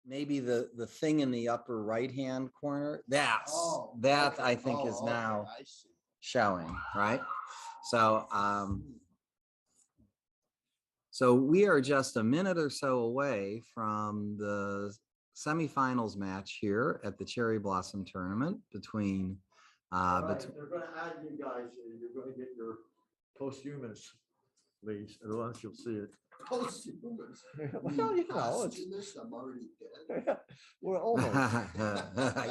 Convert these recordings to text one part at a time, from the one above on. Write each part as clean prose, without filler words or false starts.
maybe the thing in the upper right-hand corner, that I think is now showing, right? So, so we are just a minute or so away from the semifinals match here at the Cherry Blossom Tournament between. They're going to add you guys. You're going to get your posthumous, please. Otherwise, you'll see it. Posthumous. Well, you know, I'm already dead. we're almost.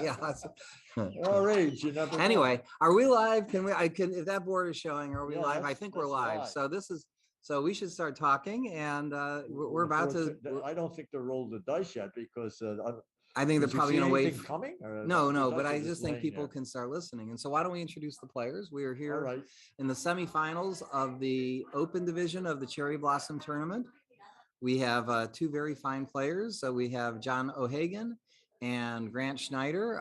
Yeah. Our age, you never know. Anyway, are we live? Can we? If that board is showing, are we Yeah, live? I think we're that's live. live. So this is. So we should start talking, and we're about to. I don't think they rolled the dice yet because I think they're did you probably see going to wait. anything coming? Or No, the but dice I are just think laying people there? can start listening. And so why don't we introduce the players? We are All here right. in the semifinals of the Open Division of the Cherry Blossom Tournament. We have two very fine players. So we have John O'Hagan and Grant Schneider.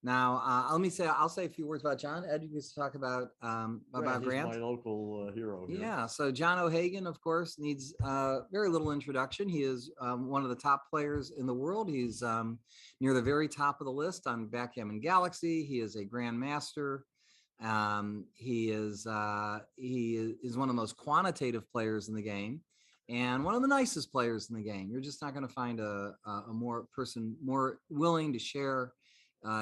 Let me say, I'll say a few words about John. Ed, you can talk about He's Grant. my local hero here. Yeah, so John O'Hagan, of course, needs very little introduction. He is one of the top players in the world. He's near the very top of the list on Backgammon Galaxy. He is a grandmaster. He is one of the most quantitative players in the game, and one of the nicest players in the game. You're just not going to find a more willing to share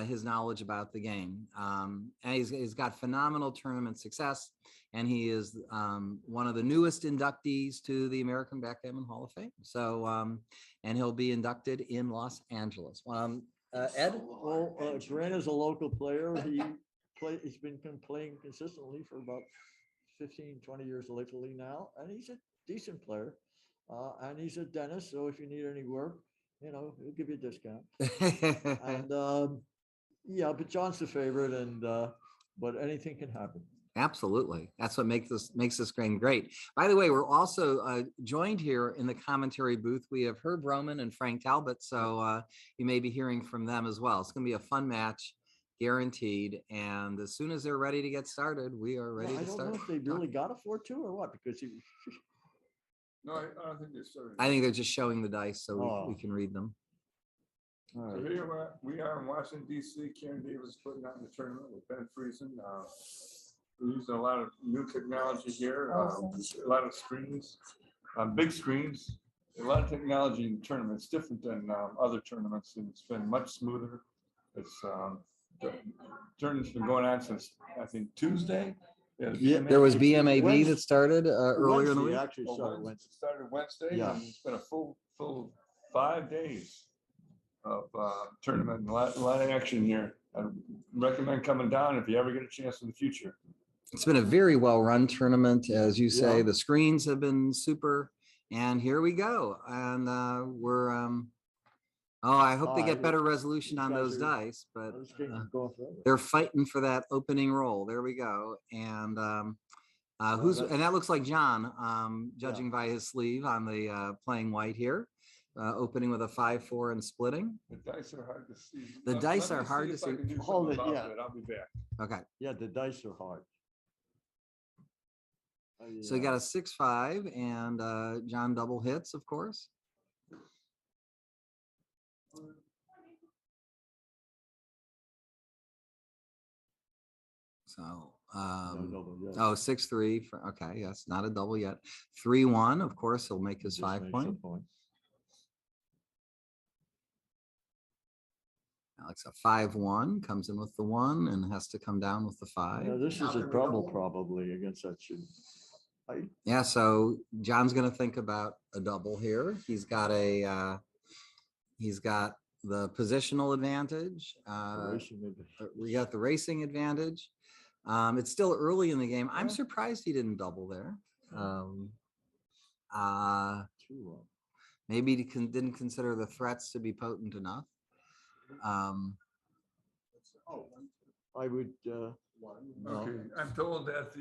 his knowledge about the game. And he's got phenomenal tournament success, and he is one of the newest inductees to the American Backgammon Hall of Fame. So, and he'll be inducted in Los Angeles. Ed? Well, Grant is a local player. He's been playing consistently for about 15, 20 years locally now, and he's a decent player. And he's a dentist, so if you need any work, he'll give you a discount. And yeah, but John's the favorite, and but anything can happen. Absolutely. That's what makes this game great. By the way, we're also joined here in the commentary booth. We have Herb Roman and Frank Talbot, so you may be hearing from them as well. It's going to be a fun match, guaranteed. And as soon as they're ready to get started, we are ready to start. I don't know if they really got a 4-2 or what, because No, I don't think they started. I think they're just showing the dice so we can read them. All So right. here we are in Washington, D.C. Karen Davis putting on the tournament with Ben Friesen. We're using a lot of new technology here, a lot of screens, big screens, a lot of technology in the tournament. It's different than other tournaments, and it's been much smoother. It's the tournament's been going on since, I think, Tuesday. Yeah, there was BMAB that started earlier in the week. Actually started Wednesday. Started Wednesday. Yeah. And it's been a full 5 days of tournament and a lot of action here. I recommend coming down if you ever get a chance in the future. It's been a very well-run tournament, as you say. Yeah. The screens have been super, and here we go. And we're I hope they get better resolution on those dice, but they're fighting for that opening roll. There we go. And and that looks like John, judging by his sleeve on the playing white here, opening with a 5-4 and splitting. The dice are hard to see. The dice are hard to see. Hold it, yeah. I'll be back. Okay. Yeah, the dice are hard. So you got a 6-5, and John double hits, of course. So, yeah. 6-3. Okay, yes, not a double yet. 3-1, of course, he'll make his 5 point. Alex, a 5-1 comes in with the 1 and has to come down with the 5. Yeah, this is a double probably against that shoe. Yeah, so John's going to think about a double here. He's got the positional advantage. We got the racing advantage. It's still early in the game. I'm surprised he didn't double there. Maybe he didn't consider the threats to be potent enough. I would. Okay, I'm told that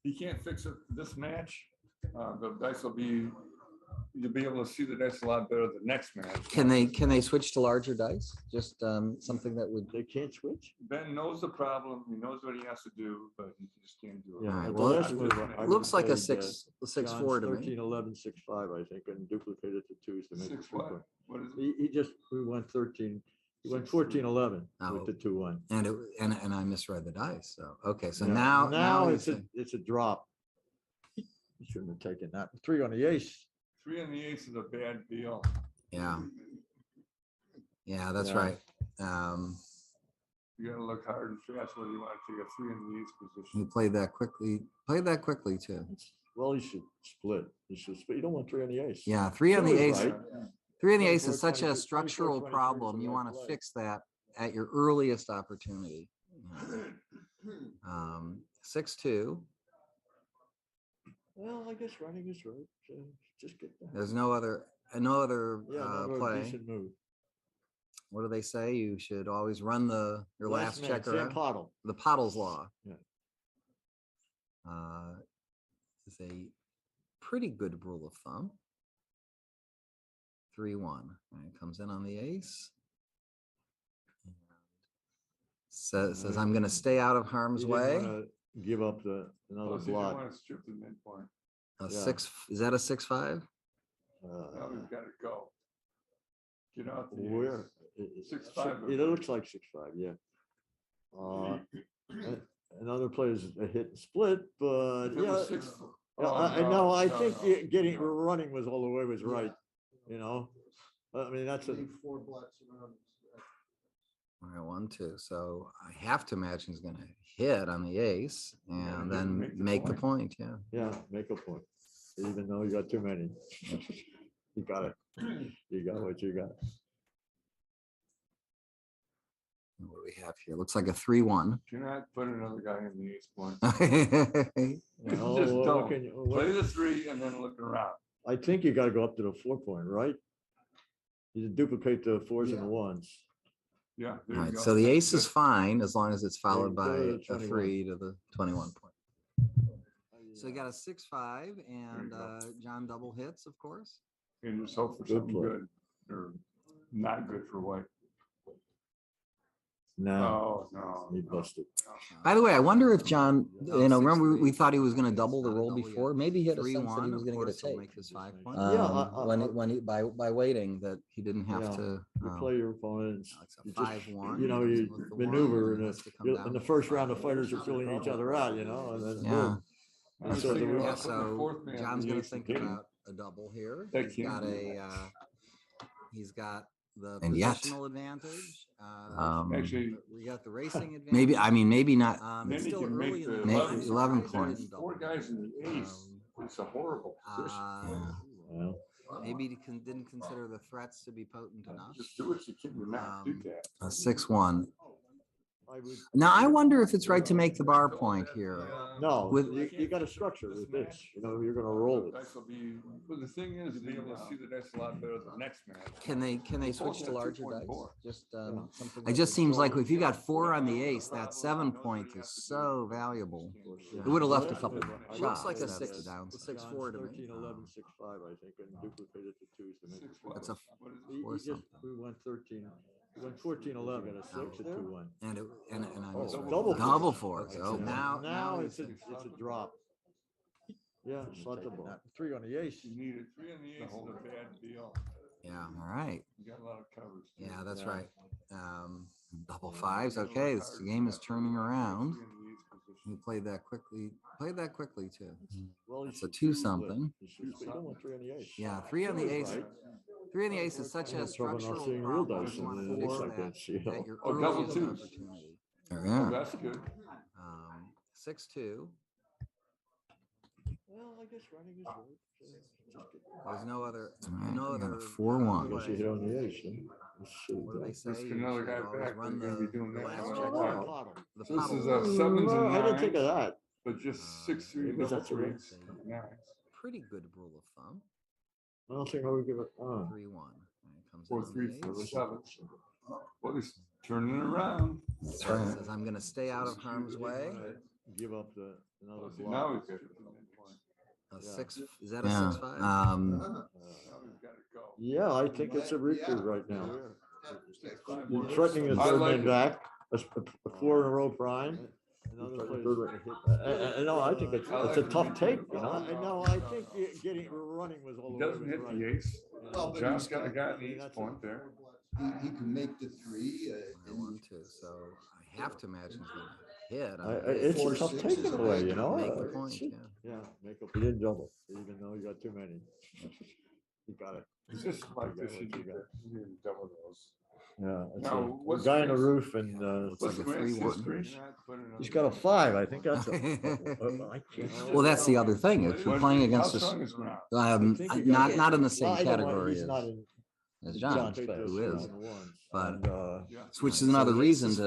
he can't fix it this match. The dice will be you'll be able to see the dice a lot better the next match. Can they switch to larger dice? Just something that would. They can't switch? Ben knows the problem. He knows what he has to do, but he just can't do it. Yeah, All right, at the well, last move, I Looks like a played, 6-4 to me. 13, 11, 6, 5, I think, and duplicated the twos to make it 6 what? 3-point. What is it? We went 13, he went 6-3. 14, 11 Oh. with the 2-1. And I misread the dice. So okay, so Yeah, now it's a drop. You shouldn't have taken that. 3 on the ace. 3 on the ace is a bad deal. yeah, that's Yeah. right. You gotta look hard and fast whether you want to take a 3 in the ace You position. played that quickly. Played that quickly too. Well, he should split. You don't want 3 on the ace. Yeah, 3 on the Two ace. is right. 3 on the ace 24, is such 22, a structural 24, 23 is problem. the You right want to play. fix that at your earliest opportunity. 6-2. Well, I guess running is right. So just get that. There's no other Yeah, another play. decent move. What do they say? You should always run your last man, checker. Sam Pottle. The Pottle's law. Yeah. Is a pretty good rule of thumb. 3-1. It comes in on the ace. Says I'm going to stay out of harm's He didn't way. wanna give up another Plus, you don't block. want to strip the midpoint. A yeah. 6. Is that a 6-5? Now we've got to go. Get out the Where? ace. 6-5. It looks like 6-5, yeah. Another plays a hit and split, but If it yeah. was 6 Yeah, I know. I think getting running was all the way was right. You know, I mean that's a All right, 1-2. So I have to imagine he's going to hit on the ace and Yeah, then make the point. Yeah. yeah, make a point. Even though you got too many, you got it. You got what you got. What do we have here? Looks like a 3-1. Do not put another guy in the ace point. Well, Just what don't. can you- Play the 3 and then look around. I think you got to go up to the 4-point, right? You duplicate the 4s and the 1s. Yeah. All there you right, go. so the ace That's is fine as long as it's followed go by to the a 21. 3 to the 21 point. So you got a 6-5 and John double hits, of course. good. And just hope for Good something play. good or not good for white. No, Oh, no. he no, busted. no. By the way, I wonder if John, Oh, remember 6-3. we thought he was going to double the Not a roll double before. yet. Maybe he had a sense that 3-1, he was of going to get a course, will take. make this 5 points. When he by waiting that he didn't have Yeah. to. You play your opponents. It's a You just, 5-1. you know, Comes you in with the maneuver one, and has to come down in the with first the round, the 5. fighters are filling each other out, you know, and then Yeah. boom. I was So thinking the- about Yeah, putting the so fourth man in John's the going to ace think and king. about a double here. That He's can't got be he's got the And yet, positional advantage. Actually, We got the racing advantage. maybe not. then It's he still can early make in the the 11 game. 11 There's points. double. Four guys in the ace. It's a horrible position. Yeah. Well, Maybe he didn't consider the threats to be potent enough. Just do what you can to not do that. A 6-1. I would, Now I wonder if it's right to make the bar point here. no, With- you got to structure with this, you know, you're gonna roll it. Dice will be, but the thing is, you'll be able to see the dice a lot better the next match. Can they It's switch also to a larger 2-point dice? board. Just something. It that just would- seems like if you got 4 on the ace, that 7 point is so valuable. Yeah. It would have left a couple It shots. looks like a That's 6 the downside. 6-4 to me. 13, 11, 6, 5, I think, and duplicated the 2s to make it 6-1. That's a What is it? He or just, something. we went 13, we went 14, 11, got a 6, a 2-1. And I Oh, misread. double Double fours. fours. Oh, Now he's- it's a drop. Yeah, slot the ball. 3 on the ace. You need it. 3 on the ace is a bad deal. Yeah. All right. You got a lot of covers. too. Yeah, that's Yeah. right. Double fives. Okay, this game is turning around. Three in the ace position. He played that quickly. Played that quickly too. Well, you That's a should 2 split. something. You should split. You don't want 3 on the ace. Yeah, 3 on the Two is ace. right. 3 on the ace is such I a have trouble not structural seeing real problem. dice You in want the to ace fix like that this, you at know. your Oh, double earliest twos. opportunity. Oh, Yeah. that's good. 6-2. Well, I guess running is right. Just get There's no other. All right, No we got a other. 4-1. I guess you hit on the ace, huh? Let's see. What do they say? Let's get You another should guy always back. run We're gonna be doing the that last one. check. Oh, The This is Pottle's a sevens and I didn't think of nines, that. but just 6-3 Maybe double that's a right. threes. Nines. pretty good rule of thumb. I don't think I would give it, 3-1. And it comes in on the 4-3 for ace. 7. Well, he's turning it around. That's So it right. says I'm going to stay out of harm's way. give up another See, block. now he's got the midpoint. A Yeah. 6. Is that a Yeah. 6-5? Yeah, I think it's a recruit right now. You're threatening the I third like man it. back, a 4 in a row prime. No, I think it's I a like it. tough take, you know. And no, I think getting running was all He the way doesn't was hit right. the ace. Well, but John's he's got a got- guy in the ace point there. He can make the three. I want to, so I have to imagine he's gonna hit. It's a Four tough sixes take in a away. way, you know. Make the It's- point, yeah. Yeah, make up. He didn't double, even though you got too many. You got it. It's just like this, you need to double those. Yeah. It's Now, a what's guy on the Grant's- roof and Looks What's like a Grant's 3-1. history? he's got a 5. I think that's a. I can't- Well, that's the other thing. If you're playing against How this, strong is Grant? I think you not gotta- not in the Well, same I don't want- category he's not in as John, John's phase, who is, but And, Yeah. which is another So reason he's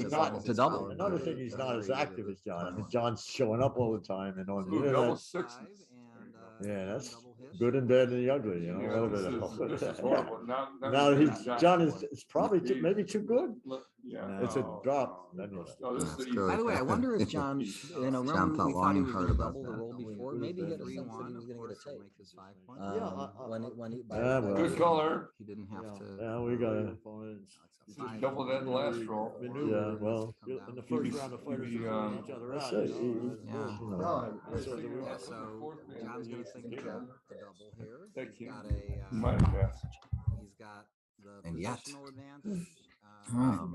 to not- to double. Another thing, he's not as active as John. I mean, John's showing up all the time and on the Ooh, double internet. sixes. Yeah, that's good and bad and the ugly, you know. Yeah, a little this bit is of- horrible. Now he's John is it's probably too, maybe too good. Yeah. It's a no, drop. no. Then you- Oh, this is That's the By the way, I wonder if John, John, John remember thought we thought long he and was hard gonna about double the that. roll before. Maybe he had a sense that he was gonna get a take. When he Good color. he didn't have to. Yeah, we got Just double that last roll. Yeah, well, in the first round, the fighters are throwing each other out, Yeah. No, Yeah, so John's gonna think about the double here. That He's kid got a, might have passed. he's got the And yet. positional advantage.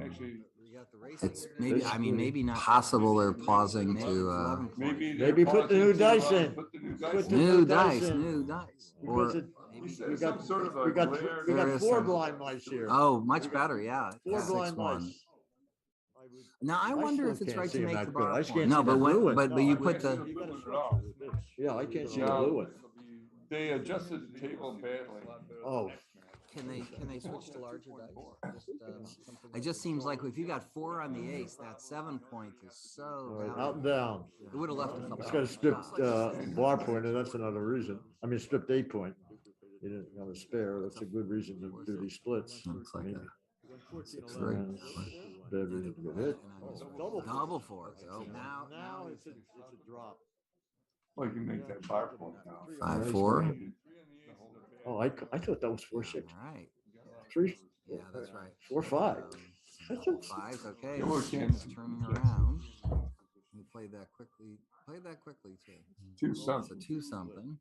Actually, You got the racing It's advantage. I mean, maybe not possible they're pausing to, maybe. Maybe put the new dice in. Put the new Put dice the in. new dice dice, in. new dice. Because Or, it, He said we some got, sort of a we got, glare. we There got is 4 some- blind mice here. oh, much better, yeah. Four Six, blind one. mice. Now I wonder still if it's can't right see to him make that the good. I bar just point. can't No, see but that when- blue one. but No, you I put can't the- see Yeah, I can't see the blue one. They adjusted the table badly. Oh, Can they switch to larger dice? Something It just seems like if you got 4 on the ace, that 7 point is so all right, out valuable. and down. It would have left a couple. It's got a stripped bar point, and that's another reason. I mean, stripped 8 point. You didn't have a spare. That's a good reason to do these splits. Looks like Maybe. a 6-3. And bad reason to get hit. Double fours. Oh, Now it's a drop. Well, you can make that bar point now. 5-4. Oh, I thought that was 4-6. All right. 3, Yeah, that's right. 4-5. Fives, okay. Yeah, we're It's kids. turning around. You played that quickly. Played that quickly too. Two It's a something. 2-something.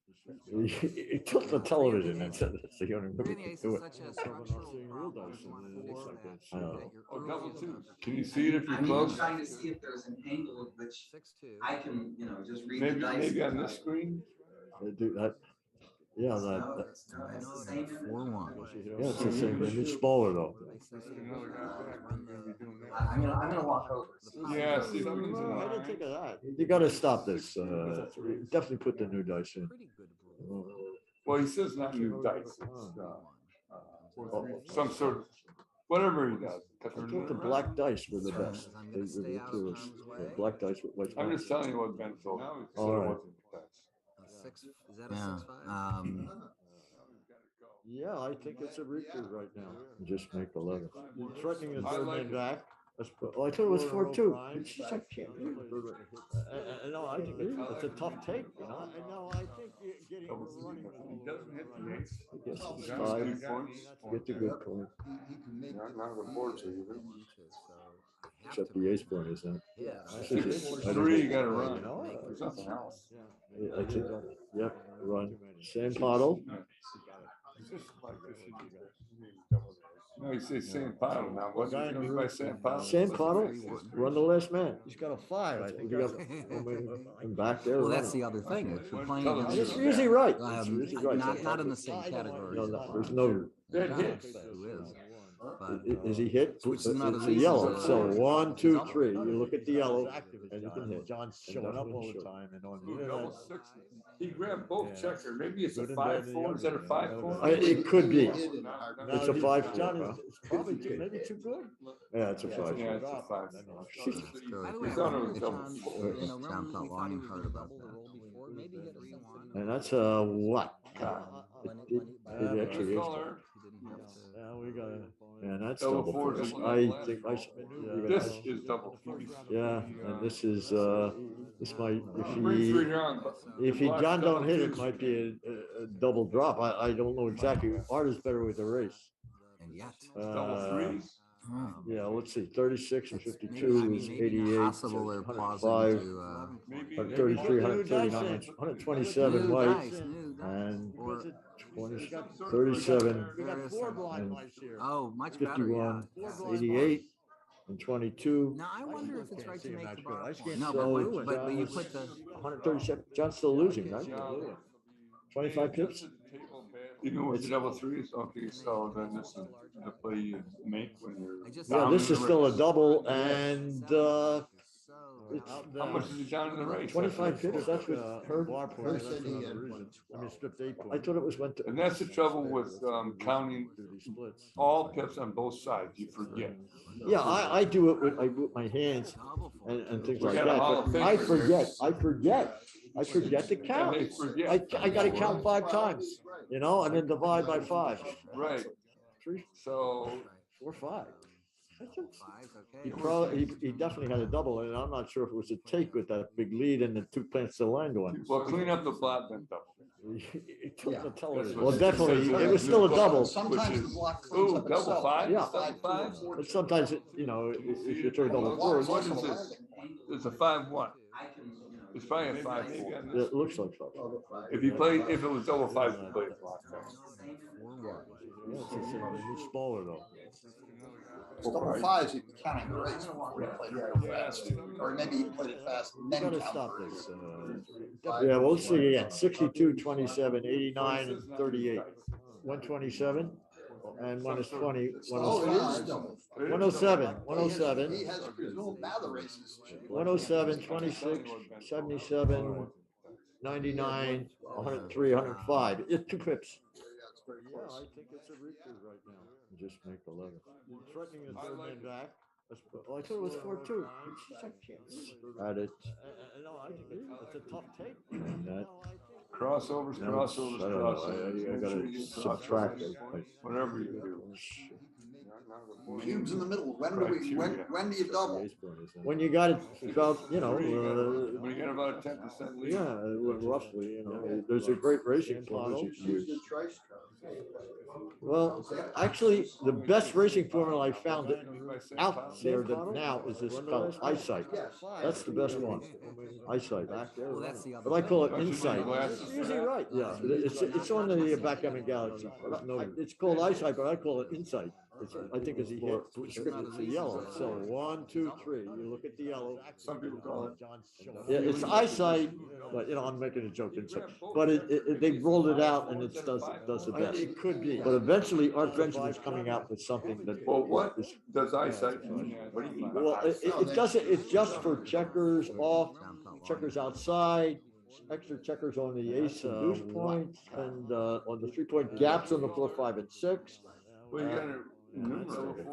He took the television and said, "That's the only way Granny to ace do is it." such a structural problem. You wanna fix that, I know. that you're Oh, early double enough. twos. Can you see it if you're I'm close? trying to see if there's an angle at which 6-2. I can, just read the Maybe, dice. maybe on this screen? They do that. Yeah, No, that, it's the same image. 4-1. yeah, it's the same. It's smaller though. Another guy back, we're gonna be doing that. I'm gonna walk over. Yeah, see, that means I didn't a think of that. You gotta stop this. Definitely put the new dice in. Pretty good rule. Well, he says not new dice, it's, some sort of, whatever he does. I thought the black dice were the best. They were the clearest. Yeah, black dice with white. I'm just telling you what Ben told me. He said it All right. wasn't the dice. A 6, is that a Yeah. 6-5? Yeah, I think it's a recruit right now. Just make 11. You're threatening the I third like man it. back. Oh, I thought it was 4-2. It's just, I can't believe it. No, I think it's a tough take, you know. And no, I think getting Double running. He doesn't hit the ace. I guess it's John's 5. got points. Get the good point. He can make Not, the not the boards even. Except the ace point is that. Yeah. Three, you gotta run. You know? There's nothing else. I think, yep, run. Same puddle. It's just like this, you need to double those. No, you say same paddle now. What do you mean by same paddle? Same puddle, run the last man. He's got a 5, I think. I'm back there. Well, that's running. the other thing. If you're playing Tell them against It's usually right. It's Um, usually right. not in the same category. No, as no, the there's John, no. That John, hits. who is. But, Is he hit? Which is It's another a reason yellow. to- So 1, 2, 3. You look at the yellow and you can hit. John's showing up all the time and on the Ooh, double internet. sixes. He grabbed both Yeah. checker. Maybe it's a Good and bad and the 5-4. Is that a ugly, 5-4? It could be. He did in a heart- No, It's a he- 5-4. John John is probably maybe too good. Yeah, it's a 5. Yeah, it's a 5. By the way, He I thought it wonder was if double. John, John remember thought we long thought he and was hard gonna about double the that. roll before, maybe he had a sense that And that's what? when he- It when he- actually Good is. color. he didn't have to. Yeah, we got. And that's Double double fours fours. is- I think I should. This is double fours. Yeah, and this is, this might, Bring three down. if he, Blocks John don't double hit it, twos. might be a double drop. I don't know exactly. Art is better with the race. And yet. Double threes. Yeah, let's see, 36 and Maybe- 52 is maybe 88, possible they're pausing 105, to, Maybe. 133, 139, 127 new white, dice, new dice. and Or- 20, 37, We got four blind mice here. Oh, much better, yeah. 51, 88, and 22. Now, I wonder if it's right to make the bar. can't No, so but you put the, 137, John's still losing, right? 25 pips? Even with the double threes, okay, so then this is the play you make when you're. I just- Yeah, down this in is the still a race. double, and, so, it's, How much is it down in the race? 25 pips, that's what Herb, Herb said he had one. I thought it was went to. And that's the trouble with counting all pips on both sides, you forget. Yeah, I do it with my hands double four. and things We like got a that, Hall of but I Famer forget to And count. they forget. I gotta count 5 times, you know, and then divide by 5. Right, 3, so 4, 5. Five, He okay. probably, he definitely had a double, and I'm not sure if it was a take with that big lead and the 2 plants of land going. well, clean up the flop then double. Well, definitely, it was still a double, Sometimes the block cleans Ooh, up double itself. five? Yeah. Double five? but sometimes, you know, if you throw a double fours, What is this? It's a 5-1. I can, It's probably a 5-4. it looks like so. If you play, if it was double five, you play block. It's smaller though. It's double fives, you're counting the race before you play it real fast. Or maybe you played it fast and You then gotta count stop the this. race. Yeah, we'll see again, 62, 27, 89, and 38. 127, and one is 20, Oh, it is double. 107, He 107, has presumed now the races. 107, 26, 77, 99, 103, 105. It's 2 pips. Yeah, I think it's a repeat right now. Just make 11. Threatening the third man back. Oh, I thought it was 4-2. Add it. No, I think it's a tough take. And that. Crossovers, Now it's- crossovers, I don't know, crossovers. I Make gotta sure you get subtract crossovers. it. Whatever you do. Cubes in the middle. When do you double? When you got it about, you know, When you get about a 10% lead. yeah, roughly, you know, there's a great racing formula you can use. Well, actually, the best racing formula I found out there that now is this called eyesight. That's the best one, eyesight. Well, that's the other. But I call it Don't you need insight. glasses? You're usually right, yeah. It's on the backgammon galaxy. It's called eyesight, but I call it insight. I think it's a yellow. So 1, 2, 3. You look at the yellow. Some people call it. Yeah, it's eyesight, but you know, I'm making a joke inside. But they rolled it out and it does the best. It could be. But eventually Art Benjamin's coming out with something that. Well, what does eyesight mean? What do you mean by Well, eyesight? it doesn't, it's just for checkers off, checkers outside, extra checkers on the ace and deuce points, and on the 3-point gaps on the 4, 5, and 6. Well, you gotta numerate it.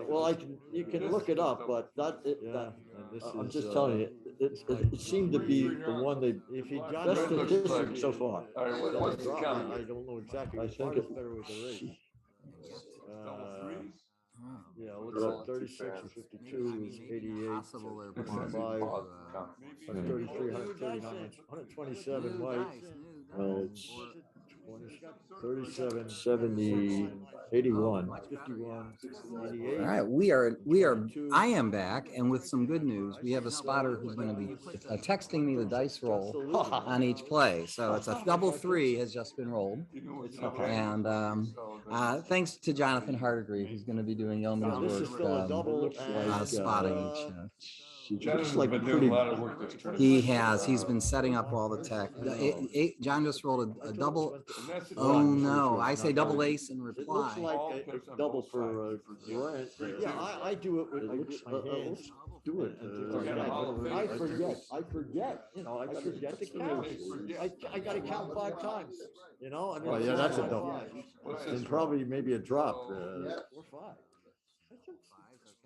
Well, you can look it up, but I'm just telling you, it seemed to be the one they, best statistic so far. All right, what's the count? I don't know exactly. I think it's better with the race. Double threes? Yeah, looks like 36 and 52 is 88, Possible they're 105, Pause the count. 133, 139, 127 white. Well, it's 37, 70, 81, 51, 88. All right, I am back, and with some good news, we have a spotter who's going to be texting me the dice roll on each play. So it's a double 3 has just been rolled, and thanks to Jonathan Hardigree, who's going to be doing yeoman's This is still a work double and, spotting each. Jonathan's like been pretty- doing a lot of work this tournament. He has. He's been setting up all the tech. John just rolled a double. And that's the Oh problem. no! I say double ace in It looks reply. like a double for Grant. Yeah, I do it with my hands. Do it. I forget, you know, I forget to count. I gotta count 5 times, you know? Oh, yeah, that's a double. What's And this? probably maybe a drop. 4, 5.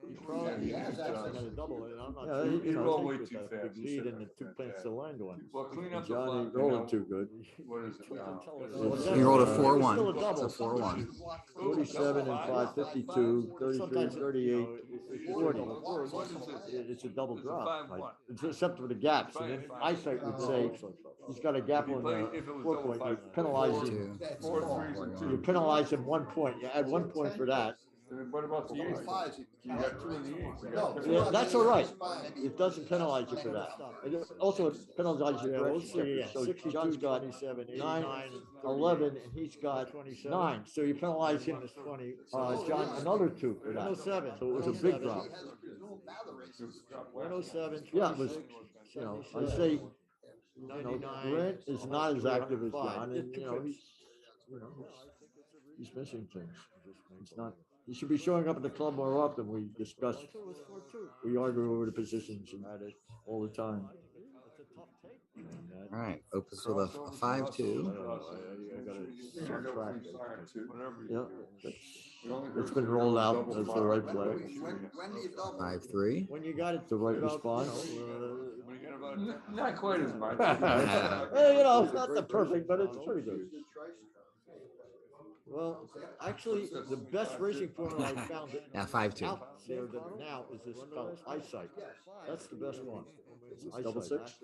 He probably Yeah, has he's, actually got a double, and I'm not Yeah, sure. he rolled way with too that fast. Big He lead shouldn't and the have two took plants that. to land going. Well, clean And up the Johnny flag. you rolling know, too good. What is it? Well, He rolled a that's, 4-1. still a double. It's a 4-1. 47 and 552, 33, Sometimes, 38, it's 40. What is it? It's a double It's a drop. 5-1. Except for the gaps. And then eyesight would say he's got a gap on the If it was 4 double point. You 5, penalize four- him. 4 threes and You 2. penalize him 1 point. You add 1 point for that. And what about the eighth? Fives, You got 2 in the eighth. You No, got- Yeah, that's all right. It doesn't penalize you for that. It also penalizes you for extra checkers. So 62's got 9, 11, and he's got 9. So you penalize him, John, another 2 for that. So it was a big drop. 107. Yeah, it was, I say, Grant is not as active as John, and, he's missing things. He's not, he should be showing up at the club more often. We discuss, we argue over the positions and all the time. All right, Opus with a 5-2. Yeah, it's been rolled out as the right play. When do you double? 5-3. When you got it, the right response. Not quite as much. Well, it's not the perfect, but it's pretty good. Well, actually, the best racing formula I found Yeah, 5-2. out there now is this called eyesight. That's the best one. Double six?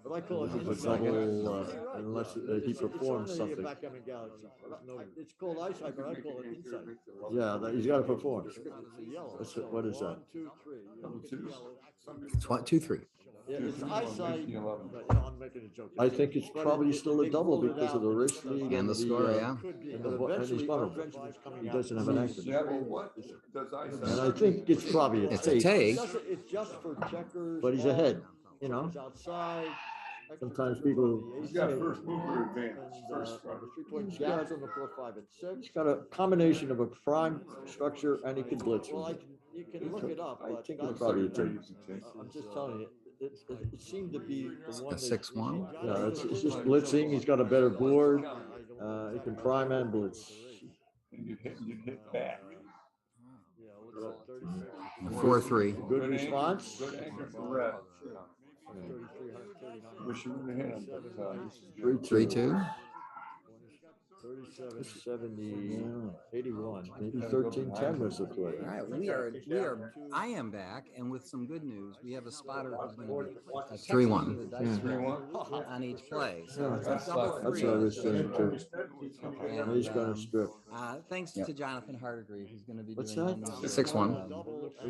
But I call it a double, unless he performs something. It's called eyesight, but I call it insight. Yeah, he's got to perform. What is that? 2-3. Yeah, it's eyesight, but I'm making a joke. I think it's probably still a double because of the race lead And the score, yeah. And he's he doesn't have an accident. Yeah, well, what does I say? And I think it's probably a It's a take. take. It's just for checkers. But he's ahead, He's outside. Sometimes people- He's got first mover advantage, first The runner. 3-point gaps on the 4, 5, and 6. He's got a combination of a prime structure and he can blitz. Well, you can look it up, I but think it's that's, probably a take. I'm just telling you, it seemed to be the one. A 6-1. Yeah, it's just blitzing. He's got a better board. He can prime and blitz. And you hit back. 4-3. Good response. Good anchor for red. Wish you wouldn't have hit him, but, 3-2. 37, 70, Yeah. 81. Maybe 13-10 was the play. All right, I am back, and with some good news, we have a spotter who's going to be 3-1 3-1. on each play. So it's a That's double like- That's three. what I was saying too. And, He's gonna strip. Thanks to Jonathan Hardegree, who's going to be What's doing that? him, 6-1.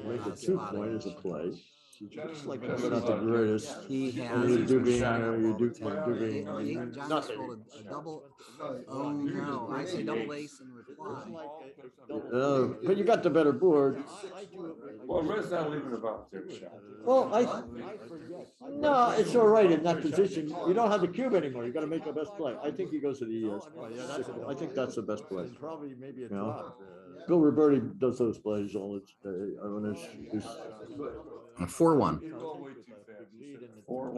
Make a 2-point as a play. Just like That's not the greatest. He And has you do being, you do John being just nothing. rolled a double. Oh no! I say double ace in reply. But you got the better board. Well, red's not leaving about their shot. Well, no, it's all right in that position. You don't have the cube anymore. You got to make the best play. I think he goes to the I think that's the best play. Probably maybe a You know? drop. Bill Roberti does those plays all on his 4-1. You roll way too fast. 4-1.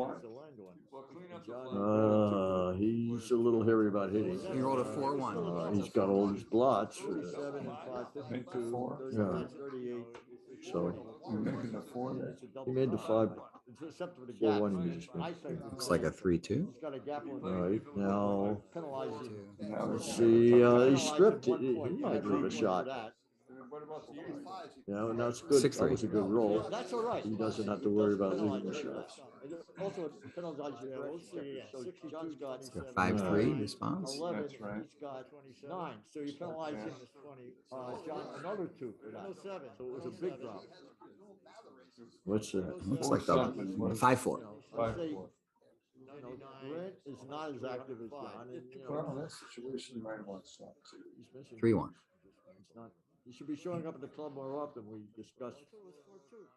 Well, clean up the flag. he's a little hairy about hitting. He rolled a 4-1. He's got all his blots. 47 and 5, Make the 4. 39, 38. So You're making the 4. he made the 5. Except for the 4-1 gaps. he just made. Looks like a 3-2. He's got a gap on All right, now penalizing. Now let's it's- see. He stripped it. He might leave a shot. What about the eighth? Yeah, that's good. 6-3. That was a good roll. That's all right. He doesn't have to worry about leaving the shots. Also, it penalizes you for extra checkers. So John's got 5-3 response. 11, That's right. he's got 9. So you penalize him, John, another 2 for that. So it was a big drop. What's that? Looks like the 5-4. Five, Say, four. Grant is not as active as John, and, Well, that situation you might want to stop too. he's missing. 3-1. It's not, he should be showing up at the club more often. We discuss,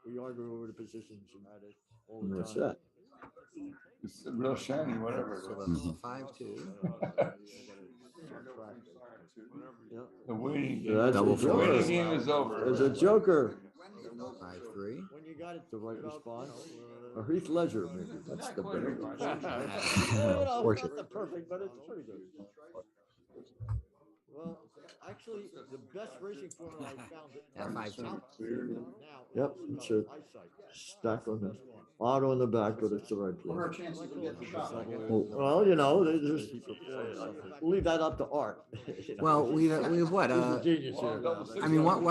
we argue over the positions and all the And that's time. that. It's real shiny, whatever. So it that's is. a 5-2. Yeah. The waiting Yeah, game. that's Double a The four. waiting joker. game is over. There's a joker. 5-3. When you got it, The right response. Or Heath Ledger, maybe. That's the better one. it's Fortune. not the perfect, but it's pretty good. Well, actually. Actually, the best racing formula I found. Yeah, 5-2. Now. Yep, it's a stack on the auto in the back, but it's the right What are our play. chances of getting a shot? Well, you know, there's, leave that up to Art. you know. Well, we have what? He's a genius here. I mean, what?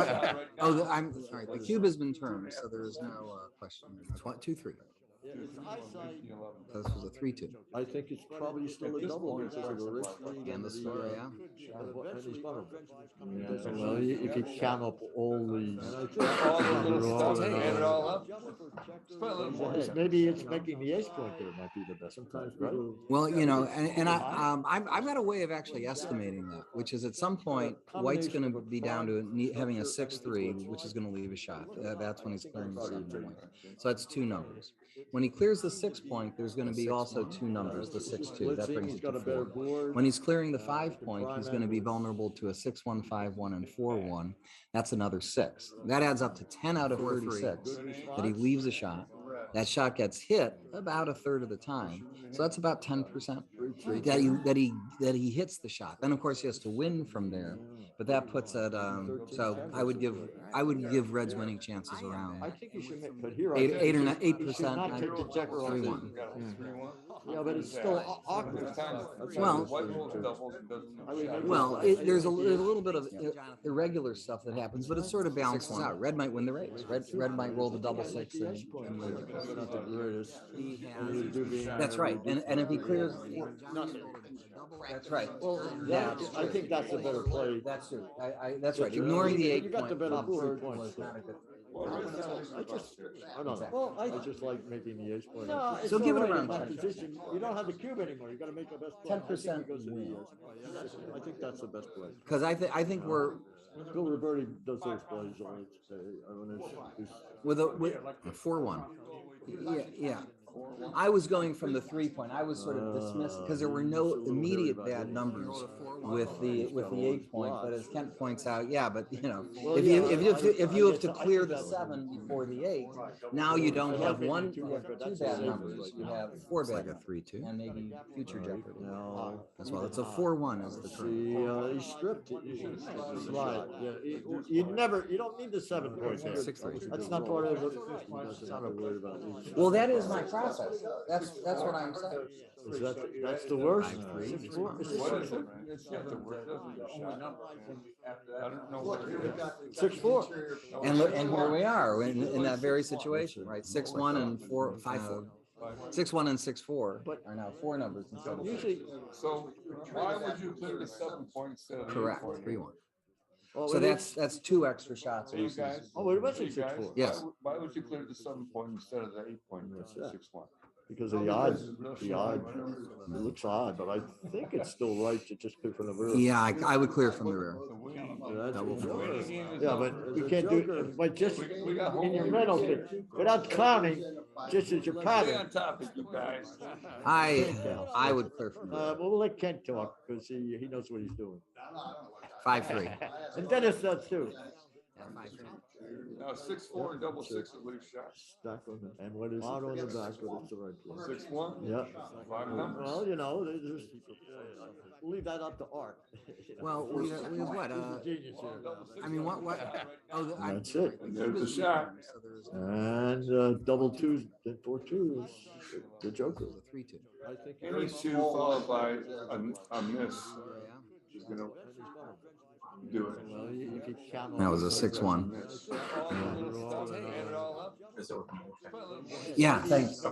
Oh, I'm sorry. The cube has been turned, so there is no question. 2-3. Yeah, it's eyesight. So this was a 3-2. I think it's probably still a double because of the wrist lead And the score, yeah. and his bummer. Well, if you count up all these. Maybe it's making the ace point there might be the best sometimes, right? Well, you know, and I've got a way of actually estimating that, which is at some point, White's going to be down to having a 6-3, which is going to leave a shot. That's when he's clearing the 7 point. So that's 2 numbers. When he clears the 6 point, there's going to be also 2 numbers, the 6-2. That brings it to 4. When he's clearing the 5 point, he's going to be vulnerable to a 6-1, 5-1, and 4-1. That's another 6. That adds up to 10 out of 36 that he leaves a shot. That shot gets hit about a third of the time. So that's about 10% that he hits the shot. Then of course he has to win from there. But that puts it so I would give Reds winning chances around I think you should make, but here 8 or 8%. not take the checker off. 3-1. Yeah, but it's still awkward. Well, there's a little bit of irregular stuff that happens, but it sort of balances out. Red might win the race. Red might roll the double 6. That's right. And if he clears, that's right. Well, I think that's a better play. That's true. That's right. Ignoring the 8 You got the better top 3 third points. was not a good. I don't know. Well, I just like making the ace point. No, So give it right around in that 10%. position. You don't have the cube anymore. You got to make the best play. 10% goes to the win. yes. I think that's the best play. Because I think we're Bill Roberti does those plays. with a 4-1. Yeah. I was going from the 3 point. I was sort of dismissed because there were no immediate bad numbers with the 8 point. But as Kent points out, yeah, but you know, if you have to clear the 7 before the 8, now you don't have 2 bad numbers. You have 4 bad. Like a 3-2, and maybe future jeopardy. No, as well. It's a 4-1 as the current. He stripped it. Slide. Yeah, you don't need the 7 points there. 6-3. That's not part of the. That's not a word about it. Well, that is my process. That's what I'm saying. Is that's the worst? 5-3. 6-4? Is it 6-4? And here we are in that very situation, right? 6-1 and 4-5-4. 6-1 and 6-4 are now 4 numbers instead of 6. So why would you clear the 7 points instead of Correct. 3-1? Oh, So that's 2 extra shots. So you guys. Oh, it was you guys, 6-4. Yes. Why would you clear the 7 point instead of the 8 point? 6-1. Because of the odd, it looks odd, but I think it's still right to just clear from the rear. Yeah, I would clear from the rear. Yeah, but you can't do it, but just in your mental thing, without counting, just as your Stay pattern. on topic, you guys. I would clear from the rear. We'll let Kent talk, because he knows what he's doing. 5-3. And Dennis does too. Now 6-4 and double 6 at least shots. Stack on it. And what is auto on the back, but it's the right play. 6-1. Yeah. 5 numbers. Well, you know, leave that up to Art. Well, we have what? Genius here. I mean, what? Oh, That's it. There's the shot. And double 2s and 4 2s. The Joker. 3-2. I think Any 2 followed by a miss is gonna do it. Well, if you count That was a 6-1. Yeah. Yeah, thanks.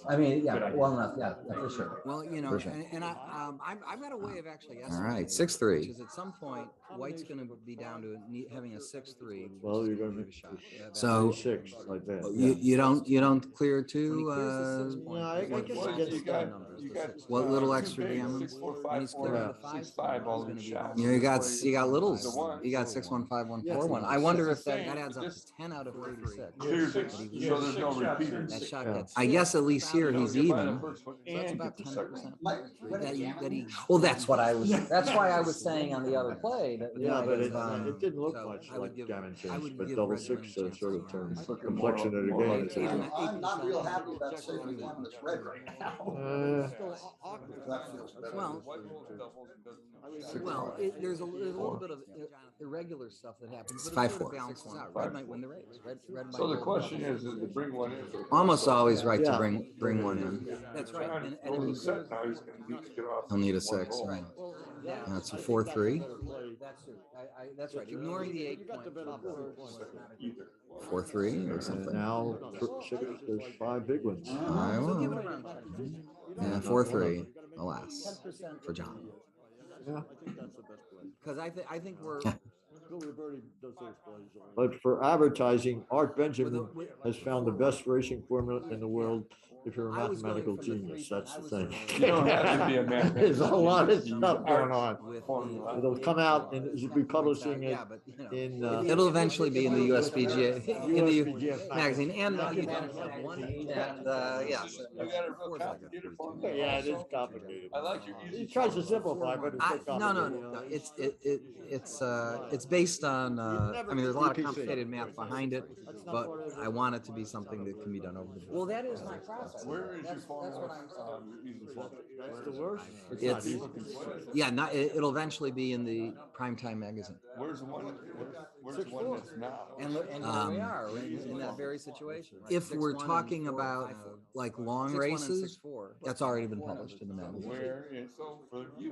I mean, yeah, well enough. Yeah, for sure. Well, you know, and I've got a way of actually estimating. All right, 6-3. Because at some point, White's going to be down to having a 6-3. Well, you're going to make a shot. So 6 like that. You don't clear to. No, I guess You got What little extra gammons? 6-4, When he's 5-4, clearing the 6-5, all these shots. You got littles. You got 6-1, 5-1, 4-1. I wonder if that adds up to 10 out of 36. Clears it, so there's no repeaters. That shot gets. I guess at least here he's even. So that's about 10%. Well, that's what I was. That's why I was saying on the other play Yeah, but it um, didn't look so much I would like give- gammon I chance, would but give double Regimen six a chance sort as of turns well. the complexion of the More game. like It's Even a- I'm not real happy about saving one that's red right now. Uh, That feels better. Well, Well, there's a little Four. bit of irregular stuff that happens. It's But it 5-4. sort of balances out. Red might win the race. Red might So the hold question double. is to bring one in. for the Almost crossover. always right to Yeah. bring one in. That's right. Trying to And if go he to set clears, now, he's gonna need to get off. He'll need a one 6, ball. right? yeah, That's a I think 4-3. better play. that's it. That's right. Ignoring the 8 point trouble. Either. 4-3 or And something. now there's 5 big ones. I So give it will. around 10%. Yeah, 4-3, alas, 10% for John. Yeah, I think that's the best play. Because I think we're Bill Roberti does those plays. But for advertising, Art Benjamin has found the best racing formula in the world. If you're a I was going mathematical from the genius, 3 that's the I was thing. You don't have to be a man. There's a lot of stuff going on. with It'll come out and you'll be publishing it Yeah, but you know, in It'll eventually be in the USPGA, in the USPGA magazine, and you managed to have one and yes. You got it real complicated for me. Yeah, it is complicated. I like your easy. He tries to simplify, but it's so No, complicated. it's based on, I mean, there's a lot of complicated math behind it, but I want it to be something that can be done over the board. well, that is my process. Where is your That's formula? what I'm saying. Easy formula. That's the worst. It's, yeah, not, it'll eventually be in the primetime magazine. Where's the one, where's the one that's now? And here we are in that very situation. right? If we're 6-1 and talking 4-5-4. about like long 6-1 and races, 6-4. that's already been published in the magazine. Where is, for you,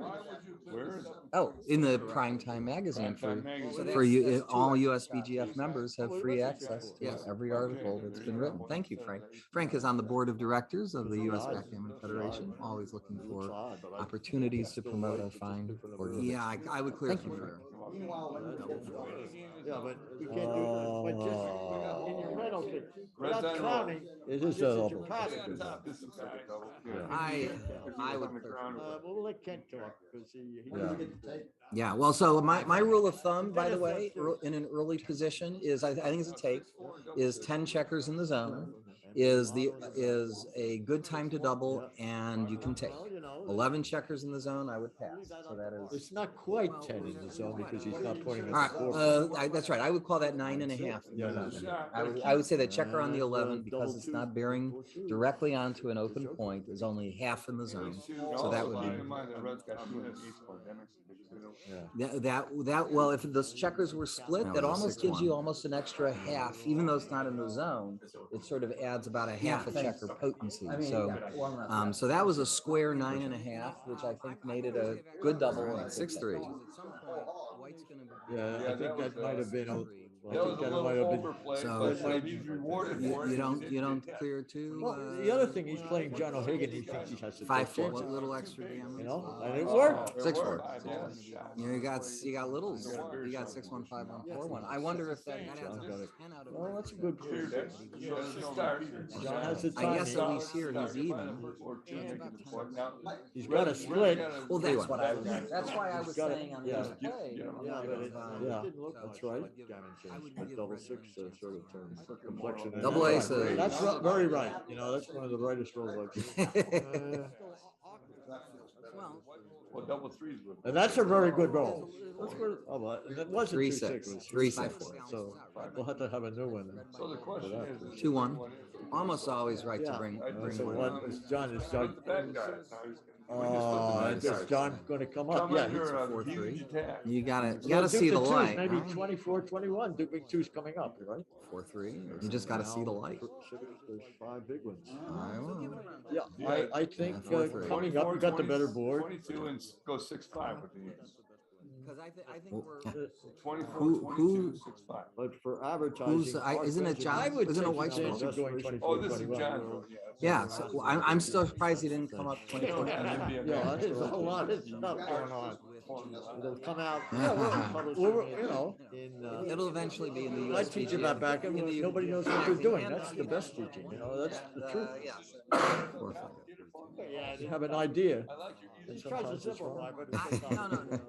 where is it? Oh, in the primetime magazine Primetime magazine. for you, That's all 2 USBGF members have free access to every article that's been written. Thank you, Frank. Frank is on the board of directors of the US Backgammon Federation, always looking for opportunities to promote our fine organization. Yeah, I would clear. Thank you, Frank. Yeah, but you can't do it, but just in your mental thing, without Red's on counting, it is a double. This looks like a double. I would clear. We'll let Kent talk, because he. Yeah, well, so my rule of thumb, by the way, in an early position is, I think it's a take, is 10 checkers in the zone is a good time to double, and you can take. 11 checkers in the zone, I would pass. So that is. It's not quite 10 in the zone because he's not pointing All at right, the four. that's right. I would call that 9.5. I would say that checker on the 11, because it's not bearing directly onto an open point, is only half in the zone. So that would be. Well, if those checkers were split, that almost gives you almost an extra half, even though it's not in the zone. It sort of adds about a half a checker potency. So, so that was a square 9.5, which I think made it a good double at 6-3. Yeah, I think that might have been. That was a little overplay, but he's rewarded for it. You don't clear two. Well, the other thing, he's playing John O'Hagan. He thinks he has to. 5-4. What little extra damage? You know, and it worked. 6-4. You got littles. You got 6-1, 5-1, 4-1. I wonder if that adds up to 10 out of. Well, that's a good play. John has the I timing. guess at least here he's even. He's got a split. Well, that's what I was. That's why I was Got it. saying on the Yeah. other play. Yeah, but it, yeah, that's right. would give Double Red six Wing sort of turns the complexion. Double ace, That's very right. You know, that's one of the rightest rolls I've seen. Well, double threes would. And that's a very good roll. That's good. Oh, but it wasn't 3-6. 3-6. It was 3-6. So we'll have to have a new one. So the question is. 2-1. Almost always right to Yeah. bring So one. what is John? Is John? The bad guy. Now he's- Is John going to come up? Yeah. Under he's- a 4-3. huge attack. You gotta Well, see the Duke of Twos, light. Maybe Huh? 24, 21. Duke of Two's coming up, right? 4-3. You just gotta see the light. There's 5 big ones. I will. Yeah, I think Yeah, 4-3. coming up, we got the better board. 22 and go 6-5 with the ace. Because I think Well, we're. 24, Who- 22, 6-5. But for advertising, isn't it John? I would Isn't it take White's the chance roll? of going 24, Oh, this is 21. John. Yeah, so I'm still surprised he didn't come up 24. Yeah, there's a lot of stuff going on. It'll come out. Yeah, we'll publish it, you know, in. It'll eventually be in the I USPGA. teach about backgammon. Nobody knows what they're doing. That's the best teaching. You know, that's the truth. Yes. 4-5. Yeah, you have an idea. I like your And easy. sometimes it's wrong. No.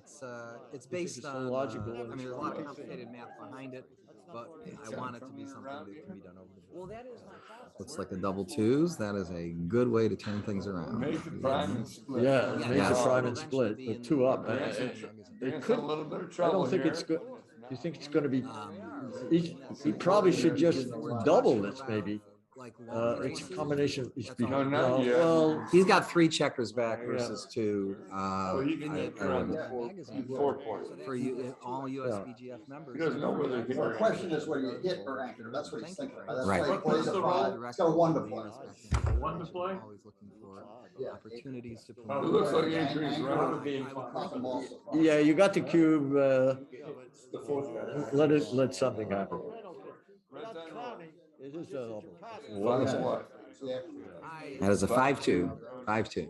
it's think based it's on, illogical I and mean, there's a it's lot of not- complicated math behind it, but I want it to be something that can be done over the board. Well, that is not possible. Looks like the double twos. That is a good way to turn things around. Make the prime and split. Yeah, Yeah, make yes. the prime It'll and eventually split, be but in two the up. Grant's in magazine. Grant's could- in a little bit of I trouble don't think here. it's good. Do you think it's going to be? We He probably should just We're double talking this, about, maybe. like long It's a ranges. combination. It's That's all. No, not no, yet. well, He's got 3 checkers back Yeah. versus 2. Well, he can get I around would- the magazine 4 points. for you, all USBGF members. He doesn't know whether he hit Well, or the question is whether you hit or anchor. That's what he's thinking about. That's Right. why he plays a five. It's got a one to play. One to play? Always looking for Yeah. opportunities to It promote. looks like Andrew's Anchor right. would be possible also. yeah, you got the cube. The fourth guy. Let something happen. Red's on roll. It is a double. Five what? Yeah. That is a 5-2. 5-2.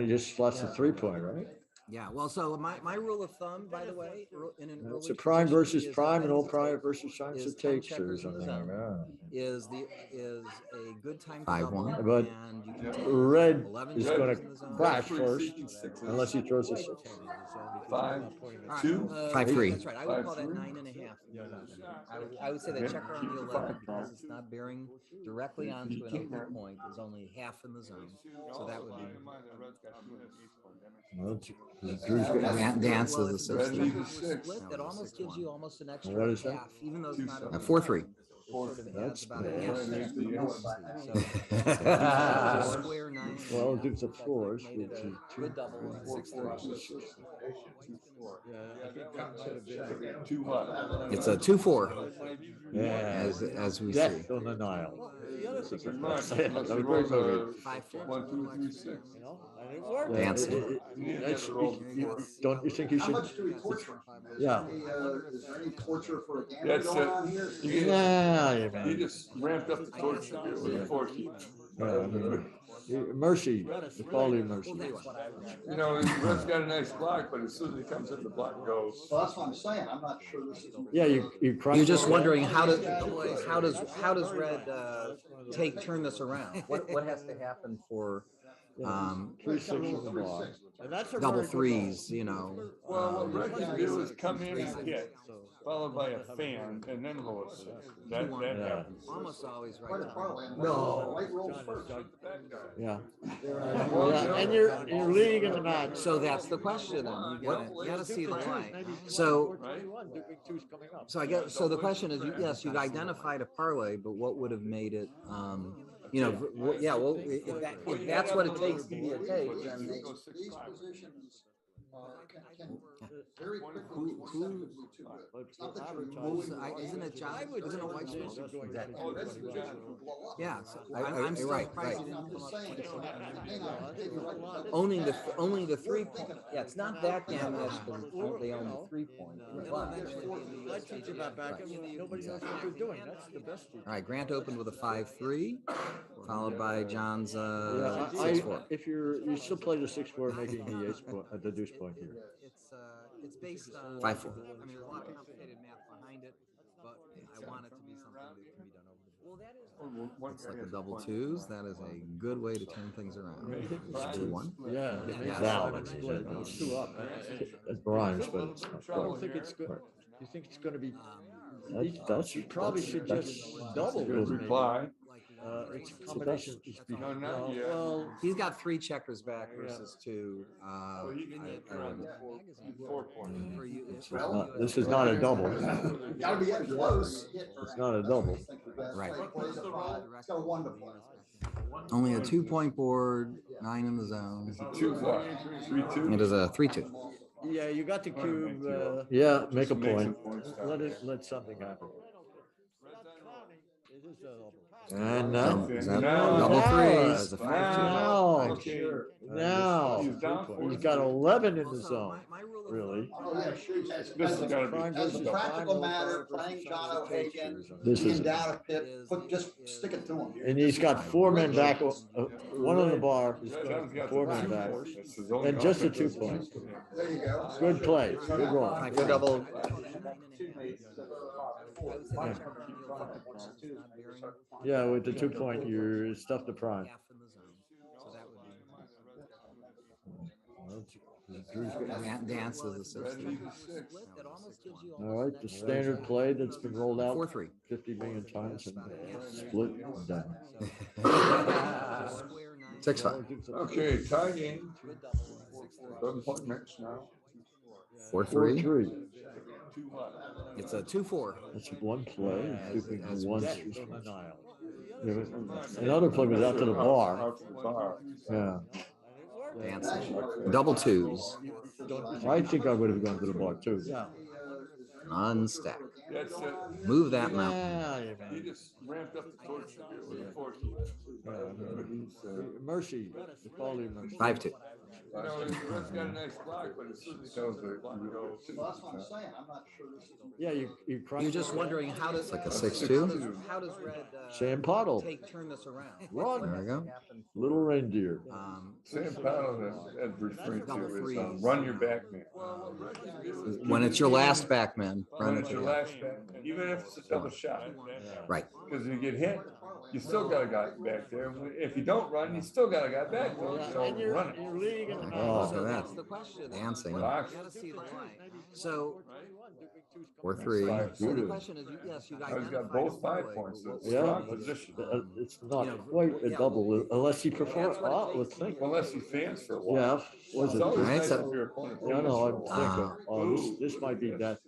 You just slots the 3-point, right? Yeah, well, so my rule of thumb, by the way, in an It's early a prime position versus is prime and I all think prime versus chance is it 10 takes or checkers in the something like zone. that. is a good time to 5-1. double, But and you can take Red 11 is checkers going in the to zone. crash Three first, seeking sixes. unless he throws a six. 5, All right, 2. Uh, 5-3. That's right. I would call that 5-3. 9.5. I would say the checker on the 11 because it's not bearing directly onto an open point is only half in the zone. So that would be. Well, Drew's getting- Well, Dances a if those 16. checkers were 6. split, that almost gives you almost an extra What is that? half, even though it's not a 4-3. it sort of adds That's about a bad. half. Yeah. So square 9. Well, it gives the fours, Made it which a is good double and 6-3. Two what? It's a 2-4, Yeah, as we see. death on the Nile. Unless That he was very rolls moving. a 5-4. 1, 2, 3, 6. You know, and it worked. Dancing. Don't you think you How should? much do we torture him? Yeah. Is there any torture for a gambler That's going it. on here? Yeah, He man. just ramped up the torture here with the 4 key. Mercy, the quality of mercy. You know, Red's got a nice block, but as soon as he comes in, the block goes. Well, that's what I'm saying. I'm not sure this is. Yeah, you crush. You're just it. wondering how does Red turn this around? What has to happen for 3 6 in the block. And that's a double very good threes? You know, Well, what Red can do is come in and hit, followed by a fan, and then roll a 6. That Yeah. happens. Almost always Quite a right. parlay. and No. White rolls first. Yeah. Yeah, and you're leading in the match. So that's the question. Then you gotta see the light. So I guess so. The question is, yes, you identified a parlay, but what would have made it? Yeah. Well, if that's what it takes to be a take, then These positions can very quickly. It's not that you're removing the isn't it John? Isn't it White Smoke? Oh, that's the position would blow up. Yeah. So I- I'm still right, surprised right. he didn't come up. Saying, hang on, hey, you're right. Only the 3-point. Yeah, it's not backgammonish because they own the 3-point. I teach about back. Nobody knows what they're doing. That's the best teacher. All right, Grant opened with a 5-3, followed by John's Yeah, 6-4. if you still play the 6-4, making the ace point, the deuce point here. It's based on 5-4. I mean, there's a lot of complicated math behind it, but I want it to be something that can be done over the board. It's like the double twos. That is a good way to turn things around. 2-1. Yeah, Yeah. now it's split. It's 2 up. It's bronze, but it's not. I don't think it's good. You think it's going to be? That's you probably should just double Good this. maybe. reply. It's a combination. No, not yet. Well, He's got 3 checkers back versus 2. Well, he can get around the 4 points. For you, this is not a double. Gotta be getting close. It's not a double. Right. It's got a one to play. Only a 2-point board, 9 in the zone. 2 what? 3, 2. It is a 3-2. Yeah, you got the cube. Yeah, make a Make some point. points down. Let something happen. And So, now, is that Now- double now- threes? Is a 5-2. now, Okay. now, He's down for he's got 11 in the Also, zone. my rule of Really? Oh, yeah, sure. This has got to Prime be. As a versus practical prime, matter, prime playing versus John chance it O'Hagan, takes. This being is, down a pip, just stick it to him. and he's got 4 men back, one on the bar, he's John's got got 4 the men two back. points. That's his only And just a offense. 2 points. There you go. Good play, good roll. All right, for double. Yeah, with the 2 point, you're stuffed the prime. half in the zone. So that would be. Drew's getting- Dances a six. Red League is six. All right, the standard play that's been rolled out 4-3. 50 million times and split and done. 6-5. Okay, tie game. 7-point match now. 4-3. 4-3. It's a 2-4. That's one play. Scooping as one. we Yeah, another play was out to the bar. Out to the bar. Yeah. Dancing. Double twos. I think I would have gone to the bar too. Unstack. That's it. Move that mountain. Yeah, He just ramped up the torture here with the force. Mercy. The quality of mercy. 5-2. You know, it's got a nice block, but it certainly shows that you go. Well, that's what I'm saying. I'm not sure this is. Yeah, you You're just wondering how does like a 6-2? How does red Sam Pottle. turn this around? Run. There we go. Little reindeer. Sam Powell that referring to is run your back man. When it's your last back, man, run When it it's your together. last back, even if it's a double shot. Right. Because if you get hit, you still got a guy back there. If you don't run, you still got a guy back there. So run it. Oh, So that's the question. Dancing. Box. So 4-3. So the question is, yes, you guys. He's got both 5 points. So it's a Yeah. strong position. It's not quite a double unless he prefers. Let's think. Unless he fans for a while. Yeah. Was It's it? always Right, nice so- if your opponent Yeah, no, I'm fans for a while. thinking. Oh, this might be death.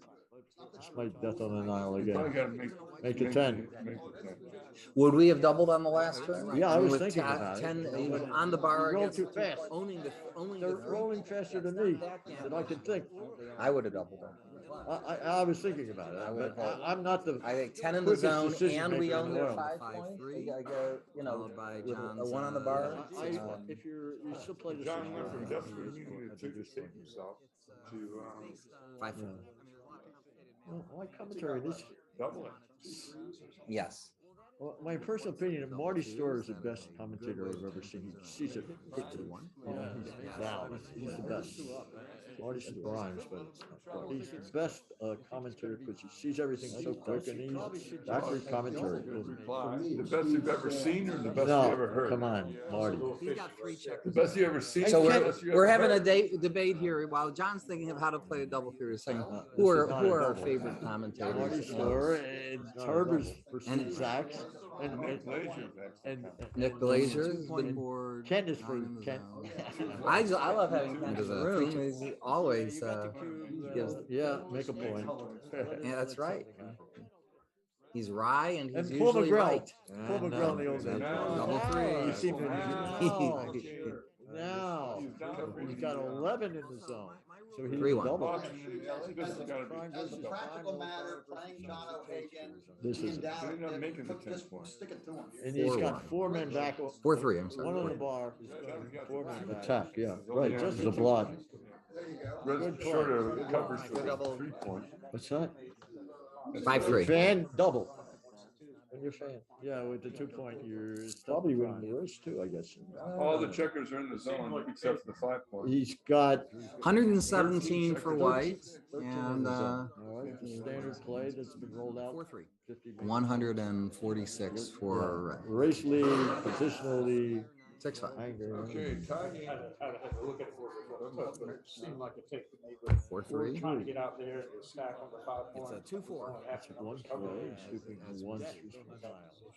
This might be death on the Nile You probably again. gotta Make it 10. Make it 10. Would we have doubled on the last turn? Yeah, I was With thinking 10 about it. 10 even on the bar. Roll against too fast. Owning the They're three. rolling faster than me than I can think. I would have doubled them. I was thinking about it. would've But I'm not the. I think 10 in the Quickest zone decision and we maker in own the their world. 5 points. I go, Followed by with a John's, 1 on the bar. If you still play the John same went from game, desperate meaning to take himself to 5-4. Well, my commentary, this, double it. Yes. well, my personal opinion, Marty Storr is the best commentator I've ever seen. He sees it quickly. Yeah, he's the best. Marty Storr Grimes, but he's the best commentator because he sees everything so quick and he's accurate commentary. The best you've ever seen or the best you No, ever heard? come on, Marty. He's got 3 checkers. The best you ever seen? So or the best you we're ever having a heard? debate here while John's thinking of how to play a double theory, saying This who is are not a our double. favorite Marty commentators. Storr and Herber's pursued Zach's and Nick Glazer's and Nick Glazer has been. 2-point Ken is down for in the Ken. zone. I love having Ken in the room. He's always he gives. Yeah, make a point. Yeah, that's right. He's wry and he's And Paul usually McGraw. right. Paul McGraw in the old days. Double three. You seem to No. now he's got 11 in the zone. So he's 3-1. double. This has gotta be- As a practical matter, playing John O'Hagan, This being is, down They're not at making the fifth, 10 just points. stick it to him. and he's 4-1. got 4 men back. 4-3. I'm One sorry. on the bar, 4 men back. Tap, yeah, right, just the blood. Red short of covers for the 3-point. What's that? 5-3. Fan, double. When you're fan, yeah, with the 2-point, you're probably winning the race too, I guess. All the checkers are in the zone except for the 5-point. He's got 117 for white 13 in and the zone. All right, the standard play that's been rolled out. 4-3. 50 146 for red. Race lead, positional lead, 6-5. Okay, anger. tie game. Seemed like a take for me, but 4-3. trying to get out there and stack on the 5 It's point. a 2-4. One play, scooping one.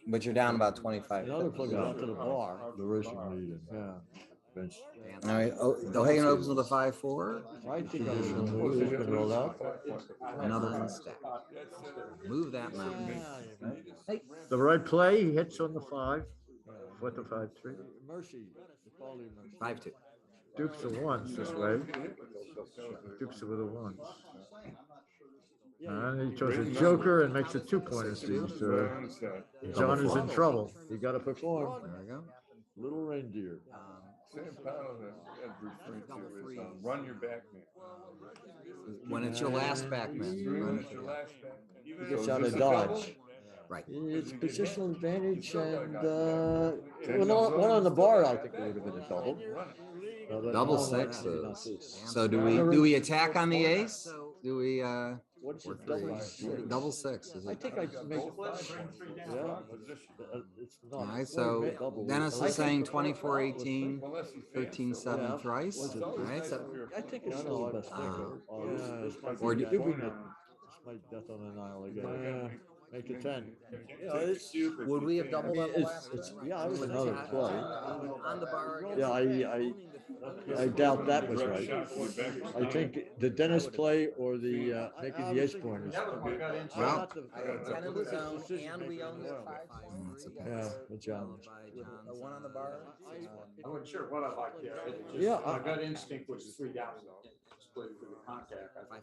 But you're down about 25. Another play was out to the bar, the racing lead, yeah. Bench. All right. O'Hagan opens with a 5-4. I think I was in the lead, it's been rolled out. Another one stack. Move that mountain. Hey. The red play, he hits on the 5. What the 5-3? Mercy, the quality of mercy. 5-2. Dukes of ones this way. Dukes with the ones. And he chose a joker and makes a 2-pointer. So John is in trouble. You got to perform. There we go. Little reindeer. Sam Powell that referring to is run your back man. When it's your last back, man. Run it. Your last back. Even He gets though out it's of just a double, dodge. Right. It's positional advantage and one on the bar, I think it would have been a double. Double sixes. So do we attack on the ace? Do we what's Four, it double three. six? Double six, is I it? think I'd make, yeah, it's not. All right, well, so double. Dennis I is think- saying 24-18, Unless he's 13-7 Yeah. thrice. Was it- All right, so I think it's still the best thing. Or do- It's my death on an isle again. Make it 10. would we have I doubled mean, on the last it's, turn? yeah, I was Would another that- play. On the bar. Yeah, I doubt that was right. I think the Dennis play or the making the ace point is. Well, I had 10 in the zone and we own the 5. That's a Yeah, pass. with John. Followed by John's, One on the bar. I wasn't sure what I liked there. It just- Yeah, My gut instinct was 3 down. Split it through the contact. I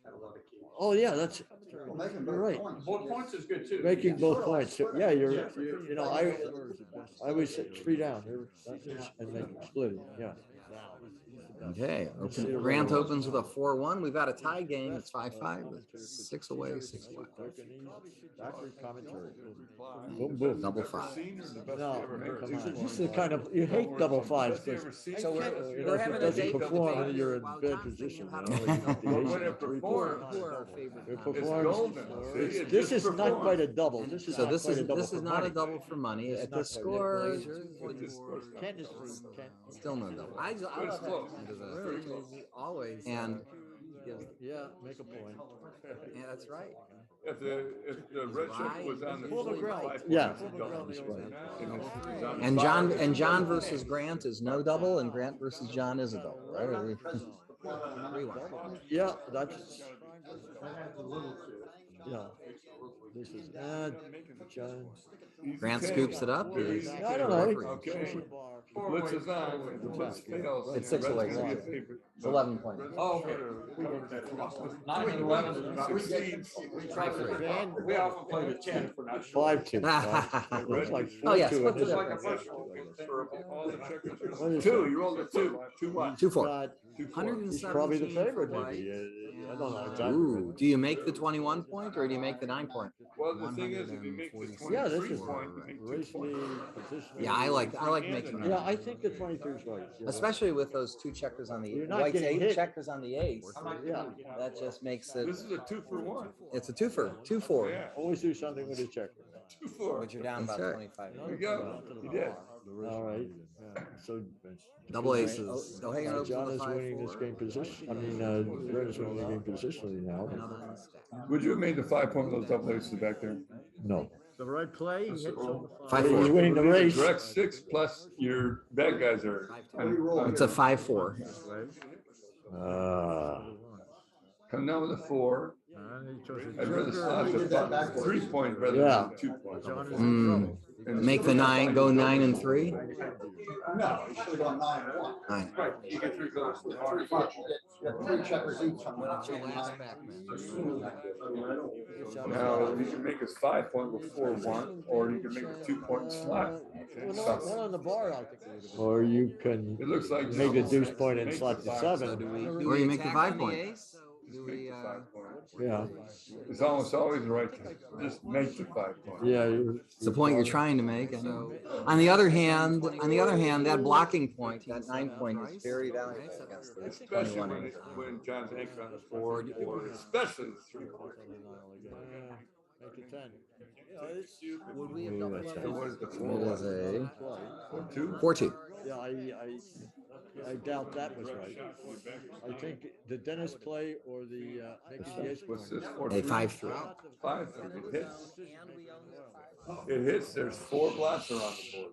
had a lot of keys. Oh, yeah, that's, Well, making you're both right. points. Both points is good too. Making both points. Yeah, you know, I always say 3 down and make it split it, yeah. Okay, Grant opens with a 4-1. We've got a tie game. It's 5-5. 6 away, 6 away. Backward commentary. Boom, boom. Double 5. No, come on. This is the kind of, you hate double fives because So you we're know, if having it a doesn't debate perform, debate then you're in while bad John's position. thinking You how know, to like the When ace it and three performs, points. Who are our favorite It numbers? performs. golden. It's- It This just is not quite a performs. double. This is So not this quite is a double this for is not a money. double for money. It's At not this quite. score, Ken is Ken. still no double. I It's love close. that. Always. And Yeah, make a point. Yeah, that's right. If the red checker was on the Full field, ground. 5 Yeah. points, it's double. That's right. And this is on the and five. John versus Grant is no double, and Grant versus John is a double, right? Or we- Yeah, that's. Yeah. This is, John. Easy Grant table. scoops it up. Very Is- easy I don't table. know. Okay. The blitz is on, and the blitz fails. It's 6 away. Red's gonna get favored. It's 11 points. Oh, okay. 9 and 11. 16. We often play with 10 for not sure. 5-2. Looks like Oh, yeah, 4-2 split in the this difference. one. All the checkers are- What is 2, that? you rolled a 2. 2-1. 2-4. God, 2-4. he's probably the 117 favorite, for maybe. white. I don't know exactly. Ooh, do you make the 21 point or do you make the 9 point? Well, the thing is, if you make the 23 Yeah, this is point, you make 2 race points. lead, position. Yeah, I like making Yeah, that. I think the 23 is right. Yeah. Especially with those 2 checkers on the You're not white's getting 8 hit. checkers on the ace. Yeah, That just makes it. This is a 2-for-1. It's a 2-4. Yeah, always do something with a checker. 2-4. But you're down about That's right. 25. There you go. You did. All right. So. Double aces. So O'Hagan opens John with is a winning this 5-4. game position. I mean, Brett is winning the game positionally now. Another one stacked. Would you have made the 5 point with those double aces back there? No. The right play. He's 5-4. winning the race. Direct 6 plus your bad guys are. It's a 5-4. Come down with a 4. I'd rather slot did that the backwards. 3 point rather Yeah. than 2 points. Make the 9 go 9 and 3. No, you should have gone 9-1. 9. You get 3 goes. You got 3 checkers each on What's your the last back, man? Now, you can make his 5 point with 4-1, or you can make a 2 point slot. One on the bar, I think. Or you can It looks like. make a deuce point and Make slot the to 5 7. point. Or you make the attack 5 on the point. ace? Do Make we, the 5 point. Yeah, It's almost always the right time. Just make the 5 point. yeah. It's the point you're trying to make. I know. On the other hand, that blocking point, that 9 point is very valuable against the Especially 21 when, ace. when John's anchored on the 4, or especially the 3 point. Make it 10. would we have Ooh, doubled that's up? So what is the It 4? is a 2? 4-2. Yeah, I doubt that was right. I think the Dennis play or the making the ace What's point. this? 4? A 5-3. 5. It hits. It hits. There's 4 blocks around the board.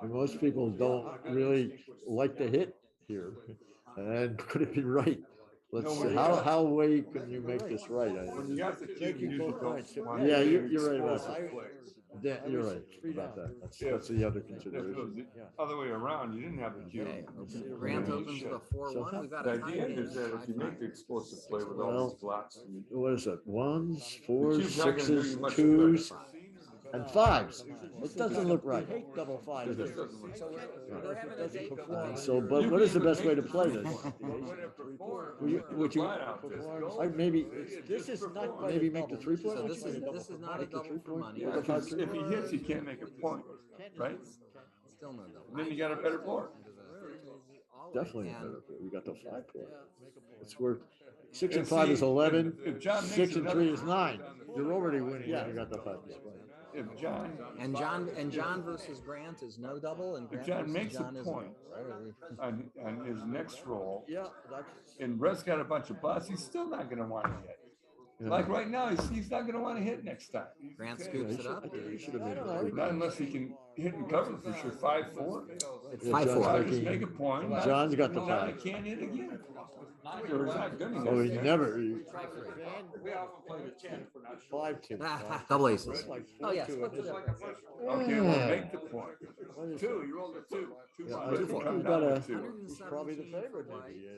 And most people don't really like to hit here. And could it be right? Let's see, how way can you make this right? When you got the king, you usually don't want. Yeah, you're right about explosive that. plays. Yeah, you're right about that. That's the other If it was consideration. the other way around, you didn't have the cue. Okay. Grant opens with a 4-1. We've got The a tie idea game. is that if you make the explosive play with all Well, these blocks, you- What is it? Ones, the fours, cube's not gonna do sixes, you much twos, good. and fives. It doesn't look right. Double It fives. just doesn't look So good. we're having a date. So, but what is the best way to play this? When it performs, Would you, line out this goal, I maybe, this is not, maybe make the 3 point. So this is not a double for money. yeah, 'cause if he hits, he can't make a point, right? Still no double. Then you got a better board. definitely a And- better player. You got the 5 point. It's worth 6 and And 5 is see, 11. if John makes 6 and another 3 is point 9. down the You're field, already winning yeah. when you got the 5 point. If John. And John versus Grant is no double, and If Grant John versus makes a John is point on his next roll, Yeah, that's and Brett's got a bunch of butts, he's still not gonna want to hit. Like right now, he's not gonna want to hit next time. Grant Okay? scoops he it should- up. I think he should have made Not it. unless he can hit and cover for sure, 5-4. It's Yeah, 5-4. John's Now just making- make a point. John's got the Now he 5. can't hit again. Or he's not gonna hit Oh, he again. never. We often play the 10 for not sure. 5-2. Double aces. It's like Oh, yeah, 4-2 split in the this difference. Okay, well, make the point. What is 2, you rolled a 2. Two Yeah, bucks. I think Come he's down got with a. 2. He's probably the favorite, maybe.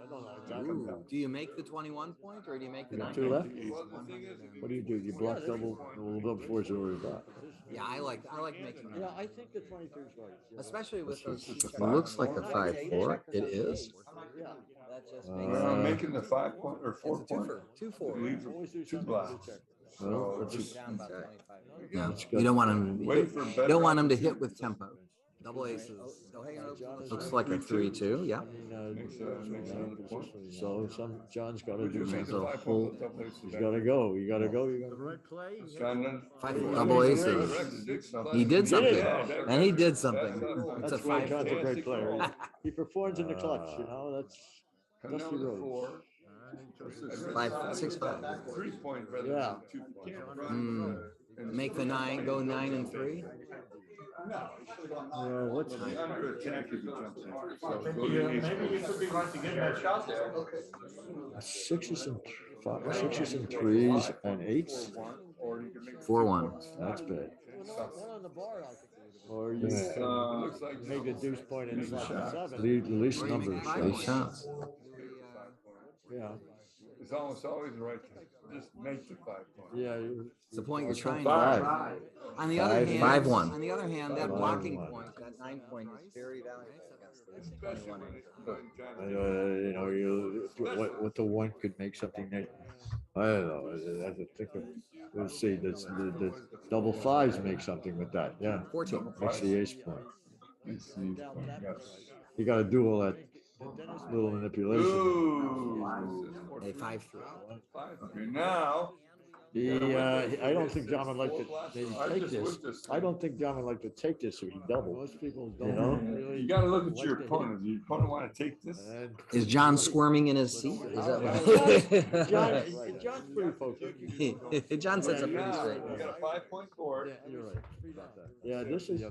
I don't know exactly. Ooh, do you make the 21 point or do you make the You got 9? 2 left? Well, the thing is, What do you do? You block double, well, double fours are already got. Yeah, I like making Yeah, that. I think the 23 is right. Yeah. Especially with those. It's a two It looks five like a point. 5-4. It is. Yeah. That just Uh, makes well, it. making the 5 point or 4 It's a point. twofer. 2-4. Leaves Always do 2 something blocks. to check. So Well, it's just- Down about okay. 25. Yeah, No, it's you good. don't want him. Wait for You better don't want him to hit opportunity. with tempo. Double aces. John is Looks right. like a 3-2. Yeah. I mean, Makes another point. so John's got to Would you do make something. the 5 point with double aces? He's got to go. You got to go. You got to right play. John done- Double aces. He did something. Yeah, And he did something. that's It's a why John's a 5-4. great player. He performs in the clutch. You know, that's Come down Dusty with a Rhodes. 4. 6-5. 3 point rather Yeah. than 2 point. And Make the 9 go 9 and 3. what's Under attack if he jumps in. So go Maybe, to ace maybe you point. could be right to get that shot there. sixes and sixes and threes and eights? Or you can make 4-1. That's bad. Or you looks like make the deuce point and slot the 7. Least Or you number make of five shots. shots. Yeah, It's almost always the right time. Just make the 5 point. yeah. It's the point you're trying Five. to. On the other hand, 5-1. on the other hand, that 5-1. blocking point, that 9 point is very valuable against this Especially 21. when You know, what the one could make something that I don't know. I have to think of. Let's see. The double fives make something with that. Yeah, 14. makes the ace point. Yes. You got to do all that little manipulation. Ooh. A 5-3. Okay, now. I don't think John would like to maybe I take just this. whipped this I don't think John would like to take this, so he doubles. Most people don't. You know. You gotta look at your opponent. Does your opponent wanna take this? And Is John squirming in his seat? Is that what? John's pretty focused. John sits up pretty Now, straight. you got a 5 point board. Yeah, you're right. Yeah, this is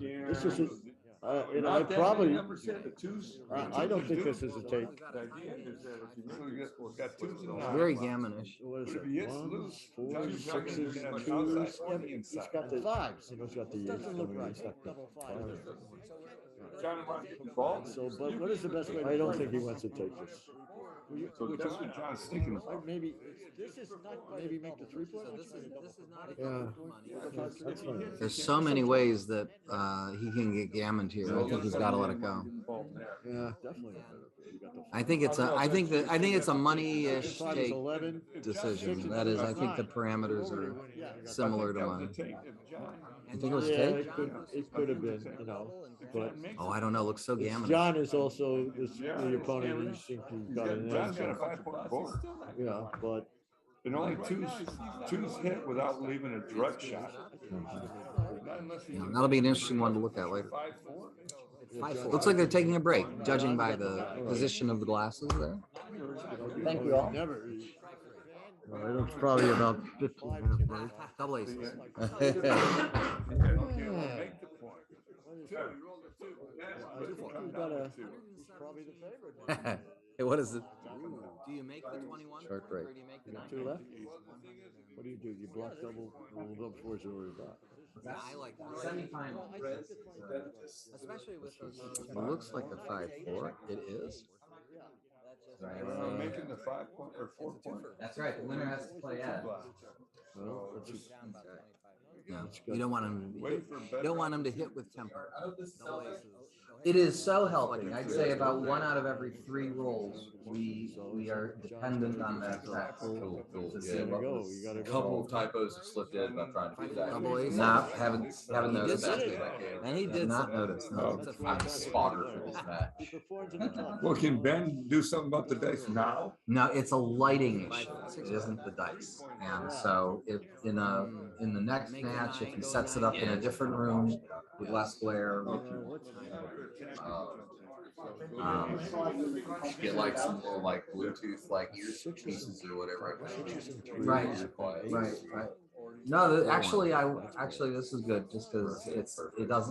I Not that probably. many numbers here, the twos. I don't think this is a take. The idea is that if you got twos and nines. Very gammonish. What is But if it? he hits Ones, loose, fours, John's not gonna sixes, get and much twos. outside or the He's inside. got the fives. He's got the eights. Doesn't look right. He's got the fives. John wants to ball. So, but what is the best way? I don't think he wants to take this. So that's what John's thinking Or about. maybe this is not. Maybe make the 3 point. This is not a Yeah. That's fine. There's so many ways that he can get gammoned here. I think he's got to let it go. Yeah, definitely. You got the I think it's a money-ish five is take 11. decision. That is, I think the parameters are similar to mine. I think it was a Yeah, take. it could have been, you know, but Oh, I don't know. Looks so gammonish. John is also the opponent. You think he got an John's got a answer. 5 point board. Yeah, but And only twos hit without leaving a direct shot. Not unless he Yeah, that'll be an interesting one to look at later. 5-4. 5-4. Looks like they're taking a break, judging by the position of the glasses there. Thank you all. never. It's probably about 15 minutes break. Double aces. Okay, well, make the point. 2, you rolled a 2. He's got a, he's probably the favorite. Hey, what is it? Do you make the 21 Short break. or do you make the 9? 2 left. What do? You block double fours are already got. I like Semifinal. especially with those. It looks like a 5-4. It is. Making the 5 point or 4 point. That's right, the winner has to play Ed. Well, that's just, No, you don't want him. Wait for You better. don't want him to hit with tempo. I hope this is Double selfish. aces. Go It is so helping. I'd say about 1 out of every 3 rolls, we are dependent on that text. Cool, cool. To Yeah. see There we what go. was- You got A it. couple of typos have slipped in about trying to do that. Double ace. Nah, haven't He did noticed. something. And he did Not something. noticed. Oh. No. It's a I'm five. a spotter for this match. He performs in the top. Well, can Ben do something about the dice now? No, it's a lighting issue. It isn't the dice. And so if in the next match, if he sets it up in a different room with less glare, Get like some little like Bluetooth like ear pieces or whatever. Right. Right. No, actually, this is good just because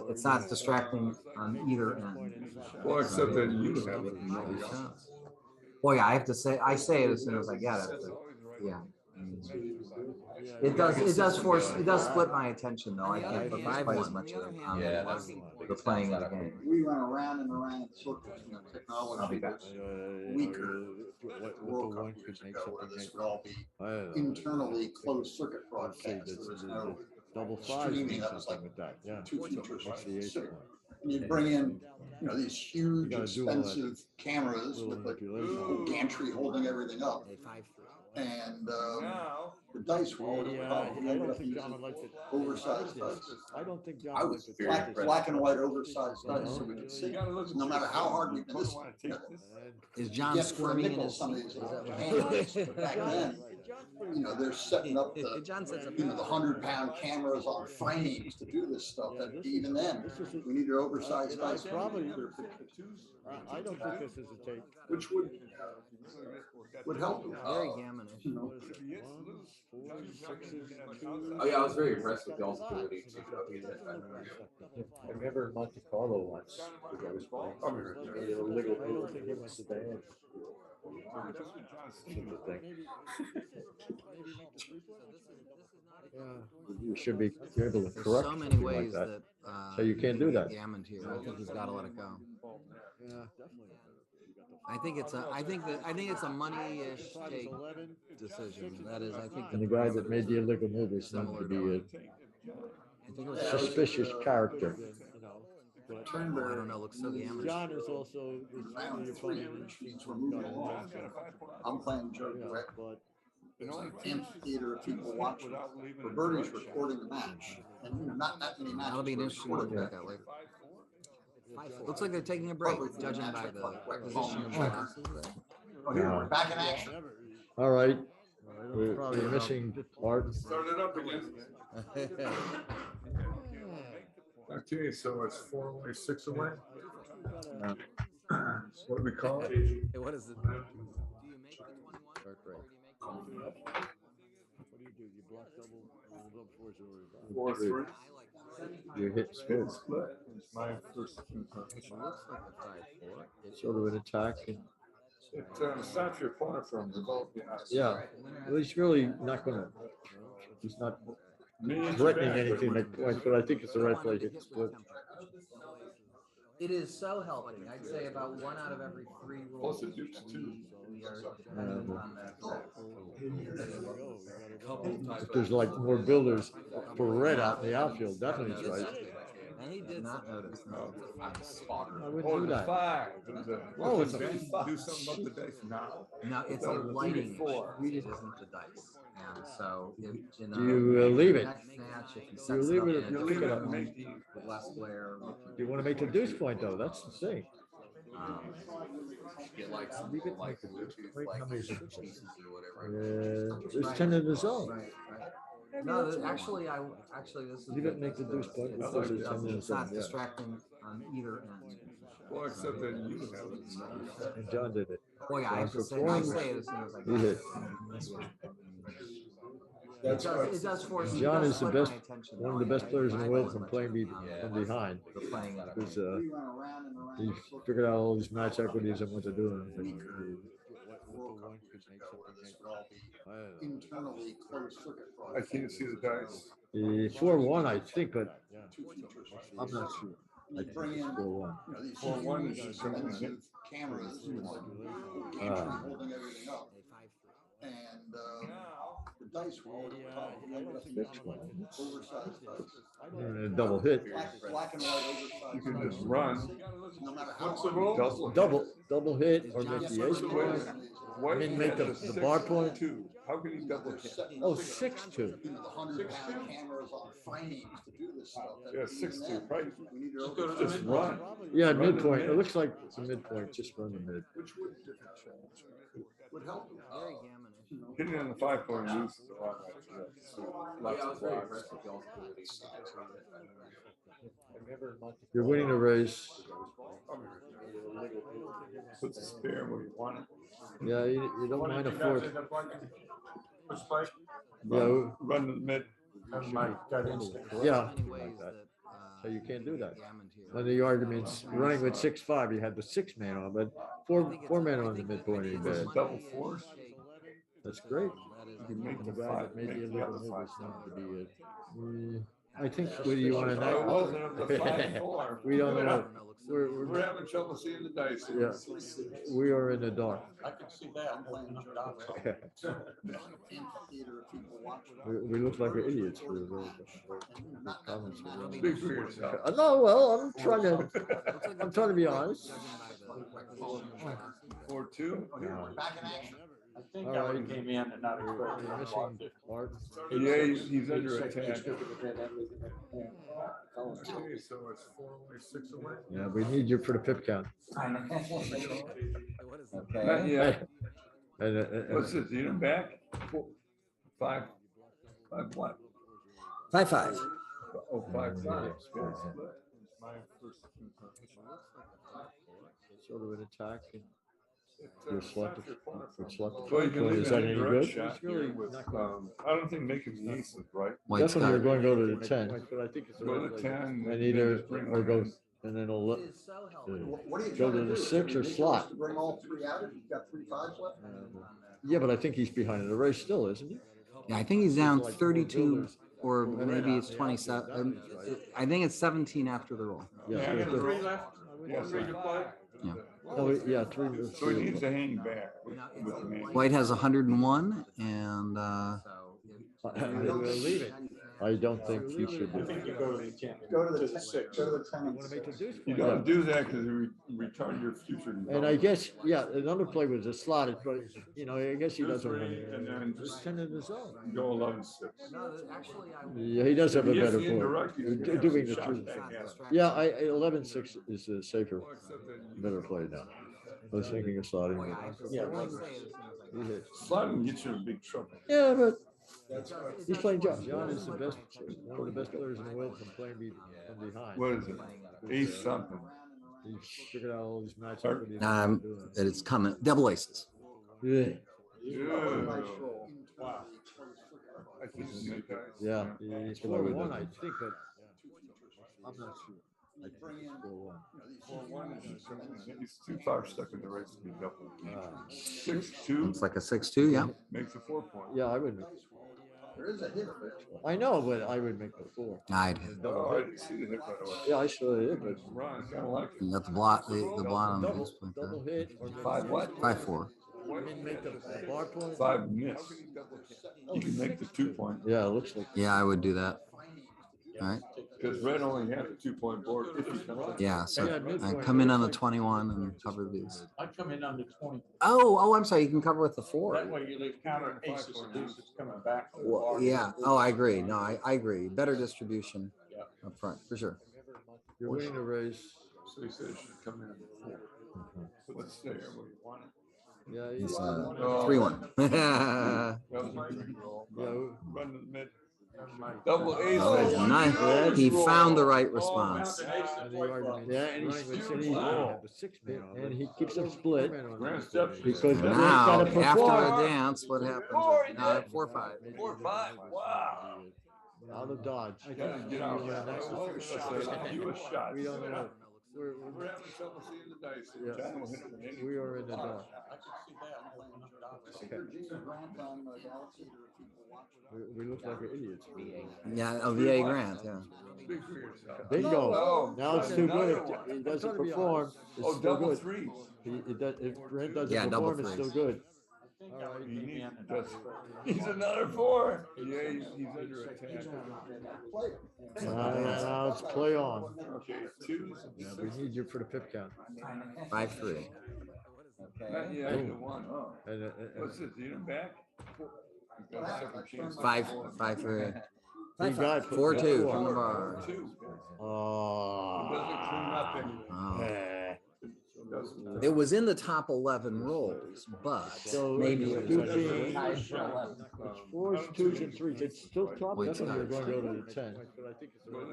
it's not distracting on either end. Well, except that you have it. and nobody else does. Well, yeah, I say it as soon as I get it, but yeah. It does split my attention though. I can't focus quite as much on Yeah, that's the playing of the game. We run around and around in circles, you know, technology was weaker World Cup years ago, where this would all be internally closed circuit broadcast. There was no double five streaming. That was like yeah. two features. That's the ace point. And you'd bring in, you know, these huge, gotta do all that expensive cameras with like manipulation. gantry holding everything up. And the dice were always a problem. You I ended don't up think John using would like it. oversized dice. I don't think John I would was like it. very impressed. Black and white oversized dice so we could see. No matter how hard we did this, Is John get for a squirming in nickel his some of seat? these Is that what cameras, but back then, you know, they're setting up the, John sets up. you know, the 100-pound cameras on frames to do this stuff. That even then, we needed oversized dice. Probably. I don't think this is a take. Which would help. Very gammonish. You know, Oh yeah, I was very impressed with y'all's ability to I remember in Monte Carlo once, I was playing. They were little don't think he went to stand. You should be able to There's correct so many something like ways that. that. So you can't do that. Gammon here. I think he's got to let it go. Yeah, definitely. I think it's a money-ish take decision. That is, I think. And the guy that made the illegal move is known to be I think it was a suspicious character. I don't know. Looks so gammonish. John is also round the three, opponent. which means we're moving along. I'm playing Joe Direct. But There's an amphitheater of people watching. Roberti's recording the match, and you know, not that many matches. That'll be an were interesting one to recorded. pick out later. Looks like they're taking a break, judging by the position of the glasses there. Oh, here, we're back in action. All right, we're missing Art. Start it up again. Okay, so it's 4 away, 6 away. What do we call it? Hey, what is it? Do you make the 21? Start break. what do? You block double 4-3. You hit spin. Split. It's my first. Sort of an attack. And, It stops your opponent from developing. yeah, well, he's really not gonna, he's not threatening anything like points, but I think it's the right play to split. It is so helping. I'd say about 1 out of every 3 rolls. Plus the Duke's too. We are dependent on that text. If there's like more builders for red out in the outfield, definitely is right. And he did Not noticed. No. I'm a spotter. I wouldn't do that. 5. Oh, it's a Ben five. do something about the dice now. No, it's a lighting issue. 4. It isn't the dice. And so in Do you leave it? next match, if he You sets it leave up it in or a you Leave pick it it up up? and Do make the. with less glare. you want to make the deuce point though? That's the thing. Get like some Leave it little like like- Bluetooth wait, like how many is ear it? pieces or whatever. There's 10 in the zone. Right. No, actually, this is. Leave it good and make the because deuce point. it's- There's it 10 in the It's not zone, yeah. distracting on either end. Well, except that you have it. and nobody else does. And John did it. Well, yeah, I have to say, I say it as soon as I He get hit. It does force. And it John does is the split my best, attention, one of though. the best I- players in I the world like from much playing on from behind. the playing of the Because We run around and around he in circles. figured out all these match equities and what to do. And World Cup years ago, where this would all be internally closed circuit I broadcast. can't see the dice. the 4-1, I think, but Two features. I'm not sure. I You think bring it's in, 4-1. you know, these 4-1 huge, is expensive cameras with like gantry holding everything up. And the dice were all over Six one. oversized dice. And a double hit. Black and white oversized. You can just dice. run. No matter how. What's the hard rule? Double hit or make the ace Wait a point. minute. White mean, make has the a bar point. 6-2. How can he double hit? Oh, 6-2. You know, the 100-pound cameras on frames to do this stuff. Yeah, 6-2, right. We need to Just run. Yeah, Run the midpoint. It mid. looks like it's a midpoint. Just run the mid. Which would help. Very gammonish. Hitting on the 5-point loses a lot. Lots of blocks. You're winning the race. Puts a spare where you want it. Yeah, you don't mind a fourth. Which fight? Yeah, Run the mid. yeah. Many ways that, So you can't do that. gammoned here. One of the arguments, running with 6-5, you had the 6-man on, but four men on the midpoint ain't bad. Double fours. That's great. You can make the Glad five. that maybe a Make the little other mid five. is not to be it. I think, what do you want to Oh, it know? wasn't up to 5-4. We don't know. We're having trouble seeing the dice. Yeah, we are in the dark. I can see that. We look like idiots for the comments. Speak for yourself. No, well, I'm trying to be honest. 4-2. Back in action. I think All that one right. came in and not You're expected. missing Art. Yeah, he's under attack. Okay, so it's 4 away, 6 away. Yeah, we need you for the pip count. Not yet. And, What's this? You done back? 5 what? 5-5. Oh, 5-5. sort of an attack and you're selected. Well, you can leave Is that an any indirect good? shot It's really here with, not good. I don't think making the aces, right? White's Definitely you're got going to go to the 10, but I think it's the Go right to play. 10. And either, or go, and then it'll It is so helpful. What are you go trying to the do? 6 or Ridiculous slot. to Bring all 3 out if you've got 3 5s left? Yeah, but I think he's behind in the race still, isn't he? Yeah, I think he's down 32 or maybe it's 27. I think it's 17 after the roll. Yeah. Yeah, it's good. 3 left. Yeah, so- Yeah. Oh, yeah, 3. So he needs to hang back with the man. White has 101 and Leave it. I don't think he should be. Go to the 10. Go to the 6. Go to the 10. Want to make the deuce You point. don't do that because you retard your future. And I guess, yeah, another play was a slotted, but, you know, I guess he doesn't. And then Just 10 in the zone. go 11-6. No, actually, I would. Yeah, he does have a Yes, better the indirect, point. he's gonna have Doing some the shots truth. back at him. Yeah, 11-6 is a safer, better play now. I was thinking of slotting. but- Yeah. He hit. Sliding gets you in big trouble. Yeah, but he's playing John. John is the best, one of the best players in the world from playing from behind. What is it? Ace something. He figured out all these matchups. it's coming. Double aces. Yeah, Wow. yeah, he's 4-1, I think, but I'm not sure. I think it's 4-1. He's too far stuck in the race to be double. Ah. 6-2 It's like a 6-2, yeah. makes a 4-point. Yeah, I would. There is a hit. I know, but I would make the 4. I'd Oh, I didn't see the hit right away. Yeah, I saw it, but Ron, I kinda like it. you got the blot, the blot on the double, ace point double there. hit. Or 5 what? 5-4. Make the bar point. 5 miss. You can make the 2-point. Yeah, it looks like. Yeah, I would do that. All right. Because red only has a 2-point board if he comes up. Yeah, so I come in on the 21 and cover these. I'd come in under 20. Oh, I'm sorry. You can cover with the 4. That way you leave counter aces and deuces coming back. from the Well, bar. yeah. Oh, I agree. No, I agree. Better distribution Yeah. up front for sure. You're winning the race. So he said it should come in at 4. Let's stay here where you want it. Yeah, He's he's, 3-1. That was a good roll. Run to the mid. Double ace. Oh, nice. He found the right response. and the argument, yeah, and he's running with the 6-man, and he keeps them split Grand steps. because Now, gotta after perform. the dance, what happens? 4-5. 4-5. Wow. Out of dodge. Gotta get out. You a shot. We don't know. We're having trouble seeing the dice. Yeah. John will hit it in any- We are in the dark. I could see that. We look like idiots. Yeah, a VA grant. Yeah. Speak for yourself. Bingo. Oh, Now it's too good. another If he one. doesn't perform, Oh, it's still double good. threes. If Brent doesn't Yeah, double perform, it's still threes. good. He needs, he's another 4. Yeah, he's under attack. Now it's play on. Okay, 2s. Yeah, we need you for the pip count. 5-3. Not yet, the 1. And, What's this, you back? You got a second chance. 5-3. he got 4-2 from the bar. 2. Oh. It doesn't clean up anything. Oh. It doesn't. It was in the top 11 rolls, but So maybe it's it was being- it's 4s, 2s, and 3s. It's still top. Wait, Definitely you're going to go to the 10.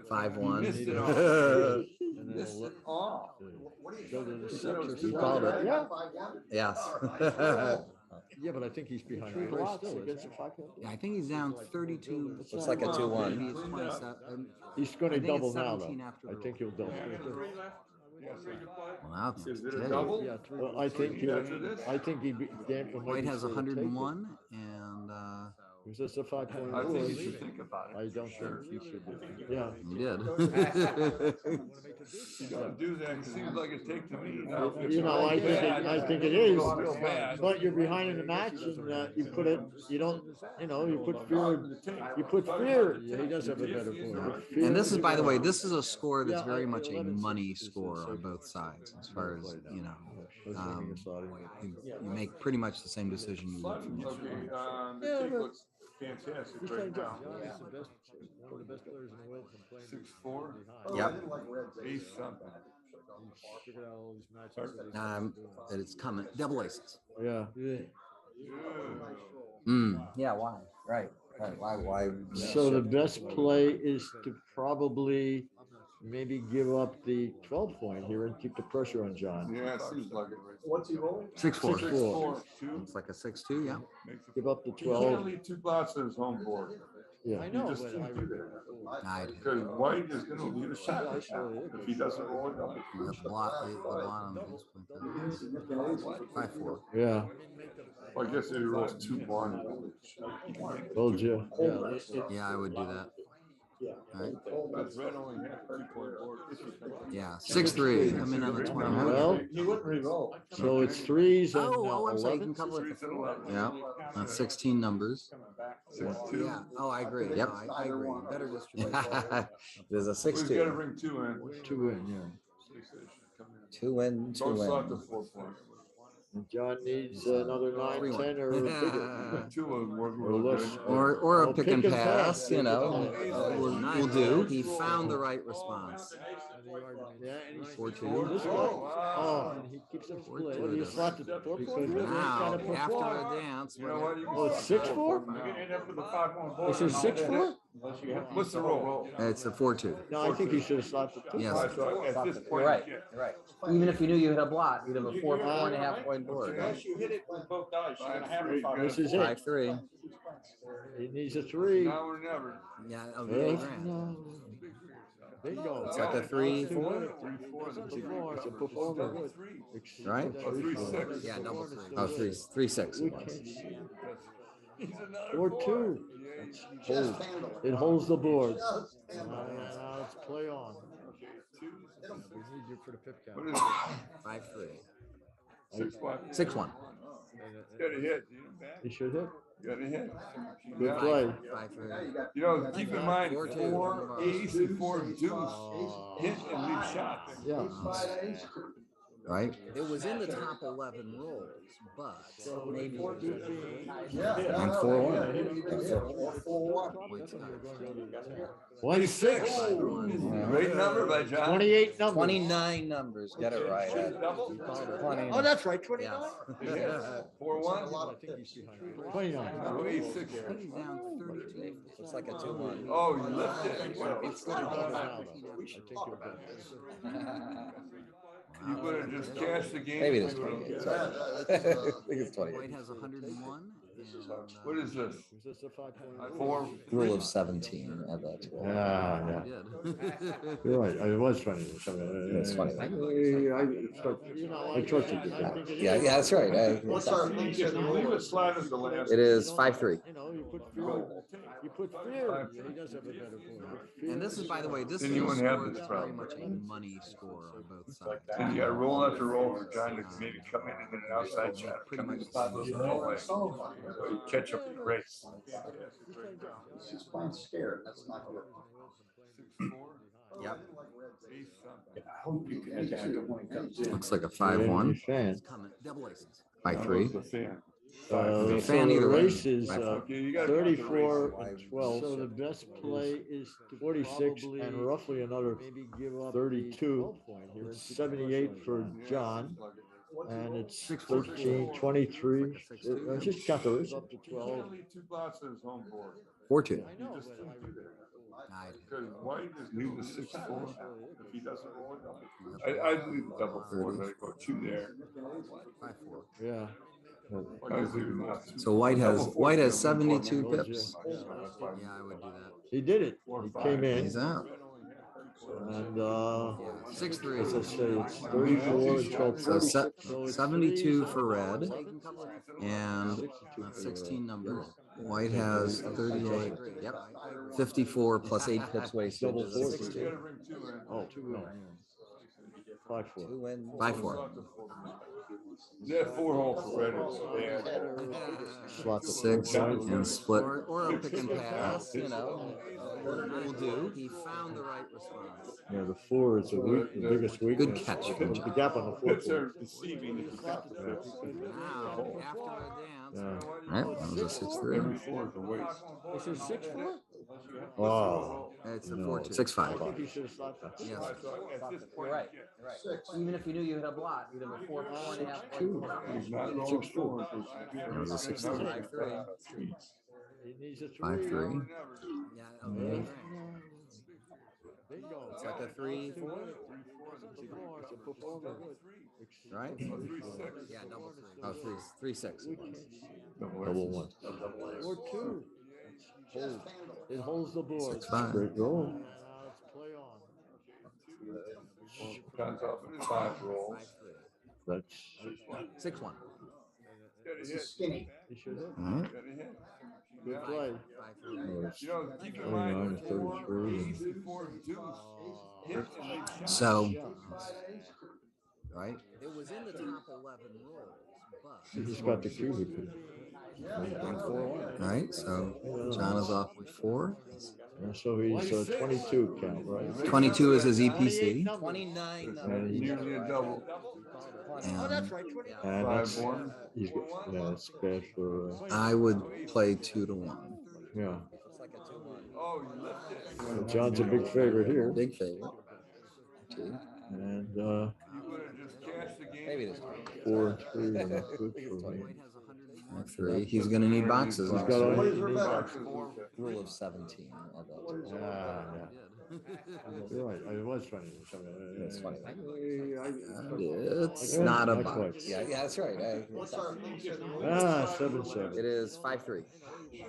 5-1. He missed it all. And then Missed we'll it all. go to the 6 or You 7. called it. Yeah. Yes. Yeah, but I think he's behind. 3 Still, blocks isn't against he? a 5 count. Yeah, I think he's down 32. Looks like a 2-1. Maybe it's 27. He's going I to think it's double now, 17 though. after I the think he'll double. Well, now it's Is it a two. double? Yeah, well, I think After this? I think he be, Dan might White be has sure to take it. 101 and Was this a 5 point? I think you should think about it. I don't think he should be. Yeah. you did. You don't do that. It seems like it takes to me. Now, if it's You know, really I bad, think it is. it's real bad. But you're behind in the match, and you put it. You don't. You know, you put fear. You put fear. Yeah, he does have a better point. And this is, by the way, this is a score that's Yeah, very much a 11, money 6, score on 6. both sides, as far as, you know, Let's um, make it slide in. you make pretty much the same decision you would from yesterday. Okay, the Yeah, tape but- looks fantastic He's right playing now. John. He's the best. One of the best players in the world. From playing 6-4. Yep. Ace something. He's figured out all these matches. That it's coming. Double aces. Yeah. Yeah, why? Right. Why? So the best play is to probably maybe give up the 12 point here and keep the pressure on John. Yeah, it seems like it. What's he rolling? 6-4. 6-4. 2. It's like a 6-2, yeah. Makes it- Give up the He can't 12. leave 2 blocks on his home board. Yeah. You just can't do that. I'd Because White is gonna leave a shot like that if he doesn't roll it up. the bottom is 5-4. Yeah. Well, I guess if he rolls 2 blind. Told you. Yeah. Yeah, I would do that. All right. That's red only has a 2-point board. Yeah, 6-3. Come in on the 20. Well, He wouldn't re-roll. so it's 3s and Oh, I'm sorry. You 11. can cover it. 3s and 11. Yeah, that's 16 numbers. 6-2. Yeah. Oh, I agree. Yep. No, I agree. Better distribution. There's a He's gotta 6-2. bring 2 in. 2 in, yeah. 2 in, 2 Don't slot the in. 4 points. And John needs another 9, 3-1. 10, or a bigger. 2 will work Or real less. good. Or a Well, pick and pass, you know, will do. He found the right response. Yeah, and he's 4-2. This guy. Oh, and he keeps them split. What do you slot the 4 point? Now, after a dance, You know what? You can Oh, it's slot the 6-4? 4 now. This is 6-4? What's the roll? it's a 4-2. No, I think he should have slotted the 2. Yes. Alright, so at this point, You're right. you You're right. Even if you knew you hit a blot, you'd have a 4.5 point board. you hit it with both dice, you're gonna have it. This is it. 5-3. He needs a 3. Now or never. Yeah, that'll be 8 grand. No. Bingo. It's like a 3-4. 3-4. It's a performer. Right? Oh, 3-6. Yeah, double 3. Oh, 3-6 it was. He's another 4-2. Just handle it. It holds the board. Just Now handle let's play on. Okay, 2. We need you for the pip What count. is it? 5-3. 6 what? 6-1. Got a hit. You know, back. He should hit. Got a hit. Good Yeah. play. 5-3. You know, keep in mind, 4-2. 4 ace and 4 deuce Oh. hit and lead shots. Yeah. Right? It was in the top 11 rolls, but maybe. Yeah. And 4-1. Or 4-1. 26. Great number by John. 28 numbers. 29 numbers. Get it right. Ed. Double? 20. Oh, that's right. 29. Yeah. 4-1? 29. Oh, ace 6. He's down 32. Looks like a 2-1. Oh, you lifted. It's I gonna think you're better. You better just cash the game. Maybe it is to 20. it. Sorry. I think it's 20. White has 101. What is this? Is this a 5.0? 4? Rule of 17. Add that to it. Yeah, yeah. Did. You're right. It was funny. It's funny. I trusted you. Yeah, yeah, that's right. What's our Leave it slide at the last. It is 5-3. You know, you put fear. You put fear. He does have a better point. And this is, by the way, this Then is you a wouldn't have score this that's very problem. much a money score on both sides. And you got roll after roll for trying to maybe come in and then an outside shot. Come in, no way. You catch up in the race. He's just plain scared. That's not good. 6-4. Yep. I hope you can get it when it comes in. Looks like a Fan. 5-1. It's coming, double aces. By 3. The fan. So Fan the either way. race is Okay, you gotta 34 race. and 12. So the best play is to 46 probably and roughly another maybe give up 32. It's 78 for John. And it's 13, 23. Just got the race. up to You 12. can't leave 2 blots on his home board. 4-2. You just can't do that. Because White just leave the 6-4 if he doesn't roll it. I'd leave the double 4, let it go 2 there. 5-4. Yeah. I was leaving that 2. So White has Double 4, 72 double 4. pips. Yeah, I would do that. He did it. He came in. He's out. And Yeah, 6-3. as I say, it's 34 and 12. So 72 for red and 62 16 numbers. White has 38. Yep. 54 plus 8 pips wasted. Double is four. 62. You gotta bring 2 in. Oh, no. 5-4. 5-4. That 4 hole for red is bad. Slot the 6 four. and split. Or a pick and pass, you know, will do. He found the right response. Yeah, the 4 is the biggest weakness. catch. The gap on the 4. Pips are deceiving if you got the pips. Now, after a dance, Yeah. All right, that was a 6-3. Every 4 is a waste. This is 6-4? Wow. it's a No. 4-2. 6-5. I think he should have stopped that. Yes. At this You're point, right. You're right. Even if you knew you hit a blot, you'd have a 4.5. he's not rolling 4. That was a 6-3. 5-3. He needs a 3. 5-3. Yeah, okay. Bingo. It's like a 3-4, It's a performer. right? Yeah, double 3. Oh, 3-6. Double 1. Or 2. Hold. It holds the board. 6-5. Great roll. Now let's play on. Comes off at 5 rolls. 5-3. That's 6-1. This is skinny. He should hit. All right. Good play. 5-3. oh, it's You know, keep in 29 mind, and 33. and- 4 and 2. So, Right? It was in the top 11 rolls, but. He just got the cube. He could- all right. So John is off with 4. So he's 22 count, right? 22 is his EPC. 29. And he's, Nearly a double. Oh, that's right. 20. and that's, 5-1. he's, yeah, it's bad for, I would play 2-1. yeah. It's like a 2-1. Oh, you left it. So John's a big favorite here. Big favorite. And You would have just cashed the game. Maybe this 4 and 3 and a good for White him. has 100. 3. He's going to need boxes. He's next got year. all- Rule of 17. Add that to it. Yeah, you're right. It was funny. It's funny. I- It's not a Not box. quite. Yeah, that's right. What's our least? 7-7. It is 5-3.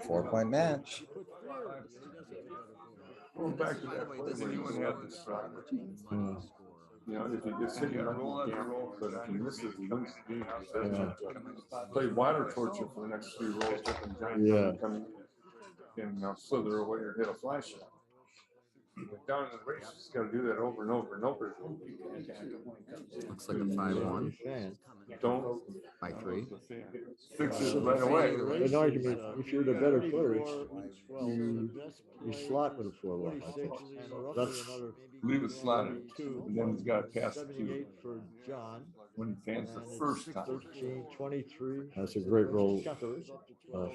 4-point match. Going back to that play, then you wouldn't have this problem. You know, if you just sit here and roll after roll, but if you miss it, you lose the game. So you have to play water torture for the next 3 rolls, different giants Yeah. come and slither away or hit a flash shot. But down in the race, you just gotta do that over and over and over. Looks like a 5-1. Fan. Don't By 3. fix it right away. An argument, if you're the better player, you slot with a 4-1, I think. That's Leave it slotted, and then he's gotta pass it to 78 for John. when he fans the first time. 13, 23. That's a great roll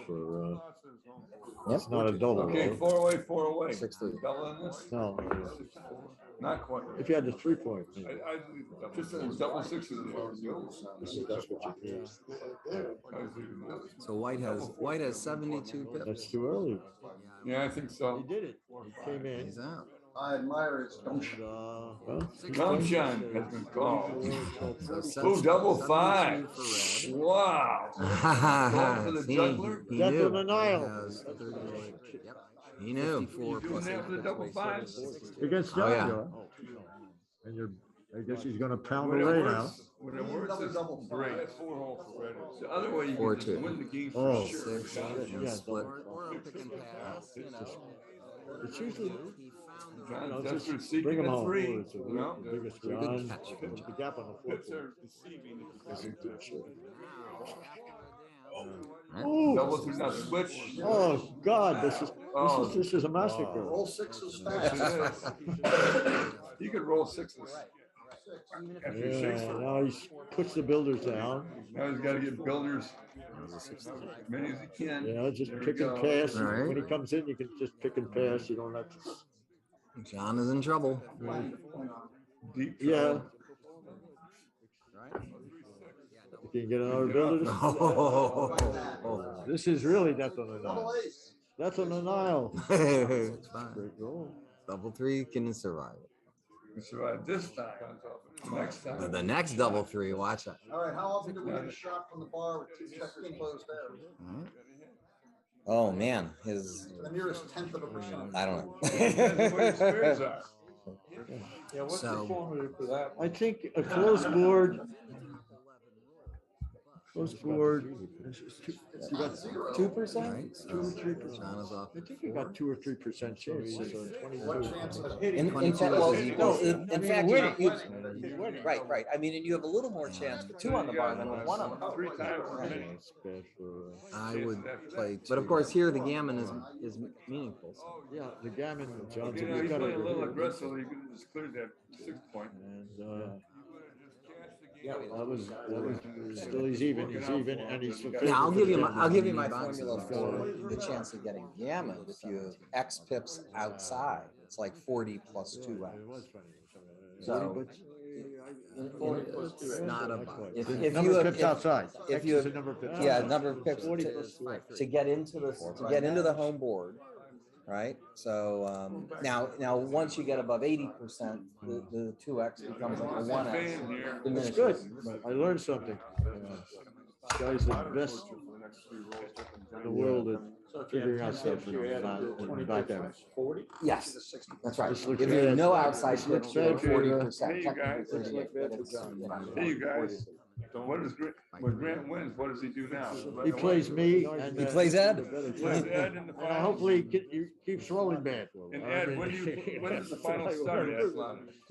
for, it's not a double Okay, roll. 4 away, 4 away. 6-3. Double in this? No, Not quite. if you had the 3-point. I just double 6 is That's what you need. So White has 72 That's pips. too early. Yeah, I think so. He did it. He came in. He's out. I admire his gumption. Gumshun has been called. So Oh, double 72 five. for red. Wow. Going for the See, juggler? he Death knew. on the Nile. He has 38. Yep. He knew. 54 Doing plus that for the 8 double gets away fives? 62. Against Oh, John, yeah. you are. And you're, I guess he's gonna pound When it away now. works, when it works, it's great. 4-hole for red. The other way, you can 4-2. just win the game Oh. for sure. 6 Yeah. and split. Or a pick and pass, you know. It's usually, He found the John right just Desperate bring seeking him a home. three. It's the No, biggest Good run. catch. The gap on the fourth. Pits are deceiving if you think that. Oh, Double through now switch. oh, God, Oh. this is a massacre. Roll sixes Yes, fast. it is. You could roll sixes. After he shakes Yeah, for now he puts the builders down. now he's got to get builders as many as he can. Yeah, just There we pick and go. pass. All right. When he comes in, you can just pick and pass. You don't have to. John is in trouble. Deep Yeah. trouble. You can get another builder. Oh, This is really death on the Double Nile. ace. That's on the Nile. it's fine. Great roll. Double 3 can survive it. We survived this time. Next But time. the next double 3, watch that. All right, how often do we get a shot from the bar with two checkers closed out? Oh man, his The nearest tenth of a percent. I don't Depends where your spares know. are. Yeah, what's the So- formula for that? I think a closed board. Closed board. You got 2%? 2 or 3%. John is off. I think you got 2 or 3% chance. So What 22. chance of hitting? In fact, well, No, in fact, winning. right. I mean, and you have a little more chance with 2 on the bar than with 1 on the bar. 3 times per Right. minute. It's bad for, I would play, but of course here the gammon is meaningful. So. yeah, the gammon, Johnson. You know, We've he's got playing a little it. aggressive. You could have just cleared that 6 point. And that was still he's even, and he's. Yeah, I'll give you my formula for the chance of getting gammon. If you have X pips outside, it's like 40 plus 2X. So it's not a buy. If Number you of have, pips outside. if X you is have, the number of pips. yeah, outside. number of pips 40 plus 2X. to get into the home board, right? So now once you get above 80%, the 2X becomes like a 1X. That's good. I learned something. This guy's the best in the world at figuring out stuff in backgammon. Yes, that's right. This If looks you have bad. no outside This looks pips, you're bad for you. 40%. Hey, you guys. Technically 38, but it's, Hey, you guys. What does when Grant wins? What does he do now? He plays me. And, He plays Ed. Plays Ed in the And finals. hopefully he keeps rolling bad. And Ed, when does the final start?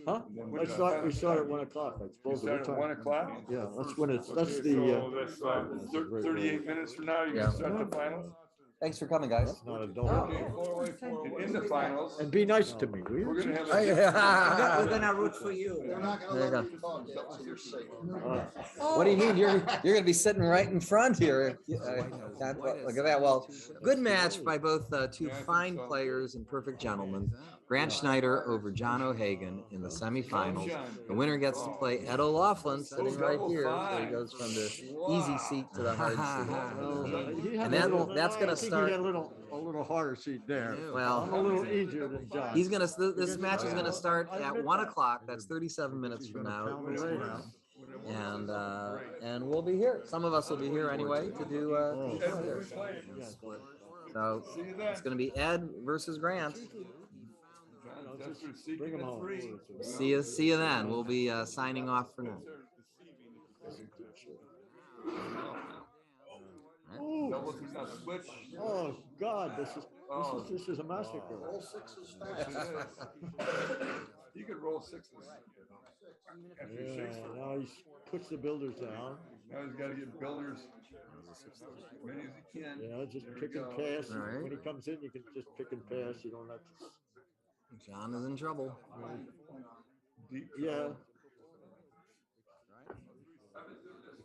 Huh? We start at 1 o'clock. I You suppose. start at 1 o'clock? Yeah, that's when it's, that's So the, that's 38 minutes from now, you're Yeah. gonna start the finals? Thanks for coming, guys. that's not a double. And in the finals, And be nice to me, will you? we're gonna have We're gonna root for you. They're not There you gonna go. let you talk, so you're safe. What do you mean? You're gonna be sitting right in front here. Look at that. Well, good match by both two fine players and perfect gentlemen. Grant Schneider over John O'Hagan in the semifinals. The winner gets to play Ed O'Laughlin sitting right here. So he goes from the easy seat to the hard seat. And that's gonna start. A little harder seat there. Well, I'm a little easier than John. he's gonna. This match is gonna start at 1 o'clock. That's 37 minutes from now. And we'll be here. Some of us will be here anyway to do. So it's gonna be Ed versus Grant. Bring him home. See you then. We'll be signing off for now. double through now switch. Oh, God, this is a massacre. Roll sixes Yes, fast. it is. You could roll sixes. After he shakes Yeah, for now he puts the builders down. now he's gotta get builders as many as he can. Yeah, just There we pick and go. pass. All right. When he comes in, you can just pick and pass. You don't have to. John is in trouble. Deep Yeah. trouble.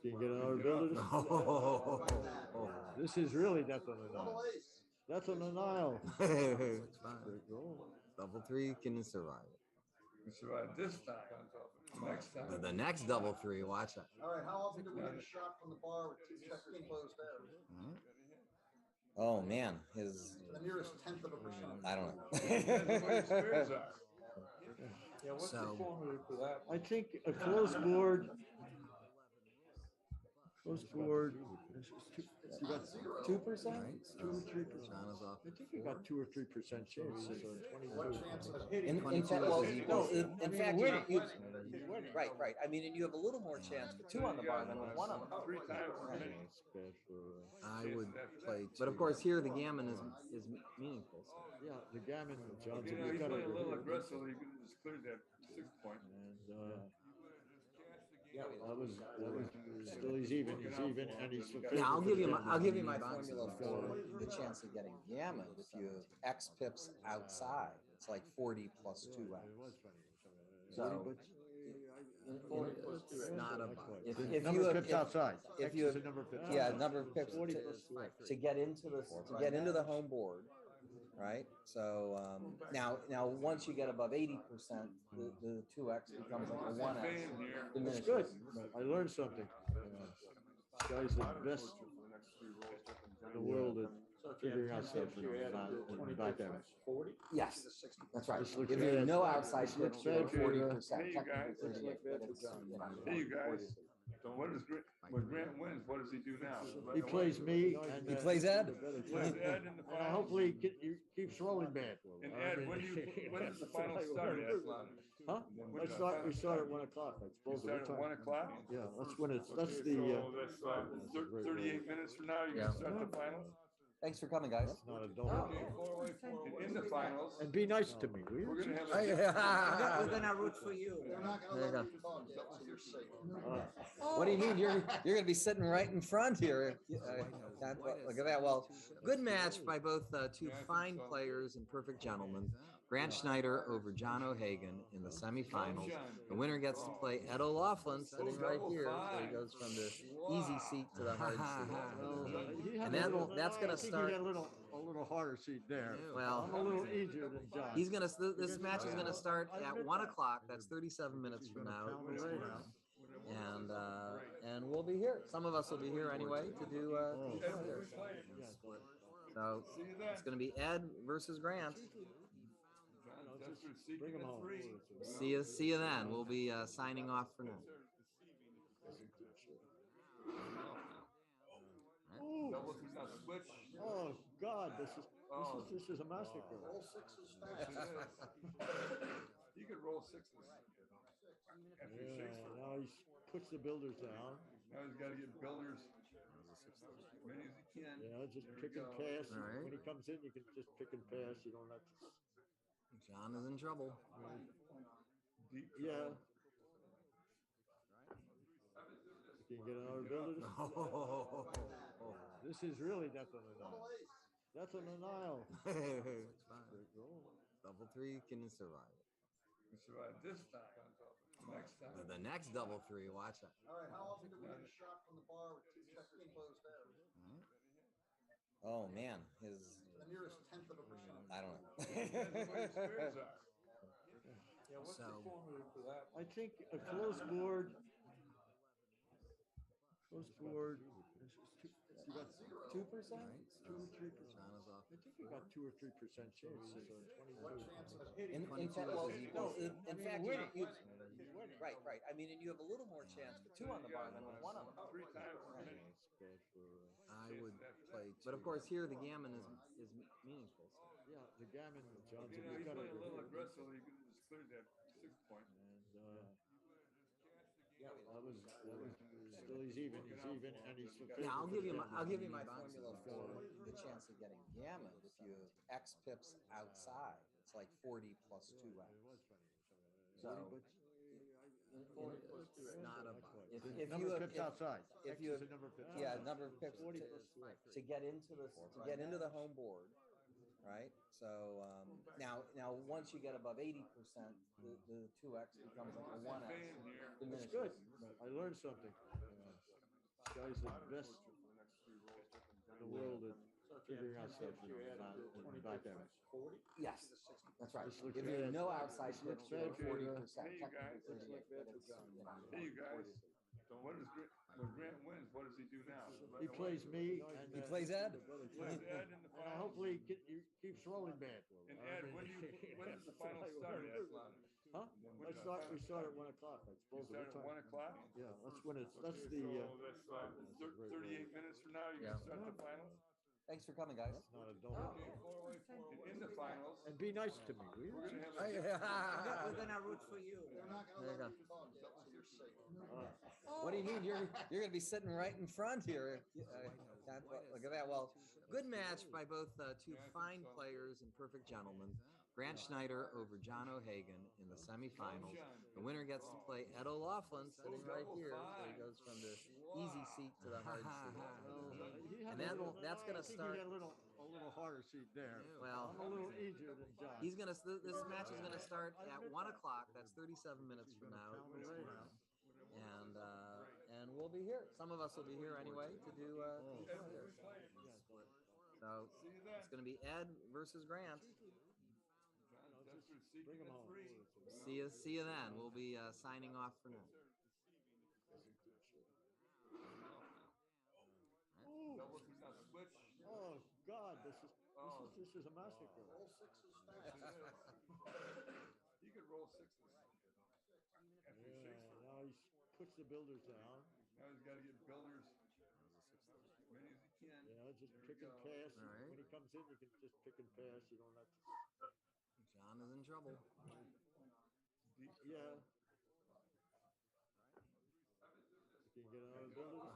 You can get another builder. This is really death on the Nile. Double ace. That's on the Nile. It's fine. Double 3 can survive it. We survived this time. Next time. But the next double 3, watch that. All right, how often do we get a shot from the bar with two checkers closed out? Oh man, his The nearest tenth of a percent. I don't Depends where your spares know. are. Yeah, what's the So- formula for that? I think a closed board. Closed board. You got 2%? Right, 2 or so 3%. John is off. I think you got 2 or 3% chance. So 22. What chance of hitting? In 22 fact, is well, equal. in mean, fact, winning. you, He's winning. Right, right. I mean, and you have a little more chance with two on the bar than with one on the bar. Three times as Yeah, many. it's bad for, I would play, But of course, here the gammon is meaningful. So. yeah, the gammon, John's You know, you he's got playing a little it. aggressive, he could have just cleared that 6 point. And, yeah, that was still he's even, and he's. yeah, I'll give you my formula for the chance of getting gammon. If you have X pips outside, it's like 40 plus 2X. So it's not a if you Number have, pips outside. if X you is have a number of pips yeah outside. number of pips 40 plus 2X. to get into the home board, right? So now once you get above 80%, the 2X becomes like a 1X. It's good. I learned something. This guy's the best in the world at figuring out stuff in the back end. Yes, that's right. This looks If you bad. have no outside This looks pips, you're bad for you. 40%. Hey, you Technically guys. 38, but it's, you know, Hey, you guys, what does when Grant wins, what does he do now? He plays me. And, He plays Ed. He plays Ed in the And finals. hopefully he keeps rolling bad. And Ed, when does the final start? Ed? Huh? When does the We final start at 1 o'clock. I You suppose. start at 1 o'clock? Yeah, that's when that's Okay, the. so that's 38 minutes from now, you're gonna start the finals? Thanks for coming, guys. Not a don't. Okay, and in the finals, And be nice to me, will you? we're gonna have We're gonna root for you. They're not There you gonna let go. you talk yet, so you're safe. What do you mean? You're gonna be sitting right in front here. Look at that. Well, good match by both two fine players and perfect gentlemen. Grant Schneider over John O'Hagan in the semifinals. The winner gets to play Ed O'Laughlin sitting right here. So he goes from the easy seat to the hard seat. And that's gonna start. A little harder seat there. Well, I'm a little easier than John. he's gonna. This match is gonna start at 1 o'clock. That's 37 minutes from now. And we'll be here. Some of us will be here anyway to do. So it's gonna be Ed versus Grant. Bring him home. See you then. We'll be signing off for now. double threes now switch. Oh God, this is a massacre. All sixes. You could roll sixes. After he shakes for Now he puts the builders down. Now he's gotta get builders as many as he can. Yeah, just There we pick and go. pass. All right. When he comes in, you can just pick and pass. You don't have to. John is in trouble. Deep Yeah. You can get another builder. This is really death on the Nile. Death on the Nile. It's fine. Double three can survive it. We survived this time. Next time. But the next double three, watch that. All right, how often do we get a shot from the bar with 2 checkers closed out? Oh man, his The nearest 1/10 of a percent. I don't know. Yeah, what's the So- formula for that? I think a closed board. Closed board. You got 2%? 2 or 3%. John is off. I think you got 2 or 3% chance. So What 22. chance of hitting? In fact, well, in fact, you, He's winning. right. I mean, and you have a little more chance with two on the bar than with one on the bar. Three times as many. It's bad for. I would play, but of course, here the gammon is meaningful. So. Yeah, the gammon, John's You know, he's playing a little aggressive, he could have just cleared that 6 point. And yeah, that was still he's even, and he's. Yeah, I'll give you my formula for the chance of getting gammon. If you have X pips outside, it's like 40 plus 2X. So it's not a if Number you of have pips outside. if you X have is a number of pips yeah outside. number of pips 40 to, plus 2X. to get into the home board, right? So now once you get above 80%, the 2X becomes like a 1X. It's good. I learned something. This guy's the best in the world at figuring out stuff in the back end. Yes, that's right. This looks If you have bad. no outside This looks pips, you're bad for you. 40%. Hey, you guys. Technically 38, but it's, you know, Hey, you guys, what does when Grant wins, what does he do now? He plays me. And, He plays Ed. He plays Ed in the And finals. hopefully he keeps rolling bad. And Ed, when does the final start? Ed? Huh? We start at 1 o'clock, I You suppose. start at 1 o'clock? Yeah, that's when it's, that's Okay, the, so that's 38 minutes from now, you Yeah. can start the finals? Thanks for coming, guys. not a donut. And in the finals, And be nice to me, will we're you? gonna have Oh, a. yeah. We're gonna root for you. They're not There you gonna go. let you talk until you're safe. What do you mean? You're gonna be sitting right in front here. Look at that. Well, good match by both two Yeah, I think fine so. players and perfect gentlemen. Grant Schneider over John O'Hagan in the semifinals. The winner gets to play Ed O'Loughlin sitting right here. So he goes from the easy seat to the hard seat. And that's gonna start. A little harder seat there. Well, I'm a little easier than John. he's gonna. This match is gonna start at 1 o'clock. That's 37 minutes from now. And we'll be here. Some of us will be here anyway to do. So it's gonna be Ed versus Grant. Bring him home. See you then. We'll be signing off for now. Double through now, switch. Oh, God, this is a massacre. Roll sixes Yes, fast. it is. You could roll sixes. After he shakes Yeah, them. now he puts the builders down. Now he's gotta get builders as many as he can. Yeah, just There we pick and go. pass. All right. When he comes in, you can just pick and pass. You don't have to. John is in trouble. Yeah. You can get another builder.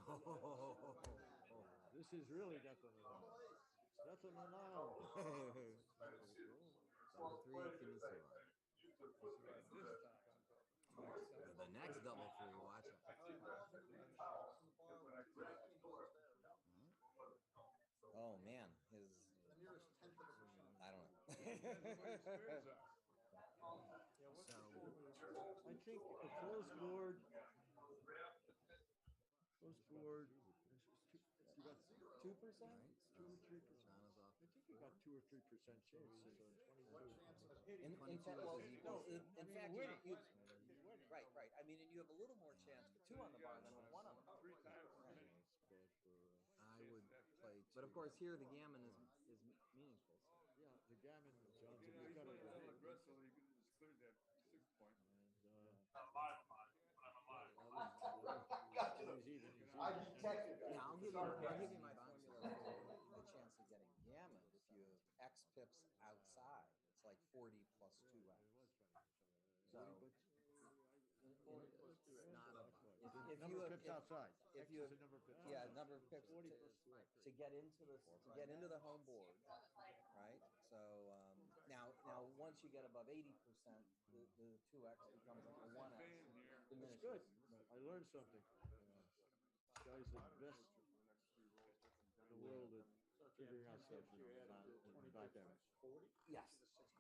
This is really nothing now. Nothing now. Double three can be scored. The next double three, watch it. Oh man, his. The nearest tenth of a percent. I don't know. So I think a closed board. Close board. You got 2%? 2 or 3%. John is off. I think you got 2 or 3% chance. So 22. In fact, well, no. In fact, right. I mean, and you have a little more chance with 2 on the bar than with 1 on the bar. 3 times as many. I would play, but of course here the gammon is meaningful. So. Yeah, the gammon, John's You know, he's playing a little aggressive, he could have just cleared that 6 point. I detected that. Yeah, I'll give you my formula for the chance of getting gammon. If you have X pips outside, it's like 40 plus 2X. So it's not a, if you have pips outside. if you have X is the number of pips yeah outside. number of pips 40 to, plus to get into the home board, right? So now once you get above 80%, the 2X becomes like a 1X. That's good. I learned something. This guy's the best in the world at figuring out stuff in backgammon. Yes,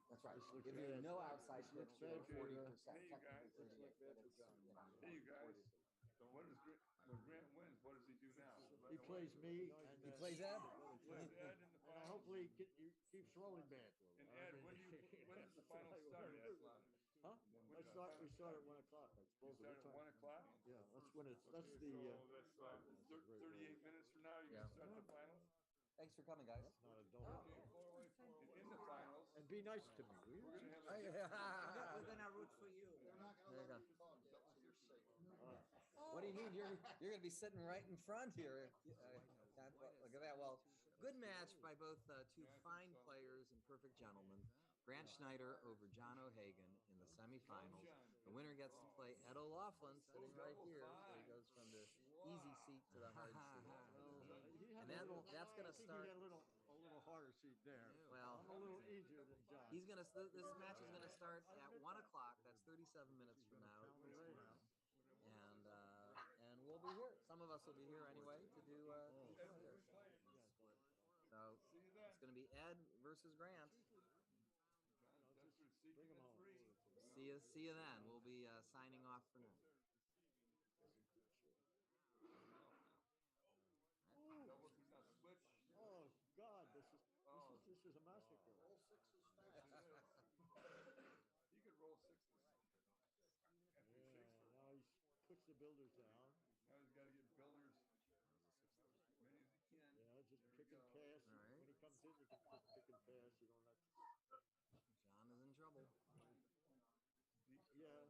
that's right. This looks If you bad. know outside This looks pips, you're bad for 40%, Hey, you guys. technically 38, but it's, you know, Hey, you guys. So when Grant wins, what does he do now? He plays me and he plays Ed. He plays Ed in the and finals. hopefully he keeps rolling bad. And Ed, when does the final start, Ed? Huh? We start at 1 o'clock, I You suppose. start at 1 o'clock? Yeah, that's when it's, that's Okay, the, so that's 38 minutes from now, you can start the finals? Thanks for coming, guys. not a donut. And in the finals, And be nice to me, will you? we're gonna have a. We're gonna root for you. They're not There you gonna go. let you talk until you're safe. What do you mean? You're gonna be sitting right in front here. Look at that. Well, good match by both two fine players and perfect gentlemen. Grant Schneider over John O'Hagan in the semifinals. The winner gets to play Ed O'Loughlin sitting right here. So he goes from the easy seat to the hard seat. And that's gonna start. You get a little harder seat there. Well, I'm a little easier than John. he's gonna. This match is gonna start at 1 o'clock. That's 37 minutes from now. And we'll be here. Some of us will be here anyway to do. So it's gonna be Ed versus Grant. Bring him home. See you then. We'll be signing off for now. Double through now, switch. Oh, God, this is a massacre. Roll sixes fast. Yes, it is. You could roll sixes. After he shakes them. Now he puts the builders down. Now he's gotta get builders as many as he can. Yeah, just There we pick and go. pass. All right. When he comes in, you can just pick and pass. You don't have to. John is in trouble. Yeah.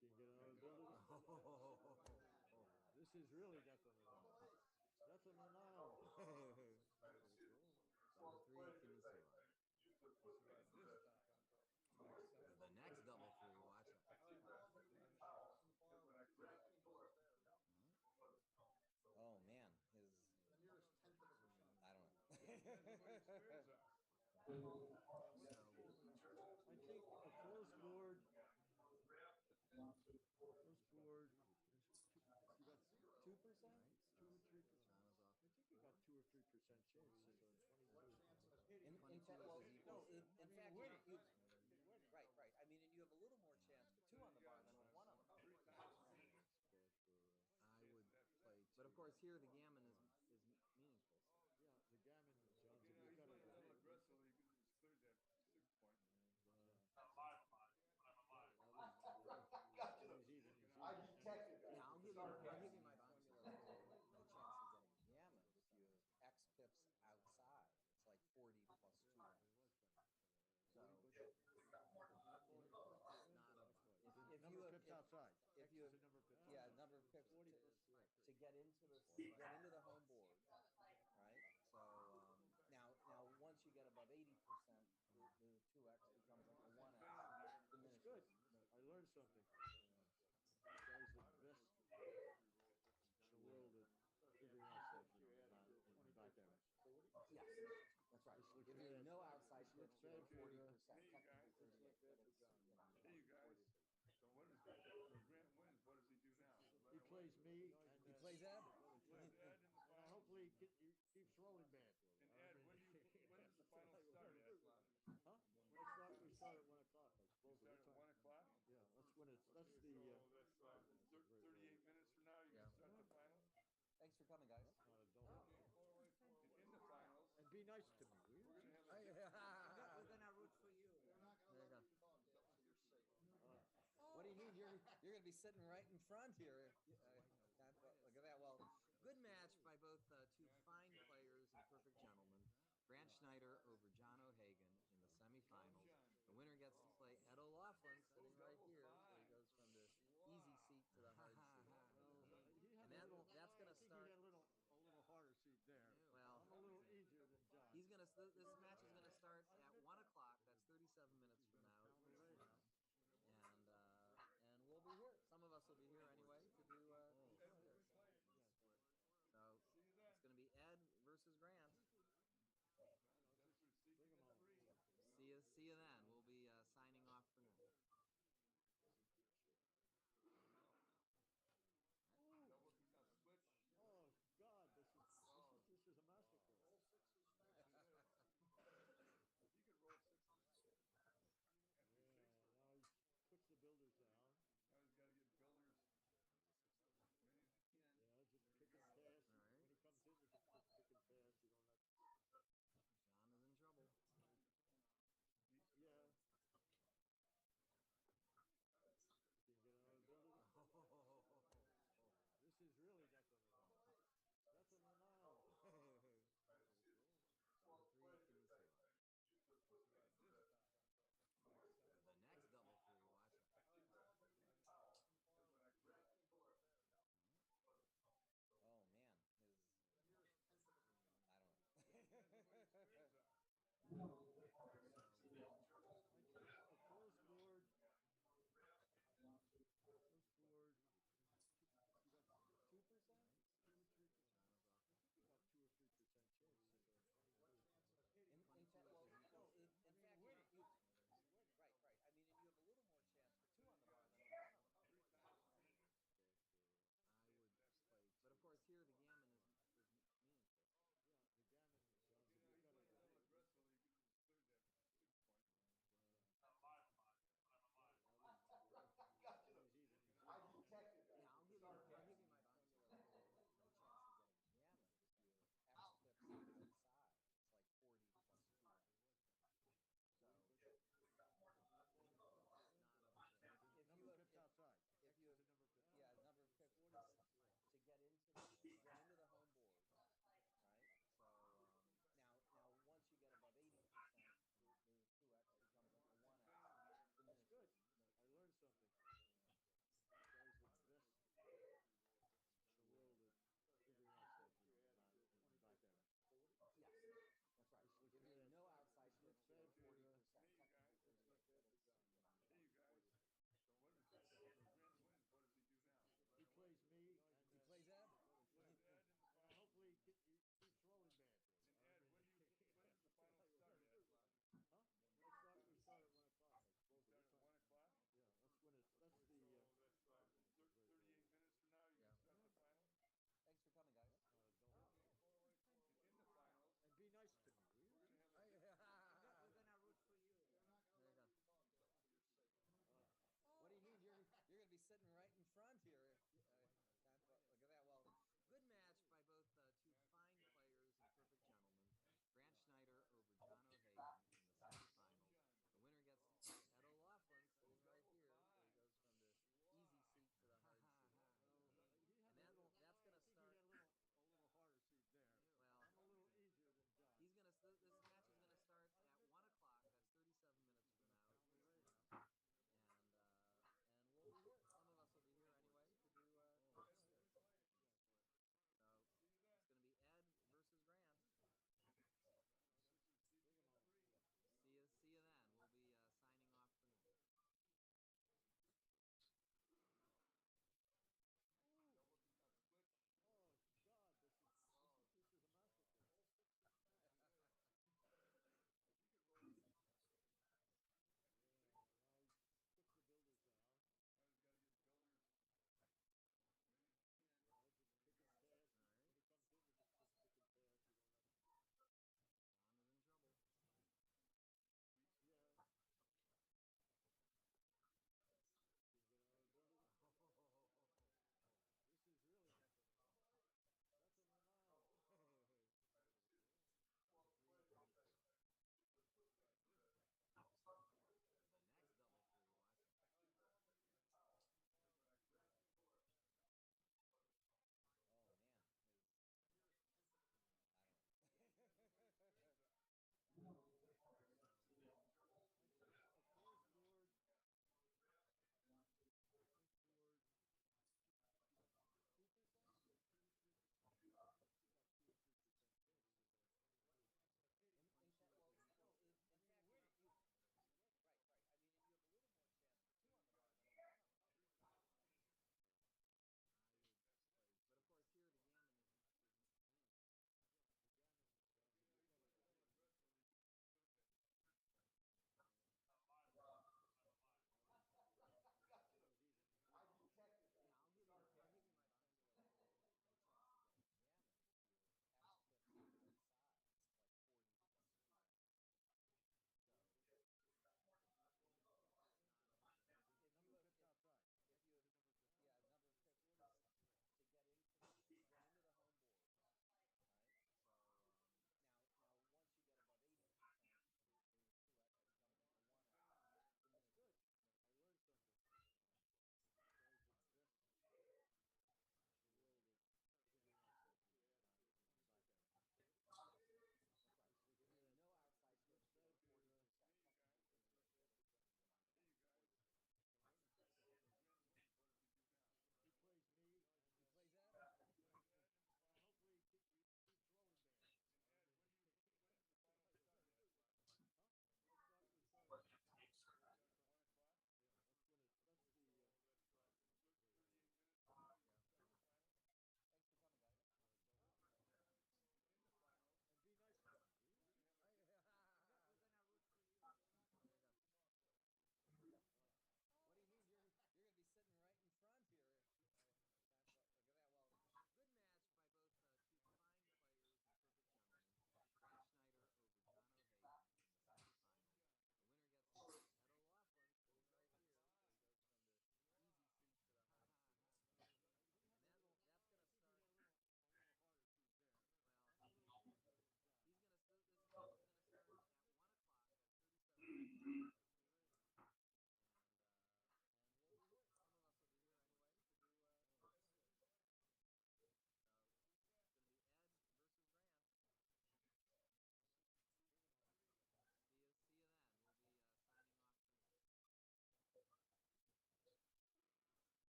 You can get another builder. This is really death on the line. Death on the line. Double three, can he survive? The next double three, watch it. Oh man, his. The nearest tenth of a percent. I don't know. I think a closed board. Closed board. You got 2%, 2 or 3%. I think you got 2 or 3% chance. What chance of hitting? In fact, well, no, in fact, winning. right. I mean, and you have a little more chance with 2 on the bar than with 1 on the bar. I would play, but of course here the gammon is meaningful. So. Yeah, the gammon, John. You know, he's playing aggressively. He's cleared that 6 point. I detected that. Yeah, I'll give you my formula for the chances at a gammon. If you have X pips outside, it's like 40 plus 2. So if you have pips outside. if you have number of pips yeah outside. number of pips to get into the home board, right? So now once you get above 80%, the 2x becomes like a 1x. It's good. I learned something. This guy's the best in the world at figuring out stuff in backgammon. Yes, that's right. If you no outside pips, you're at 40%, technically 38, but it's Hey, you guys. So what is Grant wins? What does he do now? He plays me. And, he plays Ed. He plays Ed in the and final. hopefully he keeps rolling bad. And Ed, when does the final start, Ed? Huh? We start at 1 o'clock, I suppose. Start at 1 o'clock? Yeah, that's when it's. That's So the. that's 38 minutes from now. You can start the final. Thanks for coming, guys. Not a double. And in the finals, And be nice to me, will you? we're gonna have We're gonna root for you. They're not There you gonna go. let you fun, so you're safe. What do you mean? You're going to be sitting right in front here. Look at that. Well, good match by both two fine players and perfect gentlemen. Grant Schneider over John O'Hagan in the semifinals. The winner gets to play Ed O'Loughlin sitting right here. So he goes from the easy seat to the hard seat. And that's going to start. He had a little harder seat there. Well, I'm a little easier than John. he's going to. This match is going to start at 1 o'clock. That's 37 minutes from now. And we'll be here. Some of us will be here anyway to do this. So it's going to be Ed versus Grant. See you then. We'll be signing off for now. Oh God, this is a massacre.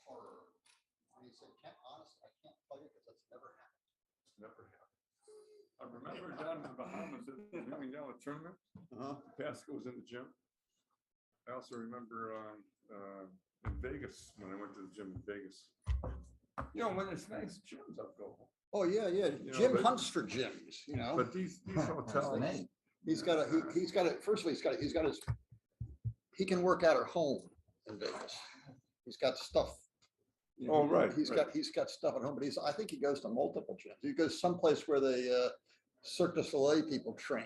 Horror. And he said, can't, honestly, I can't tell you because that's never happened. Never happened. I remember down in the Bahamas, coming down the tournament, Pascal was in the gym. I also remember in Vegas, when I went to the gym in Vegas. You know, when it's nice gyms, I'll go. Oh, yeah, yeah. You know, Jim but- hunts for gyms, you know. But these hotels, He's got a, he's got it, first of all, he's got his, he can work out at home in Vegas. He's got stuff. you know, Oh, right, He's right. got stuff at home, but I think he goes to multiple gyms. He goes someplace where the Cirque du Soleil people train.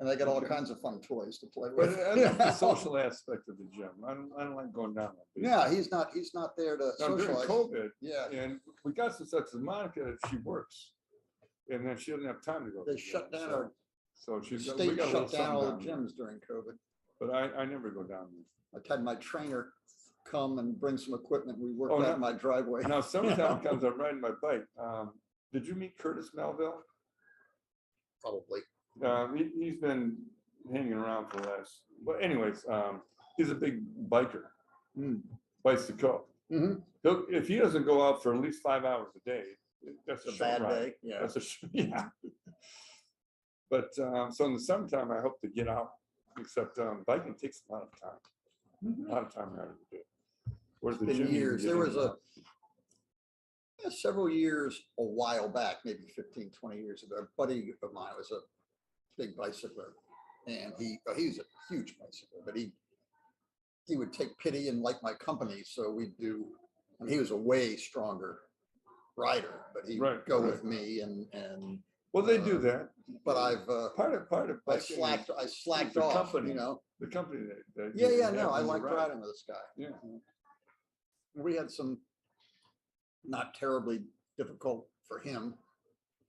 And they got all Okay. kinds of fun toys to play but with. I like the social aspect of the gym. I don't like going down there. Yeah, he's not there to Now, during socialize. COVID, Yeah, and we got to such as Monica that she works. And then she doesn't have time to go. to they the shut gym, down so- our So she's, we state got a little shut down all the something down there. gyms during COVID. But I never go down there. I had my trainer come and bring some equipment. We worked Oh, out no. in my driveway. Now, summertime comes, I'm riding my bike. Did you meet Curtis Melville? Probably. He's been hanging around for the last, but anyways, he's a big biker, bicycle. Mhm. If he doesn't go out for at least 5 hours a day, that's a It's a short bad ride. day. Yeah. That's yeah. But so in the summertime, I hope to get out, except biking takes a lot of time. A lot of time out of the day. Whereas the Been gym, you can years. get There in was and out. several years a while back, maybe 15, 20 years ago, a buddy of mine was a big bicycler. And he's a huge bicycler, but he would take pity and like my company. So we'd do, and he was a way stronger rider, but he'd Right, go right. with me and, Well, they do that. but I've, Part of I biking is slacked the off, company. you know? the company that Yeah, you yeah, have no, I when you liked ride. riding with this guy. Yeah. We had some not terribly difficult for him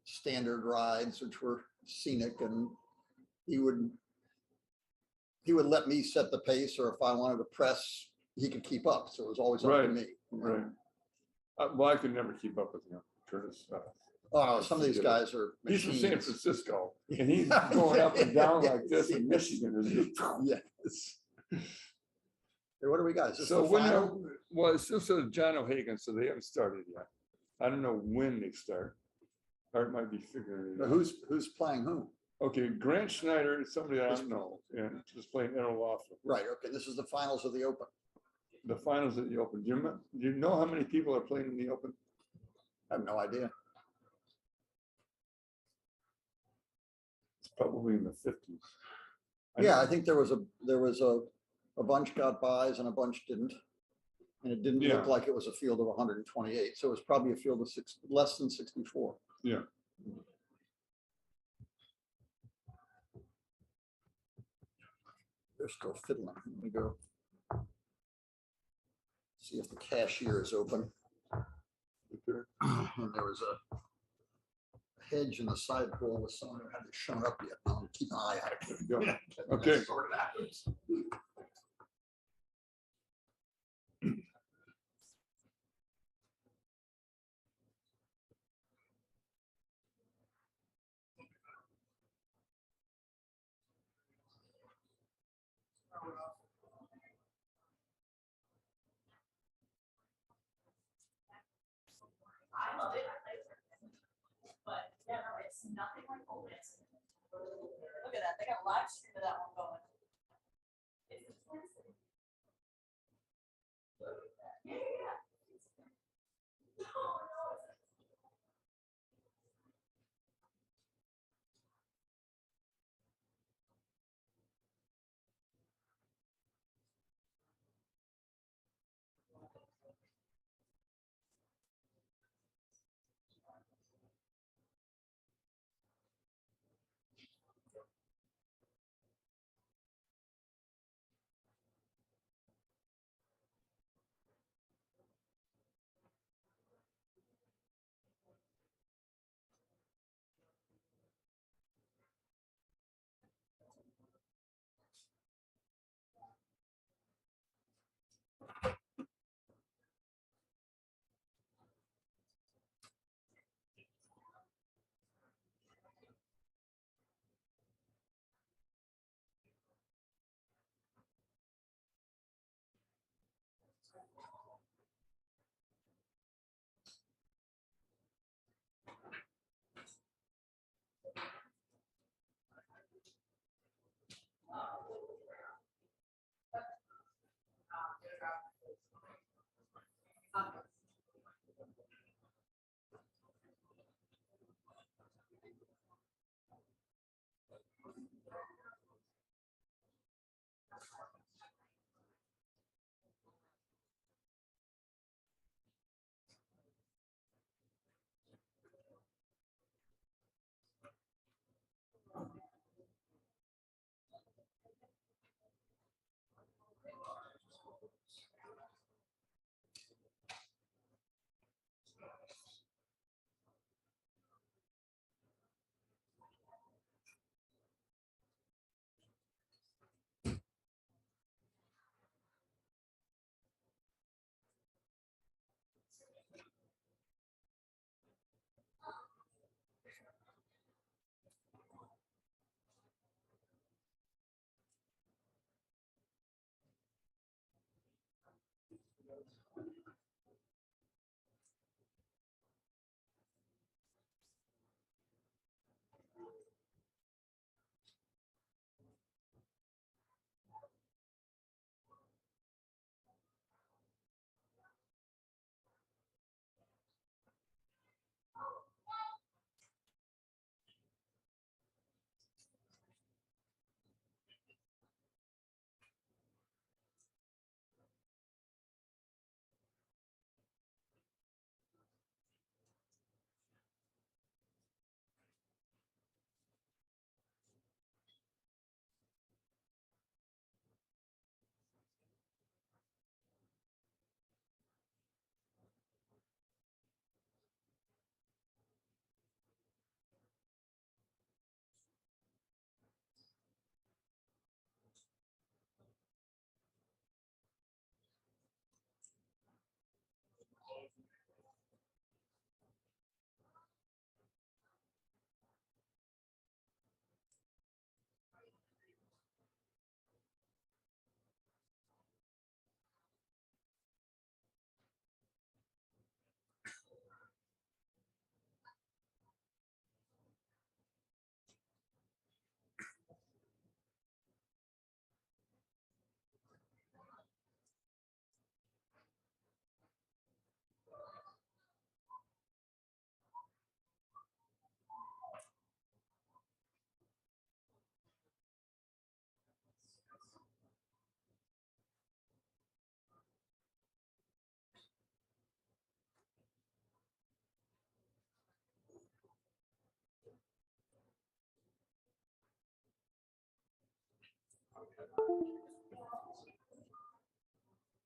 standard rides, which were scenic, and he would let me set the pace, or if I wanted to press, he could keep up. So it was always up to Right, me. you know? Right. Well, I could never keep up with him, Curtis. Oh, some of these Forget it. guys are He's from San machines. Francisco, and he's going up and down like this in Michigan. Yes. Hey, what do we got? Is this So the when, final? well, it's just John O'Hagan, so they haven't started yet. I don't know when they start. Art might be figuring it Now, out. who's playing whom? Okay, Grant Schneider is somebody I don't know, and just playing Errol Laughlin. Right. Okay. This is the finals of the Open. The finals at the Open. Do you know how many people are playing in the Open? I have no idea. It's probably in the 50s. Yeah, I think there was a bunch got buys and a bunch didn't. And it didn't look Yeah. like it was a field of 128. So it was probably a field of less than 64. Yeah. They're still fiddling. Let me go. See if the cashier is open. And there was a hedge in the sideboard with someone who hadn't shown up yet. I'll keep an eye out. There you go. Okay. Sorted out. I love it. But yeah, no, it's nothing like old days. Look at that. They got a live stream of that one going. It's expensive. Yeah, yeah. Oh, no.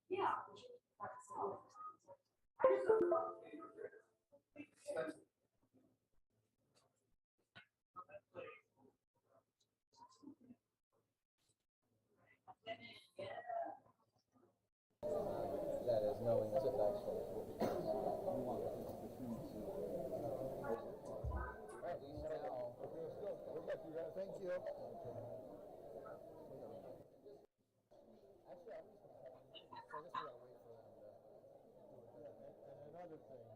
Yeah. That is knowing that that's what Thank you. And another thing,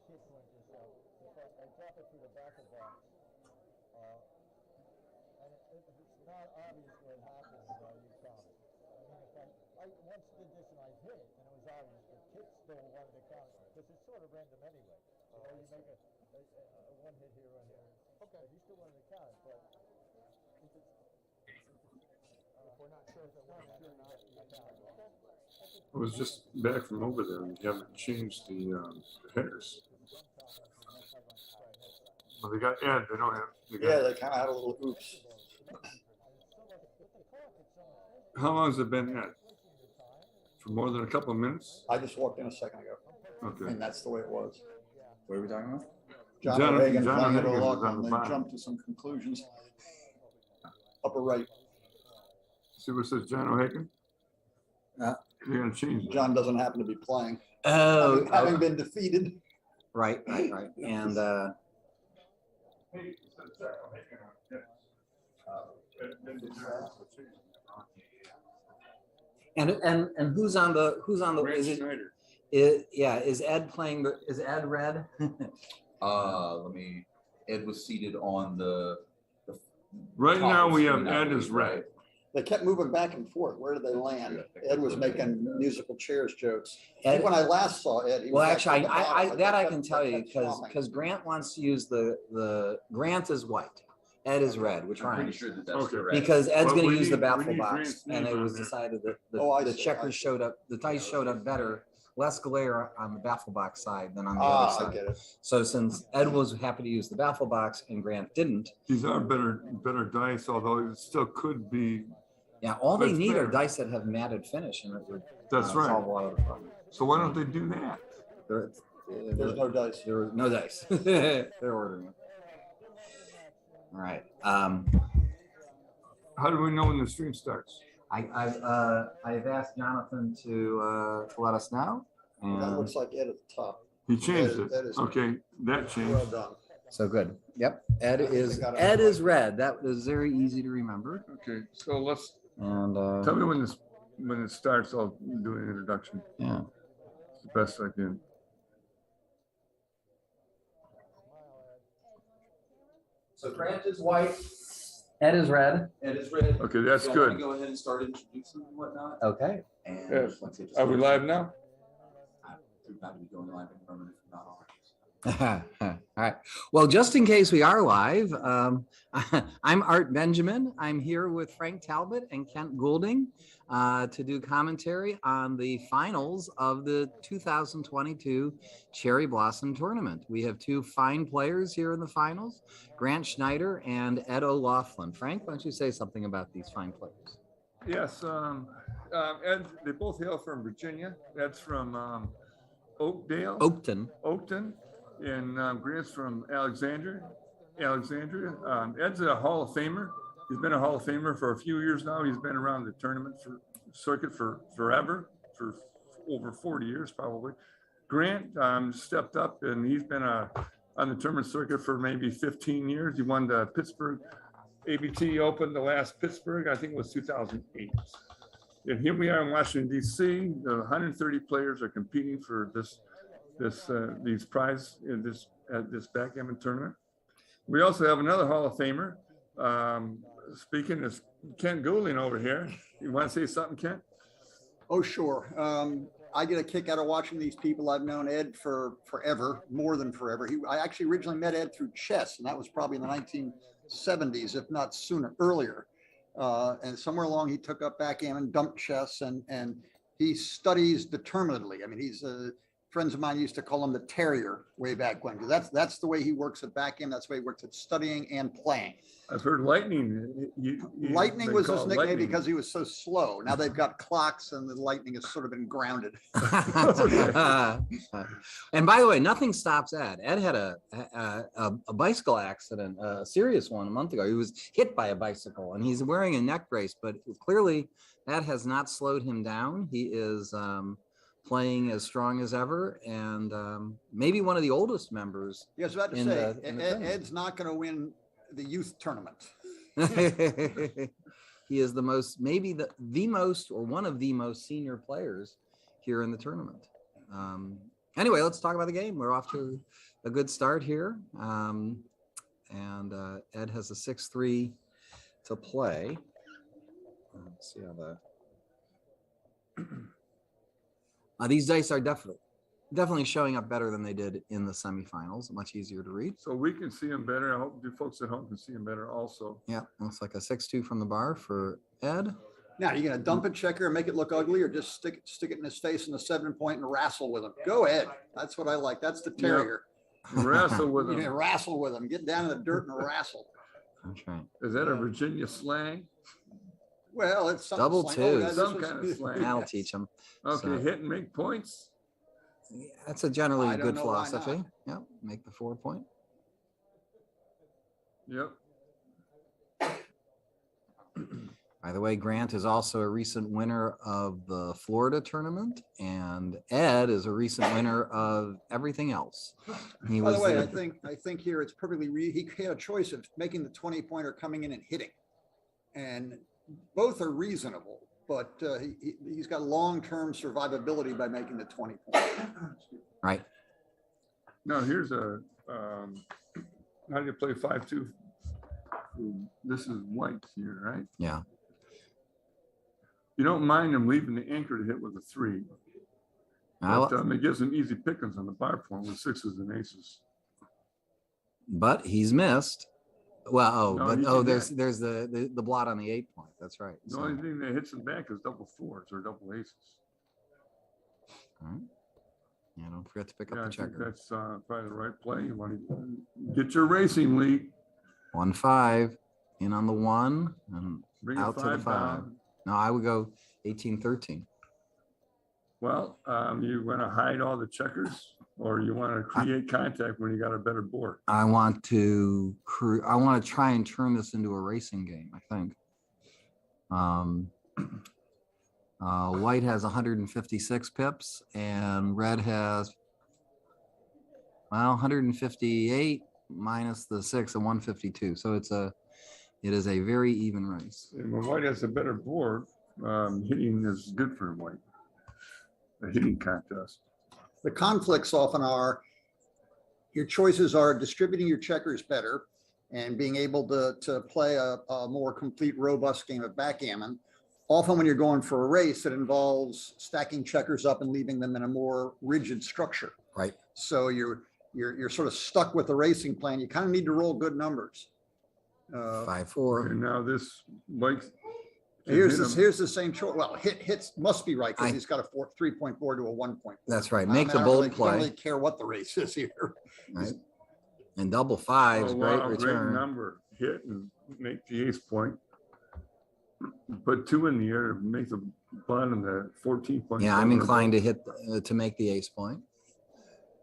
keep point this out. If I drop it through the back of the box, and if it's not obvious what happens, you count it. I mean, if I once did this and I hit it, and it was obvious, the kid still wanted to count it, because it's sort of random anyway. You know, you make a one hit here, one here. Okay. He still wanted to count it, but if we're not sure if it works, you're not, you count it. Okay. I was just back from over there and they haven't changed the headers. Well, they got Ed, they don't have. Yeah, they kind of had a little oops. How long has it been Ed? For more than a couple of minutes? I just walked in a second ago, Okay. and that's the way it was. What are we talking about? John John O'Hagan O'Hagan playing it was all on up, the and they bottom. jumped to some conclusions. Upper right, See what it says John O'Hagan? They're gonna change it. John doesn't happen to be playing, Oh, having been defeated. right. And Hey, it says John O'Hagan on it. and who's on the Grant is it, Schneider. is Ed playing is Ed red? Ed was seated on the Right top now of we the have screen, I Ed as believe, red. right? They kept moving back and forth. Where did they land? Ed was making musical chairs jokes. I Ed, think when I last saw Ed, he well, was actually, at the bottom, I but that they I kept- can they tell you kept swapping. because Grant wants to use the Grant is white, Ed is red. We're I'm trying. pretty sure that that's Okay. correct. Because Ed's Well, going we to use the need- we baffle need box, Grant's and name it on was there. decided that Oh, I the see, I checkers see. showed up, the dice showed up better, less glare on the baffle box side than on the other Ah, I side. get it. So since Ed was happy to use the baffle box and Grant didn't, These are better dice, although it still could be. yeah, all they That's need are better. dice that have matted finish, and it would That's right. solve a lot of the problem. So why don't they do that? There's no dice. There were no dice. They're ordering it. All right. How do we know when the stream starts? I've asked Jonathan to let us know. That And looks like Ed at the top. He changed That- it. that is- Okay, that Well changed. done. so good. Yep. Ed I think is they got it Ed right. is red. That is very easy to remember. Okay, so let's And tell me when it starts. I'll do an introduction. yeah. It's the best I can. So Grant is white, Ed is red. Ed is red. Okay, that's Y'all wanna good. Go ahead and start introducing and whatnot. Okay. And Yes. like I said, just Are we go- live now? We're about to be going live in a moment if not already. All right. Well, just in case we are live, I'm Art Benjamin. I'm here with Frank Talbot and Kent Goulding to do commentary on the finals of the 2022 Cherry Blossom Tournament. We have two fine players here in the finals, Grant Schneider and Ed O'Loughlin. Frank, why don't you say something about these fine players? Yes. Ed, they both hail from Virginia. Ed's from Oakdale, Oakton. and Grant's from Alexandria. Ed's a Hall of Famer. He's been a Hall of Famer for a few years now. He's been around the tournament circuit for forever, for over 40 years probably. Grant stepped up and he's been on the tournament circuit for maybe 15 years. He won the Pittsburgh ABT Open, the last Pittsburgh, I think it was 2008. And here we are in Washington, D.C. The 130 players are competing for these prize in this backgammon tournament. We also have another Hall of Famer. Speaking is Kent Goulding over here. You want to say something, Kent? Oh, sure. I get a kick out of watching these people. I've known Ed for forever, more than forever. I actually originally met Ed through chess, and that was probably in the 1970s, if not sooner, earlier. And somewhere along, he took up backgammon, dumped chess, and he studies determinedly. I mean, friends of mine used to call him the terrier way back when, because that's the way he works at backgammon. That's the way he works at studying and playing. I've heard lightning. Lightning they was call his it nickname lightning. because he was so slow. Now they've got clocks and the lightning has sort of been grounded. And by the way, nothing stops Ed. Ed had a bicycle accident, a serious one a month ago. He was hit by a bicycle and he's wearing a neck brace, but clearly that has not slowed him down. He is playing as strong as ever and maybe one of the oldest members. Yeah, I was about to in say, the tournament. Ed's not going to win the youth tournament. He is the most, maybe the most, or one of the most senior players here in the tournament. Anyway, let's talk about the game. We're off to a good start here. Ed has a 6-3 to play. Let's see how that. These dice are definitely showing up better than they did in the semifinals. Much easier to read. So we can see them better. I hope you folks at home can see them better also. Yeah, looks like a 6-2 from the bar for Ed. Now, you're going to dump a checker and make it look ugly, or just stick it in his face in the 7-point and wrestle with him? Go ahead. That's what I like. That's the terrier. Wrestle with You them. can wrestle with him. Get down in the dirt and wrestle. That's right. Is that a Virginia slang? Well, it's some Double slang. twos. This Some was- kind of slang. That'll teach him. Okay, So- hit and make points. That's a generally I don't good know why philosophy. not. Yeah, make the 4-point. Yep. By the way, Grant is also a recent winner of the Florida tournament, and Ed is a recent winner of everything else. He By the was way, the- I think here it's perfectly, he had a choice of making the 20-pointer, coming in and hitting. And both are reasonable, but he's got long-term survivability by making the 20-point. right. Now here's a, how do you play 5-2? This is white here, right? Yeah. You don't mind him leaving the anchor to hit with a 3. But it gives him easy pickings on the bar form with 6s and aces. But he's missed. Well, No, he can there's hit. the blot on the 8-point. That's right. The only thing that hits him back is double 4s or double aces. All right. Yeah, don't forget to pick Yeah, up I the think checker. that's probably the right play. You want to get your racing lead, 1-5 in on the 1 and bring out a to the 5 5. down. No, I would go 18-13. Well, you want to hide all the checkers, or you want to create contact when you got a better board? I want to try and turn this into a racing game, I think. White has 156 pips and red has, well, 158 minus the 6 and 152. So it is a very even race. And when White has a better board, hitting is good for White. A hitting contest. The conflicts often are, your choices are distributing your checkers better and being able to play a more complete, robust game of backgammon. Often when you're going for a race, it involves stacking checkers up and leaving them in a more rigid structure. Right. So you're sort of stuck with the racing plan. You kind of need to roll good numbers. 5-4. And now this White. Here's the same choice. Well, hits must be right because I- he's got a 3.4 to a 1-point. That's right. I Make mean, the I don't bold really- play. don't really care what the race is here. Right. And double 5s, Oh, great wow, great return. number. Hit and make the ace point. Put 2 in the air, make the bottom the 14 point. Yeah, I'm inclined to hit to make the ace point.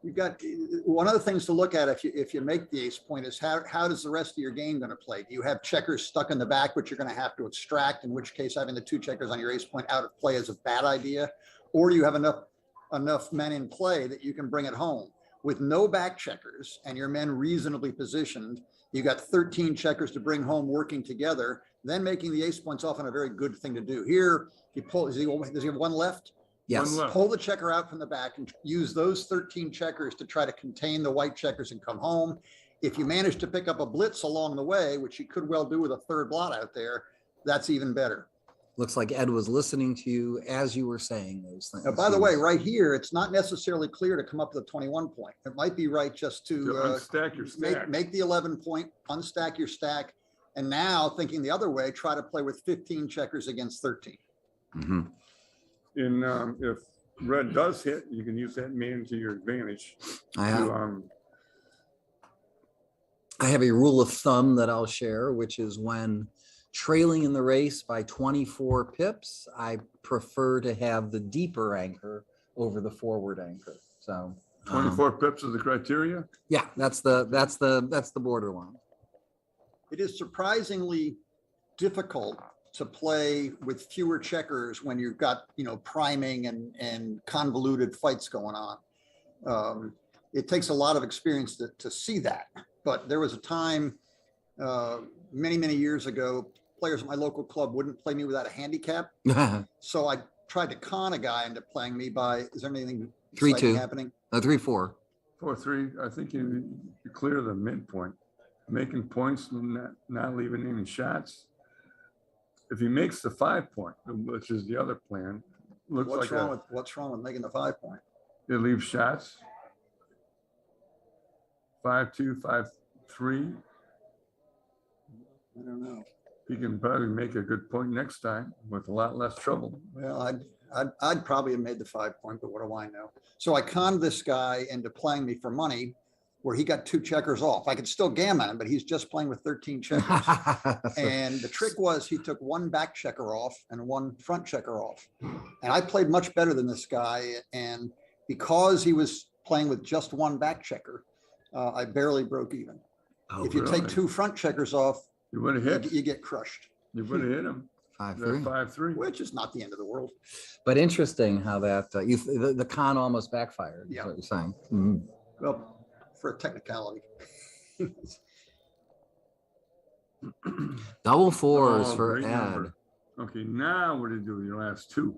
You've got one of the things to look at if you make the ace point is how does the rest of your game going to play? Do you have checkers stuck in the back, which you're going to have to extract, in which case having the 2 checkers on your ace point out of play is a bad idea? Or do you have enough men in play that you can bring it home? With no back checkers and your men reasonably positioned, you got 13 checkers to bring home working together, then making the ace point's often a very good thing to do. Here, he does he have 1 left? Yes. left. Pull the checker out from the back and use those 13 checkers to try to contain the white checkers and come home. If you manage to pick up a blitz along the way, which you could well do with a 3rd blot out there, that's even better. Looks like Ed was listening to you as you were saying those things. Now, by the way, right here, it's not necessarily clear to come up with a 21 point. It might be right just To to unstack your stack. make the 11 point, unstack your stack. And now thinking the other way, try to play with 15 checkers against 13. Mhm. And if red does hit, you can use that man to your advantage. I to, have, I have a rule of thumb that I'll share, which is when trailing in the race by 24 pips, I prefer to have the deeper anchor over the forward anchor. So 24 pips is the criteria. yeah, that's the borderline. It is surprisingly difficult to play with fewer checkers when you've got, priming and convoluted fights going on. It takes a lot of experience to see that. But there was a time many, many years ago, players at my local club wouldn't play me without a handicap. So I tried to con a guy into playing me by, is there anything 3-2 happening? 3-4. 4-3. I think you clear the midpoint, making points and not leaving any shots. If he makes the 5 point, which is the other plan, looks What's like wrong with making the 5 point? it leaves shots. 5-2, 5-3. I don't know. He can probably make a good point next time with a lot less trouble. Well, I'd probably have made the 5 point, but what do I know? So I conned this guy into playing me for money where he got 2 checkers off. I could still gammon him, but he's just playing with 13 checkers. And the trick was he took 1 back checker off and 1 front checker off. And I played much better than this guy. And because he was playing with just 1 back checker, I barely broke even. Oh, if you really? take 2 front checkers off, You would have hit. you get crushed, You would have hit him. 5-3. 5-3. which is not the end of the world. But interesting how that the con almost backfired. Is Yeah. what you're saying. Mhm. Well, for a technicality. Double fours Oh, for great Ed. number. Okay, now what do you do with your last 2?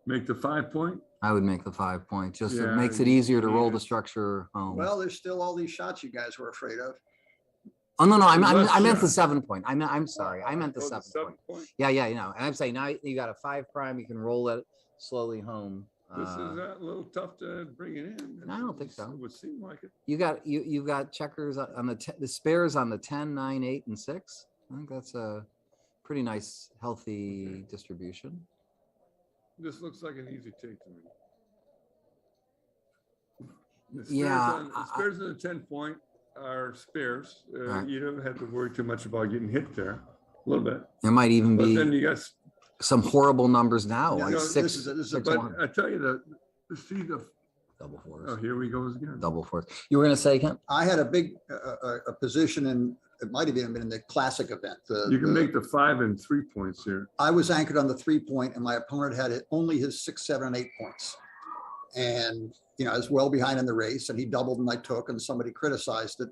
Make the 5 point? I would make the 5 point. Just it Yeah, makes it you easier to roll need the it. structure home. Well, there's still all these shots you guys were afraid of. Oh no, I meant the shot. 7 point. I'm sorry. I meant the Oh, 7 point. Yeah, and I'm saying now you got a 5 prime. You can roll it slowly home. This is a little tough to bring it in. I don't think so. It would seem like it. You've got checkers on the spares on the 10, 9, 8, and 6. I think that's a pretty nice, healthy distribution. This looks like an easy take to me. The Yeah, spares on the 10 point are spares. Right. You don't have to worry too much about getting hit there. A little bit. There might even But then be you got, some horrible numbers now, Yeah, like no, six, this is a 6-1. but I tell you see the, Double fours. oh, here we go again. Double fours. You were gonna say, Kent? I had a big a position in, it might have even been in the classic event. You can make the 5 and 3 points here. I was anchored on the 3 point and my opponent had only his 6, 7, and 8 points. And, I was well behind in the race and he doubled and I took and somebody criticized it.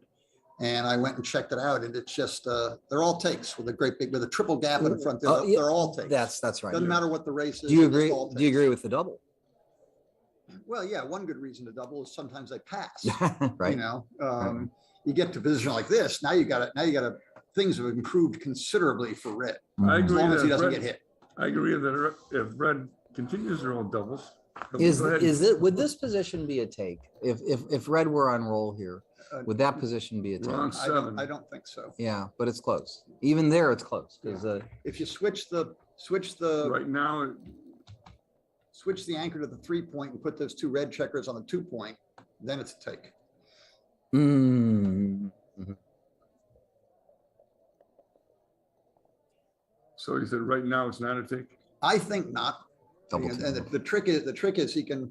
And I went and checked it out and it's just, they're all takes with a triple gap in front. Oh, yeah, They're all takes. that's right. Doesn't matter what the race is. Do you they're just agree? all Do you takes. agree with the double? Well, yeah, one good reason to double is sometimes they pass. Right. You get to a position like this, now you got to things have improved considerably for red, I as agree long as he that doesn't red, get hit. I agree that if red continues their own doubles. Would this position be a take? If red were on roll here, would that position be a take? Wrong. I 7. don't think so. Yeah, but it's close. Even there, it's close because If you switch the Right now, anchor to the 3 point and put those 2 red checkers on the 2 point, then it's a take. so he said, right now it's not a take. I think not. Double And team. the trick is he can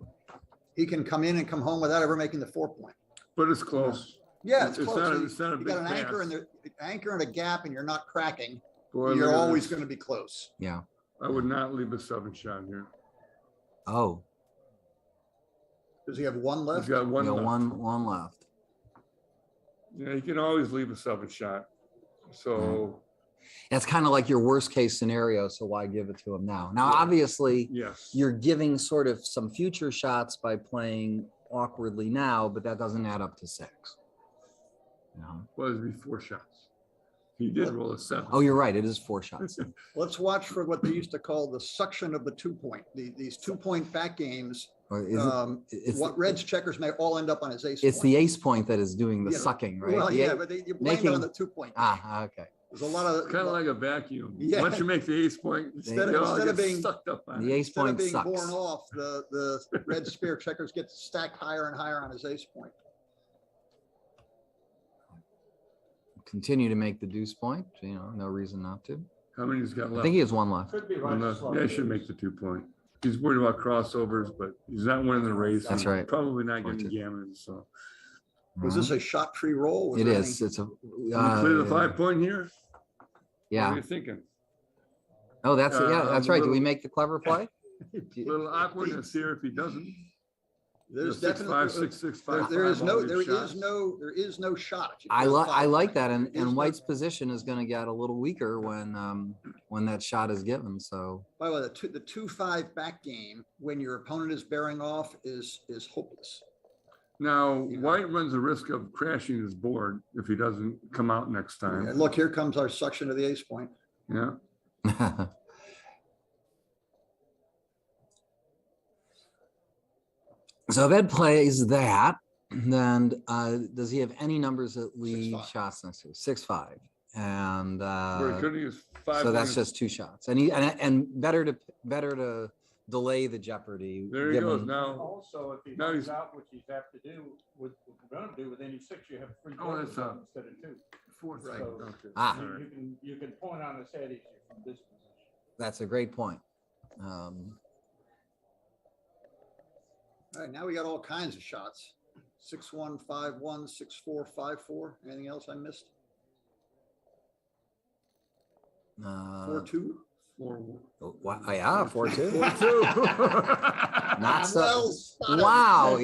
come in and come home without ever making the 4 point. But it's close. Yeah, it's It's close. not a- You- it's not a you got an big anchor pass. and a gap and you're not cracking. Boy, look You're at always this. going to be close. Yeah. I would not leave a 7 shot here. Oh, Does he have 1 He's left? got we one got left. one left. Yeah, you can always leave a 7 shot. So, That's kind of like your worst case scenario. So why give it to him now? Now, obviously, yes. you're giving sort of some future shots by playing awkwardly now, but that doesn't add up to 6. Well, it'd be 4 shots. He did roll a 7. Oh, you're right. It is 4 shots. Let's watch for what they used to call the suction of the 2 point. These 2 point back games. Or is it's What red's checkers may all end up on his ace. it's point. the ace point that is doing the Yeah, sucking, right? Well, The yeah, a- but you blame it on making- the 2 point. Ah, okay. There's a lot of. Kind of like a vacuum. Yeah. Once you make the ace point, Instead they all of get being sucked up on The it. ace Instead of point being sucks. borne off, the red spear checkers get stacked higher and higher on his ace point. Continue to make the deuce point, you know, no reason not to. How many he's got I left? think he has one left. Could be One right. left. Yeah, he should make the 2 point. He's worried about crossovers, but he's not winning the race. That's He's right. Probably not Point getting two. gammon, so. Was this a shot-free roll? Was It there is, it's a. Can we clear the 5 point here? What are Yeah. you thinking? Oh, that's, yeah, that's right. Do we little- make the clever play? Little awkwardness here if he doesn't. There's 6, 5, definitely, 6, 6, there 5, there is 5, no, all there these is shots. no, there is no shot. if you I play the like, 5 I like point. that, and, There is and no- White's position is gonna get a little weaker when that shot is given, so. By the way, the 2-5 back game, when your opponent is bearing off, is hopeless. Now, White runs the risk of crashing his board if he doesn't come out next And time. look, here comes our suction of the ace point. Yeah. So if Ed plays that, then does he have any numbers that leave 6-5. shots next to it? 6-5, and Where he couldn't use 5. so that's just 2 shots, and better to delay the jeopardy. There he goes given- now. Also, if he Now finds he's- out what you have to do, what we're gonna do with any 6, you have 3 Oh, that's jokers instead of 2. Fourth. Right. So Okay. Ah. All right. you can point on his head easier from this position. That's a great point. All right, now we got all kinds of shots. 6-1, 5-1, 6-4, 5-4. Anything else I missed? 4-2? 4. Yeah, 4-2. 4-2. Not so. Well spotted. Wow,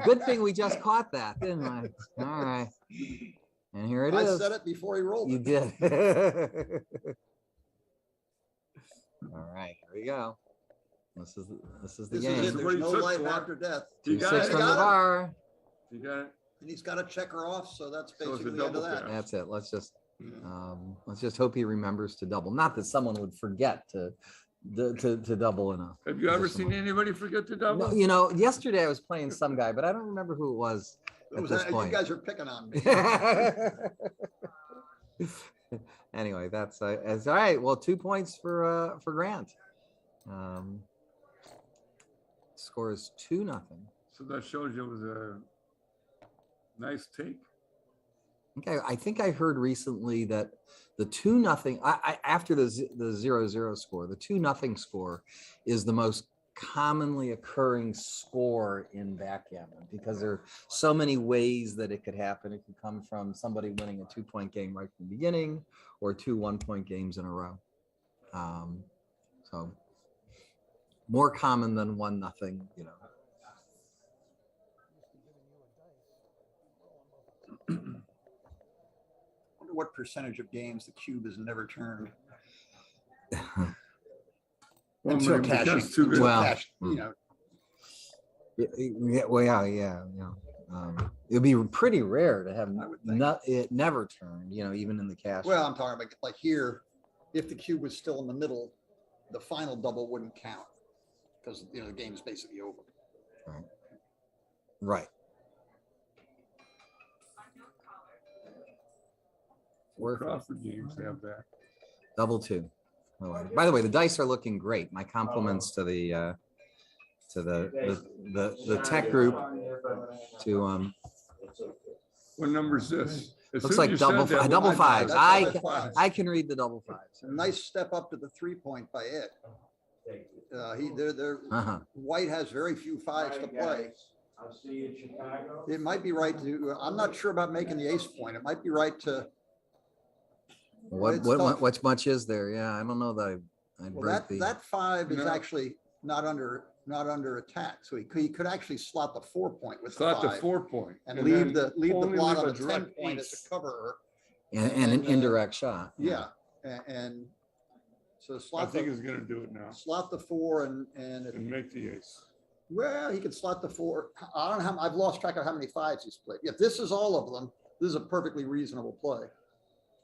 good thing we just caught that, didn't I? All right, and here it I is. said it before he rolled You it. did. All right, here we go. This is the This is game. it. What There's he no took life for it. after death. You got 2-6 it. from the Got it. bar. You got it. And he's got a checker off, so that's So it's a basically the end of double that. pair. That's it. Let's just hope he remembers to double. Not that someone would forget to double enough. Have you ever seen anybody forget to double? No, you know, yesterday I was playing some guy, but I don't remember who it was at this You point. guys are picking on me. Anyway, that's all right. Well, 2 points for Grant. Score is 2-0. So that shows you it was a nice take. Okay, I think I heard recently that the 2-0 after the 0-0 score, the 2-0 score is the most commonly occurring score in backgammon because there are so many ways that it could happen. It could come from somebody winning a 2-point game right from the beginning, or 2 1-point games in a row. So more common than 1-0, you know. Wonder what percentage of games the cube has never turned. Well, Until maybe cashing. because too good. Until Well, cash, you know, Yeah, well, yeah. It'd be pretty rare to have I would think. it never turned, you know, even in the cash. well, I'm talking about like here, if the cube was still in the middle, the final double wouldn't count because, you know, the game is basically over. Right. Crawford games have that. Double 2. Oh, by the way, the dice are looking great. My compliments to the tech group. What number is this? As Looks soon as like you said that, double well, fives. That's double fives. I can read the double 5s. A nice step up to the 3-point by it. Uh-huh. White has very few 5s to play. I'll see you in Chicago. It might be right to, I'm not sure about making the ace point. It might be right to, It's tough. What much is there? Yeah, I don't know that I'd well, break that 5 is No. actually not under attack. So he could actually slot the 4-point with the Slot the 5 4-point. and then leave the only blot leave on a the 10 direct point as ace. a cover. and an and, indirect shot. Yeah, and so I slot think the, he's gonna do it now slot the 4 and if, and make the ace. well, he could slot the 4. I don't know I've lost track of how many 5s he's played. If this is all of them, this is a perfectly reasonable play.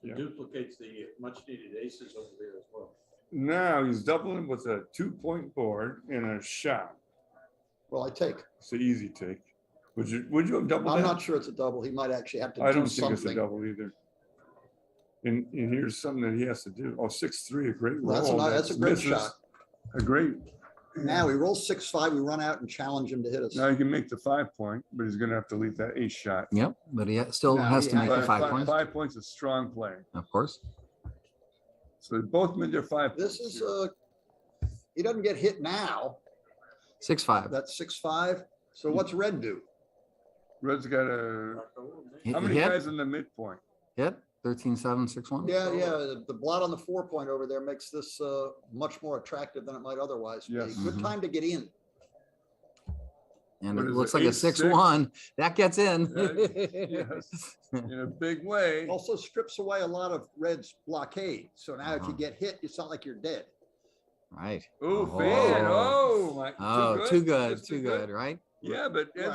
Yeah. Duplicates the much needed aces over there as well. Now he's doubling with a 2-point board and a shot. Well, I take. It's an easy take. Would you have doubled I'm that? not sure it's a double. He might actually have to I do don't think it's a something. double either. And here's something that he has to do. Oh, 6-3, a great roll. That's a great misses. shot. A great. Now we roll 6-5, we run out and challenge him to hit us. Now he can make the 5 point, but he's gonna have to leave that ace shot. Yep, but he still No, has he to make the has- 5 points, 5 points is strong play. of course. So they both made their 5 This points is, here. he doesn't get hit now. 6-5. That's 6-5. So what's red do? Red's got a, how many Hit, guys in the midpoint? hit, 13-7, 6-1. Yeah, the blot on the 4 point over there makes this much more attractive than it might otherwise be. Yes. Good Mhm. time to get in. And What it is looks it, like a 8-6? 6-1. That gets in. Yes, in a big way. Also strips away a lot of red's blockade. So now if you Uh-huh. get hit, it's not like you're dead. Right. Oh, fan, oh, my. Oh, too good, Just too good, right? Yeah, but Ed's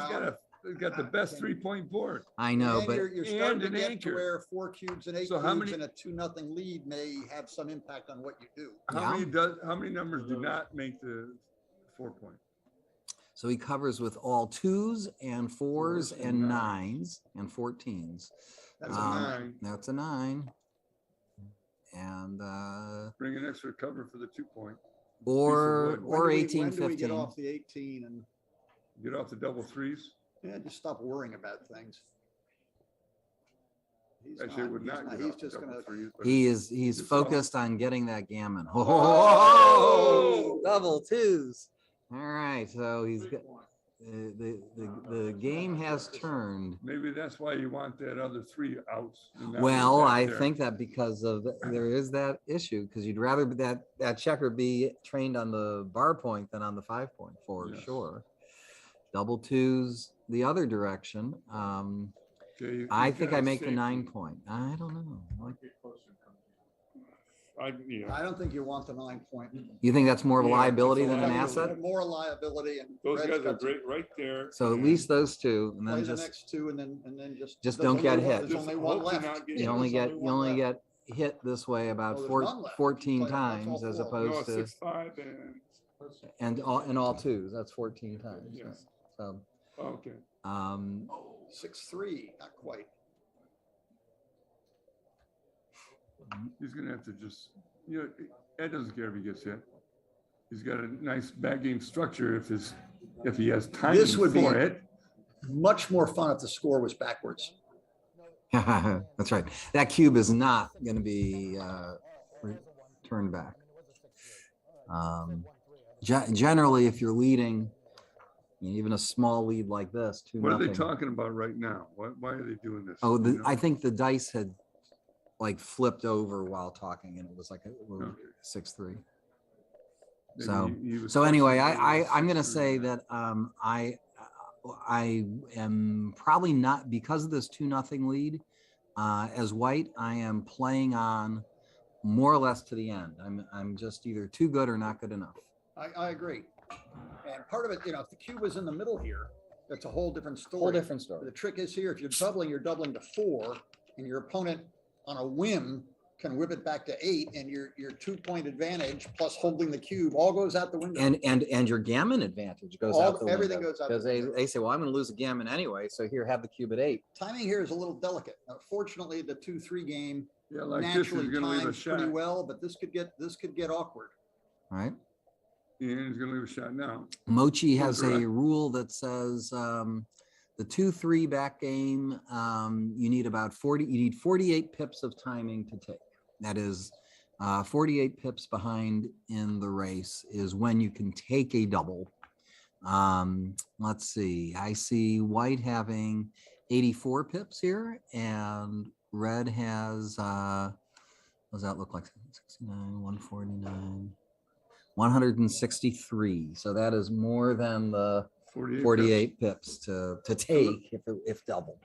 Well, got the best 3-point board. I know, And but you're starting to an get to anchor. where 4 cubes and 8 So how cubes many- and a 2-0 lead may have some impact on what you do. How many numbers do not make the 4 point? so he covers with all 2s and 4s and 9s and 14s. That's a Um, 9. That's a 9. And Bring an extra cover for the 2 point. or wood. or 18, When do we get 15. off the 18 and Get off the double threes. just stop worrying about things? He's Actually, it would he's not get He's off the just double gonna. threes. but He's it's focused on getting that gammon. Oh! Double 2s. All right, so he's got the game has turned. Maybe that's why you want that other 3 outs. and not Well, back I there. think that because of there is that issue, because you'd rather that checker be trained on the bar point than on the 5 point for Yes. sure. Double 2s the other direction. Okay, you I think gotta I make the safety. 9 point. I don't know. I don't think you want the 9 point. You think that's more of a Yeah, liability it's a than an liability. asset? More liability and. Those Red's guys are got to great right there. So at least those 2, and Play then the just next 2 and then just. just there's don't get only one- hit. There's Just only one hope you're left. not getting- you There's only get one left. hit this way about Oh, there's none left. 14 Play- that's all times as 4. No, opposed to 6-5 and, all 2s. That's 14 times. Yes. So okay. 6-3, not quite. He's gonna have to just, Ed doesn't care if he gets hit. He's got a nice back game structure if he has time This would be- for it. Much more fun if the score was backwards. that's right. That cube is not going to be turned back. Generally, if you're leading, even a small lead like this, 2-0. What are they talking about right now? Why are they doing this? Oh, You know? I think the dice had like flipped over while talking, and it was like a Okay. 6-3. Maybe So he was so anyway, questioning I'm going to 6-3. say that I am probably not, because of this 2-0 lead, as white, I am playing on more or less to the end. I'm just either too good or not good enough. I agree. And part of it, if the cube was in the middle here, that's a whole different story. Whole different story. The trick is here, if you're doubling to 4, and your opponent on a whim can whip it back to 8, and your 2-point advantage plus holding the cube all goes out the window. And your gammon advantage goes out the Everything window, goes out the because window. they say, well, I'm going to lose a gammon anyway, so here, have the cube at 8. Timing here is a little delicate. Fortunately, the 2-3 game Yeah, like this naturally is gonna leave a times pretty shot. well, but this could get awkward. All right. And he's gonna leave a shot now. Mochi has a Correct. rule that says the 2-3 back game, you need 48 pips of timing to take. That is 48 pips behind in the race is when you can take a double. Let's see. I see white having 84 pips here, and red has, what does that look like? 69, 149, 163. So that is more than the 48 pips to take if double.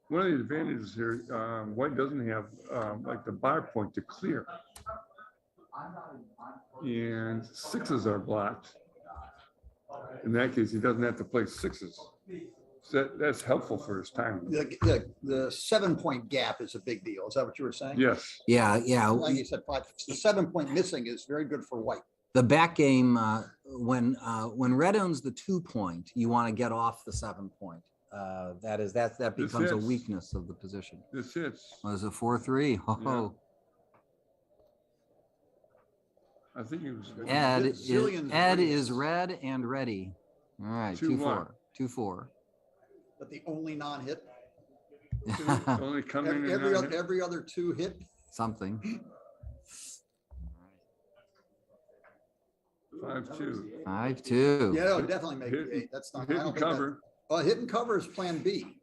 One of the advantages here, white doesn't have like the bar point to clear. And 6s are blocked. In that case, he doesn't have to play 6s. So that's helpful for his timing. The 7-point gap is a big deal. Is that what you were saying? Yes. Yeah. Like you said, 5. The 7-point missing is very good for white. The back game, when red owns the 2 point, you want to get off the 7 point. that becomes a hits. weakness of the position. This hits. Was a 4-3? Oh, I think it was. Ed is red and ready. All right, 2-1. 2-4. But the only non-hit, Only come in and every, not hit. every other two hit. Something. 5-2. 5-2. Yeah, it'll definitely make Hit- it 8. That's not. I Hit don't and think that- cover. Hit and cover is plan B,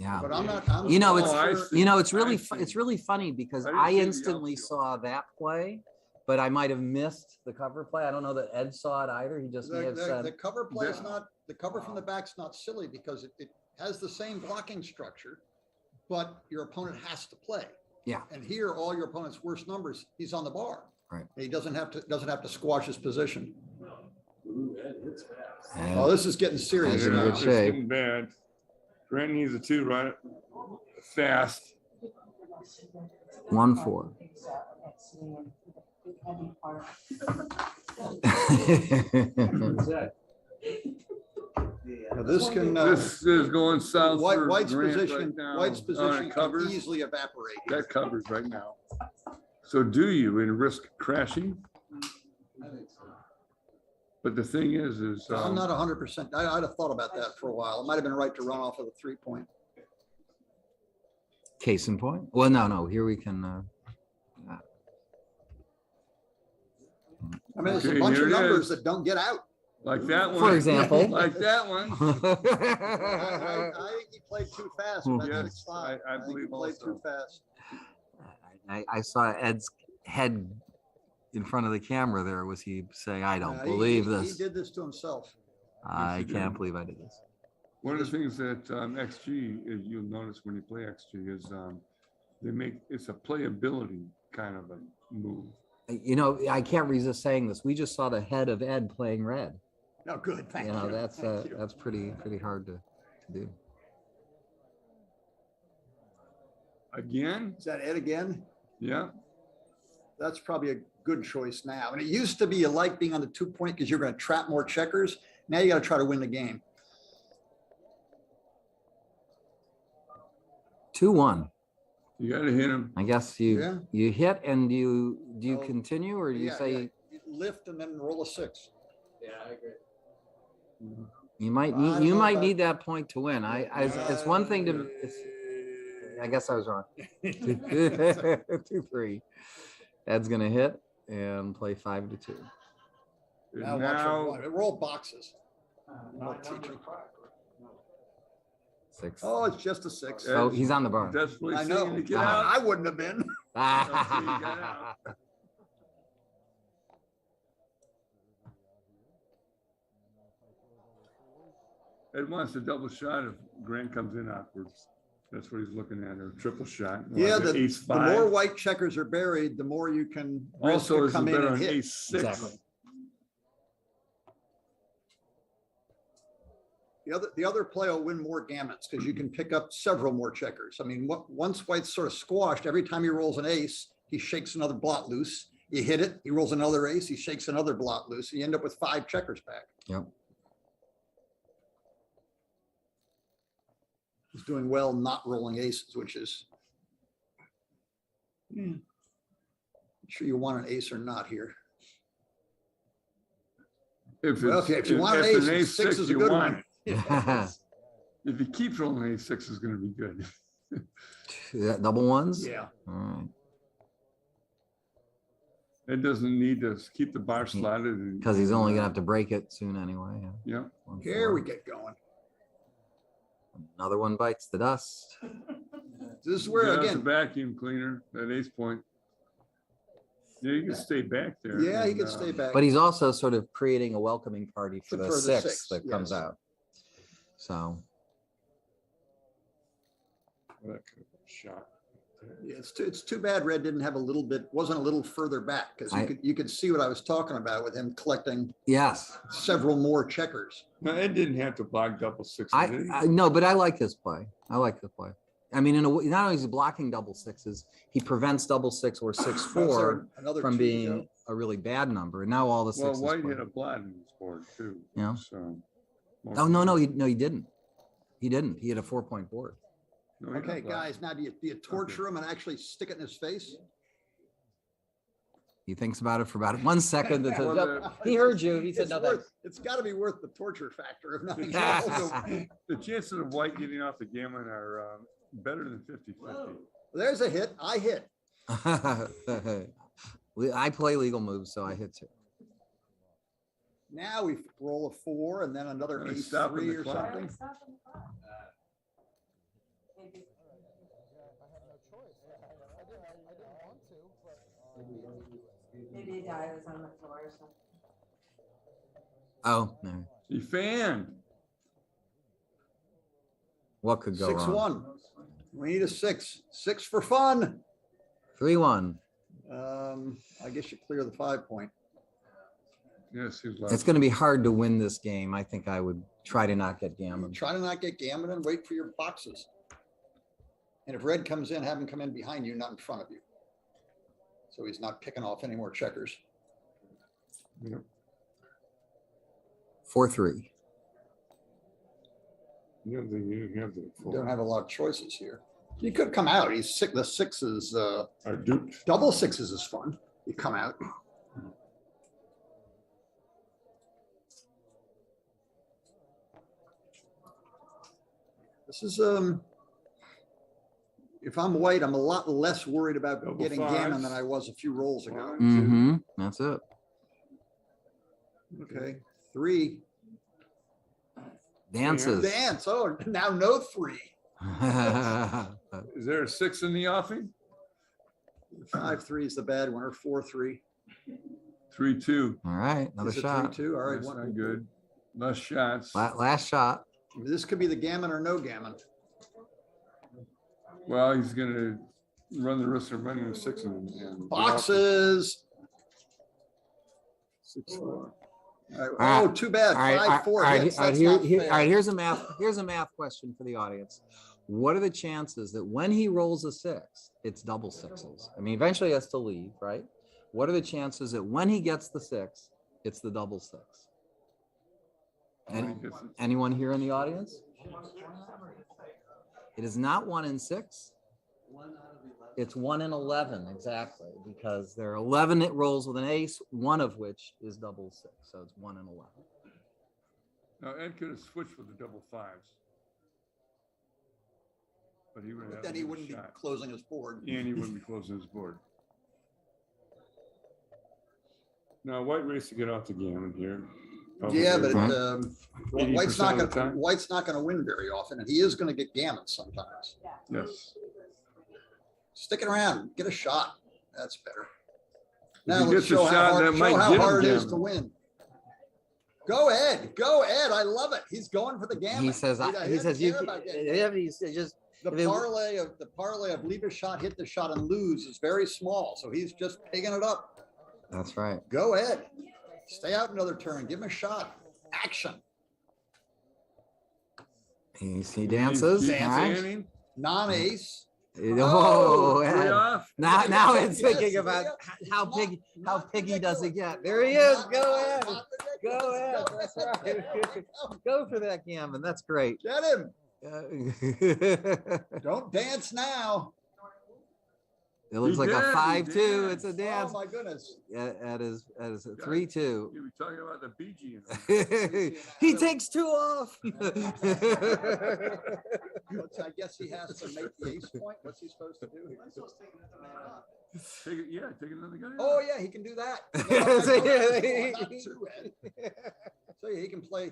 Yeah. but I'm not. I'm You know, not it's I sure- see. you know, it's really I see. it's really funny because I didn't I see the instantly outfield. saw that play, but I might have missed the cover play. I don't know that Ed saw it either. He just may have The said, cover play is That- not, the cover from the back's not silly because it has the same blocking structure, but your opponent has to play. Yeah. And here, all your opponent's worst numbers, he's on the bar. Right. He doesn't have to squash his position. "Eh, Oh, this is getting serious Ed's in now. good It's shape. getting bad. Grant needs a 2, right? Fast. 1-4. Now, this can, This is going south for White's Grant right position, now. White's It position can covers. easily evaporate. That covers right now. So do you in risk crashing? But the thing is I'm not 100%. I'd have thought about that for a while. It might have been right to run off of the 3-point. Case in point. Well, no. Here we can. I mean, there's Okay, a bunch here of it numbers is. that don't get out. like that one. For example. Like that one. I think he played too fast with that Yes, 6-5. I think believe he played also. too fast. I saw Ed's head in front of the camera there. Was he saying, I don't He- believe he this. did this to himself. I Yes, he can't did. believe I did this. One of the things that XG, you'll notice when you play XG is it's a playability kind of a move. You know, I can't resist saying this. We just saw the head of Ed playing red. No, good. Thank You you. know, that's Thank you. that's pretty hard to do. Again? Is that Ed again? Yeah. That's probably a good choice now. And it used to be you like being on the 2-point because you're going to trap more checkers. Now you got to try to win the game. 2-1. You got to hit him. I guess Yeah. you hit and do you Oh, continue or do you Yeah, say yeah. You lift and then roll a 6. you might I don't need know about- need that point to win? It's one thing to. I guess I was wrong. 2-3. Ed's gonna hit and play 5-2. Now, Now, watch him roll boxes. I'll teach him. 6. Oh, it's just a 6. Oh, he's on the bar. desperately I know. seeking to get Ah. out. I wouldn't have been. Ed wants a double shot if Grant comes in awkward. That's what he's looking at, or triple shot. Yeah, Like an the ace-5. more white checkers are buried, the more you can risk Also, to is come in better and on hit. ace-6. Exactly. The other play will win more gamuts because you can pick up several more checkers. I mean, once White's sort of squashed, every time he rolls an ace, he shakes another blot loose. You hit it, he rolls another ace, he shakes another blot loose. You end up with 5 checkers back. Yep. He's doing well not rolling aces, which is not sure you want an ace or not here. If Well, it's, if you want an if ace, 6 is a you good want one. it. If he keeps rolling ace-6, it's going to be good. Double ones. Yeah. All right. It doesn't need to keep the bar slotted. Because he's only gonna have to break it soon anyway. Yeah. Yeah. 1-4. Here we get going. Another one bites the dust. This is where, Get out the again, vacuum cleaner, that ace point. Yeah, you can stay back there. yeah, he and, can stay back. But he's also sort of creating a welcoming party for the For the 6 6, that comes yes. out. So That could have been a shot. Yeah, it's too bad Red didn't have wasn't a little further back because I- you could see what I was talking about with him collecting yes, several more checkers. No, Ed didn't have to block double 6s. did he? I no, but I like this play. I like the play. I mean, in a way, not only is he blocking double 6s, he prevents double 6 or 6-4 Another from 2 to being go. a really bad number. And now all the 6s. Well, White play. hit a blot in his board too. Yeah. So. Oh no, he didn't. He didn't. He had a 4-point board. No, he Okay, don't block. guys, now do you torture him and actually stick it in his face? He thinks about it for about 1 second. Then says, Well, "Yep." He heard you. He said It's nothing. worth- It's got to be worth the torture factor of nothing Yeah. else. The chances of white getting off the gammon are better than 50-50. There's a hit. I hit. I play legal moves, so I hit too. Now we roll a 4 and then another Now he's ace stopping 3 the or clock. something. Maybe a guy was on the floor or something. Oh, no. He fanned. What could go wrong? 6-1. We need a 6. 6 for fun. 3-1. I guess you clear the 5-point. Yes, he's It's going to be hard to win this game. I think I would try to not get gammon. Try to not get gammon and wait for your boxes. And if red comes in, have him come in behind you, not in front of you. So he's not picking off any more checkers. 4-3. You have the You four. don't have a lot of choices here. You could come out. He's sick. The 6s, Are duped. double 6s is fun. You come out. This is, if I'm white, I'm a lot less worried about Double getting gammon fives. than I was a few rolls ago. Mm-hmm. That's it. Okay, 3. Dances. Dance. Oh, now no 3. Is there a 6 in the offing? 5-3 is the bad winner. 4-3. 3-2. All right, another Is it shot. 3-2? All right. That's not good. Less shots. Last shot. This could be the gammon or no gammon. Well, he's gonna run the risk of running a 6 and Boxes. 6-4. All right. right. Oh, too bad. All right, 5-4 all right, hits. all right, That's here- not here- all right, fair. here's a math question for the audience. What are the chances that when he rolls a 6, it's double 6s? I mean, eventually he has to leave, right? What are the chances that when he gets the 6, it's the double 6? And anyone here in the audience? It is not 1 in 6. It's 1 in 11, exactly, because there are 11 it rolls with an ace, one of which is double 6. So it's 1 in 11. Now, Ed could have switched with the double 5s. But he would have. But then he wouldn't be shot. closing his board. And he wouldn't be closing his board. Now, white race to get off the gammon here. Yeah, but Probably. White's 80% not of the gonna, time. White's not gonna win very often, and he is gonna get gammon sometimes. Yes. Stick it around, get a shot. That's better. If Now he let's gets a show shot, how that hard, might show how get him hard it is to gammon. win. Go Ed, go Ed. I love it. He's going for the gammon. He says, He he doesn't says, you, care about getting gammon. yeah, he's just, The if it- parlay of leave a shot, hit the shot, and lose is very small. So he's just picking it up. that's right. Go Ed. Stay out another turn. Give him a shot. Action. He dances. He's all right. fanning. Non-ace. Oh, Three Ed. off. Now it's Yes, thinking yes, about yes. how Not- big, how not piggy does it ridiculous. get? There he is. Not- Go not ahead. ridiculous. Go ahead. That's right. Go for that gammon. That's great. Get him. It Don't dance now. looks He like did, a he 5-2. did. It's a Oh dance. my goodness. That is a Yeah. 3-2. You were talking about the Bee Gees. He takes 2 off. I guess he has to make the ace point. What's he supposed to do? Take it, yeah, take another guy. Oh yeah, he can do that. So, No, not 2, Ed. So he can play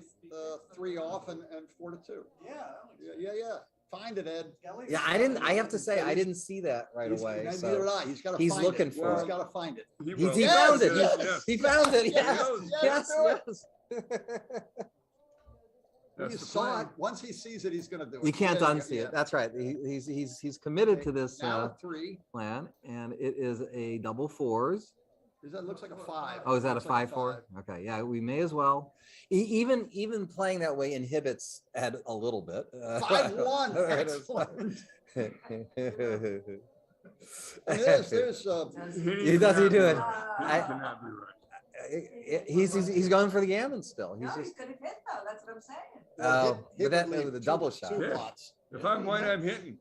3 off and 4-2. Yeah. Find it, Ed. Yeah, I have to say, I didn't see that right away. Neither So did I. He's got to. he's find looking it. for He's it. got to find it. He he will. found it. Yes, yes. He found it. Yes, Yes. yes, Yes. That's He the saw plan. it. Once he sees it, he's going to do it. You can't Yeah, unsee yeah. it. That's right. He's committed to this Now a 3. plan, and it is a double 4s. That looks like a 5. Oh, is that a Looks like 5-4? Okay, yeah, we may as well. Even playing that way inhibits Ed a little bit. 5-1. Excellent. And there's He does, he do it. That I- cannot be right. he's going for the gammon still. No, He's he's just gonna hit though, that's what I'm saying. oh, Hit but that would leave with the two- double two shot. Yeah. blots. If I'm white, I'm hitting.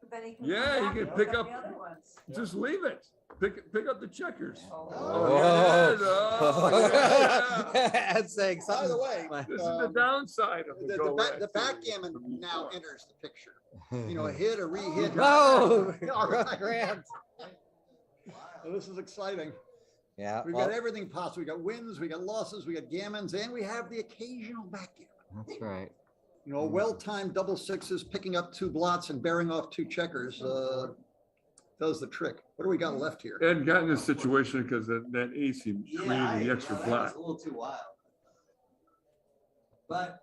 But then he can Yeah, come you back can and pick pick up- the other ones. Just leave it. Pick up the checkers. Oh, yeah, oh, yeah. That's saying By something. the way, This is the downside of the go the red. backgammon now enters the picture. You know, a hit, a re-hit. No, All right. Grant. Well, this is exciting. Yeah, We've well, got everything possible. We got wins, we got losses, we got gammons, and we have the occasional backgammon. that's right. You know, well-timed double sixes, picking up two blots and bearing off two checkers does the trick. What do we got left here? Ed got in this situation because that ace he created the extra block. A little too wild. But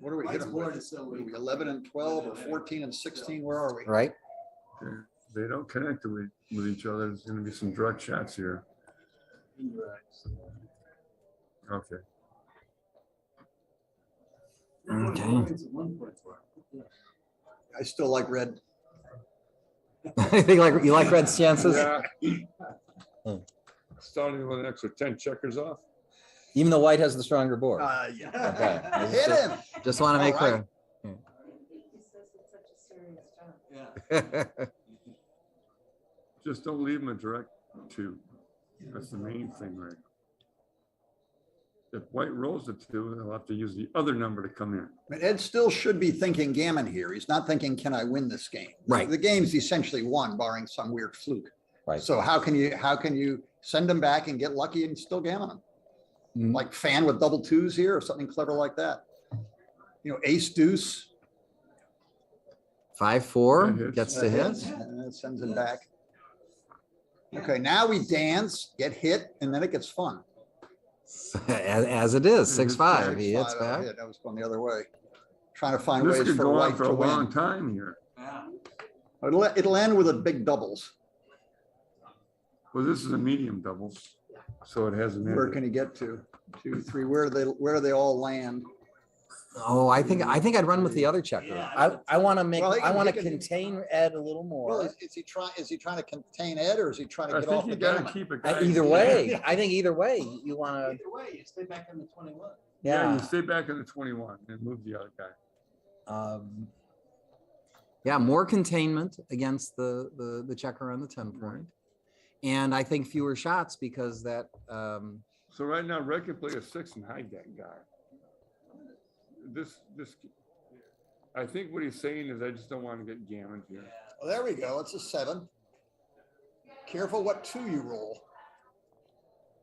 What are we White's hitting board with? is so What are weak. we, 11 and 12 or 14 and 16? Where are we? Right. They don't connect with each other. There's going to be some direct shots here. Okay. Okay. I still like red. I think you like Red's chances, Yeah. Starting with an extra 10 checkers off. even though White has the stronger board. Yeah. Okay. I Hit just- him. Just want to make All clear. He says it's such a serious job. Yeah. Just don't leave them a direct two. That's the main thing, right? If White rolls the two, they'll have to use the other number to come in. But Ed still should be thinking gammon here. He's not thinking, can I win this game? Right. The game's essentially won, barring some weird fluke. Right. So how can you send them back and get lucky and still gammon them? Mhm. Like fan with double twos here or something clever like that. You know, ace deuce. 5-4 That hits. gets to that hit. hits, and it sends him back. Okay, now we dance, get hit, and then it gets fun. As it is, 6-5. He 6-5, hits oh, back. hit. I was going the other way. Trying to find This ways could for go on White for to a long win. time here. Yeah. It'll end with a big doubles. Well, this is a medium doubles, so it has an Where end. can he get to? 2, 3, where do they all land? Oh, I think I'd run with the other checker. Yeah, I want to make, Well, he I can- want he to can- contain Ed a little Well, more. is he trying to contain Ed or is he trying to I get think off you the gotta gammon? keep a guy. Either way, I think either way, you want to, Either way, you stay back in the 21. Yeah, you yeah. stay back in the 21 and move the other guy. Yeah, more containment against the checker on the 10 point. And I think fewer shots because that, So right now, Red can play a 6 and hide that guy. This, I think what he's saying is I just don't want to get gammoned here. Well, there we go. It's a 7. Careful what 2 you roll.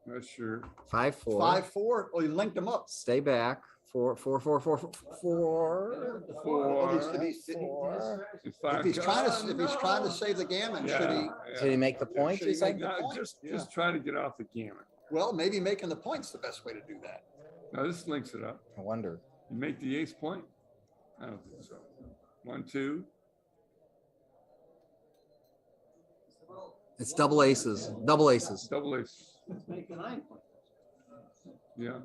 Not sure. 5-4. 5-4. Oh, you linked them up. Stay back. 4-4-4-4-4. Well, if he's trying to save the gammon, should he? Did he make the point? Should he You think? make the point? Just trying to get off the gammon. Well, maybe making the point's the best way to do that. Now this links it up. I wonder. You make the ace point? I don't think so. 1, 2. It's double aces. Double aces. Double ace. Let's make the 9 point. Yeah.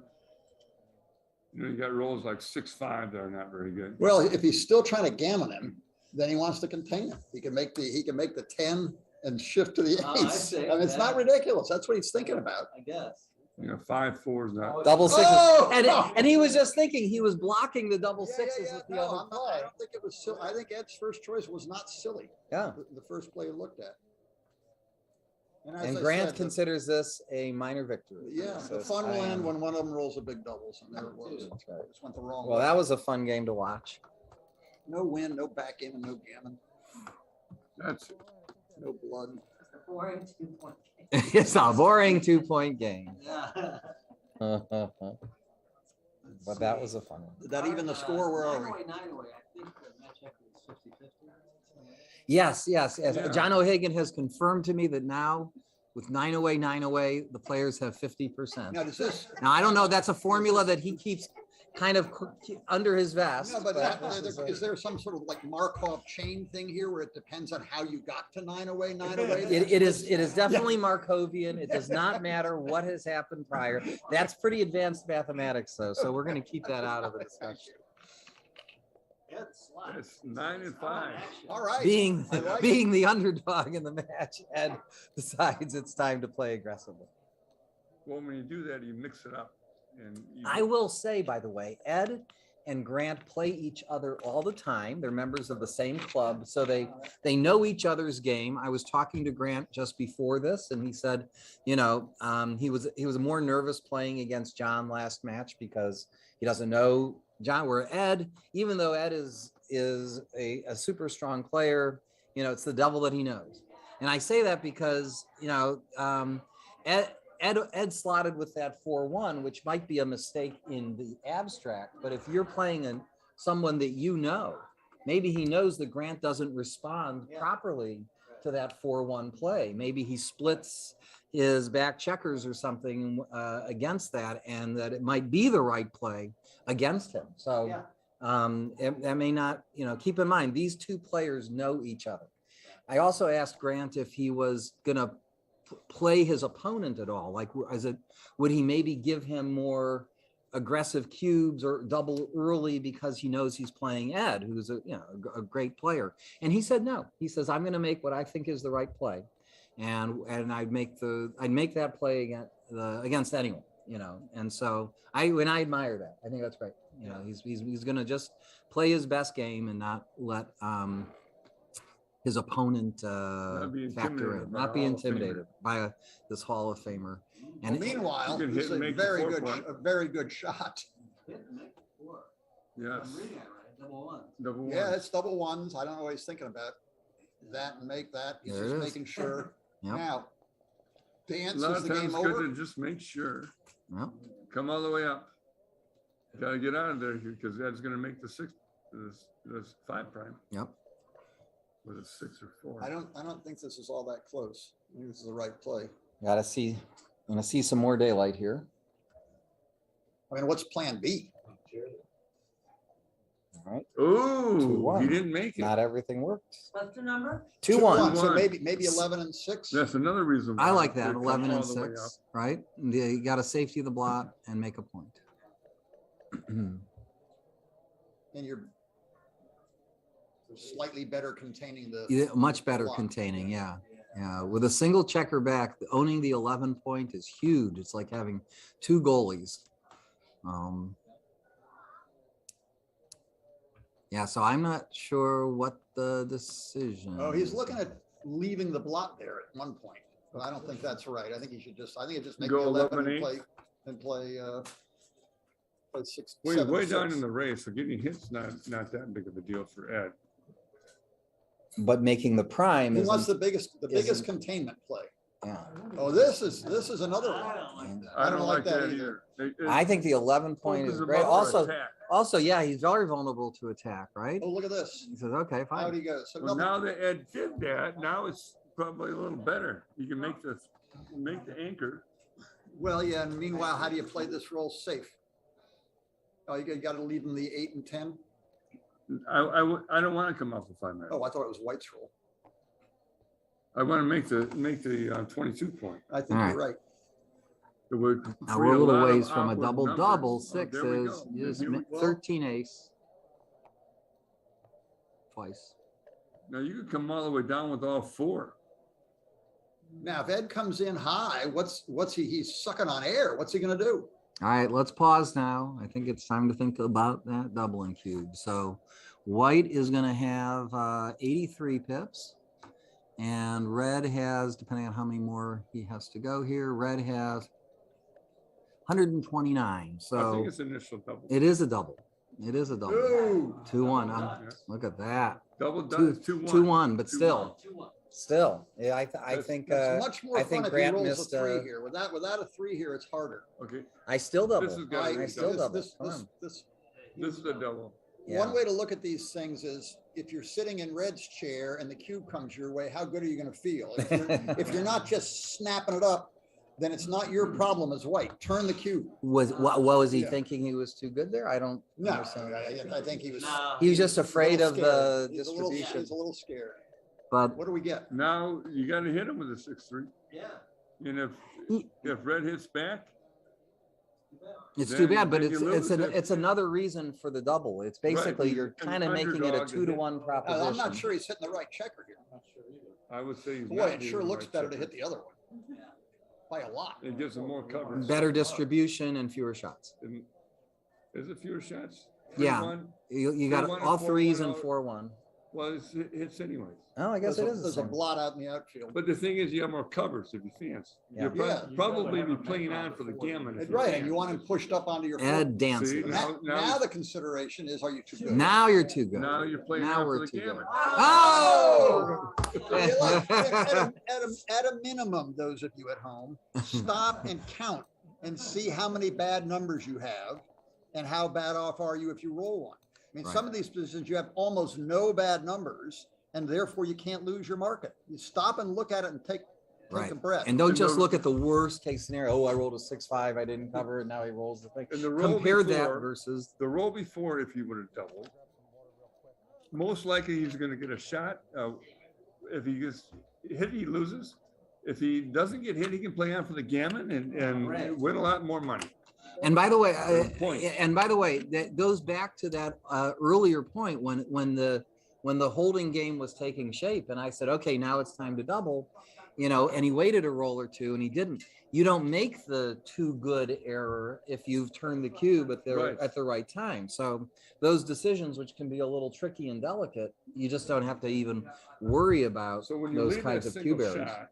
You know, you got rolls like 6-5 that are not very good. Well, if he's still trying to gammon him, then he wants to contain him. He can make the 10 and shift to the Oh, I ace. see. I mean, it's not Yeah. ridiculous. That's what he's thinking about. I guess. You know, 5-4 is not. Double sixes. Oh! And he was just thinking he was blocking the double Yeah, sixes with the No, other I play. don't think it was silly. I think Ed's first choice was not silly. Yeah. The first play he looked at. as And I Grant said, considers this a minor victory. Yeah, He the says, fun will "I end am-" when one of them rolls a big doubles, and there it was. That's right. Just went the wrong Well, way. that was a fun game to watch. No win, no backgammon, no gammon, That's it. no blood. It's a boring 2 point game. It's a boring 2-point game. Yeah. But that was a fun one. Did that even the score? Where are we? 9 away. I think the match equity is 50-50. Yes, yes, yes. Yeah. John O'Hagan has confirmed to me that now with 9 away, the players have 50%. Now, does this? Now, I don't know, that's a formula that he keeps kind of under his vest. No, but this is a- is there some sort of like Markov chain thing here where it depends on how you got to 9 away, 9 away? It is definitely Markovian. It does not matter what has happened prior. That's pretty advanced mathematics, though, so we're going to keep that out of the discussion. It's 9 and 5. All right. Being I like being the underdog in the match, Ed decides it's time to play aggressively. Well, when you do that, you mix it up. And I will say, by the way, Ed and Grant play each other all the time. They're members of the same club, so they know each other's game. I was talking to Grant just before this, and he said, he was more nervous playing against John last match because he doesn't know John. Where Ed, even though Ed is a super strong player, it's the devil that he knows. And I say that because Ed slotted with that 4-1, which might be a mistake in the abstract. But if you're playing someone that maybe he knows that Grant doesn't respond properly to that 4-1 play. Maybe he splits his back checkers or something against that, and that it might be the right play against him. So that may not, keep in mind, these two players know each other. I also asked Grant if he was going to play his opponent at all, like would he maybe give him more aggressive cubes or double early because he knows he's playing Ed, who's a great player. And he said no. He says, I'm going to make what I think is the right play, and I'd make that play against anyone, and so I admire that. I think that's great. He's going to just play his best game and not let his opponent factor in, not be intimidated by this Hall of Famer. And meanwhile, it's a very good shot. Yes. Double one. Yeah, it's double ones. I don't know what he's thinking about. That and make that. He's just making sure. Yep. Now, dance A lot is of the times game it's good over. to just make sure. Yep. Come all the way up. Got to get out of there because that's going to make the 5 prime. Yep. With a 6 or 4. I don't think this is all that close. I think this is the right play. I'm gonna see some more daylight here. I mean, what's plan B? All right. Oh, 2-1. he didn't make it. Not everything worked. What's the number? 2-1. So 2-1. maybe 11 and 6. That's another reason why I like they that, come 11 all and the way 6, right? You got to safety the blot and make a point. And you're slightly better containing the. Much better block. containing, yeah. With a single checker back, owning the 11 point is huge. It's like having 2 goalies. So I'm not sure what the decision. Oh, he's is. looking at leaving the blot there at one point, but I don't think that's right. I think he should just make Go the 11 and 11-8. play 6. Way 7 or down 6. in the race, so getting hits not that big of a deal for Ed. But making the prime He is wants the biggest containment play. yeah. Oh, this is another one. I don't like that either. I think the 11 point is Focuses great. about their attack. Also, yeah, he's very vulnerable to attack, right? Oh, look at this. He says, okay, Out fine. he goes. So Well, nothing- now that Ed did that, now it's probably a little better. You can make the anchor. Well, yeah, and meanwhile, how do you play this roll safe? Oh, you got to leave him the 8 and 10. I don't want to come off the 5 minutes. Oh, I thought it was White's roll. I want to make the 22 point. I think All you're right. It would Now free we're a little lot of ways from a awkward double. numbers. Oh, 6 there we is go. yes, Here we go. 13 ace. Twice. Now you could come all the way down with all 4. Now, if Ed comes in high, he's sucking on air. What's he going to do? All right, let's pause now. I think it's time to think about that doubling cube. So white is going to have 83 pips. And red has, depending on how many more he has to go here, red has 129. I So think it's initial double. it is a double. It is a double. Ooh. 2-1. Yeah. Look at that. Double 2-1, 2-1. but still. Still, yeah, I That's- think It's much more I fun think if he Grant rolls missed, a 3 here. Without a 3 here, it's harder. Okay, I still double. This is good. I still double. This, Come on. this, this is a double. Yeah. One way to look at these things is if you're sitting in Red's chair and the cube comes your way, how good are you going to feel? If you're not just snapping it up, then it's not your problem as White. Turn the cube. What was he Yeah. thinking he was too good there? I don't No, understand. I think he was. He was just afraid a of little the scared. He's a little- distribution. He's a little scared. But What do we get? Now you got to hit him with a 6-3. Yeah. And He- if red hits back, it's Then- too bad, but then you lose if- it's another reason for the double. It's basically he's you're an kind of making it a underdog to 2-to-1 proposition. I'm not sure he's hitting the right checker here. I would say he's Boy, not it sure hitting looks right better to checker. hit the other one. by a lot. It gives them more coverage. Better distribution and fewer shots. Is it fewer shots? Yeah. 3-1? You got 3-1 and all threes 4-1 and out. 4-1. Well, it hits anyways. Oh, I guess it is the There's a same. blot out in the outfield. But the thing is, you have more coverage if you fans. Yeah. You'll probably be playing on for the gammon. if That's you're right, and fans. you want him pushed up onto your foot. Ed dances. See, Now the consideration is, are you too good? Now you're too good. Now you're playing Now on we're for the too good. gammon. Oh! At a minimum, those of you at home, stop and count and see how many bad numbers you have and how bad off are you if you roll one. I mean, Right. some of these positions you have almost no bad numbers, and therefore you can't lose your market. You stop and look at it and take Right. a breath. And don't And just the- look at the worst case scenario. Oh, I rolled a 6-5. I didn't cover it. Now he rolls the thing. And the roll Compare that before- versus The roll before, if he would have doubled, most likely he's going to get a shot. If he gets hit, he loses. If he doesn't get hit, he can play on for the gammon and win a lot more money. And by the way, Good point. that goes back to that earlier point when the holding game was taking shape, and I said, okay, now it's time to double, and he waited a roll or two, and he didn't. You don't make the too good error if you've turned the cube at the right time. So those decisions, which can be a little tricky and delicate, you just don't have to even worry about So when you those leave kinds that of cube single errors. shot,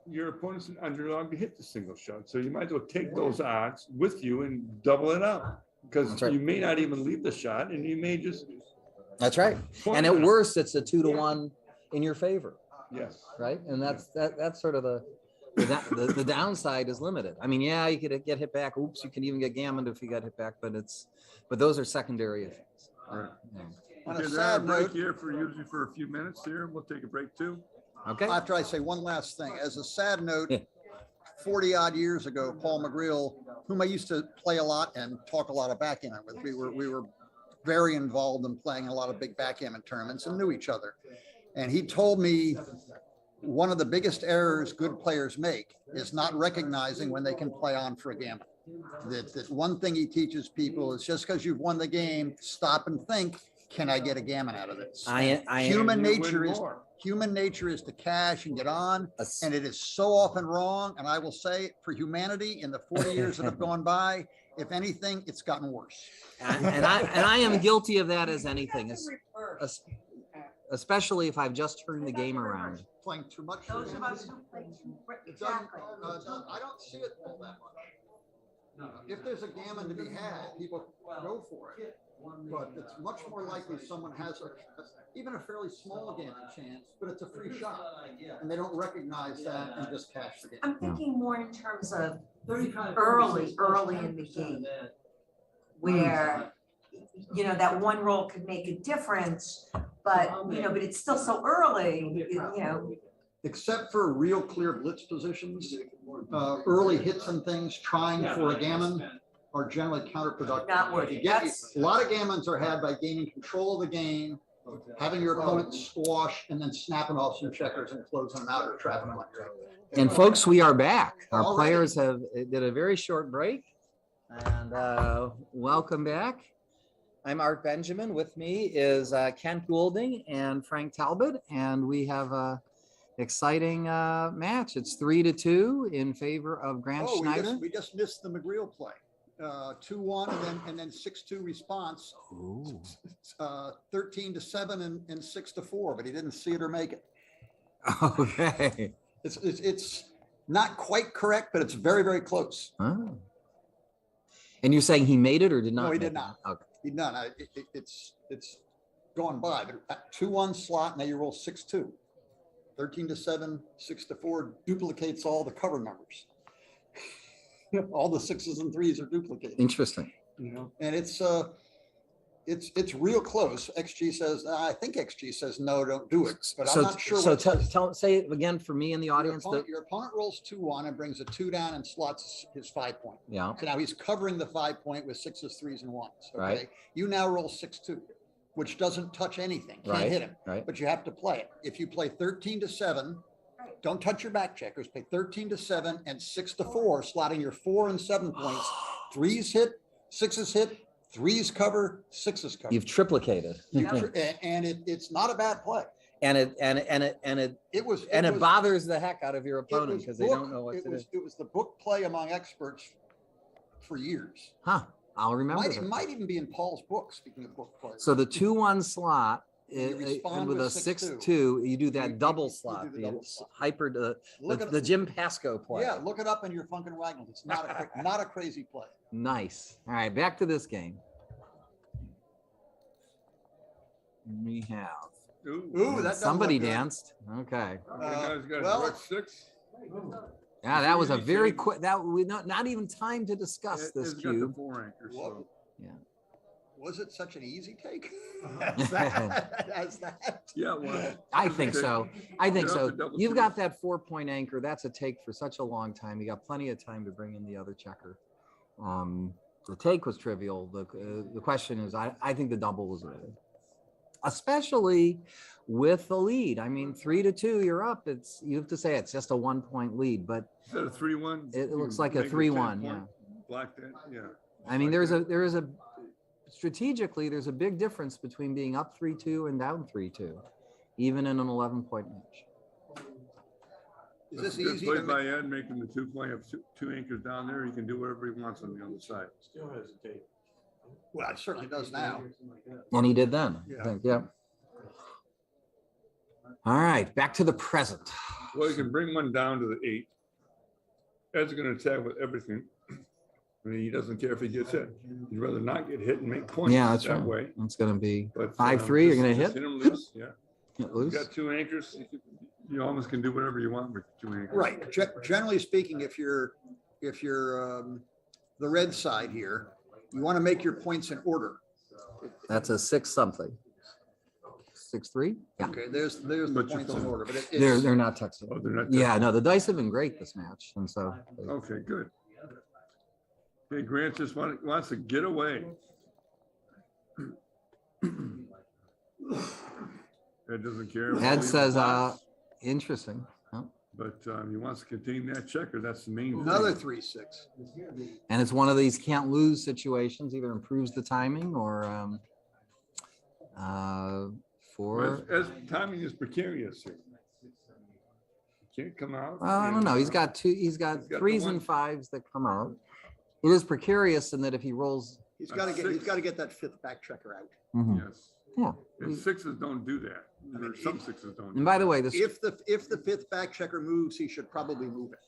your opponent's an underdog to hit the single shot. So you might as well take those odds with you and double it up, because That's right. you may not even leave the shot, and you may just That's right. point And it at out. worst, it's a 2-1 in your favor. Yes. Right. And that's sort of the downside is limited. I mean, yeah, you could get hit back. Oops, you can even get gammoned if you got hit back, but those are secondary effects. Right. Yeah. On Okay, a there are a sad break note, here usually for a few minutes here. We'll take a break too. Okay. after I say one last thing, as a sad note, Yeah. 40 odd years ago, Paul McGreal, whom I used to play a lot and talk a lot of backgammon with, we were very involved in playing a lot of big backgammon tournaments and knew each other. And he told me one of the biggest errors good players make is not recognizing when they can play on for a gammon. That one thing he teaches people is just because you've won the game, stop and think, can I get a gammon out of this? Human You win nature is to cash and get on, As- and it is so often wrong. And I will say, for humanity, in the 40 years that have gone by, if anything, it's gotten worse. and I am guilty of that as anything, especially if I've just turned the game around. Playing too much. Those of us who play too, exactly. I don't see it all that much. If there's a gammon to be had, people go for it. But it's much more likely someone has even a fairly small gammon chance, but it's a free shot. And they don't recognize that and just cash the game. I'm thinking more in terms of early in the game, where, that one roll could make a difference, but, but it's still so early, Except for real clear blitz positions, early hits and things trying for a gammon are generally counterproductive. Not worth it. A lot of gammons are had by gaining control of the game, having your opponent squash, and then snapping off some checkers and closing them out or trapping them. And folks, we are back. Our Alrighty. players did a very short break, and welcome back. I'm Art Benjamin. With me is Kent Goulding and Frank Talbot, and we have a exciting match. It's 3-2 in favor of Grant Oh, Schneider. we just missed the McGreal play. 2-1 and then 6-2 response. Ooh. 13-7 and 6-4, but he didn't see it or make it. Okay. It's not quite correct, but it's very, very close. Oh. And you're saying he made it or did not? No, he make did not. it? Okay. He done. It's gone by. But 2-1 slot, now you roll 6-2. 13-7, 6-4 duplicates all the cover numbers. All the 6s and 3s are duplicated. Interesting. And it's real close. XG says, I think XG says no, don't do it. But I'm not sure. So what it says. say it again for me in the Your audience. your opponent rolls 2-1 and brings a 2 down and slots his 5 point. Yeah. So now he's covering the 5 point with 6s, 3s, and 1s. Okay. Right. You now roll 6-2, which doesn't touch anything. Can't Right, hit him. right. But you have to play it. If you play 13-7, don't touch your back checkers. Play 13-7 and 6-4, slotting your 4 and 7 points. 3s hit, 6s hit, 3s cover, 6s cover. You've triplicated. And it's not a bad play. And it was- bothers the heck out of your it opponent was because they book- don't know what it to was, do. It was the book play among experts for years. Huh, I'll remember It that. might even be in Paul's book, speaking of book play. So the 2-1 slot, You respond with a with 6-2, you do that You double do slot, the double slot. the Look Jim Pasco play. Yeah, look it up in your Funkin' Wagnalls. It's not a crazy play. Nice. All right, back to this game. We have Ooh, that doesn't somebody look good. danced. Okay. well, What, 6? Yeah, that was a Easy very take. quick. That we not even time to discuss this It's got the cube. 4 anchors. What? So. Was it such an easy take? As that? Yeah, well. I think so. I think Get up so. to double You've two. got that 4-point anchor. That's a take for such a long time. You got plenty of time to bring in the other checker. The take was trivial. The question is, I think the double was early, especially with the lead. I mean, 3-2, you're up. You have to say it's just a 1-point lead, but Is that a 3-1? it looks You like a make 3-1. 10 Yeah. point, Block that, yeah. I mean, Like there is a strategically, there's a big difference between being up 3-2 and down 3-2, even in an 11-point match. Is That's this a good easy play to by Ed, making the 2 play of two anchors down there. He can do whatever he wants on the other side. Still hesitate. Well, it certainly does now. And he did then. Yeah. I think, yeah. All right, back to the present. Well, you can bring one down to the 8. Ed's going to attack with everything. I mean, he doesn't care if he gets hit. He'd rather not get hit and make points Yeah, that's that right. way. It's going to be But 5-3. You're going to just hit? him loose. Yeah, Hit you loose. got 2 anchors. You almost can do whatever you want with 2 anchors. Right. Generally speaking, if you're the red side here, you want to make your points in order. That's a 6 something. 6-3. Yeah, Okay, there's the But you points in don't- order, but they're not texting. Oh, they're not. Yeah, no, the dice have been great this match, and so Okay, good. Okay, Grant just wants to get away. Ed doesn't care. about Ed leaving says, blocks, interesting. Oh, But he wants to contain that checker. That's the main thing. another 3-6. and it's one of these can't lose situations. Either improves the timing or for. As timing is precarious here. Can't come out. Well, I don't know. He's got two. He's got the 3s one- and 5s that come out. It is precarious in that if he rolls, He's got to get that 5th back checker out. Yes. yeah. And 6s don't do that. Or some 6s don't. And by the way, this If the 5th back checker moves, he should probably move it,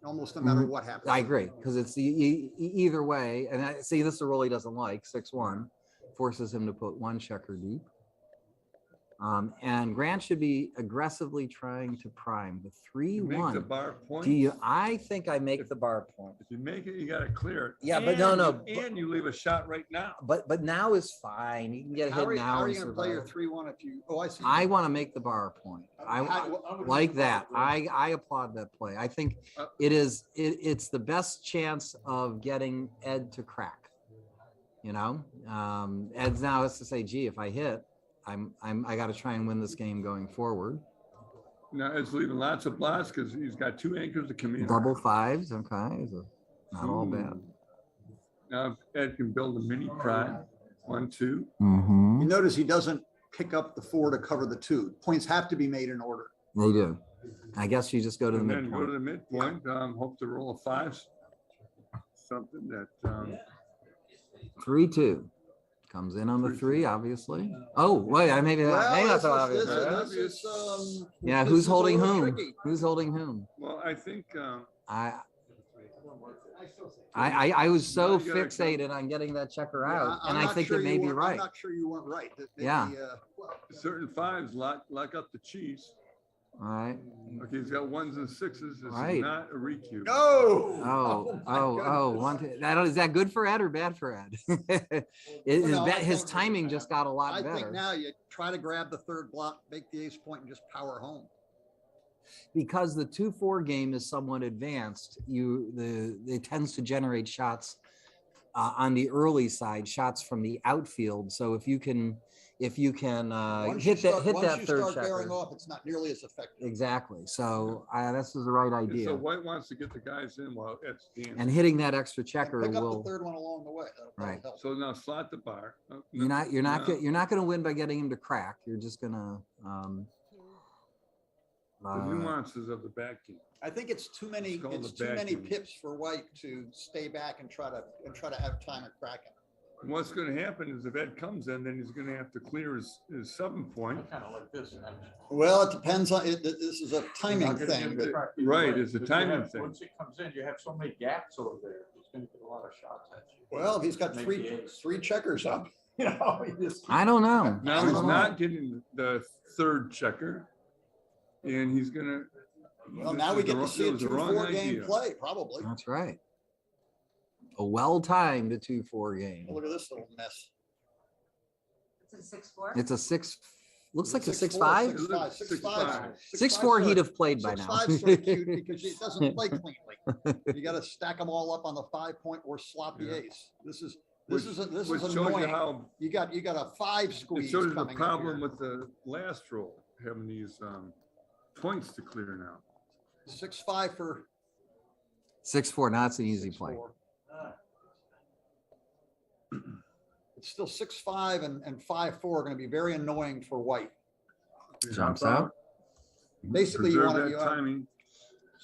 almost no matter what happens. I agree because it's either way. And I see this is a roll he doesn't like. 6-1 forces him to put 1 checker deep. And Grant should be aggressively trying to prime the You make the 3-1. bar point. I think I make the bar point. If you make it, you got to clear it. Yeah, but no, And you leave a shot right now. But now is fine. You can get How hit are now. you and going to play your survive. 3-1 if you? Oh, I see. I want to make the bar point. I like that. I I applaud that play. I think it's the best chance of getting Ed to crack. You know, Ed's now has to say, gee, if I hit, I got to try and win this game going forward. Now Ed's leaving lots of blocks because he's got 2 anchors to come in. Double 5s, okay, not all bad. Now Ed can build a mini prime. 1, 2. Mm-hmm. You notice he doesn't pick up the 4 to cover the 2. Points have to be made in order. They do. I guess you just go to the And then go to midpoint. the midpoint. Hope to roll a 5. Something that 3-2 comes in on the 3, obviously. Oh wait, maybe that's so obvious. Yeah, this who's is a holding little whom? tricky. Who's holding whom? well, I think I was so You gotta fixated on getting that checker Yeah, out, I'm and I not think sure it may you be weren't- right. I'm not sure you weren't right. That maybe, Yeah. certain 5s lock up the cheese. All right. Okay, he's got 1s and 6s. This Right. is not a recue. No. Is that good for Ed or bad for Ed? No, I His think- timing just got a lot I think better now you try to grab the 3rd block, make the ace point, and just power home. because the 2-4 game is somewhat advanced. It tends to generate shots on the early side, shots from the outfield. So if you can Once hit you that start 3rd bearing checker. off, it's not nearly as effective. Exactly. So this is the right And idea. so White wants to get the guys in while Ed's dancing. And hitting that extra checker Pick up will. the 3rd one along the way. That'll Right. help. So now slot the bar. You're not No. going to win by getting him to crack. You're just going to The nuances of the back game. I think it's too many, It's called it's the too many vacuum. pips for white to stay back and try to have time at cracking. And what's gonna happen is if Ed comes in, then he's gonna have to clear his 7-point. Kind of like this. Well, it depends on, this is a timing Not gonna thing, get but the Right, it's a But you timing have- thing. Once it comes in, you have so many gaps over there. It's gonna get a lot of shots at you. well, he's got Make three the ace. checkers up. You know, he just. I don't know. Now I he's don't know. not getting the 3rd checker. And he's gonna. Well, now we get to see a it was the wrong 2-4 game idea. play, probably. That's right. A well-timed 2-4 game. Look at this little mess. It's a 6-4. It's a 6, looks like a 6-4, 6-5. 6-5. 6-4 he'd have played by now. 6-5 sort of cute because it doesn't play cleanly. You got to stack them all up on the 5-point or sloppy Yeah. ace. This is Which shows you annoying. how, You got a 5 it squeeze shows you the coming up problem here. with the last roll, having these points to clear now. 6-5 for 6-4, now it's an easy play. 6-4. It's still 6-5 and 5-4 are going to be very annoying for white. Jumps out. Basically, you Preserve want that to. timing.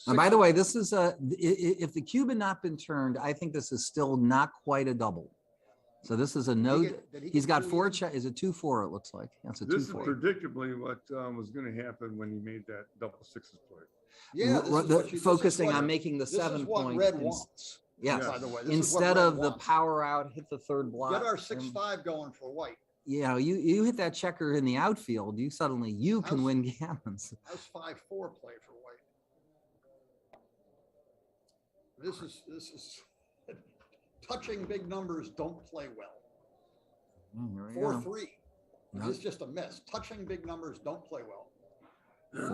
And by the way, this is if the cube had not been turned, I think this is still not quite a double. So this is a no, he's got 4 check, is a 2-4, it looks like. That's a This is 2-4. predictably what was gonna happen when he made that double sixes play. Yeah, Focusing on making the this is 7-point. what red wants. Yes, By the way, this is what instead red of the wants. power out, hit the 3rd block. Get our and, 6-5 going for white. You know, you hit that checker in the outfield, you suddenly, you can How's- win gammons. How's 5-4 play for white? This is touching big numbers don't play well. Here we go. 4-3. Nope. This is just a miss. Touching big numbers don't play well.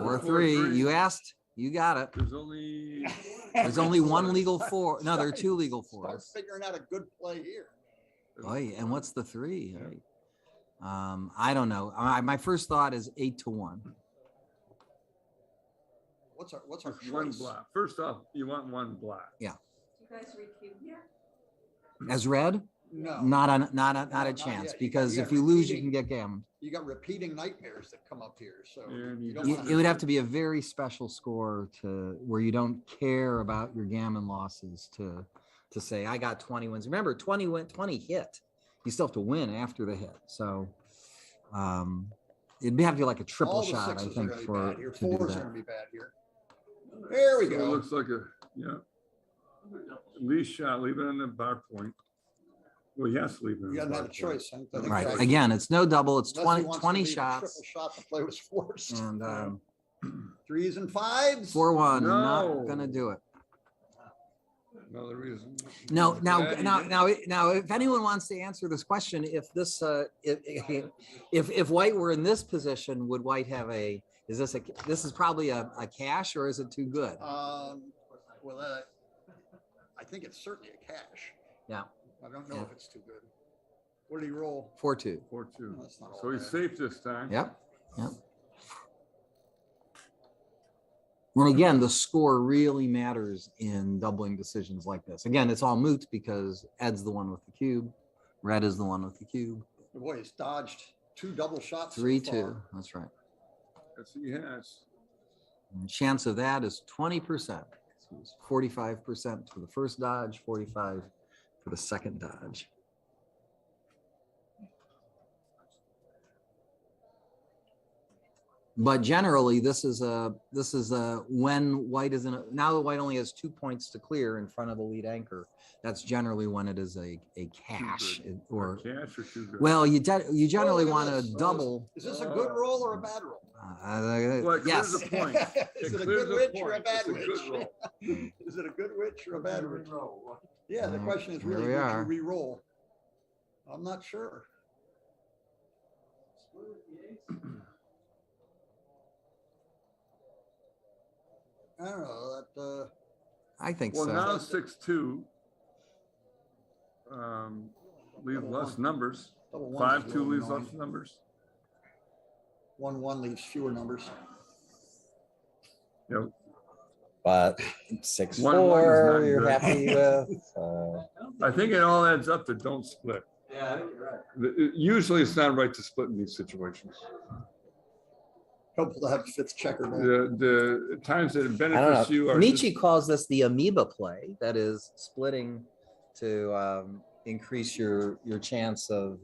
4-3, you asked, you got it. There's only There's only one legal 4. No, there are 2 legal Start 4s. figuring out a good play here. Oh, yeah, and what's the 3? I don't know. My first thought is 8-1. What's our one choice? block. First off, you want 1 block. You guys recue here? As red, No, not a not chance, yet. because You if got you lose, you repeating- can get gammon. you got repeating nightmares that come up here, so And you you don't just- want It would have to be a very special score to where you don't care about your gammon losses to say I got 20 wins. Remember, 20 hit. You still have to win after the hit. So it'd have to be like a triple all the shot, I sixes are think, gonna be for bad here. to do 4s are that. gonna be bad here. There we So it go. looks like least shot, leave it on the bar point. Well, yes, leave it. on You the gotta bar have a point. choice. I think Right. that's- Again, it's no double. It's unless he 20 wants to 20 leave a shots. Triple shot to play was forced. And 3s and 5s. 4-1. No. Not gonna do it. Another reason. No, now, Glad he now, didn't. now, if anyone wants to answer this question, if this, if white were in this position, would white have this is probably a cash, or is it too good? Well, I think it's certainly a cash. Yeah. I don't know Yeah. if it's too good. What did he roll? 4-2. 4-2. No, that's not all So he's bad. safe this time. Yep. And again, the score really matters in doubling decisions like this. Again, it's all moot because Ed's the one with the cube. Red is the one with the cube. Boy, he's dodged 2 double shots. so 3-2. far. That's right. Yes, he has. And the chance of that is 20%. 45% for the first dodge, 45 for the second dodge. But generally, this is a when white is in a, now that white only has 2 points to clear in front of the lead anchor. That's generally when it is a cash or Cash or too good. well, you generally Look at want to this. double. Is this a good roll or a bad roll? Well, it Yes. clears a point. Is it a clears good a witch or a point. bad It's a good witch? roll. Is it a good witch or a bad witch? Yeah, the Alright, question is here really, we would are. you re-roll? I'm not sure. I don't know, that, I think Well, so. now 6-2. Leave Double less one. numbers. double one is 5-2 really leaves annoying. less numbers. 1-1 leaves fewer numbers. Yep. But 1-1 is 6-4, not you're good. happy with. I think it all adds up to don't split. Yeah, I think you're right. Usually it's not right to split in these situations. Helpful to have a fifth checker. back. The times that it I don't benefits know. you are. Michi calls this the amoeba play. That is splitting to increase your chance of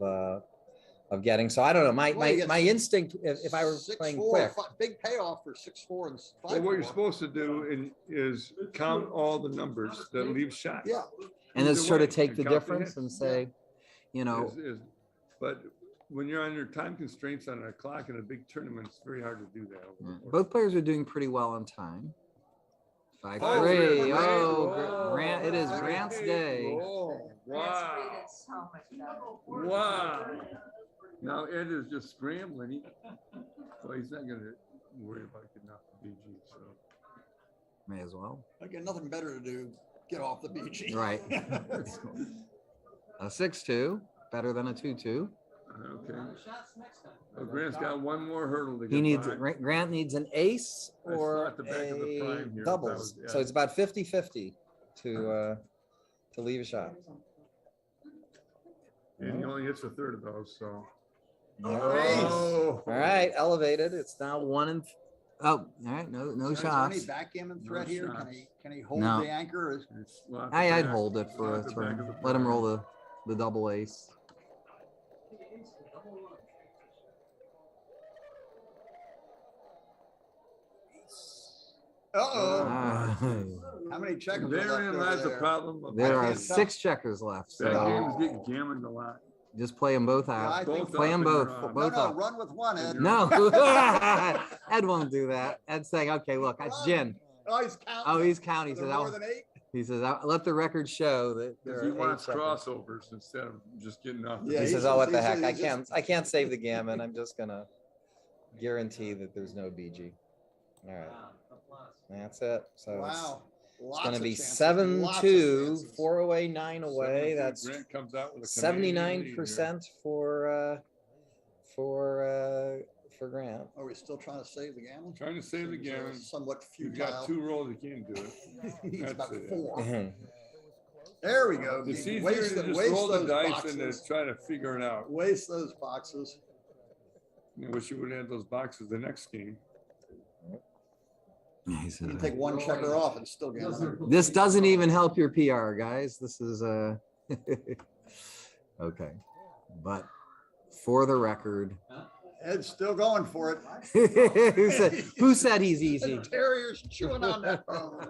getting. So I don't know. Well, you get My instinct, if I were 6, playing 4, quick, big payoff for 6, 4, and 5. Well, what you're supposed to do is count all the numbers that leave shots. Yeah. and then Either sort of way, take and the count the difference hits. and say, you know, But when you're under time constraints on a clock in a big tournament, it's very hard to do that. both players are doing pretty well on time. 5-3. Grant. Oh, Grant! It is Grant's day. Oh, That's wow. rated so much better. Wow. Now Ed is just scrambling. Well, he's not gonna worry about getting off the BG, so. May as well. I got nothing better to do. Get off the BG. Right. A 6-2, better than a 2-2. Okay. Well, Grant's got one more hurdle to get He needs by. Grant needs an ace I or thought the back of the prime a here, doubles. that was- So it's about 50-50 to leave a shot. And he only hits a third of those, so. Oh. All right, elevated. It's now 1 and all right, no Is there any shots. backgammon No threat here? shots. Can he hold No. the anchor? Or is- It's lots of I'd back- hold it for a lots of back turn. of the Let him prime. roll the double ace. Uh-oh. Ah, How many checkers are left Therein over lies the there? problem. of there I are can't tell. 6 checkers left. That So game's getting gammoned a lot. just play them both Yeah, I out. think Both Play them up and both. you're on. No, Both no, up. run with one, Ed. No, Ed won't do that. Ed's saying, okay, look, it's Gin. Oh, he's counting. Oh, he's counting. He Are says, there more I'll, than 8? he says, I'll let the record show that there Because he are 8 wants checkers. crossovers instead of just getting off. the Yeah, He beat. says, oh, what the he heck? says I he can't save the gammon. I'm just gonna guarantee that there's no BG. All right. That's it. So Wow. it's gonna be Lots of 7-2, chances. 4 away, 9 away. 17, That's Grant comes out with a commanding lead here. 79% for Grant. Are we still trying to save the gammon? Trying to save the Seems, gammon. Somewhat You've futile. got 2 rolls, you can't do it. He's That's about it. 4. There we go. It's easier Waste to the- just waste roll the those dice than boxes. to try to figure it out. Waste those boxes. I wish you would have those boxes the next game. He You says, can take one checker off and still get another. this doesn't even help your PR, guys. This is okay. But for the record, Ed's still going for it. who said he's easy? The terrier's chewing on that bone.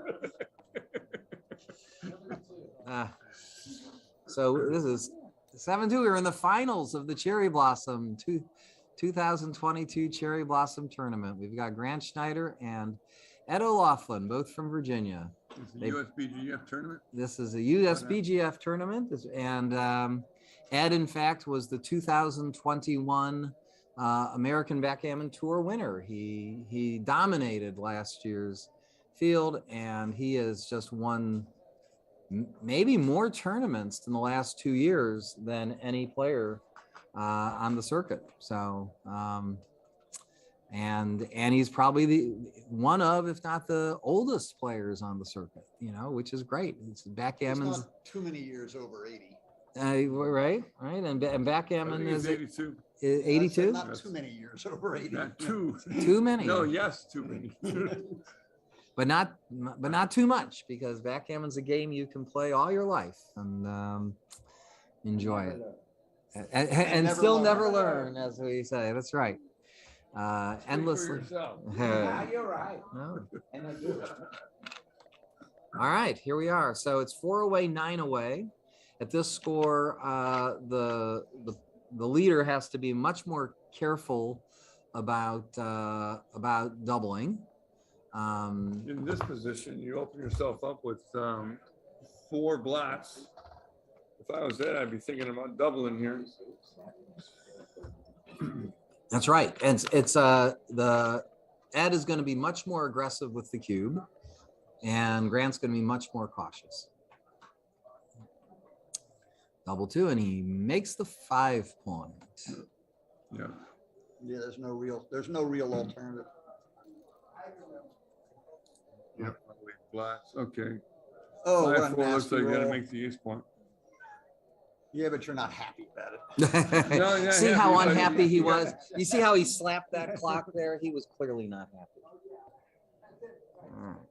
So this is 7-2. We're in the finals of the Cherry Blossom 2022 Cherry Blossom Tournament. We've got Grant Schneider and Ed O'Loughlin, both from Virginia. It's a They- USBGF tournament. This is a USBGF tournament, and Ed, in fact, was the 2021 American Backgammon Tour winner. He dominated last year's field, and he has just won maybe more tournaments in the last 2 years than any player on the circuit. So, and he's probably the one of, if not the oldest players on the circuit, which is great. It's He's backgammon's not too many years over 80. right, and I backgammon think it's is 82. 82. Not too many years over 80. Not two. Too many. No, yes, too many. but not too much, because backgammon's a game you can play all your life and enjoy it, and never still learn. never learn, as we say. That's right. Endlessly. You're right. No. All right, here we are. So it's 4 away, 9 away. At this score, the leader has to be much more careful about doubling. In this position, you open yourself up with 4 blots. If I was Ed, I'd be thinking about doubling here. That's right. And it's the Ed is going to be much more aggressive with the cube, and Grant's going to be much more cautious. Double 2, and he makes the 5 point. Yeah. Yeah, there's no real alternative. Yep. Blots. Okay. Oh, what 5-4 a looks nasty like you got to roll. make the ace point. Yeah, but you're not happy about it. No, you're not See how happy, but unhappy he you got- was? You see how he slapped that clock there? He was clearly not happy.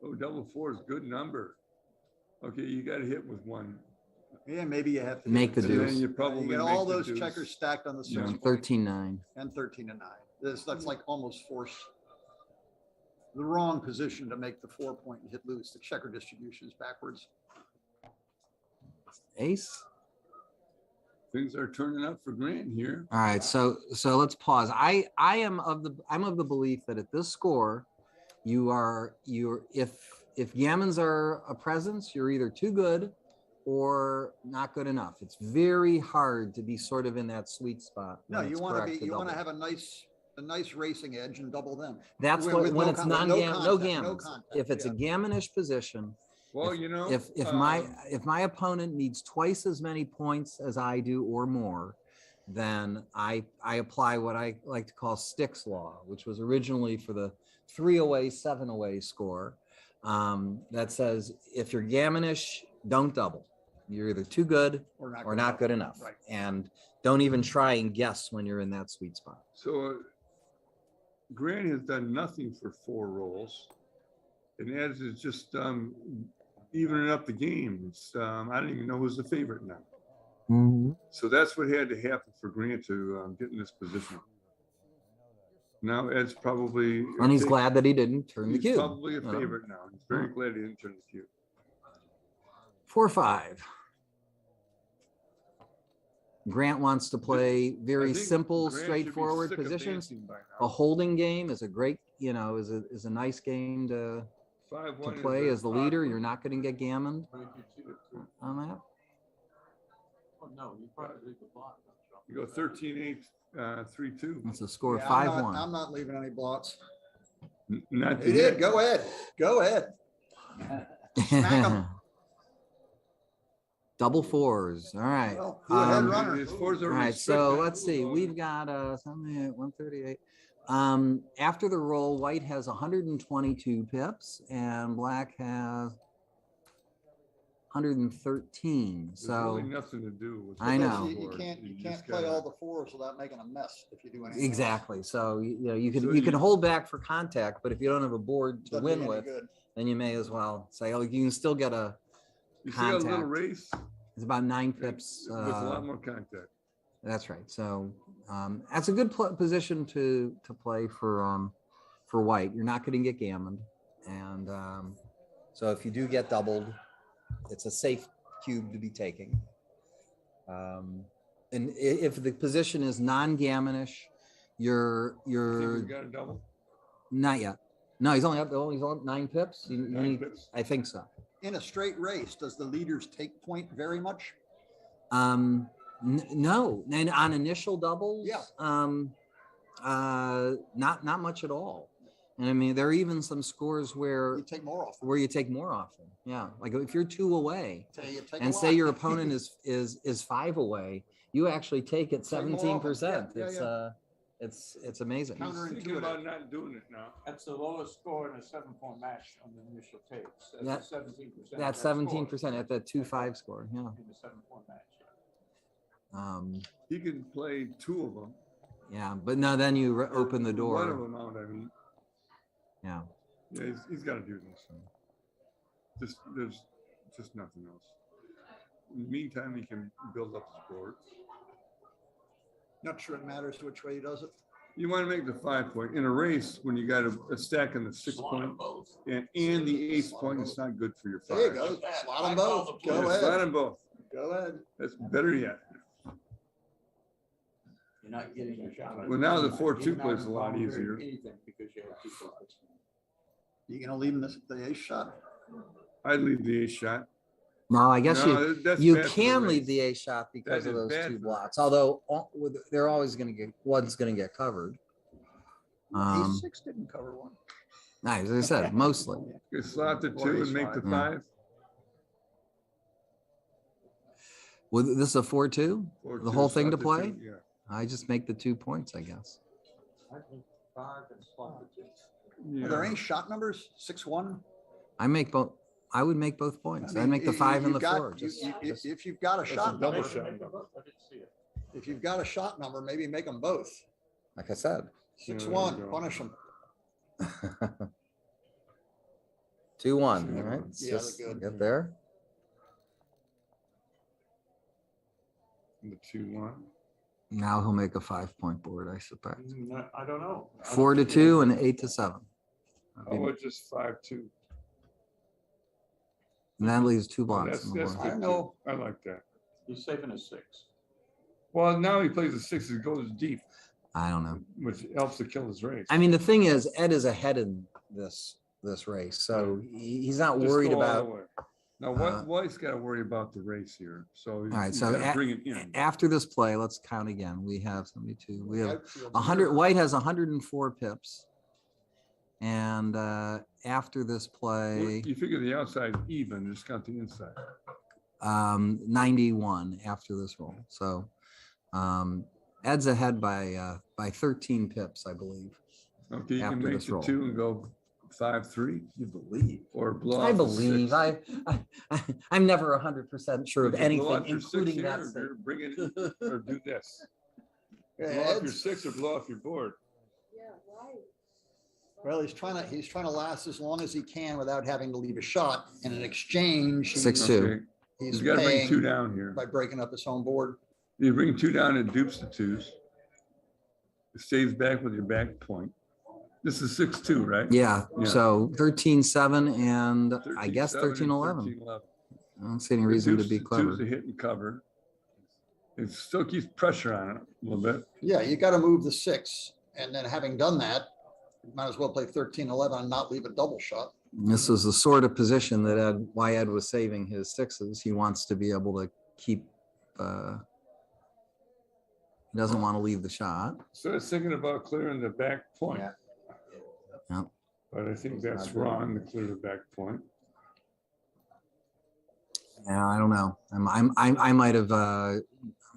Oh, double four is a good number. Okay, you got to hit with one. Yeah, maybe you have to. Make the And then deuce. you probably You get make all the those deuce. checkers stacked on the Yeah, 6 point 13-9. and 13 and 9. That's like almost force the wrong position to make the 4 point and hit loose. The checker distribution is backwards. Ace. Things are turning up for Grant here. All right, so let's pause. I'm of the belief that at this score, you're if gammons are a presence, you're either too good or not good enough. It's very hard to be sort of in that sweet spot. No, when you it's want to correct be, you want to double. have a nice racing edge and double them. That's with- what with when no it's con- with non-gam, no contact, gammons. contact, If it's a yeah. gammonish position, Well, you know, if my opponent needs twice as many points as I do or more, then I apply what I like to call Stick's law, which was originally for the 3 away, 7 away score. That says if you're gammonish, don't double. You're either too good or not good enough. Right. And don't even try and guess when you're in that sweet spot. so Grant has done nothing for 4 rolls. And as is just evening up the game. It's I don't even know who's the favorite now. So that's what had to happen for Grant to get in this position. Now Ed's probably, And he's glad that he didn't turn the he's cube. probably a you know. favorite now. He's very glad he didn't turn the cube. 4-5. Grant wants to play I very think simple, Grant should be straightforward sick of positions. dancing by A now. holding game is a great, is a nice game to 5-1 is play a as the leader. awkward- You're not going to get gammoned on that. You go 13-8, 3-2. It's a score of Yeah, 5-1. I'm not leaving any blots. Not He did. Go ahead. Go ahead. Smack 'em. Double fours. All right. Well, who ahead Um, runner? His fours are All right, so restricted. let's see. We've got something at 138. After the roll, white has 122 pips and black has 113. There's So really nothing to do with. I the know. You board. can't, you just can't play gotta- all the fours without making a mess if you do anything. else. exactly. So you can So you can you- hold back for contact, but if you don't have a board to Doesn't do win any with, good. then you may as well say, oh, you can still get a. You still got a little contact. race It's about 9 pips. with a lot more contact. That's right. So that's a good position to play for white. You're not going to get gammoned, and so if you do get doubled, it's a safe cube to be taking. And if the position is non-gammonish, you're Think we got a double? not yet. No, he's only up 9 pips. You 9 need- pips. I think so. In a straight race, does the leaders take point very much? No, and on initial doubles, Yeah. not much at all. And I mean, there are even some scores where You take more often. you take more often. Yeah, like if you're 2 away, Say you take a and say lot. your opponent is 5 away, you actually take it Take more often. 17%. Yeah, yeah, It's amazing. He's thinking about not doing it now. That's the lowest score in a 7-point match on the initial tapes. That- That's 17%. That's 17% at the 2-5 score. Yeah. In the 7-point match. He can play 2 of them. Yeah, but no, then you open the One of door. them out, I mean. Yeah. Yeah, he's got to do this. There's just nothing else. In the meantime, he can build up his board. Not sure it matters which way he does it. You want to make the 5 point. In a race, when you got a stack on the 6 point and the 8 point, it's not good for your 5. There you go. Slot them both. Go Yeah, slide ahead. them both. Go ahead. That's better yet. You're not getting a shot. Well, now the 4-2 plays a lot easier. Anything because you have 2 points. You gonna leave him the ace shot? I'd leave the ace shot. No, I guess that's you bad for the can leave race. the A shot because That of is those bad 2 for the blocks. Although they're always going to get one's going to get covered. Ace 6 didn't cover one. Nice, as I said, mostly. You slot the 2 and make the 5. Well, this is a 4-2. Or The 2, whole thing slot to the play? 2, yeah. I just make the 2 points, I guess. I think 5 and slot the 2. Are there Yeah. any shot numbers? 6-1? I make both. I would make both points. I'd mean, make the if 5 and you've the got- 4. you- Just, you- just- If you've got a That's a shot double number, shot. if you've got a shot number, maybe make them both. like I said. 6-1, go. punish them. 2-1. All right. let's Yeah, just they're good. get there. The 2-1. Now he'll make a 5-point board, I suppose. I don't know. 4-2 and 8-7. How about just 5-2? And that leaves 2 Oh, blocks. That's, on the that's board. I good too. know. I like that. He's saving a 6. Well, now he plays the 6, it goes deep, I don't know. which helps to kill his race. I mean, the thing is, Ed is ahead in this race, so he's not Just worried go all the about. way. Now, White's got to worry about the race here, so All right, he's so got to bring it in. after this play, let's count again. We have 72. We have Outfield's 100. here. White has 104 pips, and after this Well, play, you figure the outside even, just count the inside. 91 after this roll. So Ed's ahead by 13 pips, I believe. Okay, you After can make this the roll. 2 and go 5-3. You believe, or blow. I off the believe. 6. I'm never 100% sure of Would you blow anything, off your 6 including here, that. or statement. bring it, or do this. Yeah, Blow off your Ed's- 6 or blow off your board. Well, he's trying to last as long as he can without having to leave a shot. And in exchange, 6-2. Okay, he's you got to bring 2 paying down here. by breaking up his home board. You bring 2 down and dupes the 2s. It stays back with your back point. This is 6-2, right? Yeah, Yeah. so 13-7 and I guess 13-7 and 13-11. 13-11. I don't see any reason to be The clever. 2's a hit and cover. It still keeps pressure on it a little bit. Yeah, you got to move the 6. And then having done that, you might as well play 13-11 and not leave a double shot. This is the sort of position that why Ed was saving his 6s. He wants to be able to keep, he doesn't want to leave the shot. So it's thinking about clearing the back point. Yep. But I think that's wrong to clear the back point. Yeah, I don't know. I might have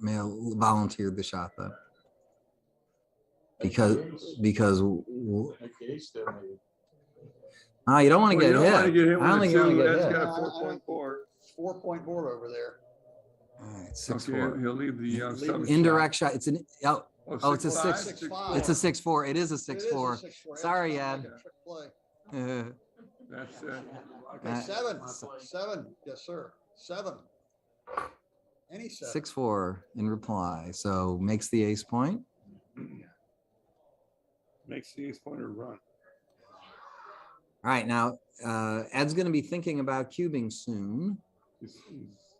volunteered the shot though. Because you don't want to Well, get you don't want to hit. get hit I don't with think a you want 2. to get That's hit. got a Yeah, 4-point board. 4-point board over there. All right, Okay, 6-4. he'll leave the Leave seven it shot. Indirect shot. It's an oh, it's a 6-5, 6. 6-5. It's a 6-4. It is a It is a 6-4. 6-4. Sorry, That's Ed. not like a trick play. That's it. Okay, 7. Yes, sir. 7. Any 7. 6-4 in reply. So makes the ace point. Makes the ace pointer run. All right, now Ed's going to be thinking about cubing soon, He's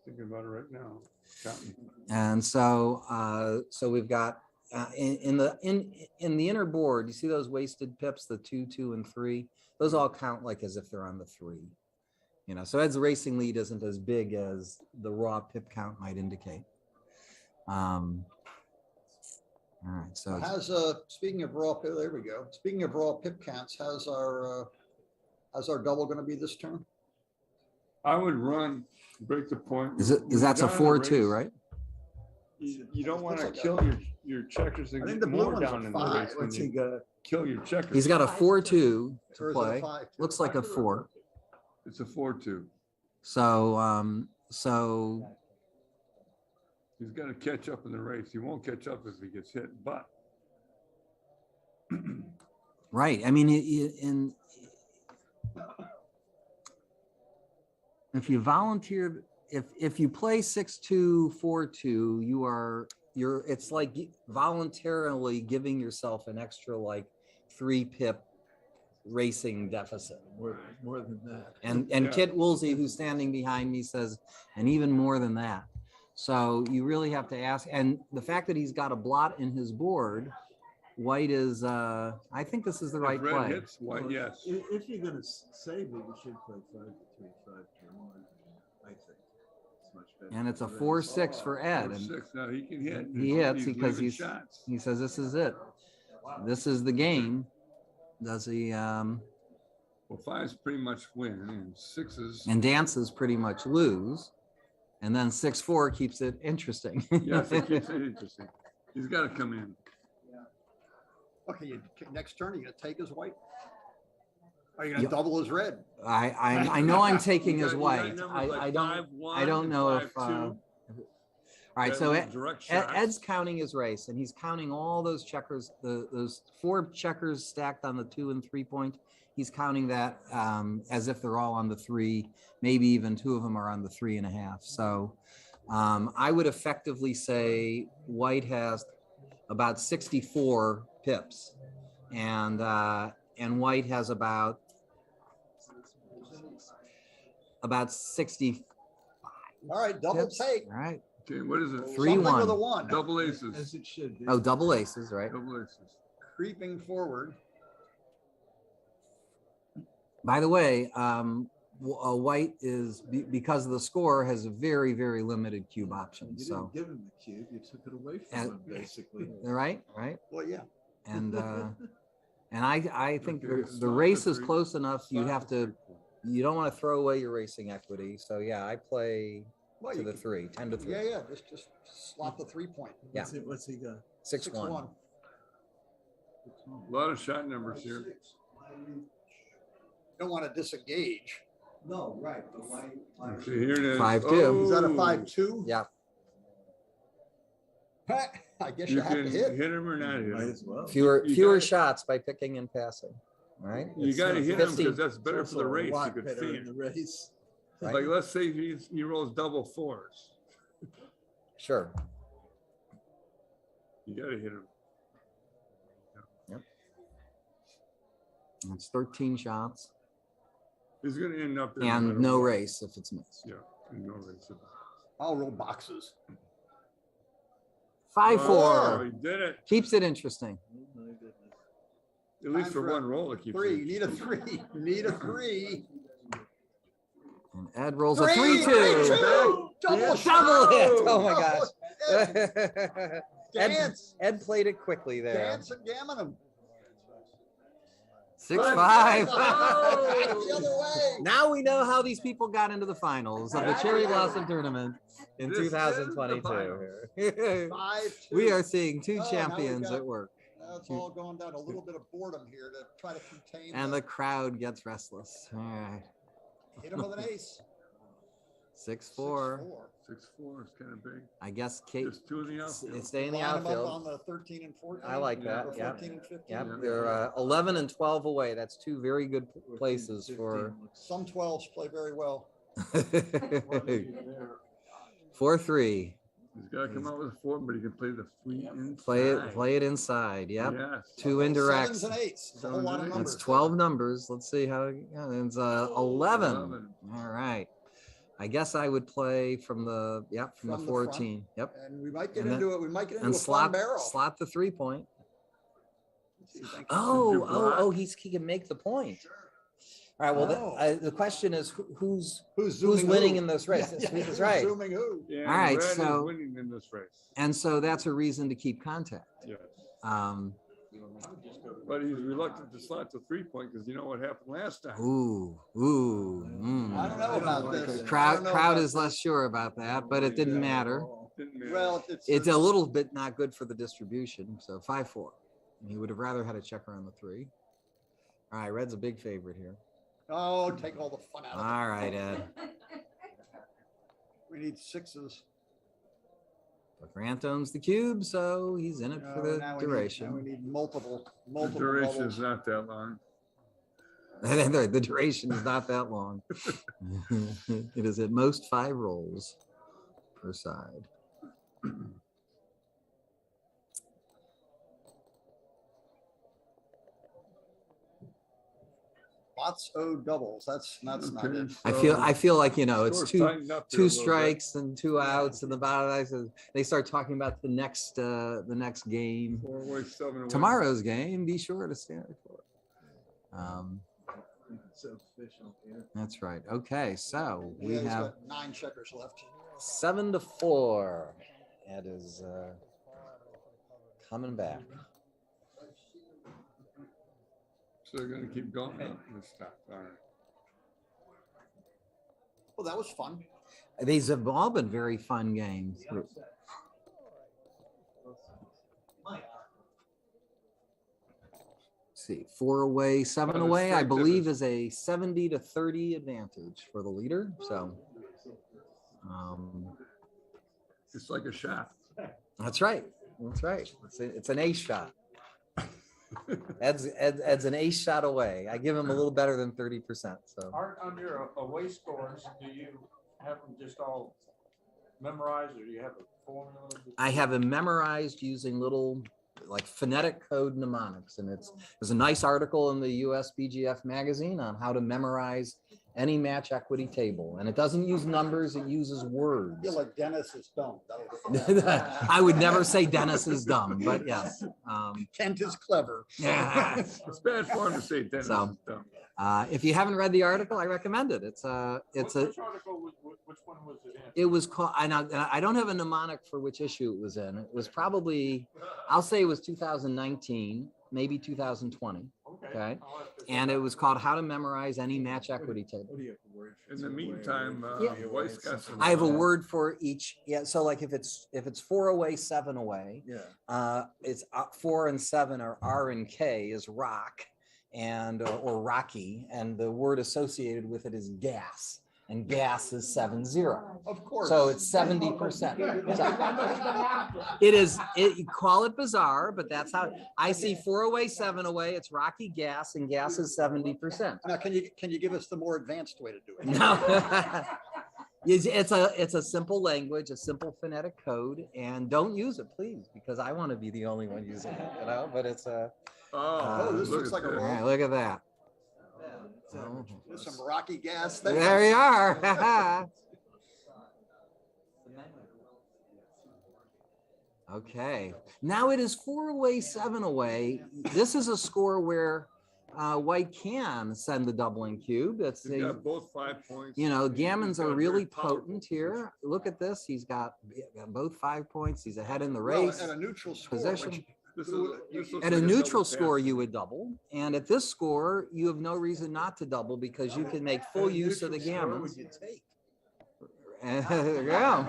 thinking about it right now. Counting. and so we've got in the inner board. You see those wasted pips, the 2, 2, and 3. Those all count like as if they're on the 3. You know, so Ed's racing lead isn't as big as the raw pip count might indicate. All right, so How's speaking of raw pip, there we go. Speaking of raw pip counts, how's our double going to be this turn? I would run, break the point. is that's a 4-2, right? You don't want to Looks like kill your checkers and I think get the blue more one's down a in the 5. race when What's he you got? kill your checkers. He's got a 4-2 Or to is it a play. 5? Looks like a 4. It's a 4-2. So so He's got to catch up in the race. He won't catch up if he gets hit, but right. I mean, if you volunteer, if you play 6-2, 4-2, it's like voluntarily giving yourself an extra like 3 pip racing deficit. More than that. And Yeah. Kit Woolsey, who's standing behind me, says, and even more than that. So you really have to ask, and the fact that he's got a blot in his board, White is, I think this is the right if red play. hits, white, yes. If you're gonna save it, you should play 5-3, 5-1, I think. It's much better. And it's a 4-6 for Ed. And 4-6. Now he can hit. he hits He's because leaving he says, this is it. This is the game. Does he, Well, 5's pretty much win, and 6's. and dances pretty much lose. And then 6-4 keeps it interesting. Yes, it keeps it interesting. He's got to come in. Okay, next turn, you going to take his White? Are you gonna double his red? I know I'm taking You his got white. numbers like I don't 5-1 don't and know if. 5-2. All right, Got so little direct shots. Ed's counting his race, and he's counting all those checkers, those 4 checkers stacked on the 2 and 3 point. He's counting that as if they're all on the 3, maybe even 2 of them are on the 3.5. So I would effectively say white has about 64 pips, and white has about 60. All right, double pips. take. All right. Okay, what is it? 3-1. Something with a 1. Double aces. As it should be. Oh, double aces, right? Double aces. Creeping forward. By the way, white is because of the score has a very, very limited cube option. You So, didn't give him the cube, you took it away from And- him, basically. right. Well, yeah. And I think Okay, the slot race the is 3. close enough. You Slot have the to, you don't want to throw away your racing equity. So yeah, I play Well, to you the could- 3, 10 to 3. Yeah. Just slot the 3 point. Yeah. What's he got? 6-1. A lot of shot numbers here. You don't want to disengage. No, right, the white. Okay, here it is. 5-2. Is that a Oh, 5-2? Yeah. I guess You you have can to hit hit. him or not hit Might him. as well. Fewer You fewer gotta- shots by picking and passing. All right. You It's got to not hit him 50. because that's better It's for the also a race. You lot could better see in the it. race. Right. Like, let's say he rolls double 4s. Sure. You got to hit him. It's 13 shots He's going to end up there. no and matter no what. race if it's missed. Yeah, and no race. I'll roll boxes. 5-4 Oh, he did it. keeps it interesting. Oh, my goodness. At least Time for for one roll, it keeps 3. it. You need a 3. You need a 3. And Ed rolls a 3-2. 3-2. Double Double hit. shot. Oh my gosh. Ed, Dance. Ed played it quickly there. Dance and gammon him. 6-5. The other way. Now we know how these people got into the finals of the Cherry Blossom Tournament in This is the 2022. 5-2. We are seeing 2 Oh, now we champions got- at work, Now it's all going down. A little bit of boredom here to try to contain. and the crowd gets restless. All right. Hit him with an ace. 6-4. 6-4 is kind of big. I guess Kate Just 2 in the outfield. stay in the Line 'em up outfield. on the 13 and 14. I like Yeah. that. Or Yeah. 14 and 15. Yep. Yeah. They're 11 and 12 away. That's 2 very good 14, places 15 for looks- Some 12s play very well. 4-3. He's got to come out with a 4, but he can play the 3 inside. Play it inside. Yep. Yes. 2 Sevens indirects. and 8s. It's a whole lot of Sevens and numbers. That's 12 numbers. Let's see how it's 11. 11. All right. I guess I would play from the from the From the front. 14. Yep. And we might get And then- into it. We might get into And a fun slot barrel. slot the 3 point. See, thank you. Oh, he can make the point. All right. Well, Oh. the question is who's Who's winning who? in this race? Yeah, That's who's right. Zooming who? Yeah, All right, Red so- is winning in this race. And so that's a reason to keep contact. Yes. But he's reluctant to slot the 3 point because you know what happened last time. Ooh. I don't know about this. I Crowd don't know crowd about is less sure about that, but it didn't matter. Didn't matter. Well, It's a little bit not good for the distribution. So 5-4. And he would have rather had a checker on the 3. All right, Red's a big favorite here. Oh, take all the fun out of it. All right, Ed. We need 6s. But Grant owns the cube, so he's in it for the Now we duration. need multiple The duration bubbles. is not that long. The duration is not that long. It is at most 5 rolls per side. Lots of doubles. That's not it. I feel like, you know, it's Score's two tightened up there a two little bit. strikes and 2 outs in the bottom. They start talking about the next game. 4-way, 7-away. Tomorrow's game, be sure to stand for it. It's official, yeah. That's right. Okay, so we Yeah, he's have got 9 checkers left. 7-4. Ed is coming back. So they're going to keep going. Oh, let's stop. All right. Well, that was fun. These have all been very fun games. see, 4 away, 7 Well, the away, I strength believe difference. is a 70 to 30 advantage for the leader. So It's like a shot. that's right. That's right. It's an ace shot. Ed's an ace shot away. I give him a little better than 30%. So Art, on your away scores, do you have them just all memorized, or do you have a formula? I have him memorized using little like phonetic code mnemonics, and there's a nice article in the USBGF magazine on how to memorize any match equity table, and it doesn't use numbers, it uses words. Feel like Dennis is dumb. I would never say Dennis is dumb, but yes. Kent is clever. Yeah. It's bad form to say Dennis So, is dumb. If you haven't read the article, I recommend it. It's a Which article, which one was it in? it was called, I don't have a mnemonic for which issue it was in. It was probably, I'll say it was 2019, maybe 2020. Okay. And it was called How to Memorize Any Match Equity Table. In the meantime, Yeah. Weiss got some. I have a word for each. Yeah. So like if it's 4 away, 7 away, it's 4 and 7 are R and K is rock and or rocky. And the word associated with it is gas. And gas is 7-0. Of course. So it's 70%. It is, you call it bizarre, but that's how I see 4 away, 7 away. It's rocky gas, and gas is 70%. Now, can you give us the more advanced way to do it? No. It's a simple language, a simple phonetic code, and don't use it, please, because I want to be the only one using it, you know, but it's a. This looks like a All roll. right, look at that. There's some rocky gas There there. you are. Okay, now it is 4 away, 7 away. This is a score where white can send the doubling cube. That's He's got both 5 points. you know, gammons He's got are a really very powerful potent here. Look at this. He's got both 5 points. He's ahead in the Well, race. at a neutral score, Position. which This looks At like a double neutral pass. score, you would double. And at this score, you have no reason not to double because you can make full use of the gammons. There you go.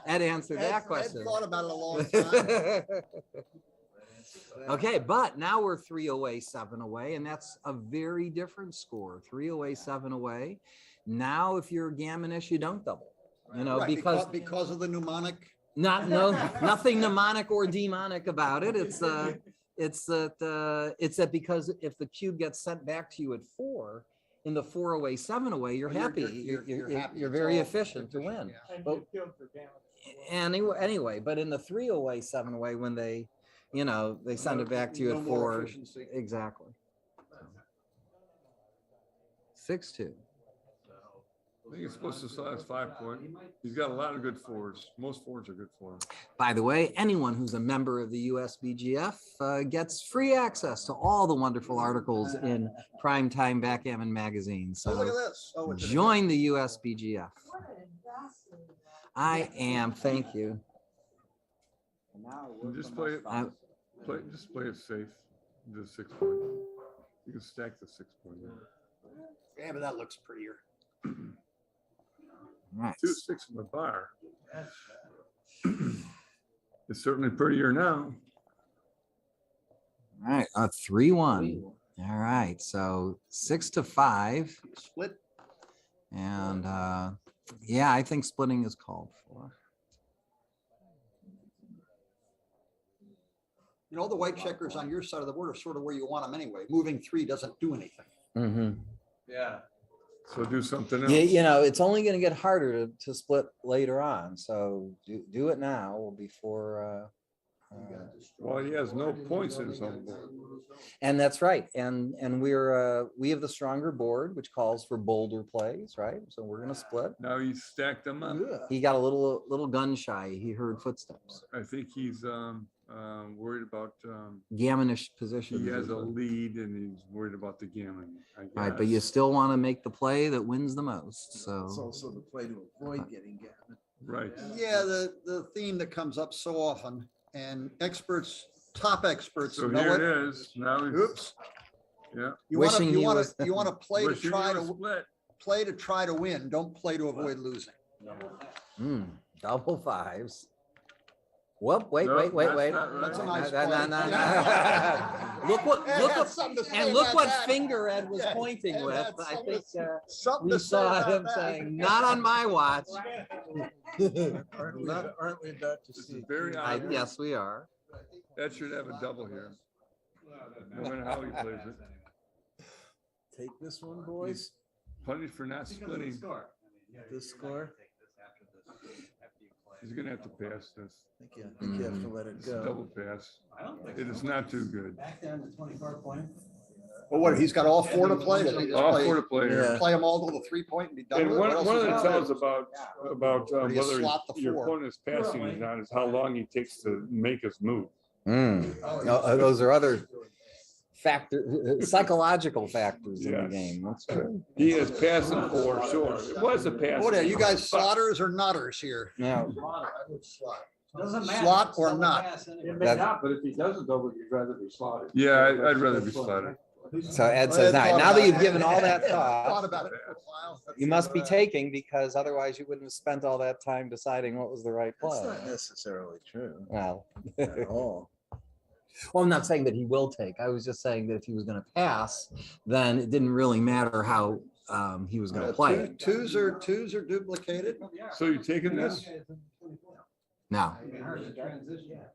Ed answered that question. Ed thought about it a long time. Okay, but now we're 3 away, 7 away, and that's a very different score. 3 away, 7 away. Now, if you're gammonish, you don't double. You know, Right, because of the mnemonic. nothing mnemonic or demonic about it. It's that because if the cube gets sent back to you at 4 in the 4 away, 7 away, you're happy. You're very efficient to win. And But you killed for damage. anyway, but in the 3 away, 7 away, when they, you know, they send it back to you No at more 4. efficiency. Exactly. 6-2. I think it's supposed to size 5 point. He's got a lot of good 4s. Most 4s are good for him. By the way, anyone who's a member of the USBGF gets free access to all the wonderful articles in Primetime Backgammon magazine. Oh, look at So this. Oh, it's join the USBGF. I am. Thank you. And just play it. Just play it safe. The 6 point. You can stack the 6 point. Yeah, but that looks prettier. Right. 2-6 in the bar. It's certainly prettier now. All right. 3-1. All right. So 6-5. Split. And yeah, I think splitting is called for. You know, the white checkers on your side of the board are sort of where you want them anyway. Moving 3 doesn't do anything. Mm-hmm. Yeah. So do something else. Yeah, you know, it's only going to get harder to split later on. So do it now before. Well, he has no points in his own board. And that's right. And we have the stronger board, which calls for bolder plays, right? So we're going to split. Now he's stacked them up. He got a little gun shy. He heard footsteps. I think he's worried about. Gammonish position. He has a lead and he's worried about the gammon. I guess. Right, but you still want to make the play that wins the most. It's So also the play to avoid getting gammon. Right. Yeah, the theme that comes up so often, and top experts So know here it. it is. Now he's. Oops. Yeah. You want Wishing he was- to play to Wishing try he was to split. play to try to win. Don't play to avoid losing. double 5s. Whoop, wait, No, wait, wait, that's wait. not right. That's a nice No, no, play. no, no. Yeah. Look what, It look had what, something to say and look about what that. finger Ed was Yeah, pointing it with. had I something think something we to say saw about him that. saying, not on my watch. Aren't we about to This see? is very odd. Yes, we are. That should have a double here. No matter how he plays it. Take this one, boys. Punished for not splitting. This score. He's gonna have to pass this. I think you have to let it It's a double go. pass. It is not too good. Back down to 24 point. Well, what, he's got all four to play? Does he just All play- four to play here. Yeah. Play them all to the 3-point and be done And with it? one What else of is the he tells gonna about Or do you whether slot the your four? opponent is passing or not is how long he takes to make his move. Those are other psychological factors in the Yes. game. That's true. He is passing for sure. It was a pass. What are you guys, slotters or nutters here? Now, Doesn't matter. Slot or Still a not? pass anyway. It It may not, but if he doesn't go, would you rather be slotted? Yeah, I'd rather be slotted. so Ed Well, says, Ed thought now that about you've it. given all that Thought thought, about it for a while. you must be taking, because otherwise you wouldn't have spent all that time deciding what was the right That's play. not necessarily true Well, at all. well, I'm not saying that he will take. I was just saying that if he was going to pass, then it didn't really matter how he was going to play it. Twos are duplicated. So you taking this? No,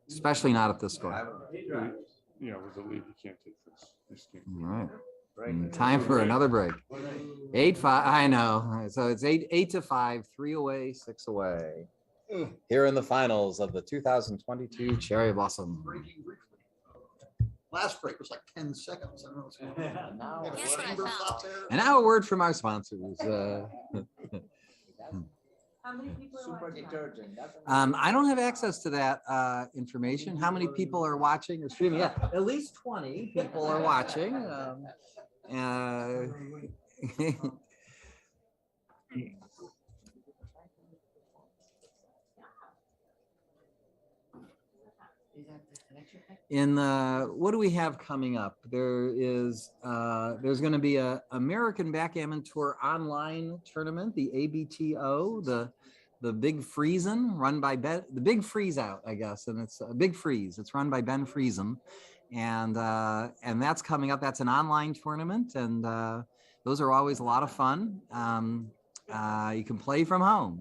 especially not at this score. You know, with the lead, you can't take this. This can't. All right. Time for another break. 8-5. I know. So it's 8-5, 3 away, 6 away. Here in the finals of the 2022 Cherry Blossom. Last break was like 10 seconds. I don't know what's going on. Now, Guess what I found? And now a word from our sponsors. how many people are Super watching? detergent. That's- I don't have access to that information. How many people are watching or streaming? Yeah, at least 20 people are watching. In what do we have coming up? There's going to be a American Backgammon Tour online tournament, the ABTO, the Big Freezin, run by Ben, the Big Freeze Out, I guess, and it's a Big Freeze. It's run by Ben Friesen, and that's coming up. That's an online tournament, and those are always a lot of fun. You can play from home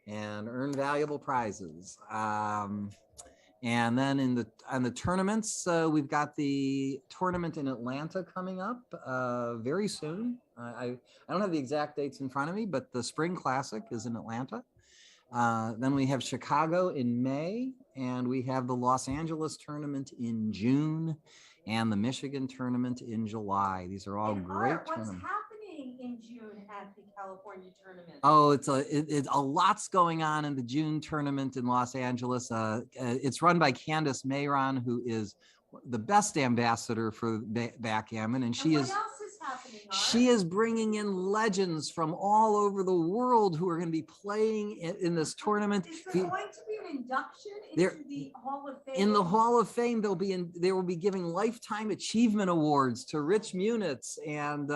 and earn valuable prizes. And then on the tournaments, we've got the tournament in Atlanta coming up very soon. I don't have the exact dates in front of me, but the Spring Classic is in Atlanta. Then we have Chicago in May, and we have the Los Angeles tournament in June, and the Michigan tournament in July. These are all And great Art, what's tournaments. happening in June at the California tournament? Oh, it's a lot's going on in the June tournament in Los Angeles. It's run by Candace Mayron, who is the best ambassador for backgammon, and she what is. else is happening, Art? She is bringing in legends from all over the world who are going to be playing in this tournament. Is there going to be an induction There- into the Hall of Fame? In the Hall of Fame, they will be giving lifetime achievement awards to Rich Munitz and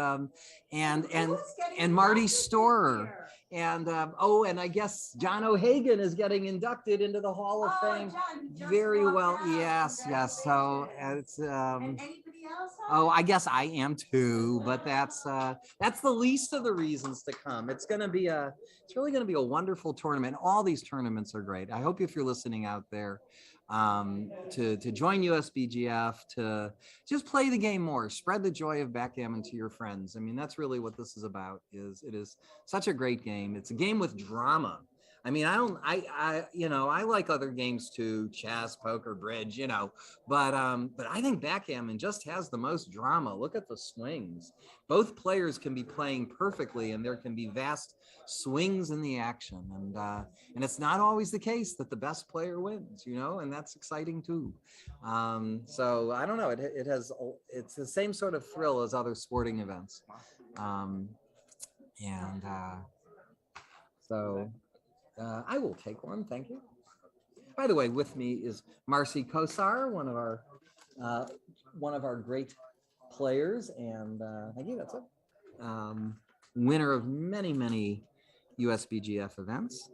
Marty Storer. And and I guess John O'Hagan is getting inducted into the Hall of Fame. John, you just Very walked well, out. yes. So it's And anybody else? oh, I guess I am too, but that's the least of the reasons to come. It's really gonna be a wonderful tournament. All these tournaments are great. I hope if you're listening out there, to join USBGF, to just play the game more, spread the joy of backgammon to your friends. I mean, that's really what this is about. It is such a great game. It's a game with drama. I mean, I like other games too, chess, poker, bridge, but I think backgammon just has the most drama. Look at the swings. Both players can be playing perfectly, and there can be vast swings in the action. And it's not always the case that the best player wins, and that's exciting too. So I don't know. It's the same sort of thrill as other sporting events. So I will take one. Thank you. By the way, with me is Marcy Kosar, one of our great players, and thank you. That's it. Winner of many USBGF events.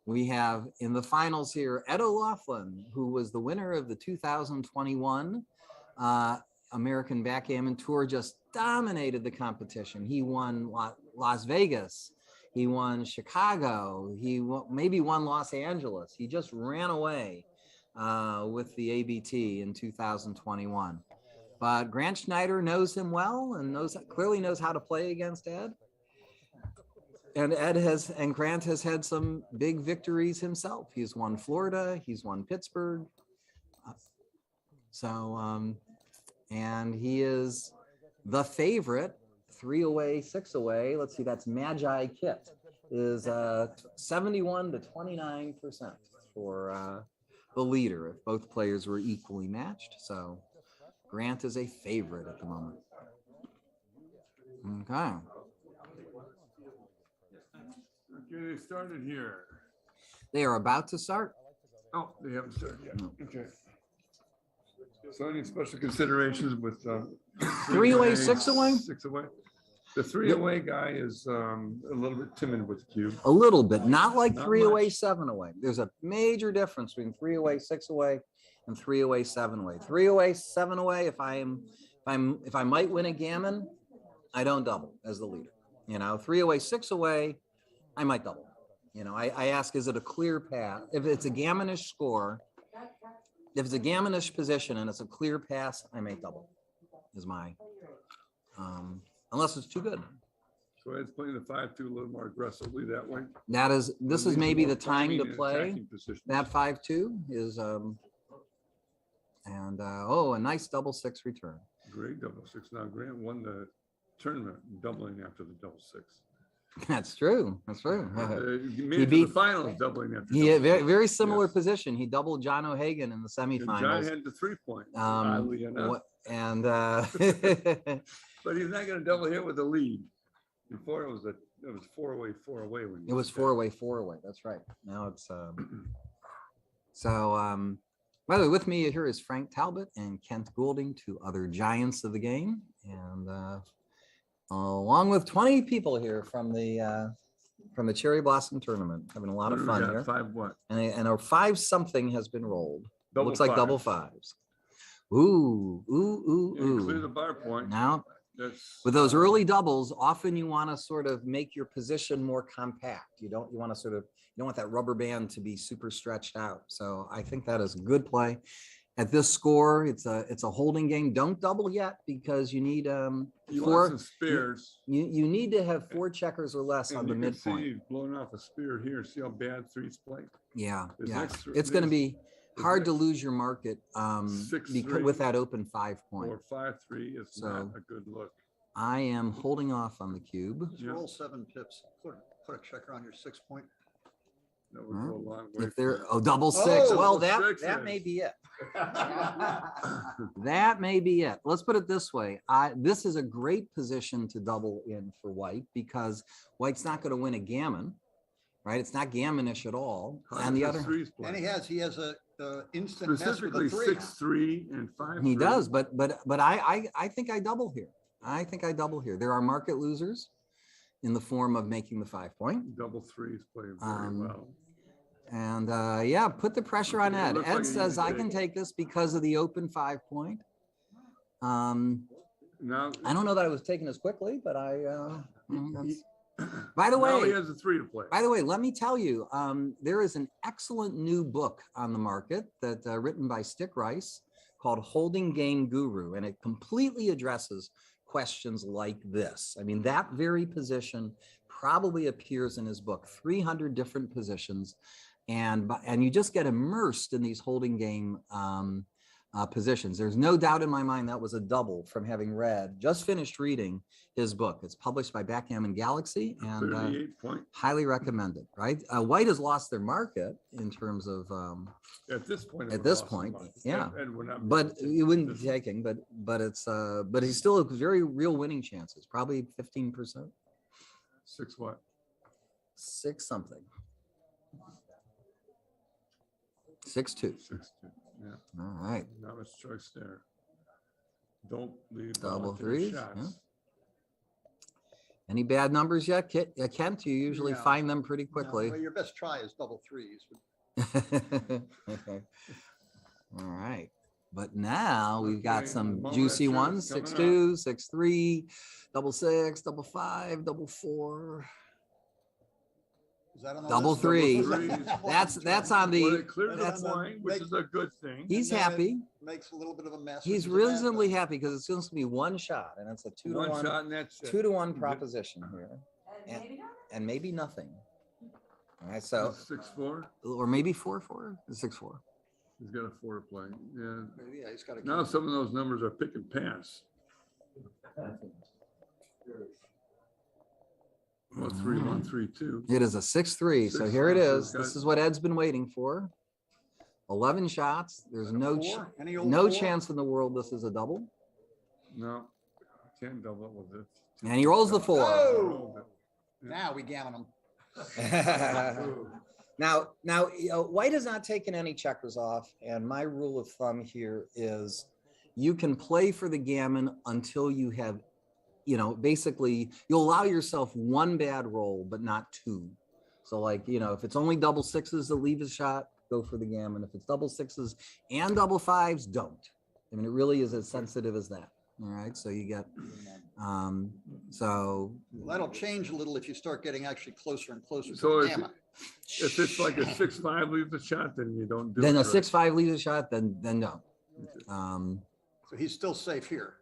we have in the finals here, Ed O'Loughlin, who was the winner of the 2021 American Backgammon Tour, just dominated the competition. He won Las Vegas. He won Chicago. Maybe won Los Angeles. He just ran away with the ABT in 2021. But Grant Schneider knows him well and clearly knows how to play against Ed. And Grant has had some big victories himself. He's won Florida. He's won Pittsburgh. And he is the favorite, 3 away, 6 away. Let's see, that's Magi Kit is 71 to 29% for the leader if both players were equally matched. So Grant is a favorite at the moment. Okay. Okay, they started here. They are about to start. Oh, they haven't started yet. Okay. So any special considerations with 3 away, 6 away? 6 away. The 3 away guy is a little bit timid with the cube. A little bit, not like Not 3 away, much. 7 away. There's a major difference between 3 away, 6 away, and 3 away, 7 away. 3 away, 7 away. If I might win a gammon, I don't double as the leader. 3 away, 6 away, I might double. I ask, is it a clear path? If it's a gammonish score, if it's a gammonish position and it's a clear pass, I may double. Is my unless it's too good. So it's playing the 5-2 a little more aggressively that way. This is maybe the time to play that 5-2 is a nice double 6 return. Great double 6. Now Grant won the tournament doubling after the double 6. That's true. That's true. He made it to the finals doubling after. He had very similar position. He doubled John O'Hagan in the And semifinals. John had the 3-point. Oddly enough. But he's not going to double here with the lead. Before it was 4 away, 4 away. When it was 4 away, 4 away. That's right. Now it's by the way, with me here is Frank Talbot and Kent Goulding, 2 other giants of the game, and along with 20 people here from the Cherry Blossom Tournament, having a lot of fun here. 5 what? And a 5 something has been rolled. Double Looks like double 5s. Ooh. Clear the bar point. Now, That's with those early doubles, often you want to sort of make your position more compact. You don't want that rubber band to be super stretched out. So I think that is a good play. At this score, it's a holding game. Don't double yet because you need you 4 want some spares. You need to have 4 checkers or less on the midpoint. See, you've blown off a spear here. See how bad 3's play. Yeah. This It's going to be hard next- to lose your market 6-3 with that open 5-point. Or 5-3 is not a good look. I am holding off on the cube. Just roll 7 pips. Put a checker on your 6-point. That would go a long way. If they're double 6, Oh, well, double that sixes. may be it. That may be it. Let's put it this way. This is a great position to double in for white because white's not going to win a gammon, right? It's not gammonish at all. And the other, And he has a instant mess with specifically a 3. 6-3 and 5-3. he does, but I think I double here. I think I double here. There are market losers in the form of making the 5-point. Double 3s play very well. And put the pressure on Ed. looks Ed like he says, needs to I can take this because of the open 5-point. Now, I don't know that I was taken as quickly, but by the now he way, has a 3 to play. by the way, let me tell you, there is an excellent new book on the market that written by Stick Rice called Holding Game Guru, and it completely addresses questions like this. I mean, that very position probably appears in his book, 300 different positions, and you just get immersed in these holding game positions. There's no doubt in my mind that was a double from having just finished reading his book. It's published by Backgammon Galaxy and 38-point. highly recommended, right? White has lost their market in terms of At this point, it at would this lost point, money. yeah. And we're not- But you wouldn't be taking, but it's but he's still a very real winning chances, probably 15%. 6 what? 6 something. 6-2. 6-2. Yeah. All right. Not much choice there. Don't leave Double volunteer threes, shots. yeah. Any bad numbers yet, Kent? You usually No. find them pretty No, quickly. well, your best try is double threes. Okay. All right. But now we've got Okay, some moment juicy of ones, truth 6-2, 6-3, double 6, double 5, double 4, Is that on the double list? 3. threes. That's on Well, the, it cleared the that's- point, which is a good thing. he's And then it happy. Makes a little bit of a mess. He's which is a bad reasonably thing. happy because it's going to be one shot and it's a 2 to One 1, shot and that's it. 2 to 1 proposition here. And maybe not. And maybe nothing. All right. So, 6-4. or maybe 4-4, 6-4. He's got a 4 to play. Yeah. Maybe, yeah, he's got to. Now some of those numbers are pick and pass. Well, 3-1, 3-2. It is a 6-3. So here it 6-3, so is. it's This got- is what Ed's been waiting for. 11 shots. There's no Four? Any old no four? chance in the world this is a double. No, can't double it with it. And he rolls the 4. Oh! Now we gammon him. Now, white has not taken any checkers off, and my rule of thumb here is you can play for the gammon until you have, basically you'll allow yourself one bad roll, but not 2. So like, if it's only double 6s to leave a shot, go for the gammon. If it's double 6s and double 5s, don't. I mean, it really is as sensitive as that. All right, so you get, so. Well, that'll change a little if you start getting actually closer and closer to So the if, gamma. if it's like a 6-5 leave the shot, then you don't do it. Then a right. 6-5 leaves a shot, then no. So he's still safe here.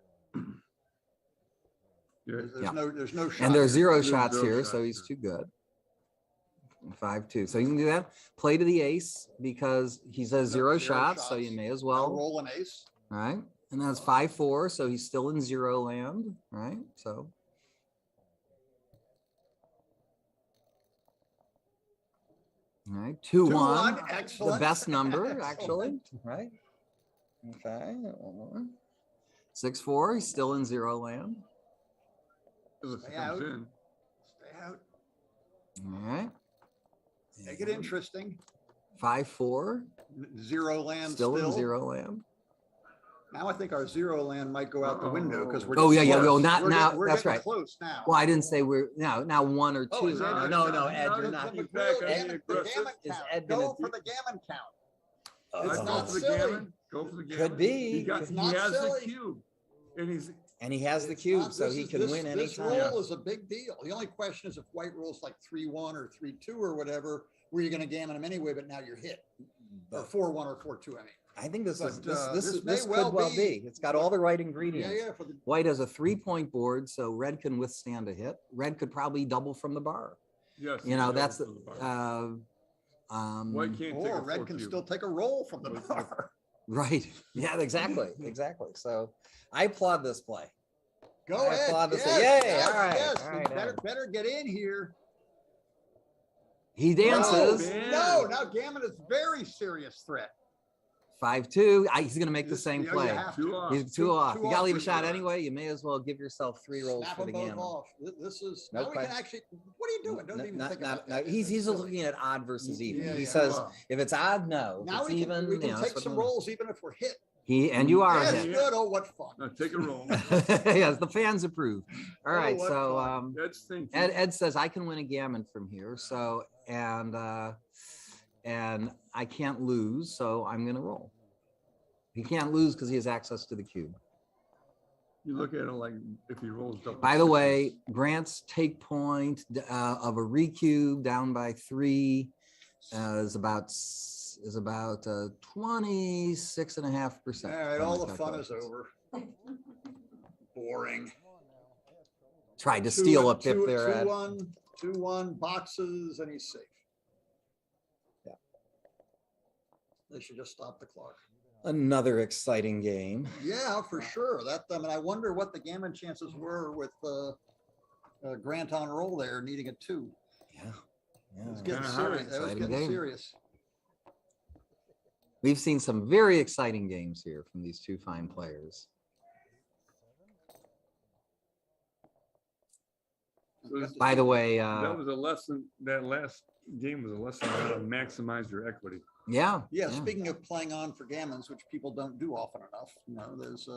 Yeah. There's no shot. And there's here. 0 There's shots no here, shots so he's here. too good. 5-2. So you can do that. Play to the ace because he says No, 0 0 shots, so shots. you may as I'll well. roll an ace. All right. And that's 5-4, so he's still in 0 land. Right. So. All right. 2-1. 2-1, The excellent. best number, Excellent. actually. Right. Okay. 6-4. He's still in 0 land. Unless it Stay comes out. in. Stay out. All right. Make it interesting. 5-4. 0 land Still in 0 land. Now I think our 0 land might go out the window because we're. Oh, getting yeah, yeah, close. no, not We're now, getting- we're that's getting right. Close now. Well, I didn't say we're now 1 or 2. Oh, is that- No, no, Ed, no, you're no, not. no. The Back, gammon- I the need aggressive. gammon Is count. Ed Go gonna for the gammon count. I It's go not for the silly. gammon. Go for the gammon. Could be. He got. It's He not has the silly. cube, and he's. And he has the It's cube, not- so this he is- can this- win This anytime. roll is a big deal. The only question is if white rolls like 3-1 or 3-2 or whatever, where you're going to gammon them anyway, but now you're hit. Or 4-1 or 4-2, I mean. I think this is But, this this may this well could well be- be. It's got all the right Yeah, ingredients. yeah, for the, White has a 3-point board, so red can withstand a hit. Red could probably double from the bar. Yes. You know, he's that's double for the bar. White can't take or a red 4 can cube. still take a roll from the bar. right. Yeah, exactly. Exactly. So I applaud this play. Go I ahead. applaud this. Yes, Yay, yes, all right, yes. all right, Better get in here. He dances. man. No, now gammon is very serious threat. 5-2. He's going to make the same You know, play. you have to. 2 off. He's 2 off. two You got to off leave a for shot sure. anyway. You may as well give yourself 3 rolls Snap for the them both gammon. off. This is, No now we can question. actually, what are you doing? Don't even think about that. He's looking at odd versus even. Yeah, He yeah. says Wow. if it's odd, no. If Now it's we even, can, we you can know, take that's some what- rolls even if we're hit. And you are. Yes, hit. good. Oh, what fun. Now take a roll. Yes, the fans approve. All Oh, right, what so fun. That's thinking. Ed says I can win a gammon from here. So and I can't lose, so I'm gonna roll. He can't lose because he has access to the cube. You look at it like if he rolls double. By the sixes. way, Grant's take point of a recube down by 3 is about 26.5%. All right, all the fun is over. Boring. Tried to steal a pip there. Ed. 2-1 boxes, and he's safe. Yeah. They should just stop the clock. Another exciting game. Yeah, for sure. That, I mean, I wonder what the gammon chances were with Grant on roll there, needing a 2. Yeah. It's Yeah. getting Kinda serious. high. That was Exciting getting game. serious. We've seen some very exciting games here from these two fine players. By the way, That was a lesson. That last game was a lesson on how to maximize your equity. yeah. Yeah, speaking of playing on for gammons, which people don't do often enough, you know, there's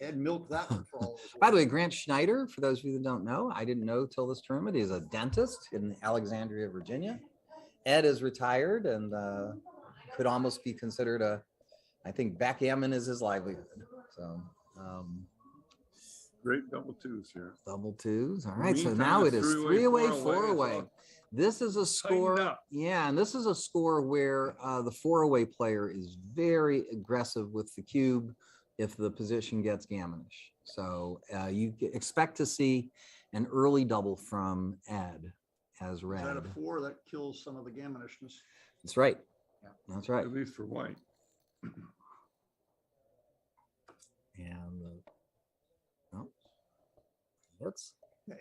Ed milked that one for all it was By the worth. way, Grant Schneider, for those of you that don't know, I didn't know till this tournament, he's a dentist in Alexandria, Virginia. Ed is retired and could almost be considered I think backgammon is his livelihood. So Great double twos here. double twos. All right. So Meantime, now it it's is three-way, 3-away, four-away, 4-away. so This is a score. up. Yeah. And this is a score where the 4-away player is very aggressive with the cube if the position gets gammonish. So you expect to see an early double from Ed as Is that red. a 4 that kills some of the gammonishness? That's right. That's right. At least for white. And that's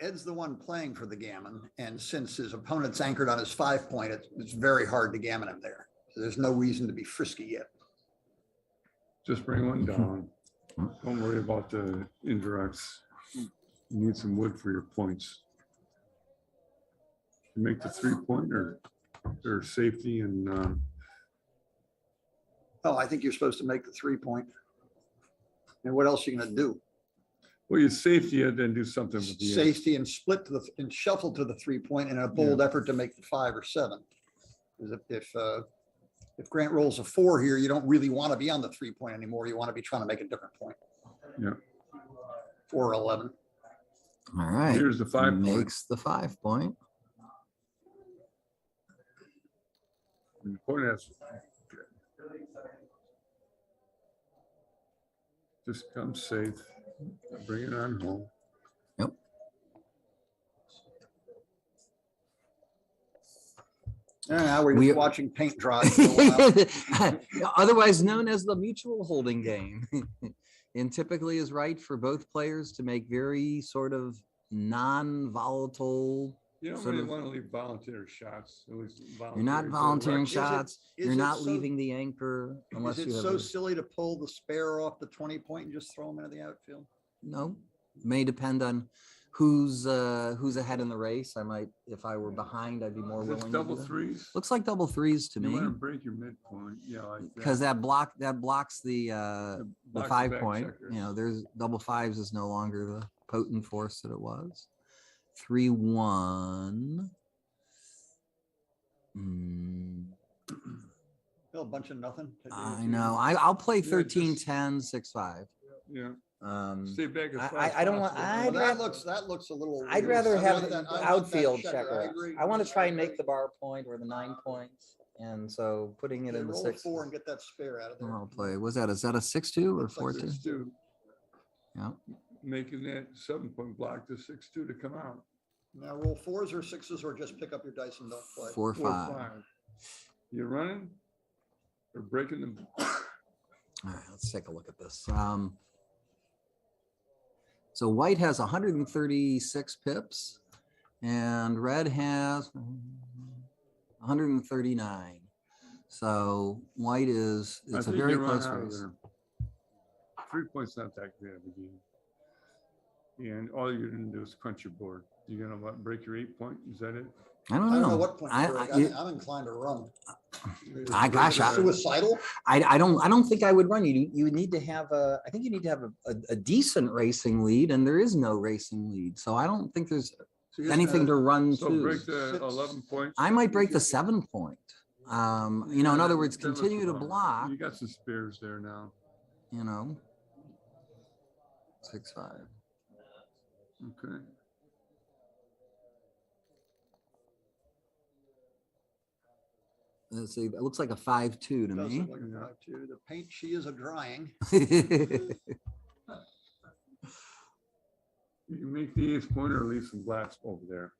Ed's the one playing for the gammon, and since his opponent's anchored on his 5-point, it's very hard to gammon him there. So there's no reason to be frisky yet. Just bring one down. Don't worry about the indirects. You need some wood for your points. You make the 3-pointer, or safety and Oh, I think you're supposed to make the 3-point. And what else are you gonna do? well, you safety it, then do something with the. Safety and split to and shuffle to the 3-point in a bold effort to make the 5 or 7. Because if Grant rolls a 4 here, you don't really want to be on the 3-point anymore. You want to be trying to make a different point. Yeah. 4 or 11. all right. Here's the 5-point. Makes the 5-point. And the point has. Just come safe, bring it on home. Yep. Now we're We- just watching paint dry. for a while. Otherwise known as the mutual holding game. And typically is right for both players to make very sort of non-volatile. You don't sort really of- want to leave volunteer shots. At least You're not voluntary volunteering direct. shots. is You're it not so- leaving the anchor unless Is you it have. so a- silly to pull the spare off the 20-point and just throw them into the outfield? No, may depend on who's ahead in the race. I might, if I were behind, I'd be more Is willing. this to double do that. threes? Looks like double threes to You want to me, break your midpoint, yeah, like that. because that blocks the Blocks 5-point. checkers. You know, there's double fives is no longer the potent force that it was. 3-1. Still a bunch of nothing. to do I with know. you. I'll play Yeah, 13, just- 10, 6-5. Yeah, stay back as far I as don't want. possible. Well, I'd that looks a little. I'd weird. rather I have want the that- I want that outfield checker. checker. agree. I want to try and make the bar point or the 9 points, and so putting it Yeah, in the roll 6. 4 and get that spare out of there. I'll play. Was that? Is that a 6-2 or Looks like 4-2? 6-2, Yeah. making that 7-point block to 6-2 to come out. Now roll 4s or 6s or just pick up your dice and don't play. 4-5. You running or breaking them? All right, let's take a look at this. So white has 136 pips and red has 139. So white is, I it's a think very you run close out of race. there. 3 points not that great of a game. And all you're gonna do is crunch your board. You're gonna what, break your 8-point? Is that it? I don't I don't know know. what point. I- to break. I- I'm inclined to run. Gosh, Suicidal? I don't think I would run. You would need to have I think you need to have a decent racing lead, and there is no racing lead. So I don't think there's So you're just anything to gonna- run So to. break the 11 points. I might break the 7-point. You know, in other words, That looks continue to wrong. block, You got some spares there now. you know. 6-5. Okay. Let's see, it looks like a 5-2 to Does me. look like a 5-2. The paint, she is a drying. You can make the 8-pointer or leave some blacks over there.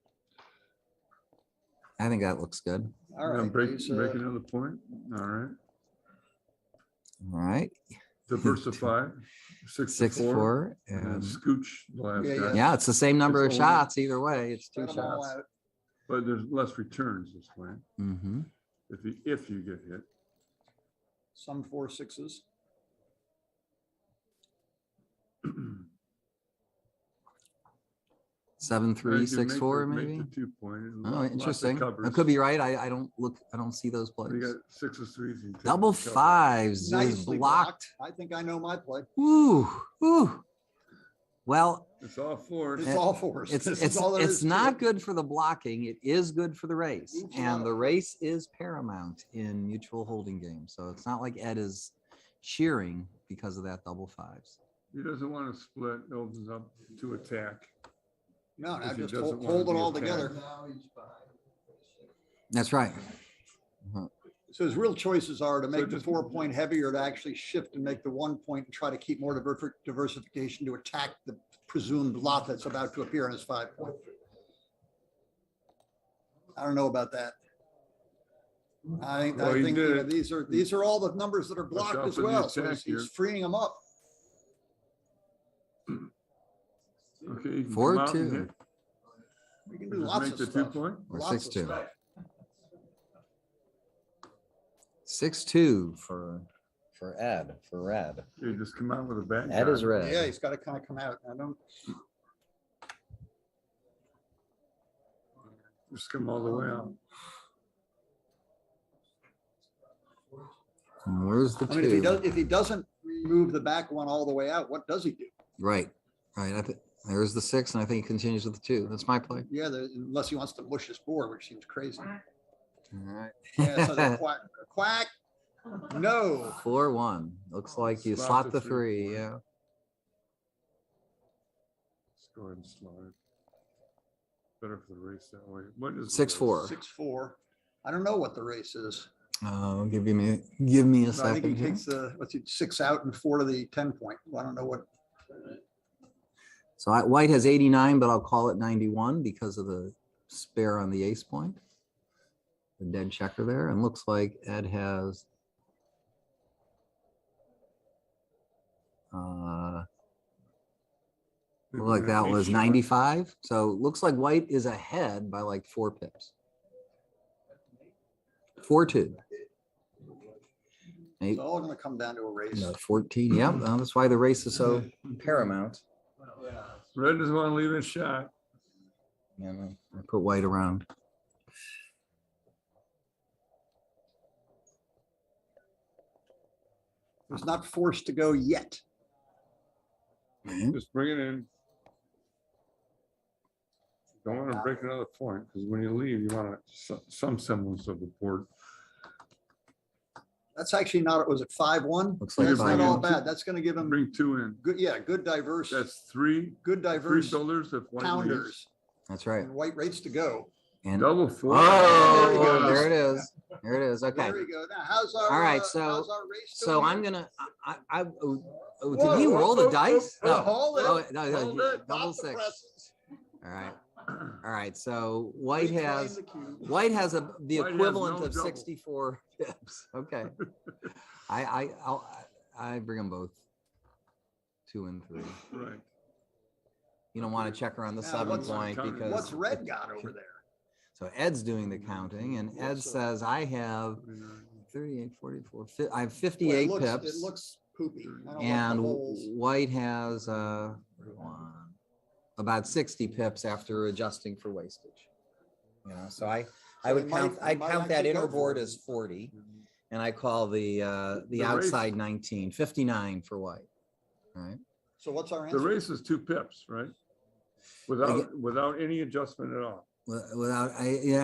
I think that looks good. All Now right. break these, break another point. All right. All right. Diversify. 6-4. 6-4. And And scooch the last Yeah, guy. yeah, it's the same number of It's only- shots either way. It's 2 spread 'em all shots. out. But there's less returns this way. Mm-hmm. If you get hit. Some 4 6s. 7-3, 6-4, maybe. Make the 2-point. Oh, interesting. I could be right. I don't see those You plays. got 6s, 3s. and you take Double the cover. 5s is Nicely blocked. I think I know my play. Ooh, ooh. Well, It's all fours. It's all fours. This is all there is it's to not it. good for the blocking. It is good for the race. Oops, And yeah. the race is paramount in mutual holding games. So it's not like Ed is cheering because of that double fives. He doesn't want to split, it opens up to attack. No, now If he just doesn't hold wanna it all be together. That's right. So his real choices are to make the just- 4-point heavier, to actually shift and make the 1 point and try to keep more diversification to attack the presumed lot that's about to appear on his 5-point. I don't know about that. I Well, he think you know, did. these are all the numbers that are Watch blocked out as for the well. So attack he's here. freeing them up. Okay. You can Four, come out and two. hit. We can do Just lots make of the stuff. 2-point. Or Lots of 6-2. stuff. 6-2 for Ed, for red. You just come out with a bad Ed guy. is red. Yeah, he's got to kind of come out. I don't. Just come all the way out. And where's the I mean, two? if he doesn't move the back one all the way out, what does he do? Right. I think there's the 6, and I think he continues with the 2. That's my play. Yeah, unless he wants to mush his board, which seems crazy. All right. Yeah, so the quack, quack. No. 4-1. Looks like you Slot slot the the 3. 3. Yeah. Let's go ahead and slide. Better for the race that way. What is the 6-4. 6-4. I don't know what the race is. Give me a No, I second. think he here. takes the, what's he, 6 out and 4 to the 10-point. Well, I don't know what. So white has 89, but I'll call it 91 because of the spare on the ace point. The dead checker there, and looks like Ed has looked like that was 95. So looks like white is ahead by like 4 pips. 4-2. It's all going to come down to a race. No, 14. Yeah, that's why the race is so paramount. Red doesn't want to leave his shot. Yeah, I put white around. It's not forced to go yet. Just bring it in. Don't want to break another point, because when you leave, you want some semblance of the board. That's actually not, was it 5-1? Looks like That's not 5-1. all bad. That's going to give him Bring 2 in. good, yeah, good diverse, That's 3. good 3 diverse builders if white leaves. pounders That's right. and white rates to go. And Double 4. oh, there it is. There it is. Okay. There we go. Now, how's our, All right, how's so- our race So doing I'm here? gonna. Did he roll the dice? Whoa, No. hold it, Oh, no, hold no, it, double not the 6. presses. All right. All right. So white Reclaim has the cube. the White has equivalent no of double. 64 pips. Okay. I bring them both 2 and 3. Right. You don't want to check her on the Now, 7-point because What's red got over there? So Ed's doing the counting, and Ed says I have 38, 44. I have 58 Well, it pips. looks poopy. I don't like the And holes. white has about 60 pips after adjusting for wastage. You know, so I So would he might- count, he I might count that actually inner go for board it. as 40, and I call the race- outside 19, 59 for white. All right. So what's our The answer? race is 2 pips, right? Without any adjustment at all. Without,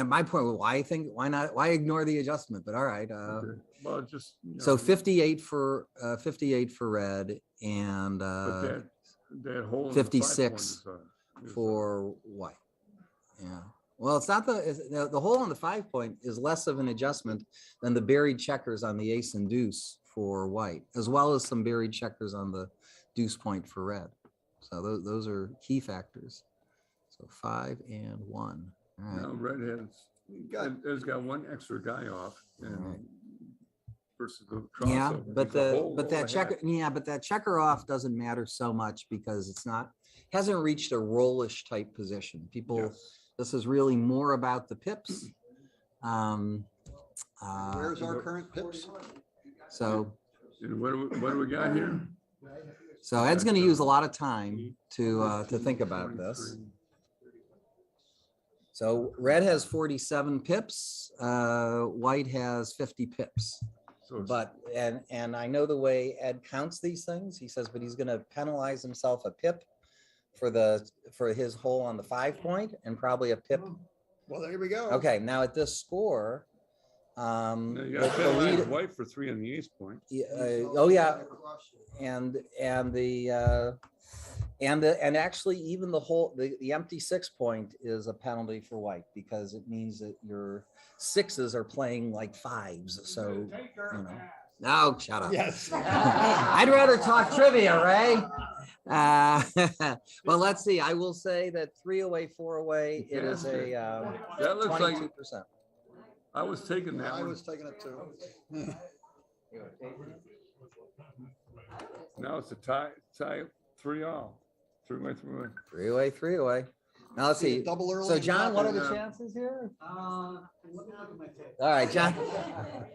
my point, well, why not, why ignore the adjustment? But all right. Okay. Well, just. you So know, 58 for red, and but that hole in the 56 5 point is, for white. Yeah. Well, it's not the hole on the 5-point is less of an adjustment than the buried checkers on the ace and deuce for white, as well as some buried checkers on the deuce point for red. So those are key factors. So 5 and 1. All right. now red has got 1 extra guy off, and Right. versus the Yeah, crossover. but There's a whole that row checker, ahead. but that checker off doesn't matter so much because hasn't reached a rollish type position. People, Yes. this is really more about the pips. Where's our current pips? So And what do we got here? Ed's going to use a lot of time to think about this. So red has 47 pips, white has 50 pips. So it's- But, and I know the way Ed counts these things, he says, but he's going to penalize himself a pip for his hole on the 5 point and probably a pip. Well, there we go. Okay, now at this score, You the got to lead, penalize White for 3 on the ace point. oh yeah, and actually even the empty 6 point is a penalty for White because it means that your 6s are playing like 5s. So you know. No, shut up. Yes. I'd rather talk trivia, Ray. Well, let's see. I will say that 3 away, 4 away. It is a That looks like 22%. I was taking that I one. was taking it too. Now it's a tie 3-all. 3-way, 3-way. 3 away, 3 away. Now let's see. Double early So and John, what are double- the chances here? Let me look at my tape. All right, John.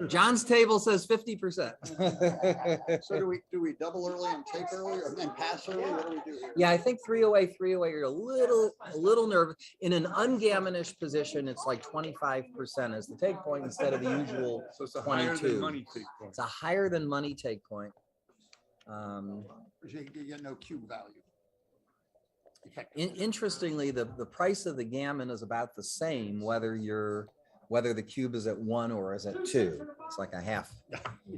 John's table says 50%. So do we double early and take early or then pass early? What do we do here? Yeah, I think 3 away, 3 away. You're a little nervous. In an ungammonish position, it's like 25% as the take point instead of the usual So it's a higher 22. than money take point. It's a higher than money take point. You get no cube value. Interestingly, the price of the gammon is about the same whether the cube is at 1 or is at 2. It's like a half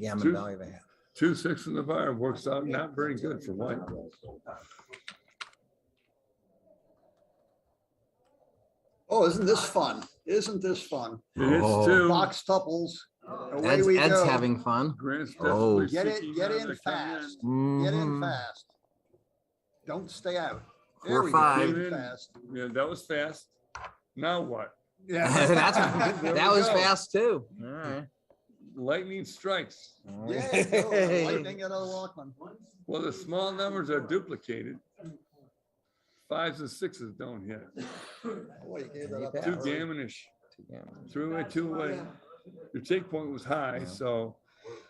gammon Two- value of a half. 2-6 in the bar works out not very good for White. Oh, isn't this fun? Isn't this fun? It hits Oh. 2. Box tuples. Away we Ed's go. having fun. Grant's Oh. desperately Get it, seeking get them in to come fast. Get in Mhm. fast. Don't stay out. 4 There or we go. 5. Get Came in in. fast. Yeah, that was fast. Now what? Yeah. There That we was go. fast too. All right. Lightning strikes. Yeah, go. Lightning at O'Loughlin. Well, the small numbers are duplicated. 5s and 6s don't hit. Boy, you gave that up. 2 gammonish. 3 away, 2 away. Your take point was high, so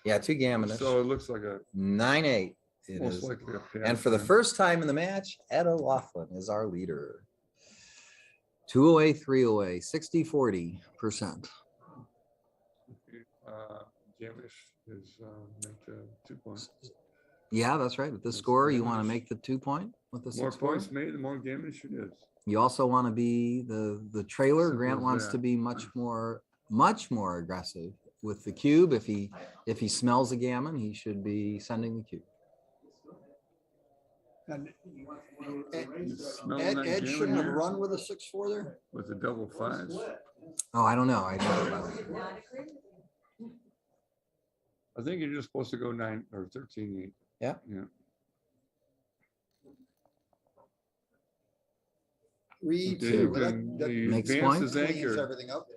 Yeah, 2 gammonish. it looks like a 9-8. It most is. likely a pass. And for the first time in the match, Ed O'Loughlin is our leader. 2 away, 3 away, 60-40%. Gammonish is make the 2 points. Yeah, that's right. With this That's score, you want to gammonish. make the 2 point with the More 6 score. points made, the more gammonish it is. You also want to be the trailer. Simple Grant as wants that. to be much more aggressive with the cube. If he smells a gammon, he should be sending the cube. And Smelling Ed, that Ed gammon shouldn't have here run with a 6-4 there. with the double 5s. Oh, I don't know. I don't know. I think you're just supposed to go 9 or 13-8. Yeah. Yeah. Read Okay, too. then That the makes advance points. is cleans anchored. everything up.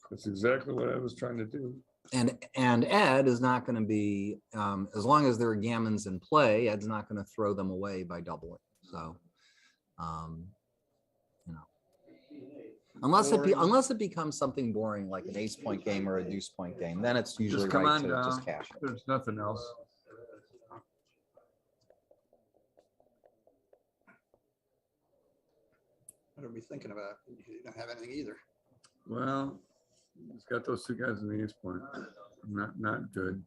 That's exactly what I was trying to do. And Ed is not going to be, as long as there are gammons in play, Ed's not going to throw them away by doubling. So, you know, unless it becomes something boring like an ace point game or a deuce point game, then it's usually Just come right on to down. just cash it. There's nothing else. What are we thinking about? You don't have anything either. Well, it's got those 2 guys in the ace point. Not good.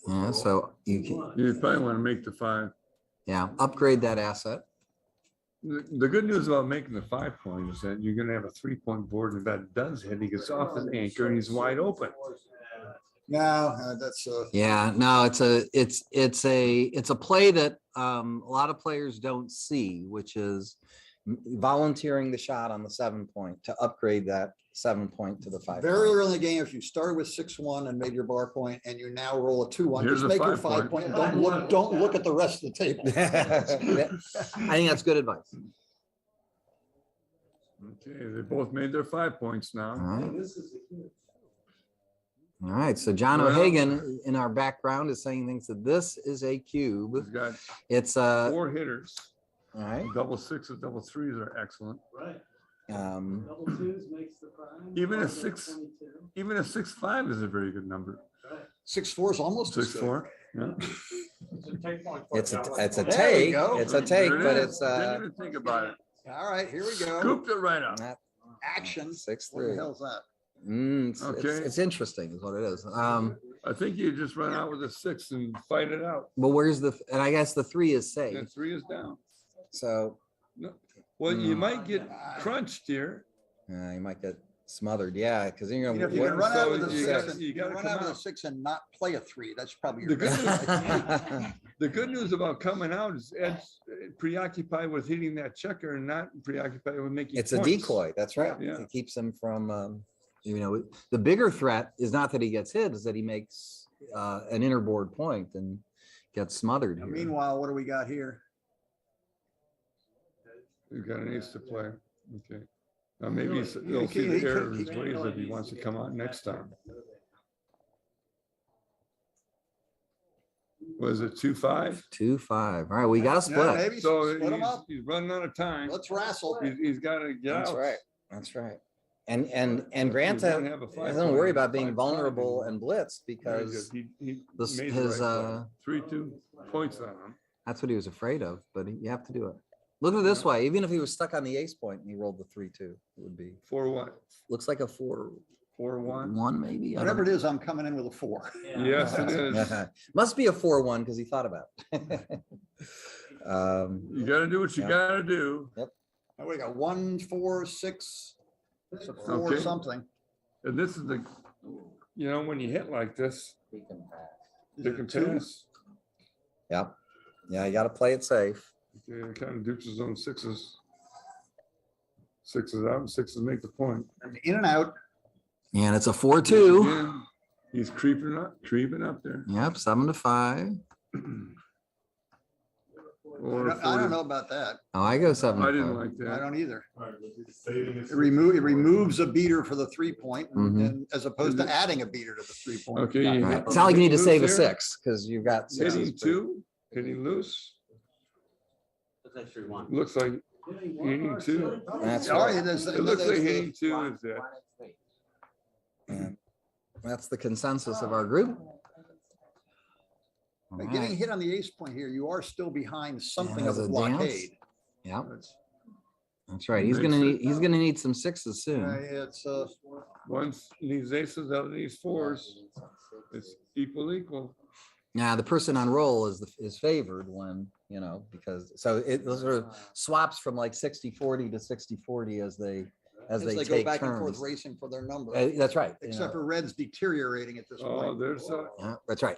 Yeah, so you can, You probably want to make the 5. yeah, upgrade that asset. The good news about making the 5 point is that you're going to have a 3-point board, and if that does hit, he gets off his anchor and he's wide open. No, that's Yeah, no, it's a play that a lot of players don't see, which is volunteering the shot on the 7 point to upgrade that 7 point to the 5 very point. early in the game. If you started with 6-1 and made your bar point, and you now roll a 2-1, Here's just a make your 5 5 point. And don't look at the rest of the table. I think that's good advice. Okay, they both made their 5 points All now. right. All right, so John Well- O'Hagan in our background is saying things that this is a cube. He's got It's a 4 hitters. all right. Double 6s, double 3s are excellent. Right. Um, Double 2s makes the prime. Even a double 6 22. Even a 6-5 is a very good number. 6-4 is almost as good. 6-4. Yeah. It's a take point. it's a There we take. go. It's a take, There it but is. it's Didn't even think about it. All right, here we go. Scooped it right up. Action. What the 6-3. hell's that? It's Okay. interesting, is what it is. I think you just run out with a 6 and fight it out. But where's and I guess the 3 is And safe. 3 is down. So No. Well, you might get crunched here. you might get smothered. Yeah, because then you're You know, gonna. if you can run out with a you 6, gotta- and you you gotta run come out with a out. 6 and not play a 3, that's probably The your good best. news, the good news about coming out is Ed's preoccupied with hitting that checker and not preoccupied with making It's a points. decoy. That's right. Yeah. It keeps him from. The bigger threat is not that he gets hit, is that he makes an inner board point and gets smothered Now, here. meanwhile, what do we got here? You've got an ace to play. Okay. Now maybe he'll He see the could- error of his ways if he wants to come out next time. Was it 2-5? 2-5. All right, we got to Yeah, split. maybe So split 'em up. he's running out of time. Let's wrestle. He's got to get That's out. right. That's right. And Grant He doesn't have a doesn't worry about being 5-5 vulnerable anymore. and blitzed Yeah, because he this- made his, the right play. 3-2 points on him. that's what he was afraid of. But you have to do it. Look at it this way. Even if he was stuck on the ace point and he rolled the 3-2, it would be 4-1. looks like a 4-1 4-1. maybe. I Whatever don't it is, I'm coming in with a 4. Yes, it is. know. Must be a 4-1 because he thought about it. You got to do what you Yeah. got to do. Now we got 1, 4, 6, it's a 4 Okay. something. And this is when you hit like this, Is they it can 2? pass. Yeah, you got to play it safe. Okay, kind of dukes his own 6s. 6s out, and 6s make the point. And in and out. And it's a 4-2. Again, he's creeping up there. Yep, 7-5. Or I don't know about that. Oh, I go 7. I didn't like I that. don't either. It removes a beater for the 3-point and as opposed to adding a beater to the 3-point. Okay. Right. It's not like you need to save a Loose 6 because you've got Hitting 6s. 2, hitting loose. Looks like hitting 2. That's All right. right, It looks like hitting 2 is it. And that's the consensus of our group. All Getting right. hit on the ace point here, you are still behind something Has of a a dance. blockade. Yeah, that's right. He's gonna need some 6s soon. It's Once these aces out of these 4s, it's equal. Now the person on roll is favored when because it sort of swaps from like 60-40 to 60-40 as they go take back and forth turns. racing for their number. That's right. Except for red's deteriorating at this Oh, point. there's a. Yeah, that's right.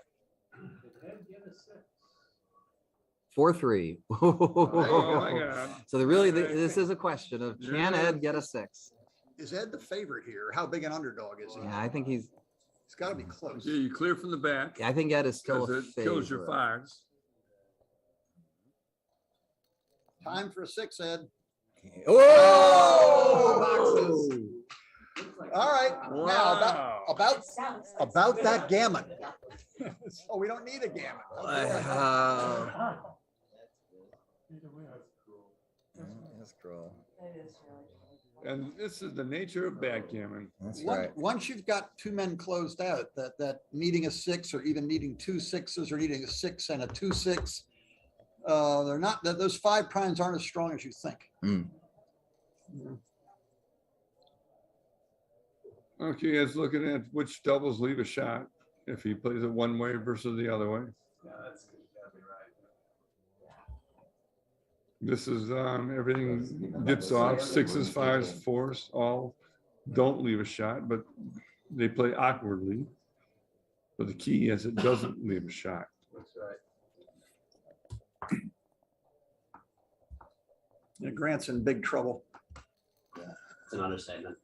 4-3. Oh my God. So this is a question of can Ed get a 6? Is Ed the favorite here? How big an underdog is he? Yeah, I think he's. It's got to be close. Yeah, you clear from the back. I think Ed is still a Because it kills your favorite. 5s. Time for a 6, Ed. Oh! All right. Now Wow. about that gammon. So we don't need a gammon. That's cruel. And this is the nature of backgammon. That's right. Once you've got 2 men closed out, that needing a 6 or even needing 2 6s or needing a 6 and a 2-6, they're not. Those 5 primes aren't as strong as you think. Okay, it's looking at which doubles leave a shot if he plays it one way versus the other way. This is everything gets off 6s, 5s, 4s, all don't leave a shot, but they play awkwardly. But the key is it doesn't leave a shot. Yeah, Grant's in big trouble. It's an understatement.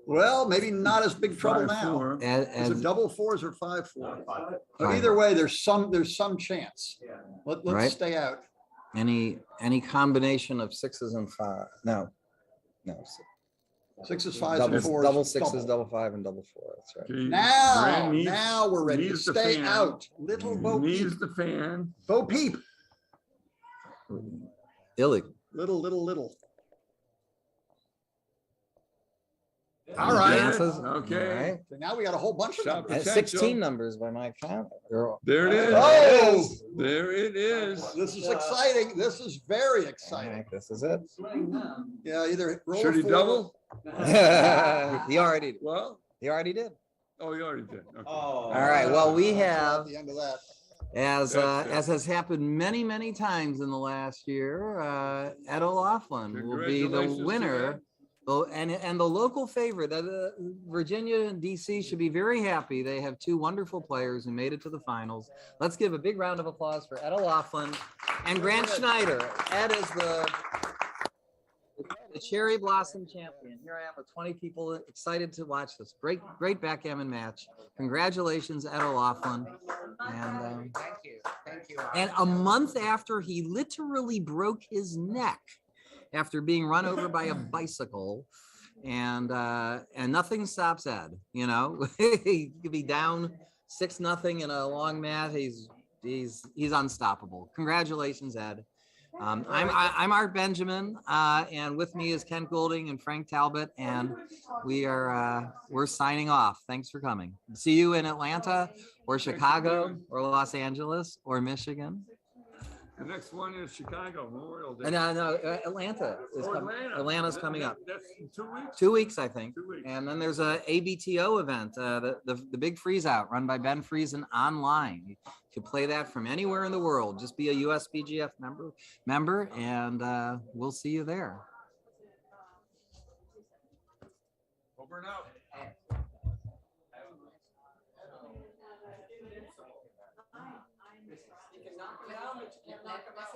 Well, maybe not as big trouble now. 5-4. Is it double 4s or 5-4? But 5-4. either way, there's some chance. Let's Right. stay out. Any combination of 6s and 5? No. 6s, 5s, and 4s. Double 6s, double 5, and double 4. That's right. Okay, Now Grant needs- we're ready to needs the stay fan. out. Little Bo Peep. Needs the fan. Bo Peep. Illegal. Little. All Okay, right. Dances. Okay. All right. So now we got a whole bunch of Shot them. At 16 numbers by my count. There it is. Oh! There it is. This is exciting. This is very All exciting. right, this is it. Yeah, either roll Should a he 4. double? He already. Well, You already did. Oh, you already did. Okay. All right. Well, we So have, At the end of that. as has happened many times in the last year, Ed O'Loughlin will be the Congratulations to winner. Ed. Oh, and the local favorite, Virginia and DC should be very happy. They have two wonderful players who made it to the finals. Let's give a big round of applause for Ed O'Loughlin and Grant Schneider. Ed is the cherry blossom champion. Here I am with 20 people excited to watch this great backgammon match. Congratulations, Ed O'Loughlin. And thank you. And a month after he literally broke his neck after being run over by a bicycle, and nothing stops Ed. You know, he could be down 6-0 in a long mat. He's unstoppable. Congratulations, Ed. I'm Art Benjamin, and with me is Ken Goulding and Frank Talbot, and we're signing off. Thanks for coming. See you in Atlanta or Chicago or Los Angeles or Michigan. The next one is Chicago, Memorial Day. No, Atlanta. Atlanta's coming up. That's in 2 weeks? 2 weeks, I think. 2 weeks. And then there's a ABTO event, the big freeze out run by Ben Friesen online. You can play that from anywhere in the world. Just be a USBGF member, and we'll see you there. Over and out. You can knock them down, but you can't knock them out.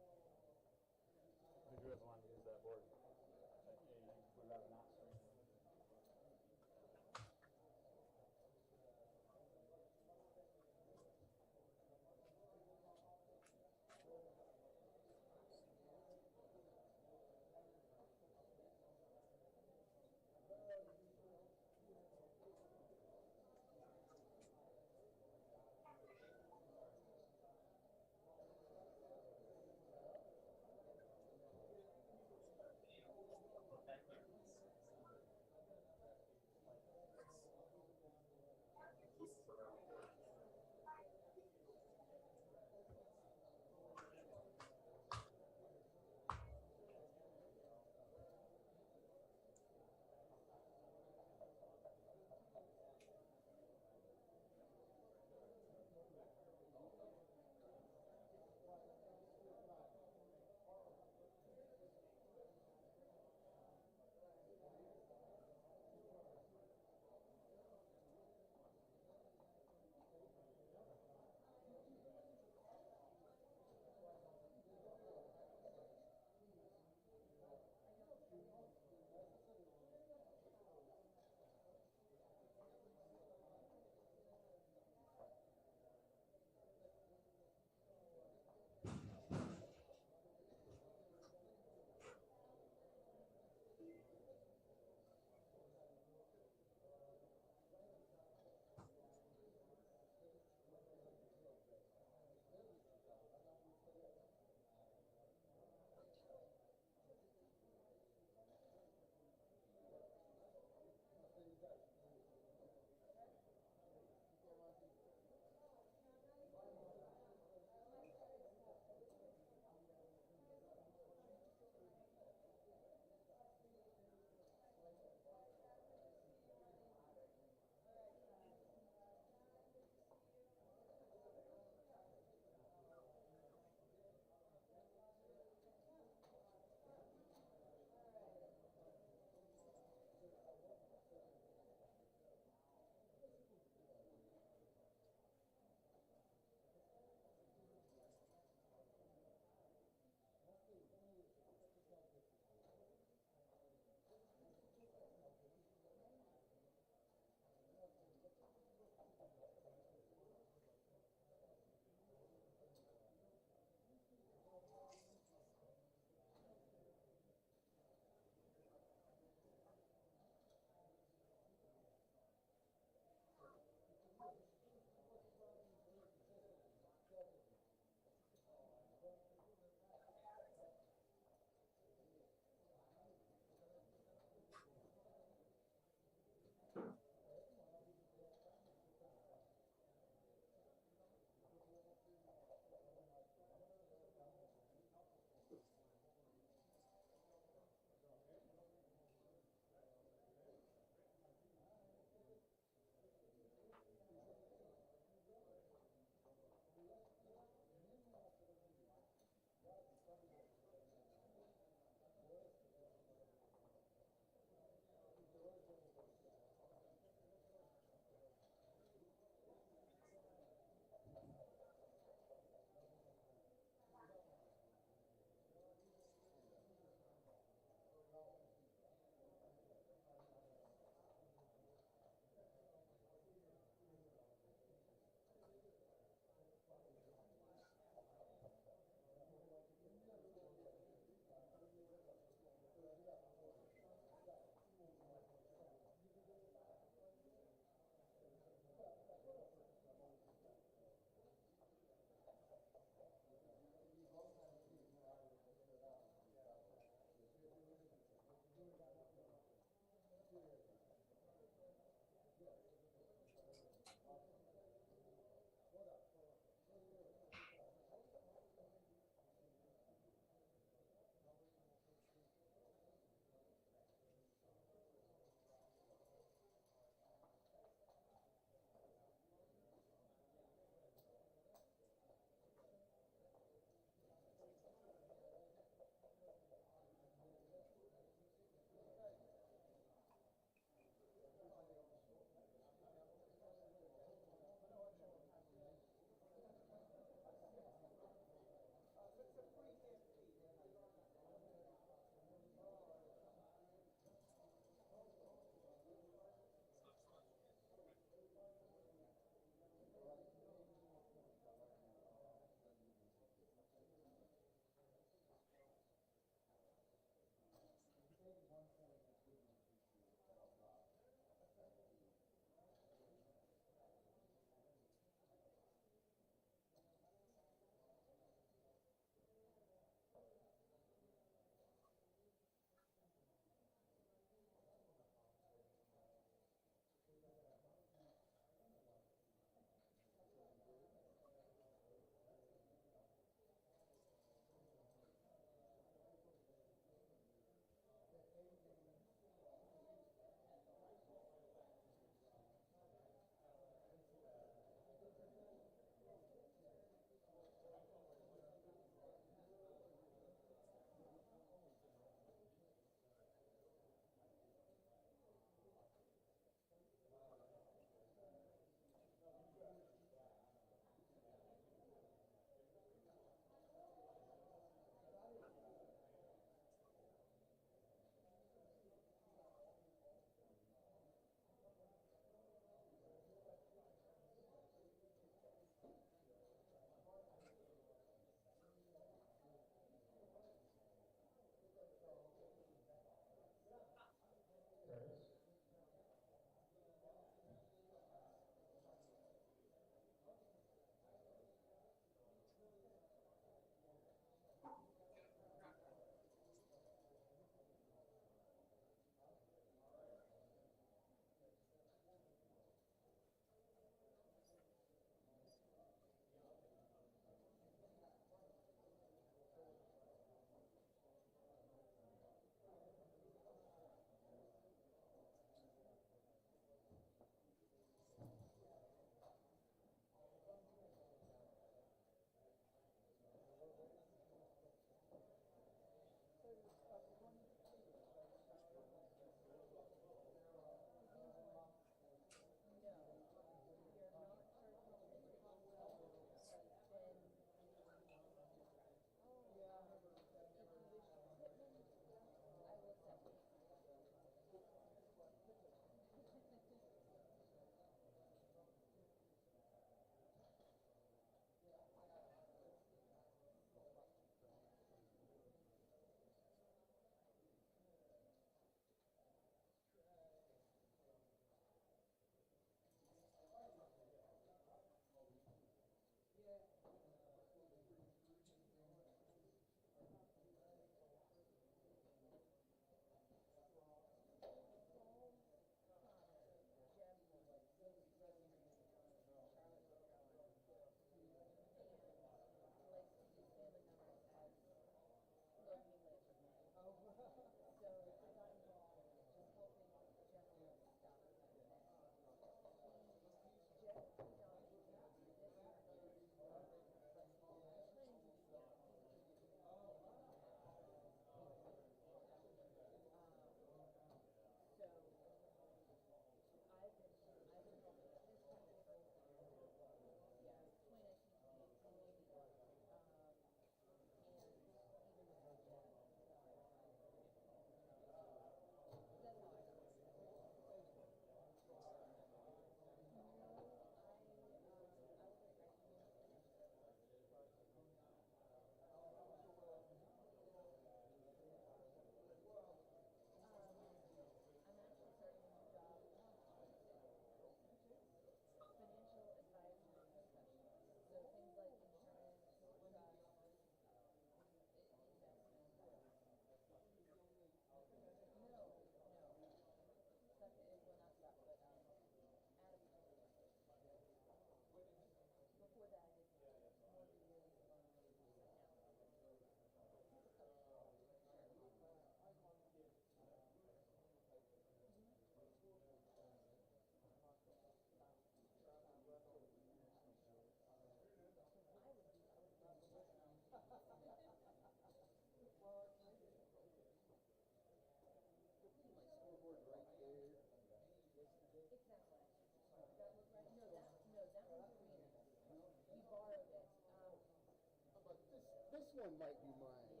This one might be mine.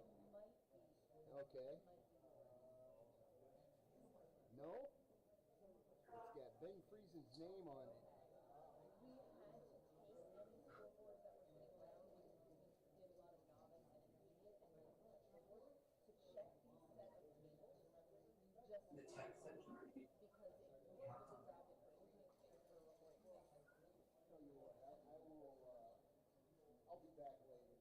Okay. No? It's got Ben Friesen's name on it. The 10th century. I'll be back later.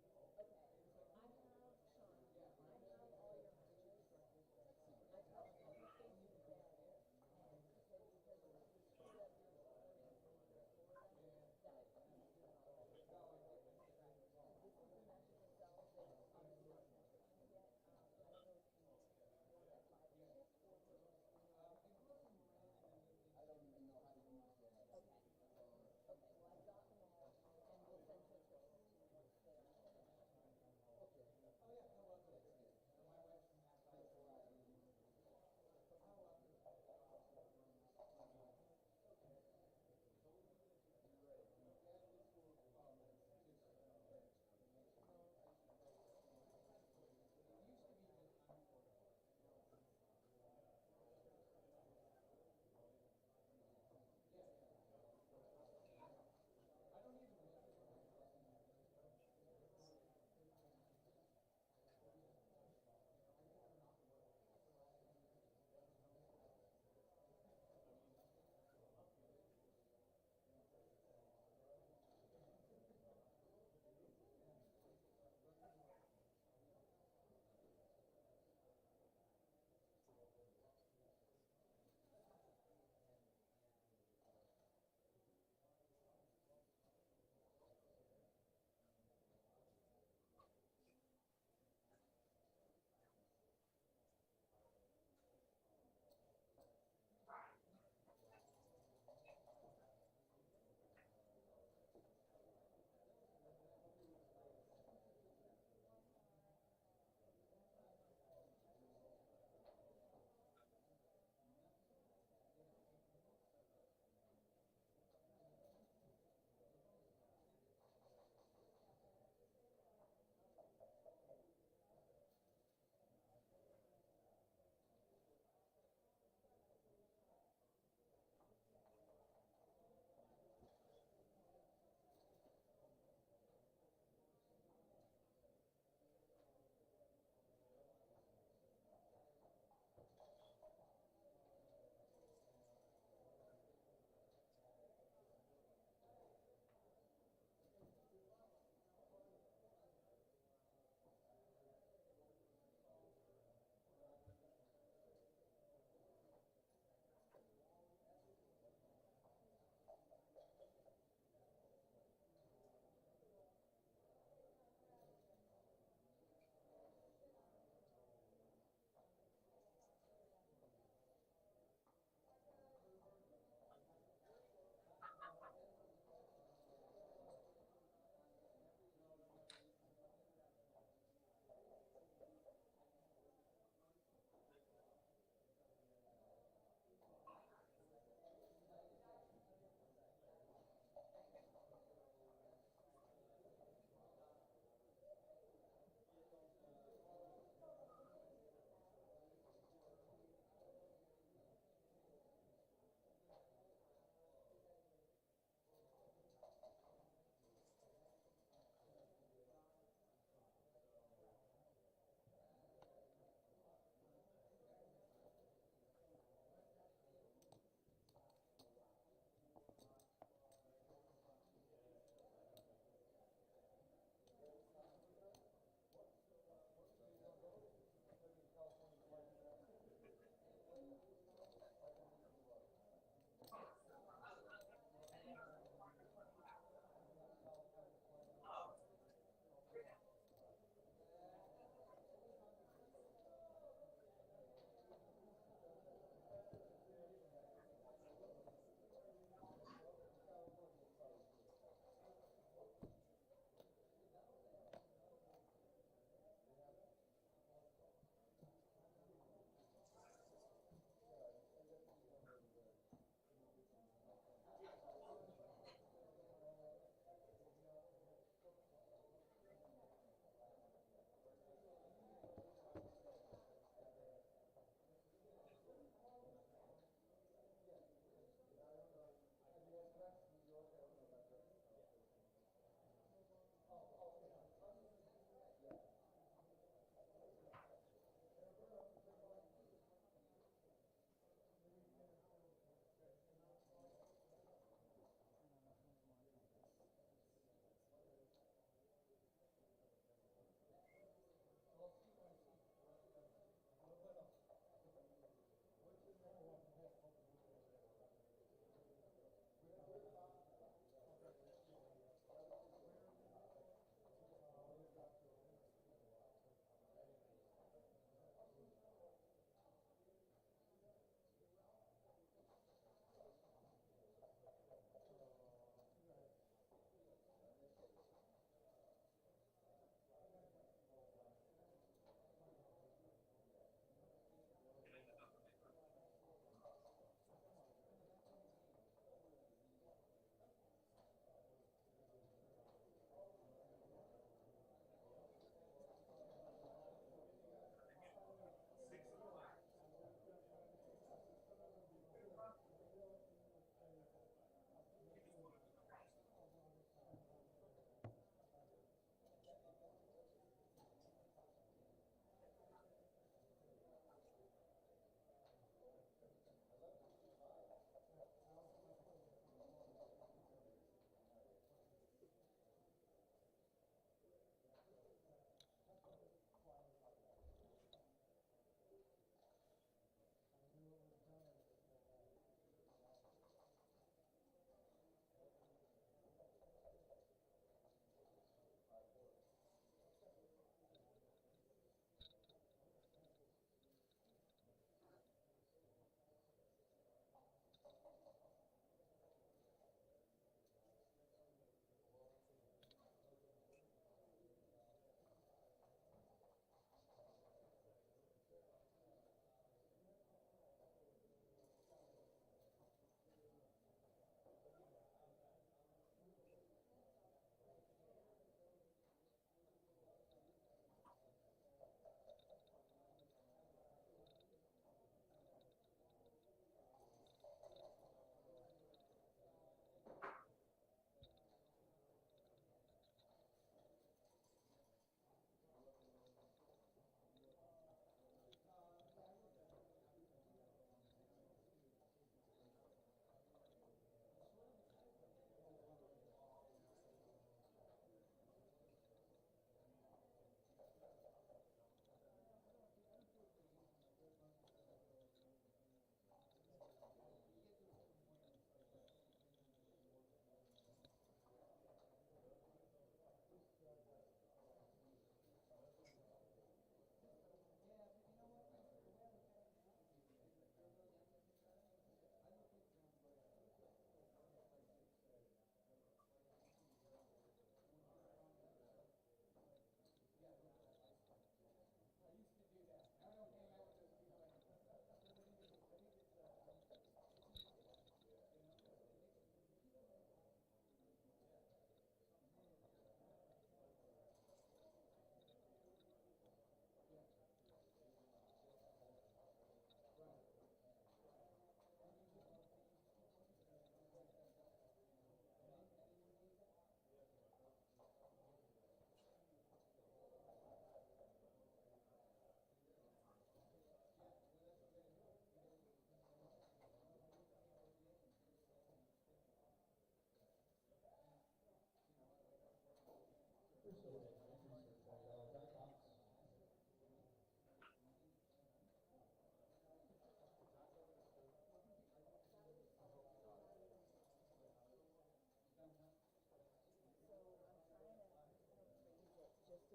Just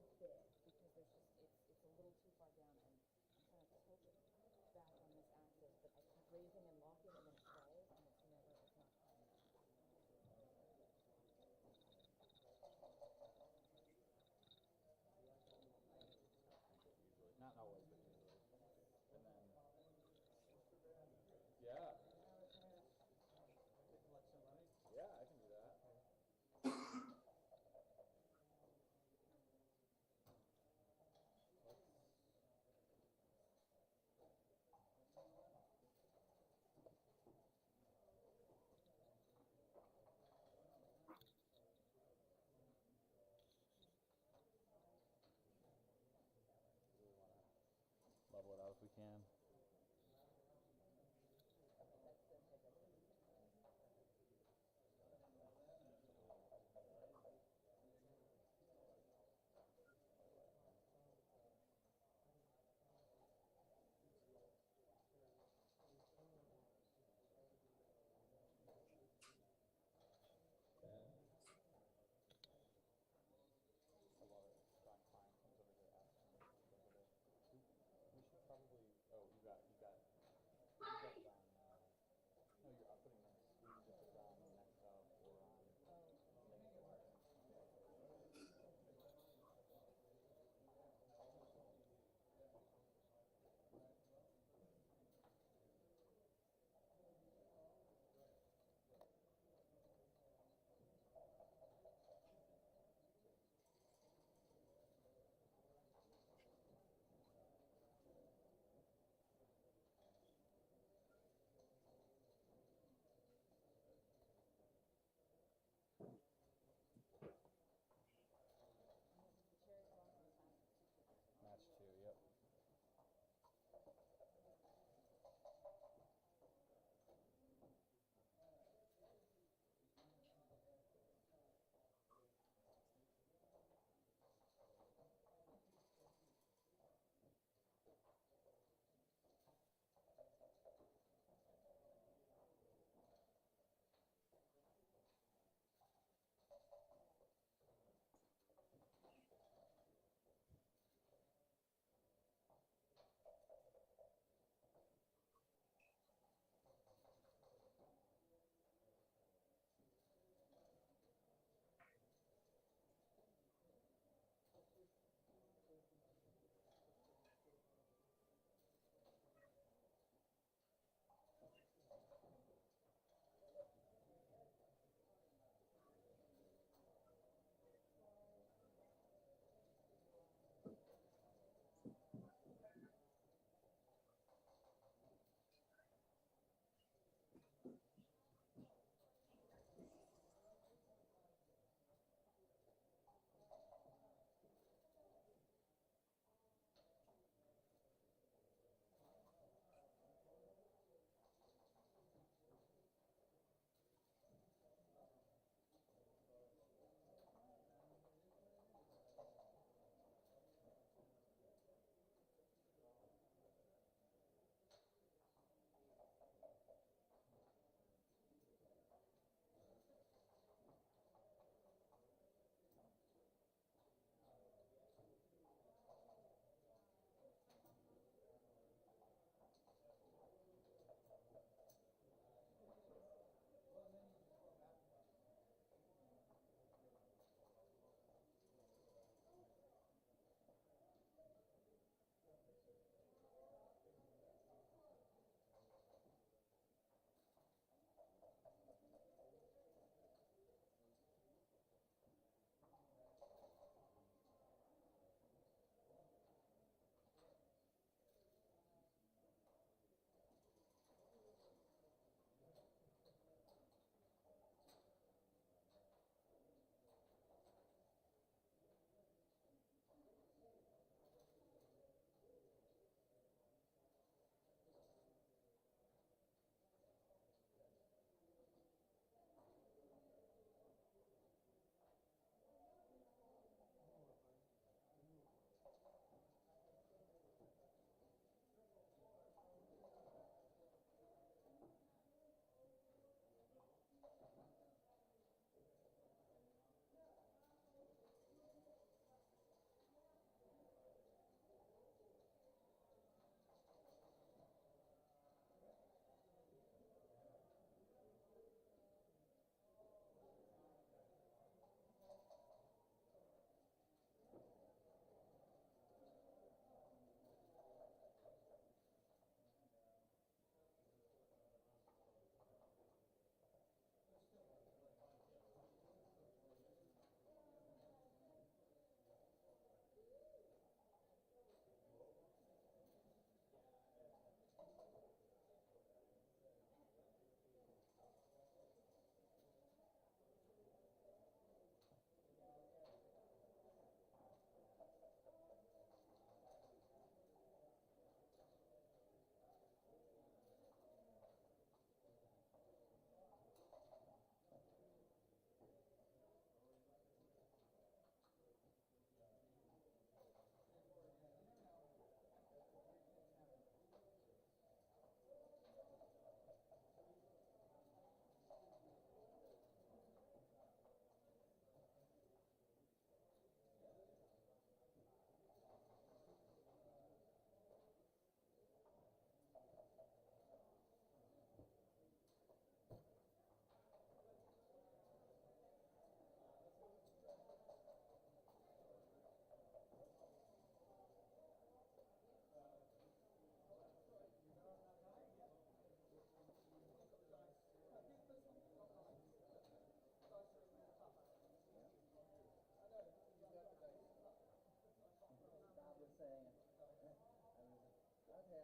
a bit because there's just it's a little too far down and I'm trying to tilt it back on this axis, but I keep raising and locking and then it falls and it's not climbing. Usually, not always, but usually. And then, yeah. Yeah, I can do that. Level it out if we can. A lot of John Klein comes over here asking us over there. We should probably, oh,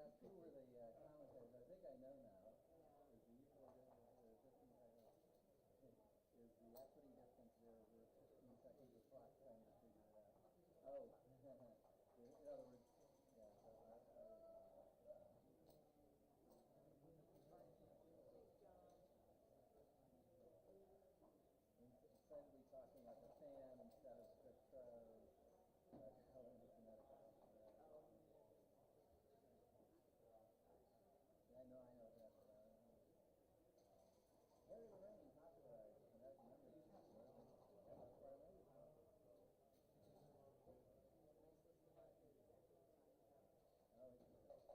ask, who were the commentators? I think I know now. Is the distance, I know. Is the equity distance there over 15 seconds of clock trying to figure it out? Oh, in other words, yeah, so instead of talking at the fan instead of strict throws, to call into kinetic action. Yeah, I know that. Harry Lorraine popularized kinetic memory. Yeah, that's why I love it. Oh, all right.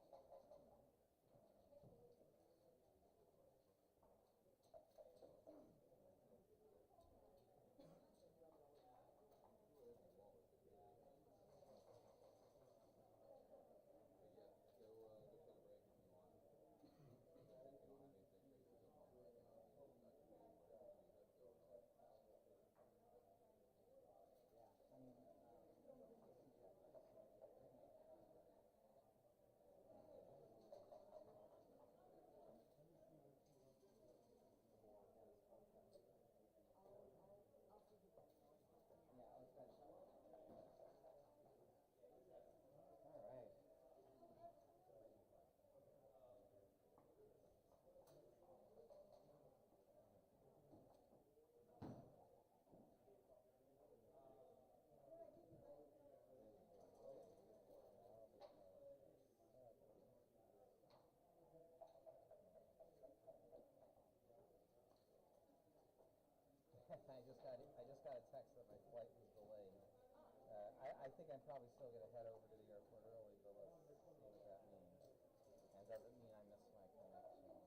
I just got a text that my flight was delayed. I think I'm probably still gonna head over to the airport early, but let's see what that means. And does it mean I miss my connection?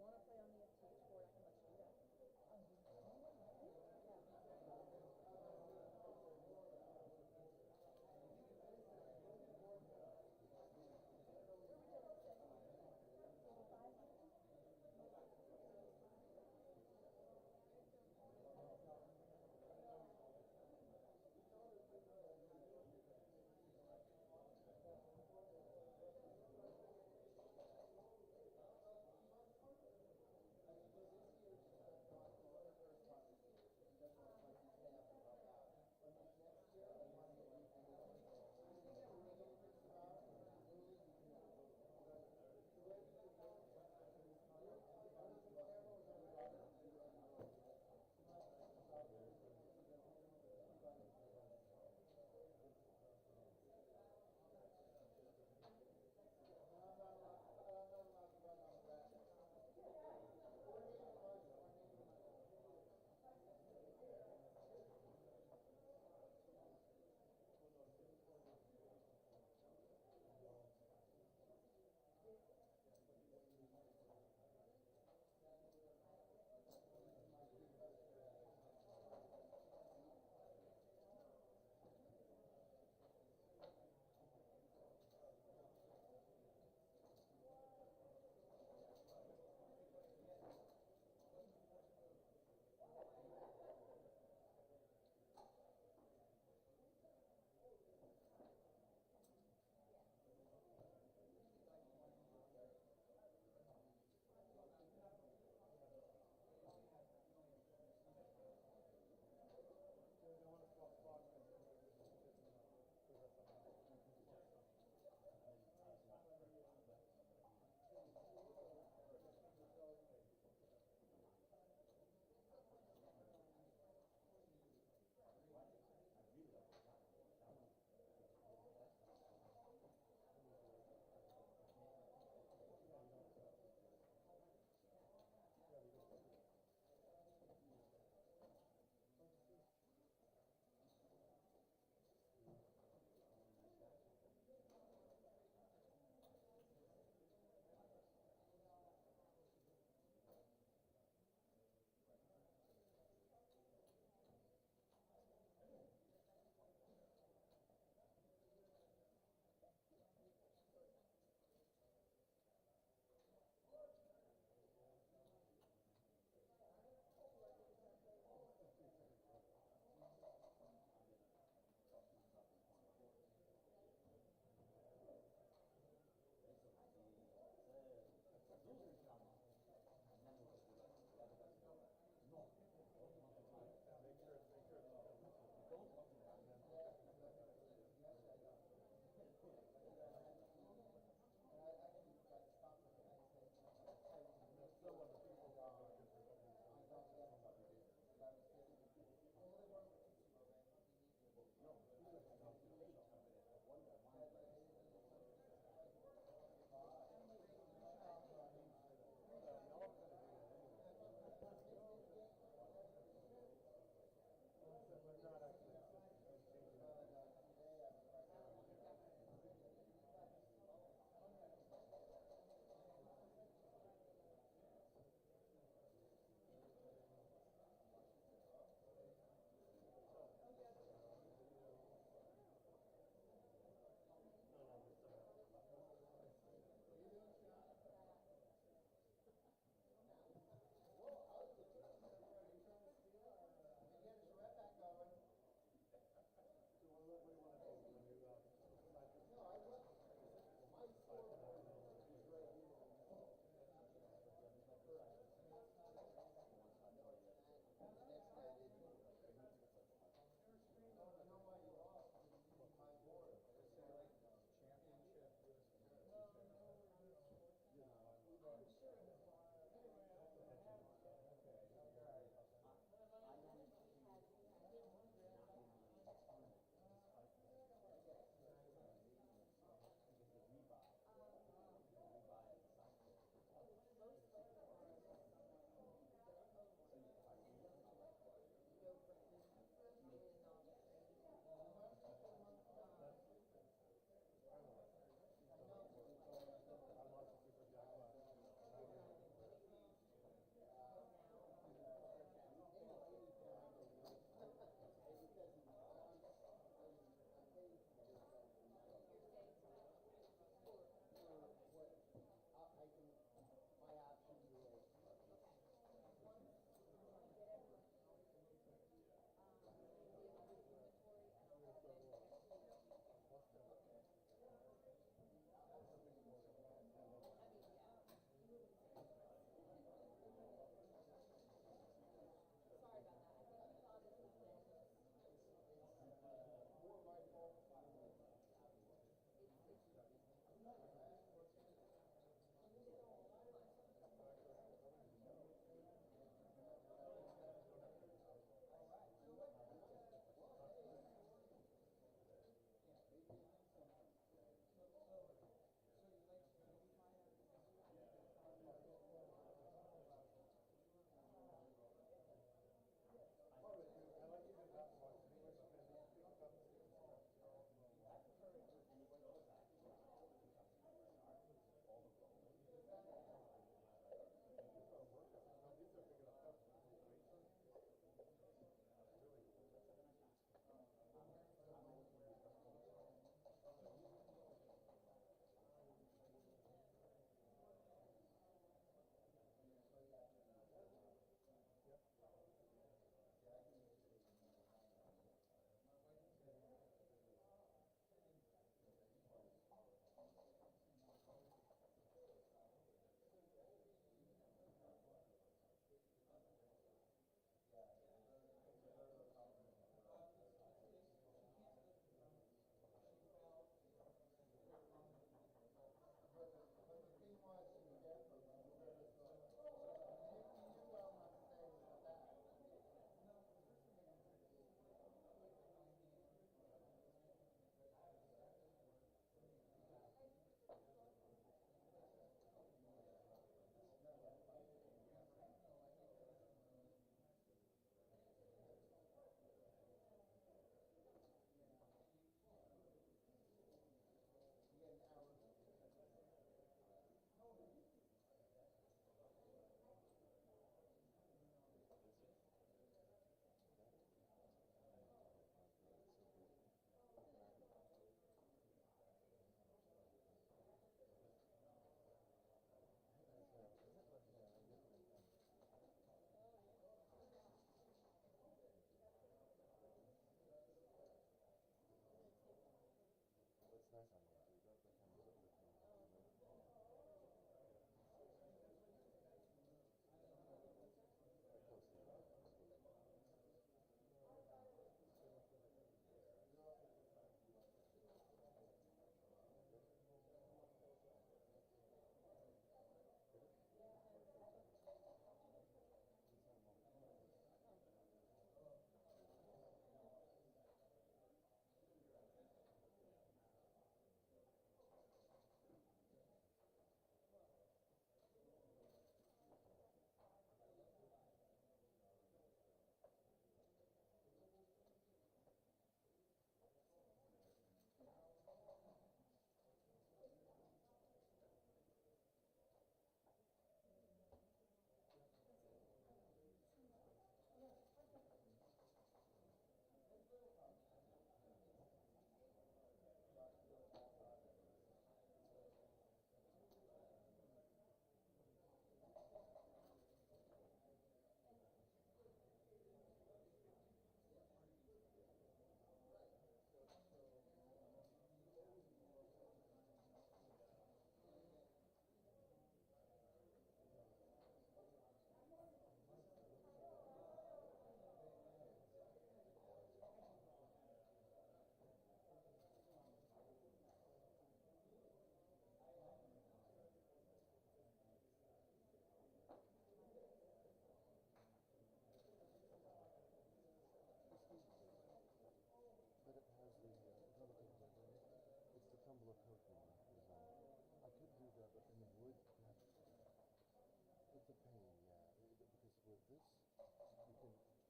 wanna play on the FTH board, I can let you do that.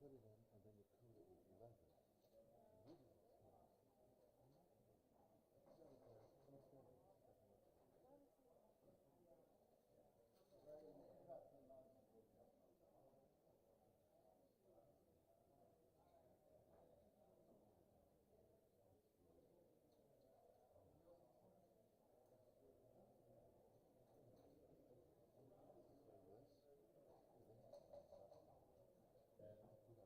put it in, and then you coat it with leather. Really expensive. Very good. Almost never use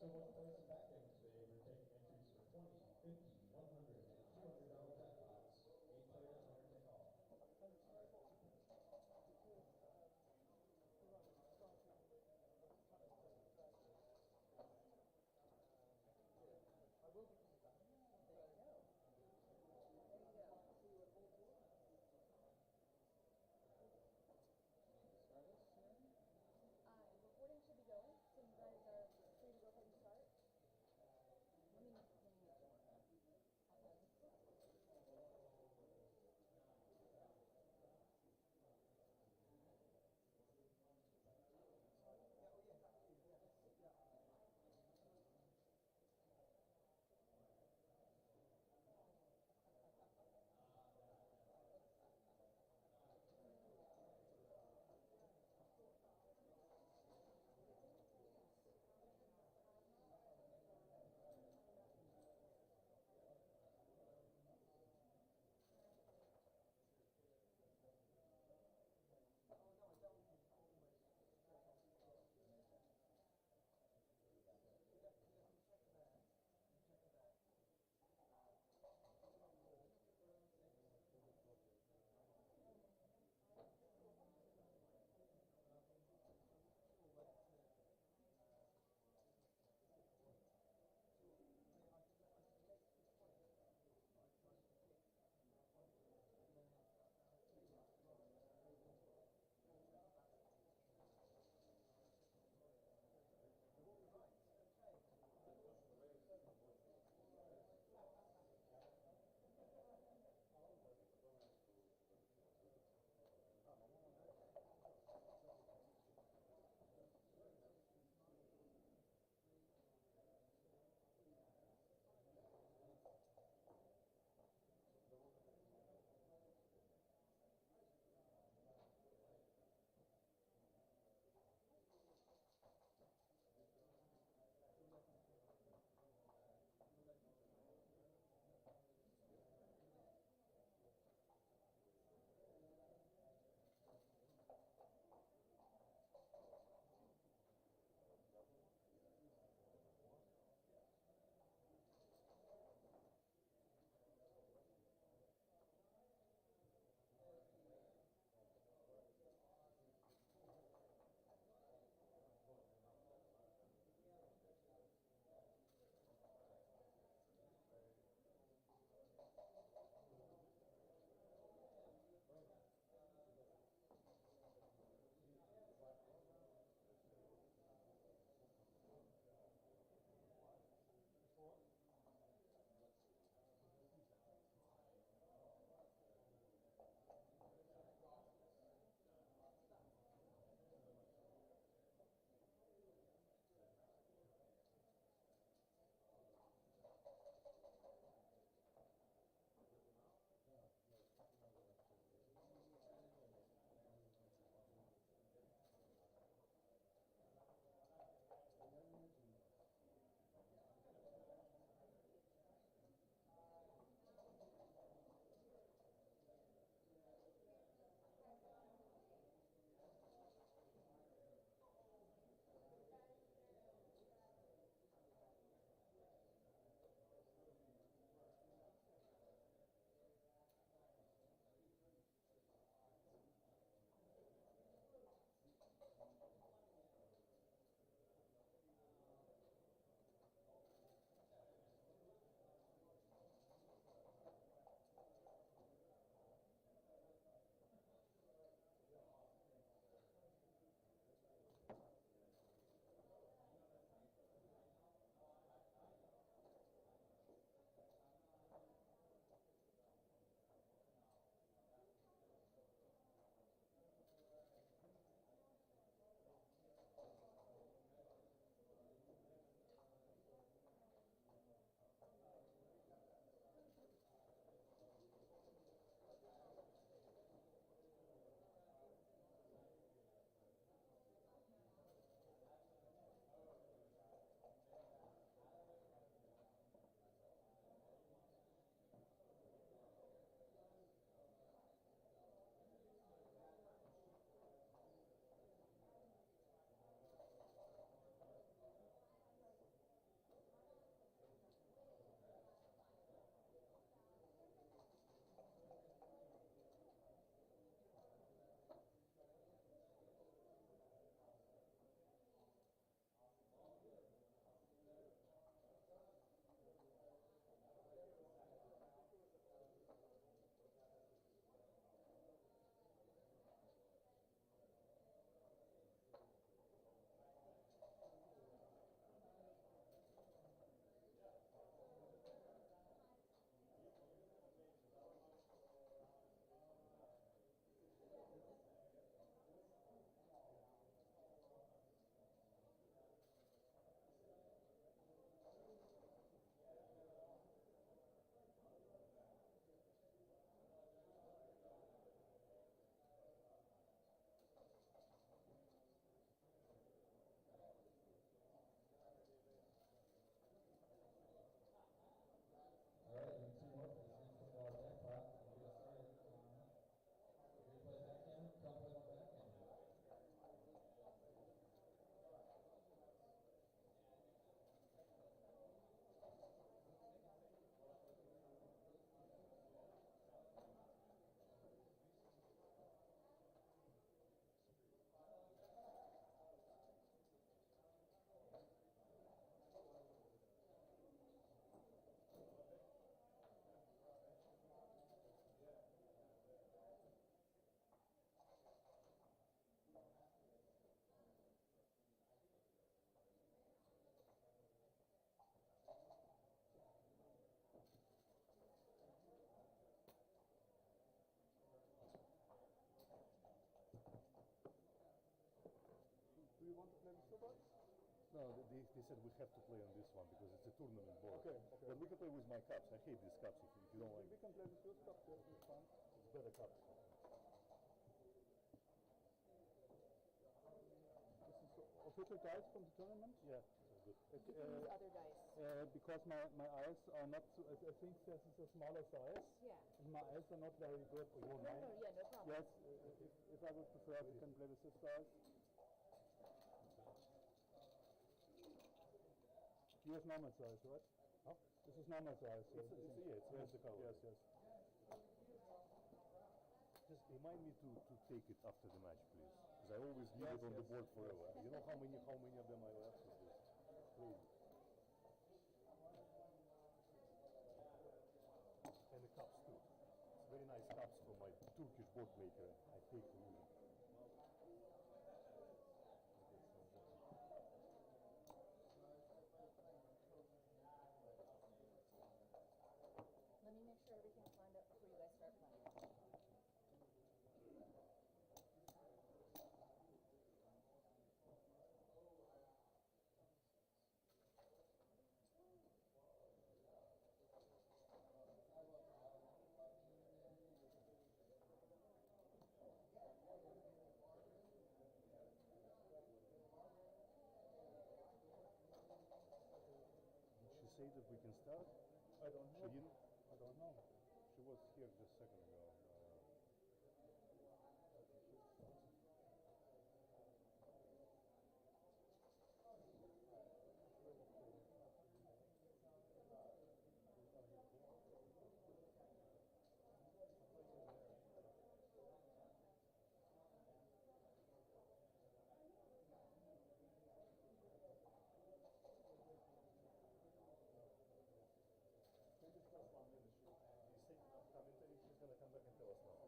So what's the price of back games today? We're taking entries for $20, $50, $100, and $200 jackpots. 8 players, winner take all. Recording should be going, so you guys are free to go ahead and start. Let me know when you need to. No, they said we have to play on this one because it's a tournament board. Okay, okay. But we can play with my cups. I hate these cups if you don't like We it. can play with your cup, yes, it's fine. It's better cups. This is official dice from the tournament? Yeah, so good. You can use other dice. Because my eyes are not, so, I think this is a smaller size. Yeah. And my eyes are not very good. No, yeah, no problem. Yes, if I would prefer, we can play with this dice. Here's normal size, right? Huh? This is normal size. It's the color. Yes, yes. Just remind me to take it after the match, please. Because I always leave Yes, it on the yes. board forever. You know how many of them I left with this? Crazy. And the cups too. It's very nice cups from my Turkish board maker. I hate to use them. Let me make sure everything's lined up before you guys start playing. Did she say that we can start? I don't know. She didn't? I don't know. She was here just a second ago. He's taking up commentary. She's gonna come back and tell us now.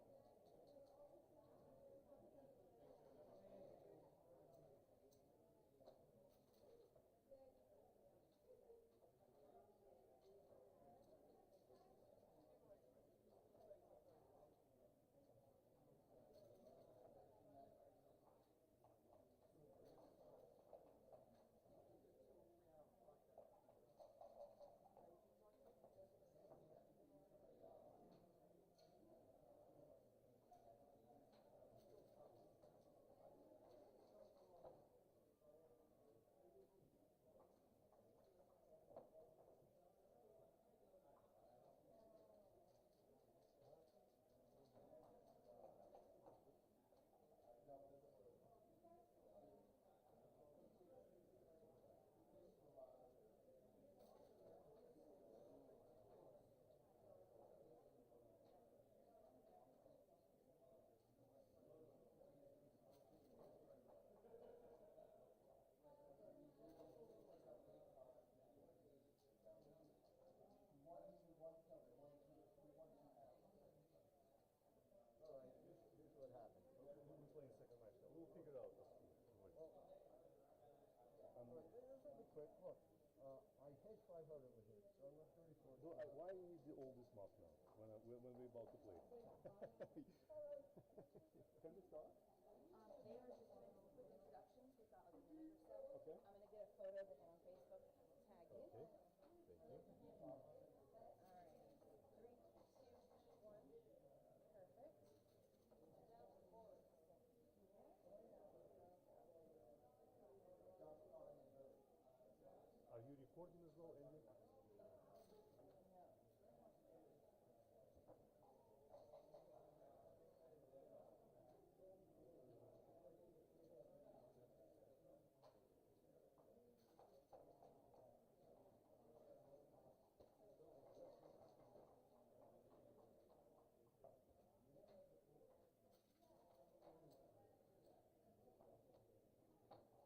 Alright, here's what happened. We'll be playing second match now. We'll figure it out. Alright, this will be quick. Look, I hate 500 over here, so I'm not 34. Why you need all this map now when we're about to play? Can we start? They are just doing some quick introductions. We've got like a minute or so. Okay. I'm gonna get a photo of it on Facebook, tag you. Okay. Thank you. Alright, 3, 2, 1. Perfect. Are you recording as well, Andy?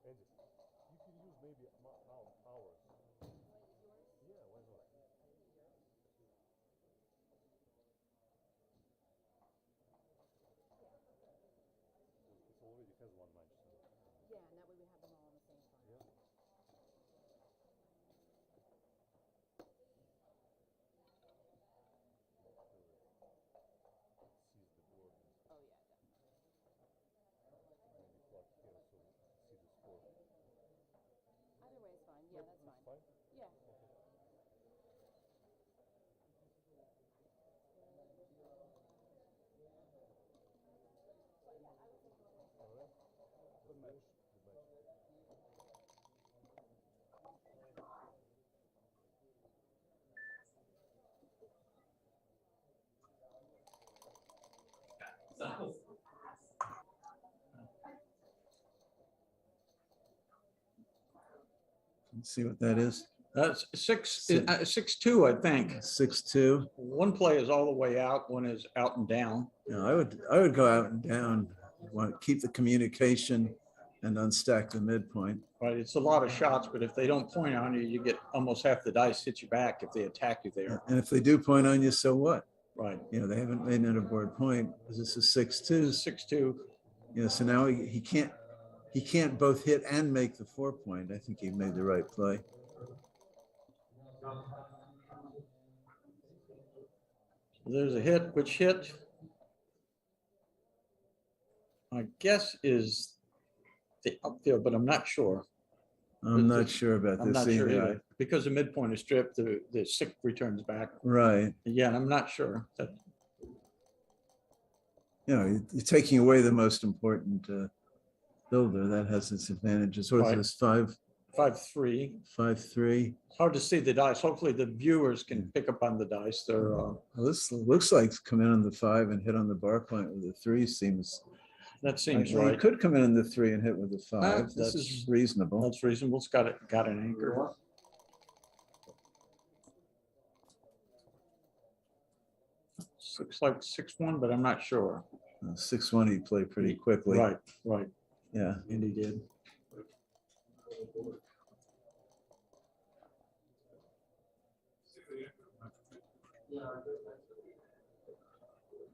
Andy, you can use maybe ours. Yeah, why not? It already has one match, so. Yeah, and that way we have them all on the same file. Yeah. It sees the board. Oh yeah, definitely. Maybe plug here so see the score. Either Yeah, that's fine. Yeah. Let's see what that is. That's 6-2, I think. 6-2. One play is all the way out, one is out and down. No, I would go out and down. Want to keep the communication and unstack the midpoint. Right, it's a lot of shots, but if they don't point on you, you get almost half the dice hit you back if they attack you there. And if they do point on you, so what? Right. You know, they haven't made an aboard point because this is 6-2. 6-2. You know, so now he can't both hit and make the 4-point. I think he made the right play. There's a hit, which hit, I guess, is the upfield, but I'm not sure. I'm not sure about I'm this not sure either. either. Because the midpoint is stripped, the 6 returns back. Right. Yeah, and I'm not sure. That, you know, you're taking away the most important builder. That has its advantages. What is Right. this, 5-3? 5-3. It's hard to see the dice. Hopefully the viewers can pick up on the dice. They're Well, this looks like come in on the 5 and hit on the bar point with the 3 seems. that seems Well, right. you could come in on the 3 and hit with the 5. This that's- is reasonable. That's reasonable. It's got an anchor. Looks like 6-1, but I'm not sure. 6-1, he played pretty quickly. Right, right. Yeah. And he did.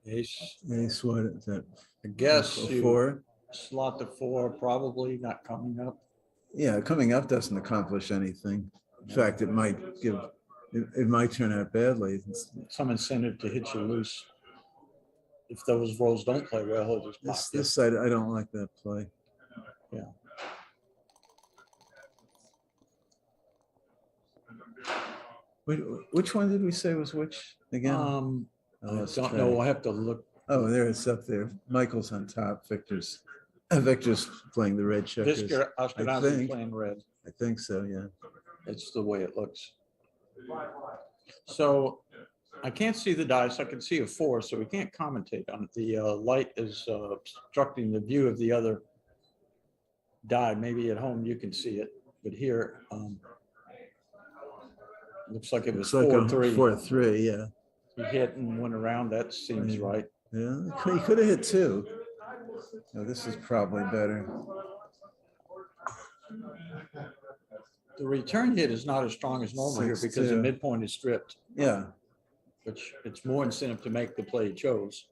Ace. Ace, what is that? I guess A you 4. slot the 4, probably not coming up. Yeah, coming up doesn't accomplish anything. In fact, it might turn out badly. Some incentive to hit you loose. If those rolls don't play well, he'll just pop you. This side, I don't like that play. Yeah. Which one did we say was which again? I don't know. I have to look. Oh, there it's up there. Michael's on top. Victor's playing the red checkers. Ashkenazi playing red. I think so, yeah. It's the way it looks. So I can't see the dice. I can see a 4, so we can't commentate on it. The light is obstructing the view of the other die. Maybe at home you can see it, but here looks like it was 4-3. 4-3, yeah. He hit and went around. That seems right. Yeah, he could have hit 2. No, this is probably better. The return hit is not as strong as normal here because the 6-2. midpoint is stripped. Yeah. Which it's more incentive to make the play he chose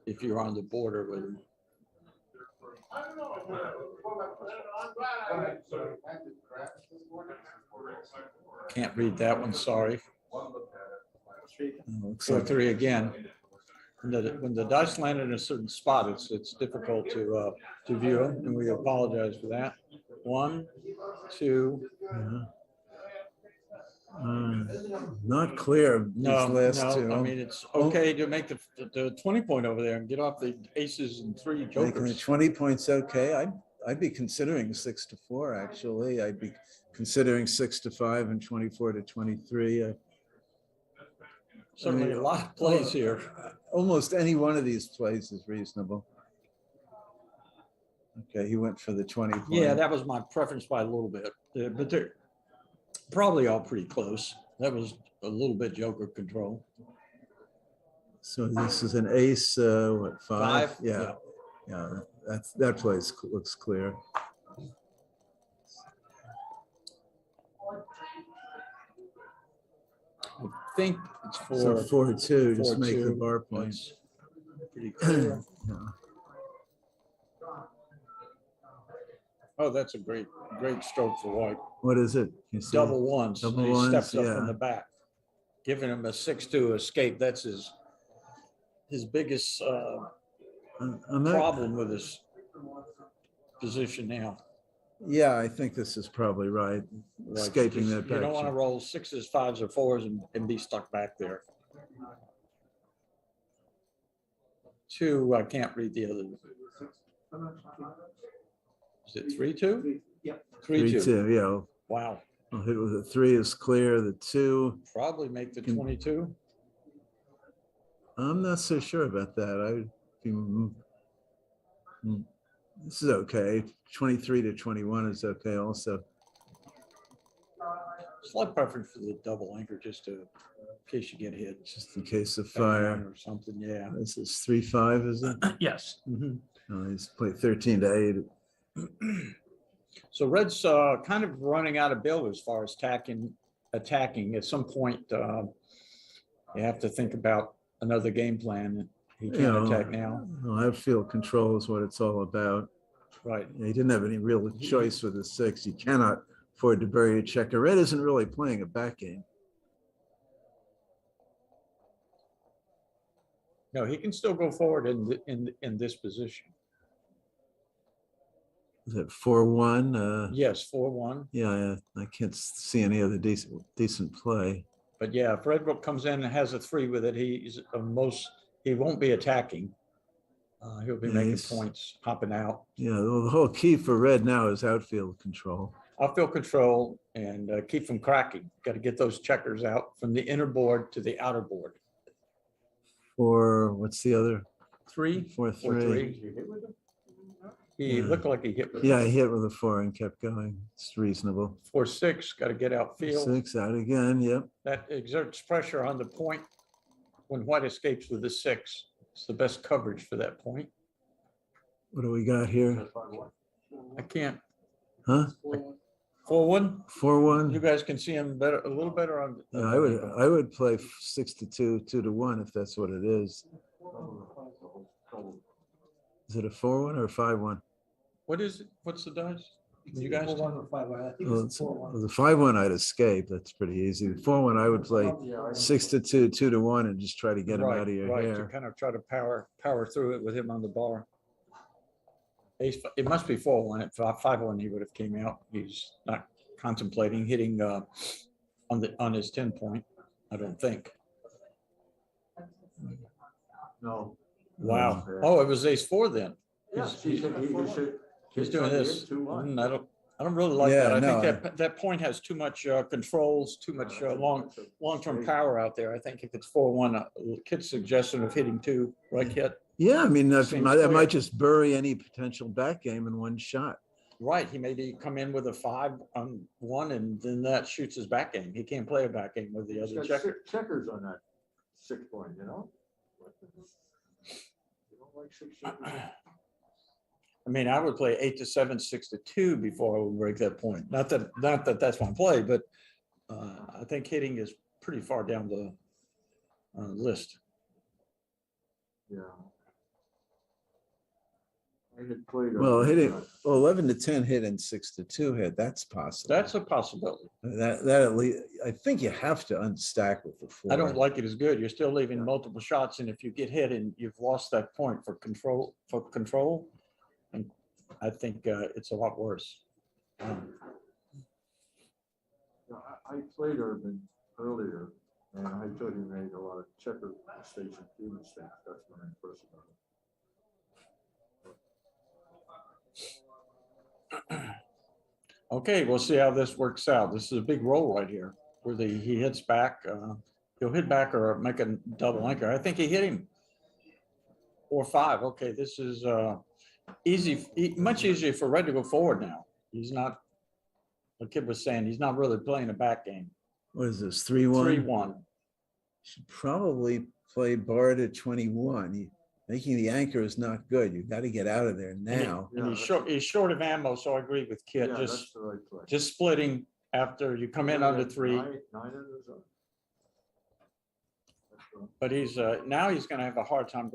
if you're on the border with him. Can't read that one, sorry. 4-3 again. When the dice land in a certain spot, it's difficult to view, and we apologize for that. 1, 2. Not clear. No, these last 2. I mean, it's okay to make the 20 point over there and get off the aces and 3 Making the jokers. 20 points okay. I'd be considering 6-4 actually. I'd be considering 6-5 and 24-23. Certainly a lot of plays here. Almost any one of these plays is reasonable. Okay, he went for the 20 point. Yeah, that was my preference by a little bit, but they're probably all pretty close. That was a little bit joker control. So this is an ace, what, 5? 5? Yeah, that place looks clear. I think it's So 4-2, just make the 4-2. bar points. That's pretty clear. Oh, that's a great stroke for white. What is it? You see? Double ones. Double He ones, steps up yeah. from the back, giving him a 6-2 escape. That's his biggest I'm not- problem with his position now. Yeah, I think this is probably right. Right, Escaping just- that You don't back want to check. roll sixes, fives, or fours and be stuck back there. Two, I can't read the other. Is it 3-2? Yep. 3-2. 3-2, yeah. Wow, I'll hit with a 3 is clear, the 2. probably make the Can- 22. I'm not so sure about that. I would be, this is okay. 23 to 21 is okay also. Slight preference for the double anchor, just to, in case you get hit. Just in case of bang on fire. or something, yeah. This is 3-5, is it? Yes. Mhm. He's played 13 to 8. So Red's kind of running out of build as far as attacking. At some point, you have to think about another game plan. He can't attack now. Outfield control is what it's all about. Right. He didn't have any real choice with his 6. You cannot afford to bury a checker. Red isn't really playing a back game. No, he can still go forward in this position. Is it 4-1? Yes, 4-1. Yeah, I can't see any other decent play. But yeah, if Red comes in and has a 3 with it, he won't be attacking. He'll be making Nice. points, hopping out. Yeah, the whole key for Red now is outfield control. Outfield control and keep from cracking. Got to get those checkers out from the inner board to the outer board. For what's the other? 3. 4-3. He Yeah. looked like he hit with Yeah, he hit with a 4 and kept going. It's reasonable. 4-6. Got to get outfield. 6 out again. Yep. That exerts pressure on the point when White escapes with a 6. It's the best coverage for that point. What do we got here? I can't. Huh? 4-1. 4-1. You guys can see him better, a little better on. Yeah, I would play 6-2, 2-1 if that's what it is. Is it a 4-1 or a 5-1? What is it? What's the dice? You guys? Well, the 5-1 I'd escape. That's pretty easy. The 4-1 I would play 6-2, 2-1, and just try to get him Right, out of your right, hair. to kind of try to power through it with him on the bar. It must be 4-1. At 5-1, he would have came out. He's not contemplating hitting on his 10 point. I don't think. No. Wow. Oh, it was ace-4 then. Yeah, He's doing this. I don't really like Yeah, that. I no, think that point has too much controls, too much long-term power out there. I think if it's 4-1, Kit's suggestion of hitting 2, right, Kit? Yeah, I mean, Seems I clear. might just bury any potential back game in one shot. Right, he maybe come in with a 5 on 1, and then that shoots his back game. He can't play a back game with the other checker. Checkers on that 6 point, you know? You don't like 6 checkers? I mean, I would play 8-7, 6-2 before I would break that point. Not that that's my play, but I think hitting is pretty far down the list. Yeah. I had played. Well, hitting 11 to 10 hit and 6 to 2 hit. That's possible. That's a possibility. That at least I think you have to unstack with the 4. I don't like it as good. You're still leaving multiple shots, and if you get hit and you've lost that point for control, and I think it's a lot worse. I played Urban earlier, and I thought he made a lot of checker mistakes and few mistakes. That's what I'm impressed about. Okay, we'll see how this works out. This is a big roll right here, where he hits back. He'll hit back or make a double anchor. I think he hit him. 4-5. Okay, this is much easier for Red to go forward now. He's not, like Kid was saying, he's not really playing a back game. What is this? 3-1? 3-1. Should probably play bar to 21. Making the anchor is not good. You've got to get out of there now. And he's short of ammo, so I agree with Kit. Yeah, that's the right play. Just splitting after you come in under 3. Nine in the zone. But he's now he's going to have a hard time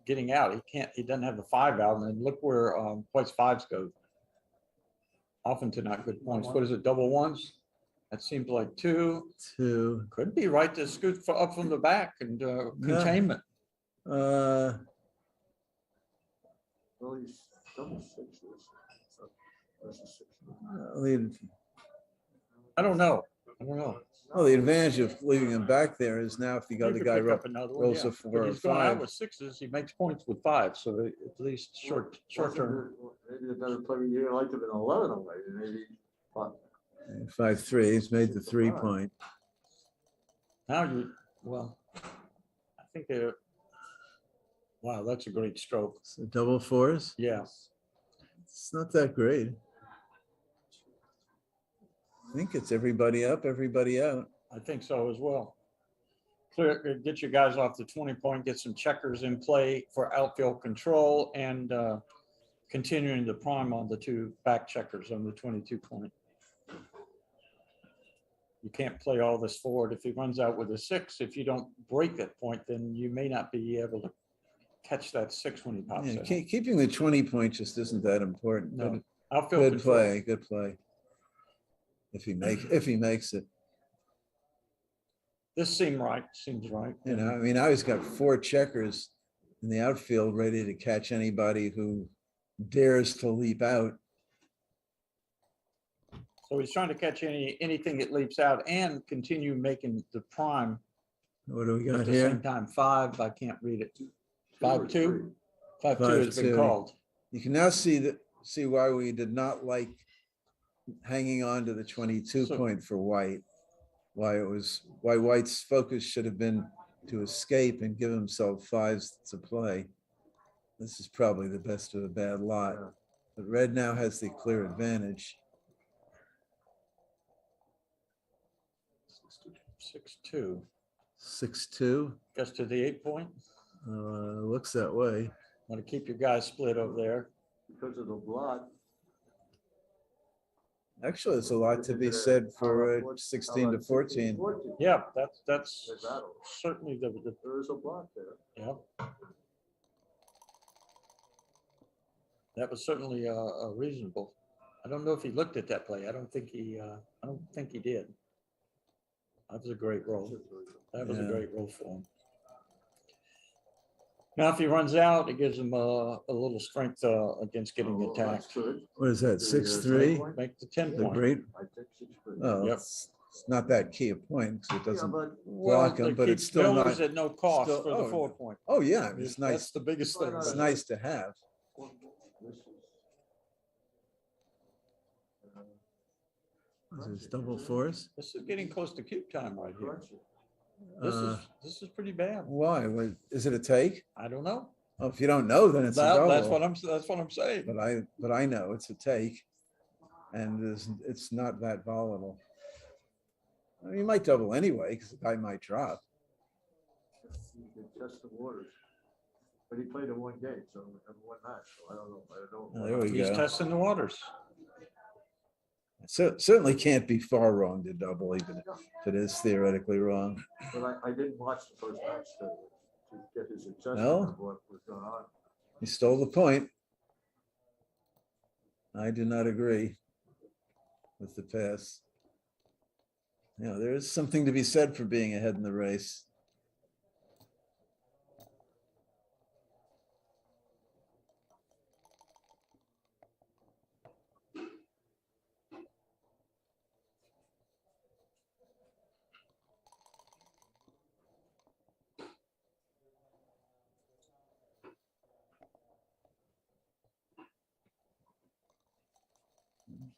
getting out. He doesn't have the 5 out, and look where White's 5s go. Often to not good points. What is it? Double ones? That seems like 2. 2. Could be right to scoot up from the back and containment. Well, he's double 6s. So that's a 6. I don't know. I don't know. Well, the advantage of leaving him back there is now if the You other could guy pick up another one, rolls yeah. a 4 But or he's going out 5. with 6s. He makes points with 5, so at least short term. Maybe a better player, you like to have an 11 away, maybe. But 5-3. He's made the 3-point. Now well, I think they're, wow, that's a great stroke. So double 4s. Yeah. It's not that great. I think it's everybody up, everybody out. I think so as well. Clear, get your guys off the 20-point, get some checkers in play for outfield control and continuing the prime on the 2 back checkers on the 22-point. You can't play all this forward. If he runs out with a 6, if you don't break that point, then you may not be able to catch that 6 when he pops Yeah, in. keeping the 20-point just isn't that important. No. Good, Outfield good control. play, good play. If he makes it. This seems right. You know, I mean, I always got 4 checkers in the outfield ready to catch anybody who dares to leap out. So he's trying to catch anything that leaps out and continue making the prime. What do we got At the here? same time, 5, I can't read it. 5-2? 5-2 has been 5-2. called. You can now see why we did not like hanging on to the 22-point for White. Why White's focus should have been to escape and give himself 5s to play. This is probably the best of a bad lot. But Red now has the clear advantage. 6-2. 6-2. Gets to the 8-point. Looks that way. Want to keep your guys split over there. because of the block. Actually, there's a lot to be said for 16 to 14. Yeah, that's certainly the There is a block there. yeah. That was certainly a reasonable. I don't know if he looked at that play. I don't think he did. That was a great roll. That was a great roll for him. Now, if he runs out, it gives him a little strength against getting attacked. What is that, 6-3? Make the 10 The point. great. I think 6-3. Oh, Yep. it's not that key a point because it doesn't Well, block him, it but it's keeps still Miller's not. at no cost still- for the oh, 4 point. Oh, yeah, it's That's nice. the biggest thing. It's nice to have. Is this double 4s? This is getting close to cube time right here. Uh, This is pretty bad. Why? Is it a take? I don't know. Oh, if you don't know, then it's a double. That's what I'm saying. But I know it's a take, and it's not that volatile. I mean, you might double anyway because the guy might drop. You can test the waters. But he played in one game, so in one match, so I don't know. Oh, there we He's go. testing the waters. So certainly can't be far wrong to double, even if it is theoretically wrong. But I didn't watch the first match to get his assessment Well, of what was going on. He stole the point. I do not agree with the pass. You know, there is something to be said for being ahead in the race.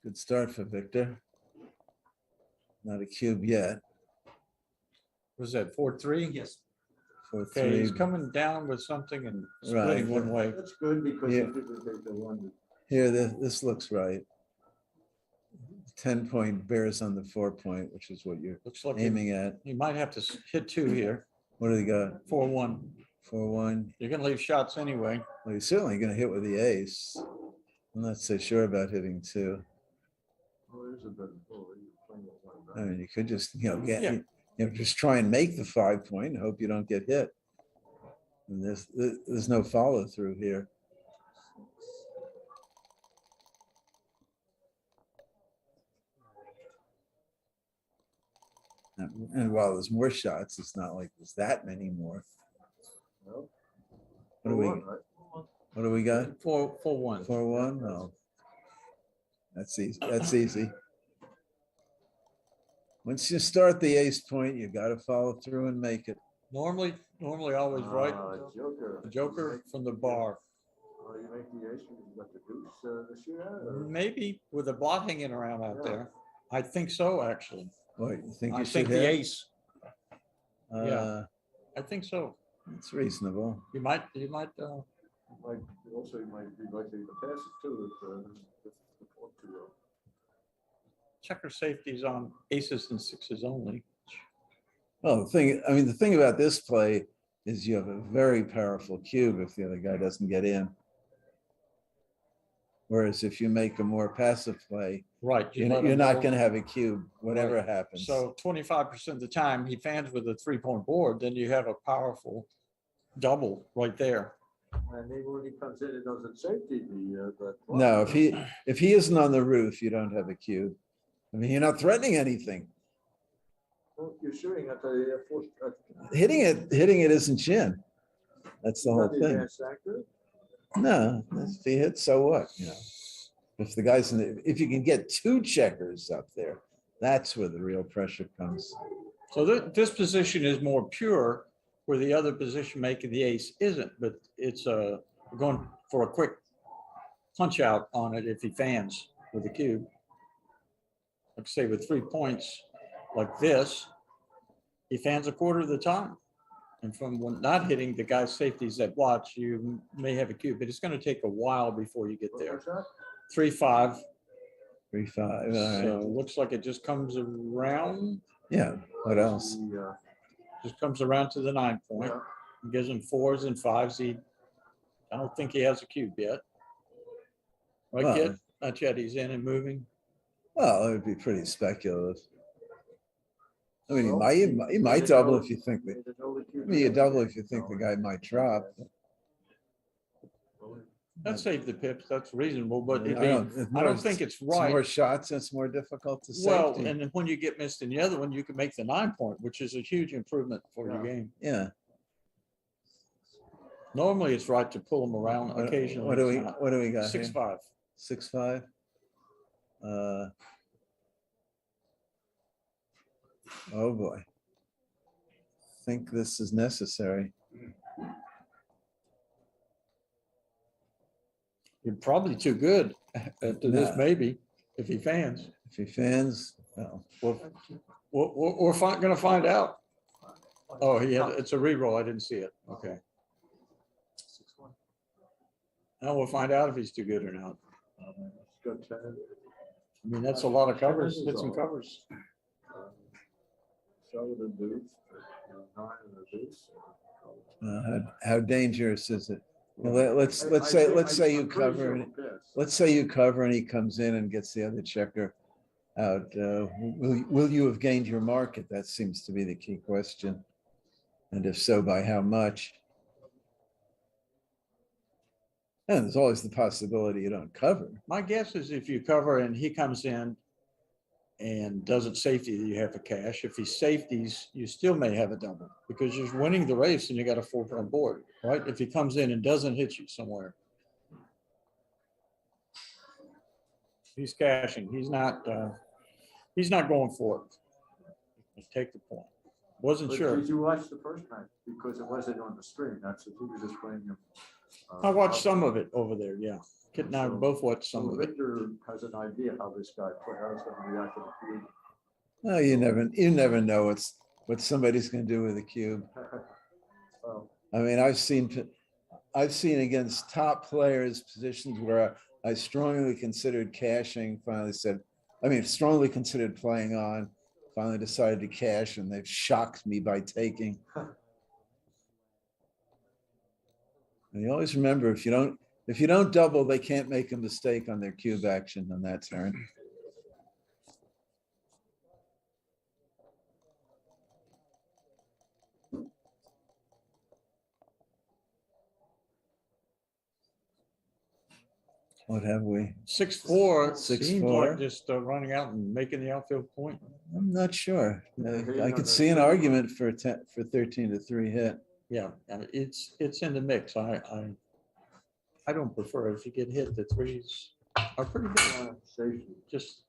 Good start for Victor. Not a cube yet. Was that 4-3? Yes. 4-3. Okay, he's coming down with something and splitting Right. one way. That's good because Yeah. he didn't take the one. Here, this looks right. 10-point bears on the 4-point, which is what you're Looks like aiming at. he might have to hit 2 here. What do they got? 4-1. 4-1. You're gonna leave shots anyway. Well, he's certainly going to hit with the ace. I'm not so sure about hitting 2. Oh, it is a better ball. You're playing with one I mean, you could just, Yeah. just try and make the 5-point and hope you don't get hit. And there's no follow through here. And while there's more shots, it's not like there's that many more. Well, What do we, 4-1, right? what do we got? 4-1. 4-1? No. That's easy. That's easy. Once you start the ace point, you got to follow through and make it. Normally always right. Joker. The Joker from the bar. Oh, you make the ace, you got the deuce to shoot at? or- Maybe with a blot hanging around out Yeah. there. I think so, actually. What, you think I you should think the hit? ace. Yeah. I think so. It's reasonable. You might, Might, also, you might be likely to pass it too if the point too low. checker safeties on aces and sixes only. Well, the thing about this play is you have a very powerful cube if the other guy doesn't get in. Whereas if you make a more passive play, Right. you're let you're him not roll. going to have a cube, whatever Right. happens. So 25% of the time he fans with a 3-point board, then you have a powerful double right there. And even when he comes in, it doesn't safety the. No, if he isn't on the roof, you don't have a cube. I mean, you're not threatening anything. Well, you're shooting at the fourth. Hitting it isn't chin. That's the whole thing. advanced actor. No, if he hits, so what? You know, if the guy's if you can get two checkers up there, that's where the real pressure comes. So this position is more pure, where the other position making the ace isn't, but it's going for a quick punch out on it if he fans with the cube. Like say with 3 points like this, he fans a quarter of the time. And from when not hitting the guy's safeties that watch, you may have a cube, but it's going to take a while before you get there. 3-5. 3-5. All right. So it looks like it just comes around. Yeah. What else? Just comes around to the 9 point. Gives him 4s and 5s. I don't think he has a cube yet. Right, Well, kid? Not yet. He's in and moving. Well, it would be pretty speculative. I mean, Well, he might double if you think that. I mean, you double if you think the guy might drop. Let's save the pips. That's reasonable, but I don't think it's right. More shots, it's more difficult to Well, safety. and then when you get missed in the other one, you can make the 9 point, which is a huge improvement for your game. Yeah. Normally, it's right to pull them around. Occasionally, What do it's we not. what do we got? 6-5. 6-5. Oh boy. Think this is necessary. You're probably too good after this, Nah. maybe, if he fans. If he fans, well, We're gonna find out. Oh, it's a reroll. I didn't see it. Okay. Now we'll find out if he's too good or not. I mean, that's a lot of covers. Hit some covers. Show the deuce, 9 and the deuce. how dangerous is it? Well, let's say you cover and let's say you cover and he comes in and gets the other checker out. Will you have gained your market? That seems to be the key question. And if so, by how much? And there's always the possibility you don't cover. My guess is if you cover and he comes in and doesn't safety, you have a cash. If he safeties, you still may have a double because you're winning the race and you got a 4-point board, right? If he comes in and doesn't hit you somewhere. He's cashing. He's not going for it. Let's take the point. Wasn't sure. Did you watch the first time? Because it wasn't on the screen. That's it. He was just playing him. I watched some of it over there. Yeah. Kit and I both watched some of it. Victor has an idea how this guy played, how he's going to react to the cube. No, you never know what somebody's going to do with a cube. I mean, I've seen against top players positions where I strongly considered cashing, strongly considered playing on, finally decided to cash, and they've shocked me by taking. And you always remember, if you don't double, they can't make a mistake on their cube action on that turn. What have we? 6-4. Seems 6-4. like just running out and making the outfield point. I'm not sure. I could see an argument for 13-3 hit. Yeah, and it's in the mix. I don't prefer it. If you get hit the threes. are pretty good. Just,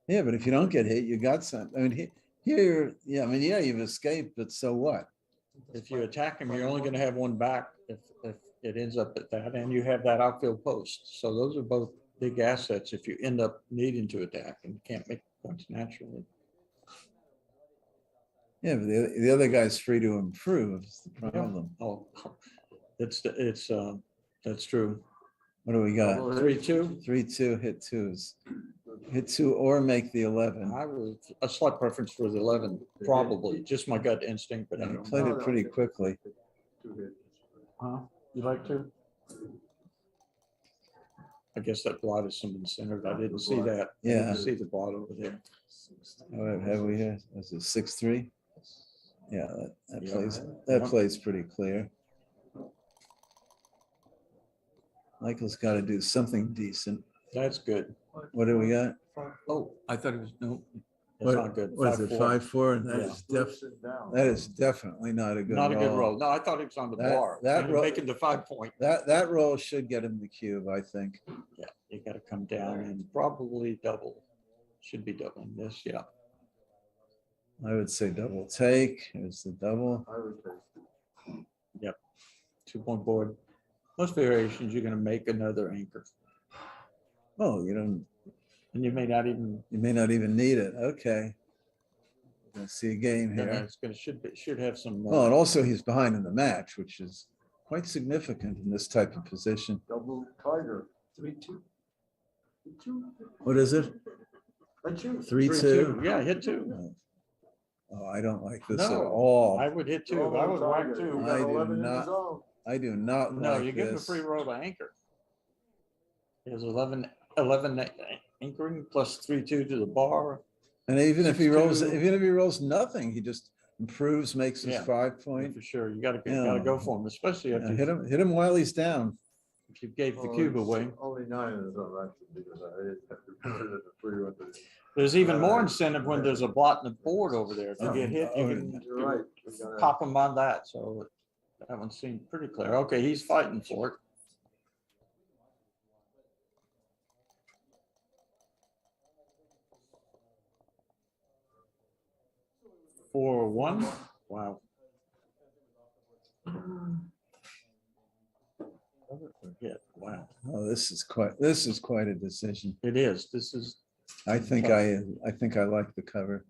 Yeah, but if you don't get hit, you got some. I mean, here, yeah, I mean, yeah, you've escaped, but so what? if you attack him, you're only gonna have one back if it ends up at that, and you have that outfield post. So those are both big assets if you end up needing to attack and can't make points naturally. Yeah, but the other guy's free to improve. Is the problem. Oh, that's true. What do we got? 3-2. 3-2, hit twos. Hit two or make the 11. I was a slight preference for the 11, probably, just my gut instinct, but I You don't played know. it pretty quickly. Huh? You like to? I guess that blot is some centered. I didn't see that. I Yeah. didn't see the blot over there. What have we here? Is it 6-3? Yeah, that Yeah. plays Yeah. plays pretty clear. Michael's got to do something decent. That's good. What do we got? Oh, I thought it was, no, it's What- not good. What is it, 5-4? And Yeah. that is definitely not a good Not a good roll. roll. No, I thought it was on the That- bar. that And roll- making the 5 point. That roll should get him the cube, I think. Yeah, you gotta come down and probably double. Should be doubling this, yeah. I would say double take. Here's the double. Yep. 2 point board. Most variations, you're gonna make another anchor. Oh, you don't. And you may not even, You may not even need it. Okay. Let's see a game then here. it's gonna, should have some. Oh, and also he's behind in the match, which is quite significant in this type of position. Double tiger. 3-2. What is it? 3-2. 3-2? Yeah, hit 2. Oh, I don't like this at No, all. I would hit 2. I would whack 2. I do not No, like you give him a this. free roll to anchor. There's 11 anchoring plus 3-2 to the bar. And even if he rolls, 6-2. even if he rolls nothing, he just improves, makes his Yeah. 5 Yeah, point. for sure. You gotta Yeah. go for him, especially Yeah, if hit him while he's down. you gave the cube away. Only 9 is on actually because I have to consider the 3 with it. There's even more incentive when there's a blot in the board over there. If you Oh, get hit, you oh, can You're right. We gotta- pop him on that. So that one seemed pretty clear. Okay, he's fighting for it. Four, 1. Wow. Hit. Wow. Oh, this is quite a decision. It is. This is. I think I like the cover.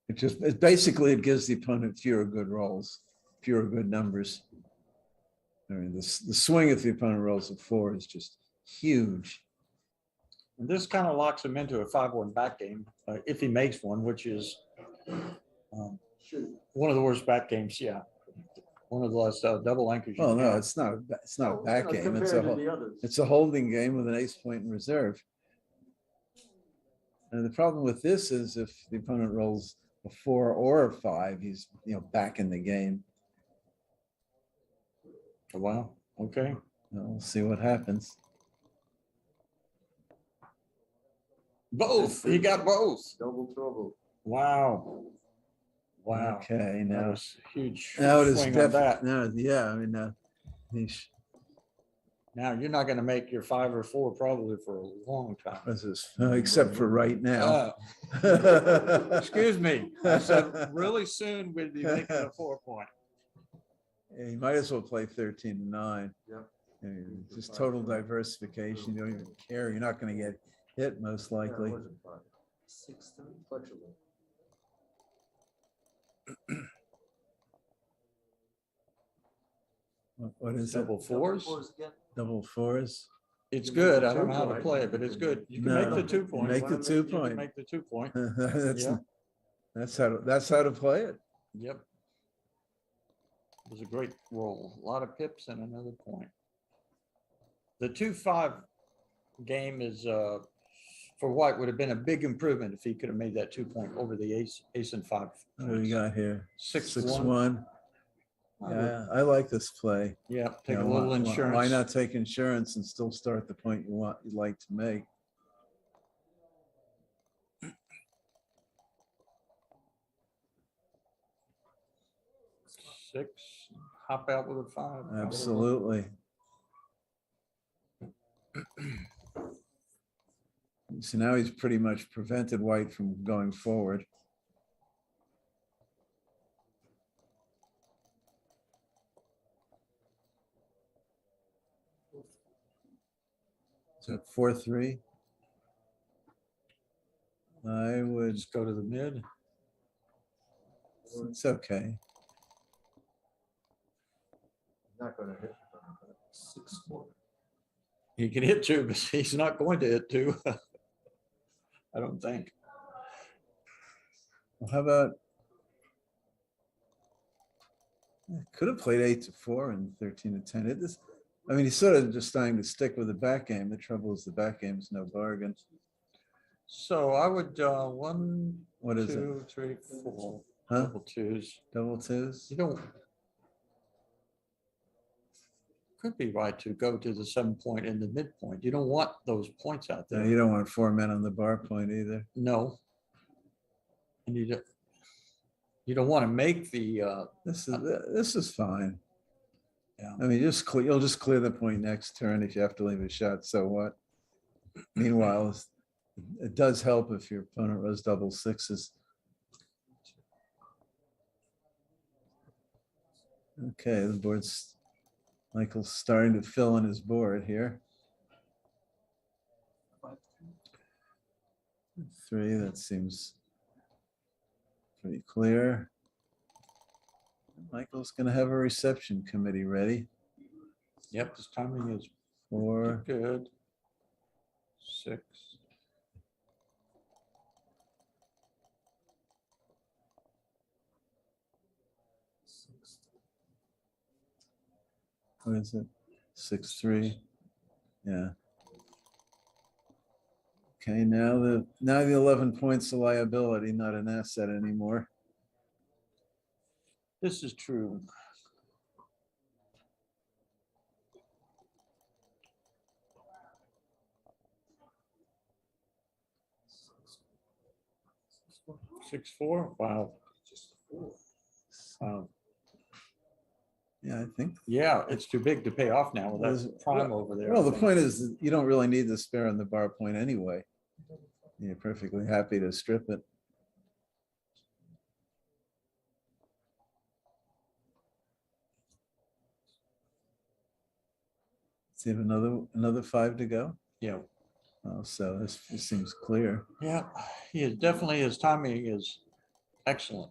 It basically, it gives the opponent fewer good rolls, fewer good numbers. I mean, the swing if the opponent rolls a 4 is just huge. And this kind of locks him into a 5-1 back game if he makes one, which is one of the worst back games. Yeah, one of the last double anchors. Oh you no, have. it's not a back game. Compared to the others. It's a holding game with an ace point in reserve. And the problem with this is if the opponent rolls a 4 or a 5, he's back in the game. Wow. Okay. We'll see what happens. Both. He got both. Double trouble. Wow. Wow. Okay, That now was huge. now it is swing on that. definitely. Yeah, I mean, Now you're not going to make your 5 or 4 probably for a long time. this is except for right now. Excuse me. I said really soon we'll be making a 4 point. Yeah, you might as well play 13-9. Yep. I mean, just total diversification. You don't even care. You're not going to get hit most likely. 6-3 flexible. What is it? Double 4s. Double 4s. It's good. I don't know how to play it, but it's good. You can make No, the 2 point. make the 2 You can point. Make the 2 point. that's Yeah. that's how to play it. Yep. It was a great roll. A lot of pips and another point. The 2-5 game is for White would have been a big improvement if he could have made that 2 point over the ace and 5. What do we got here? 6-1. 6-1. Yeah, I like this play. Yeah, take You a know, little why- insurance. Why not take insurance and still start the point you'd like to make? Six, hop out with a 5. Absolutely. So now he's pretty much prevented white from going forward. So 4-3. I would Just go to the mid. It's okay. Not gonna hit. 6-4. He can hit two, but he's not going to hit two. I don't think. Well, how about? Could have played 8-4 and 13-10. It is, I mean, he's sort of just starting to stick with the back game. The trouble is the back game is no bargain. So I would, one, What is it? 2, 3, 4, Huh? double twos. Double twos? You don't. Could be right to go to the 7 point in the midpoint. You don't want those points out No, there. you don't want 4 men on the bar point either. No. And you don't want to make the, This is fine. Yeah. I mean, you'll just clear the point next turn if you have to leave a shot. So what? Meanwhile, it does help if your opponent rows double sixes. Okay, the board's Michael's starting to fill in his board here. 3, that seems pretty clear. Michael's going to have a reception committee ready. yep, this timing is 4, good. 6. what is it? 6-3. Yeah. Okay, now the 11 points of liability, not an asset anymore. This is true. Six, 4, wow. Wow. Yeah, I think. Yeah, it's too big to pay off now with There's- that prime over there. Well, the point is that you don't really need the spare on the bar point anyway. You're perfectly happy to strip it. So you have another 5 to go. Yeah. Oh, so this seems clear. Yeah, he is definitely, his timing is excellent.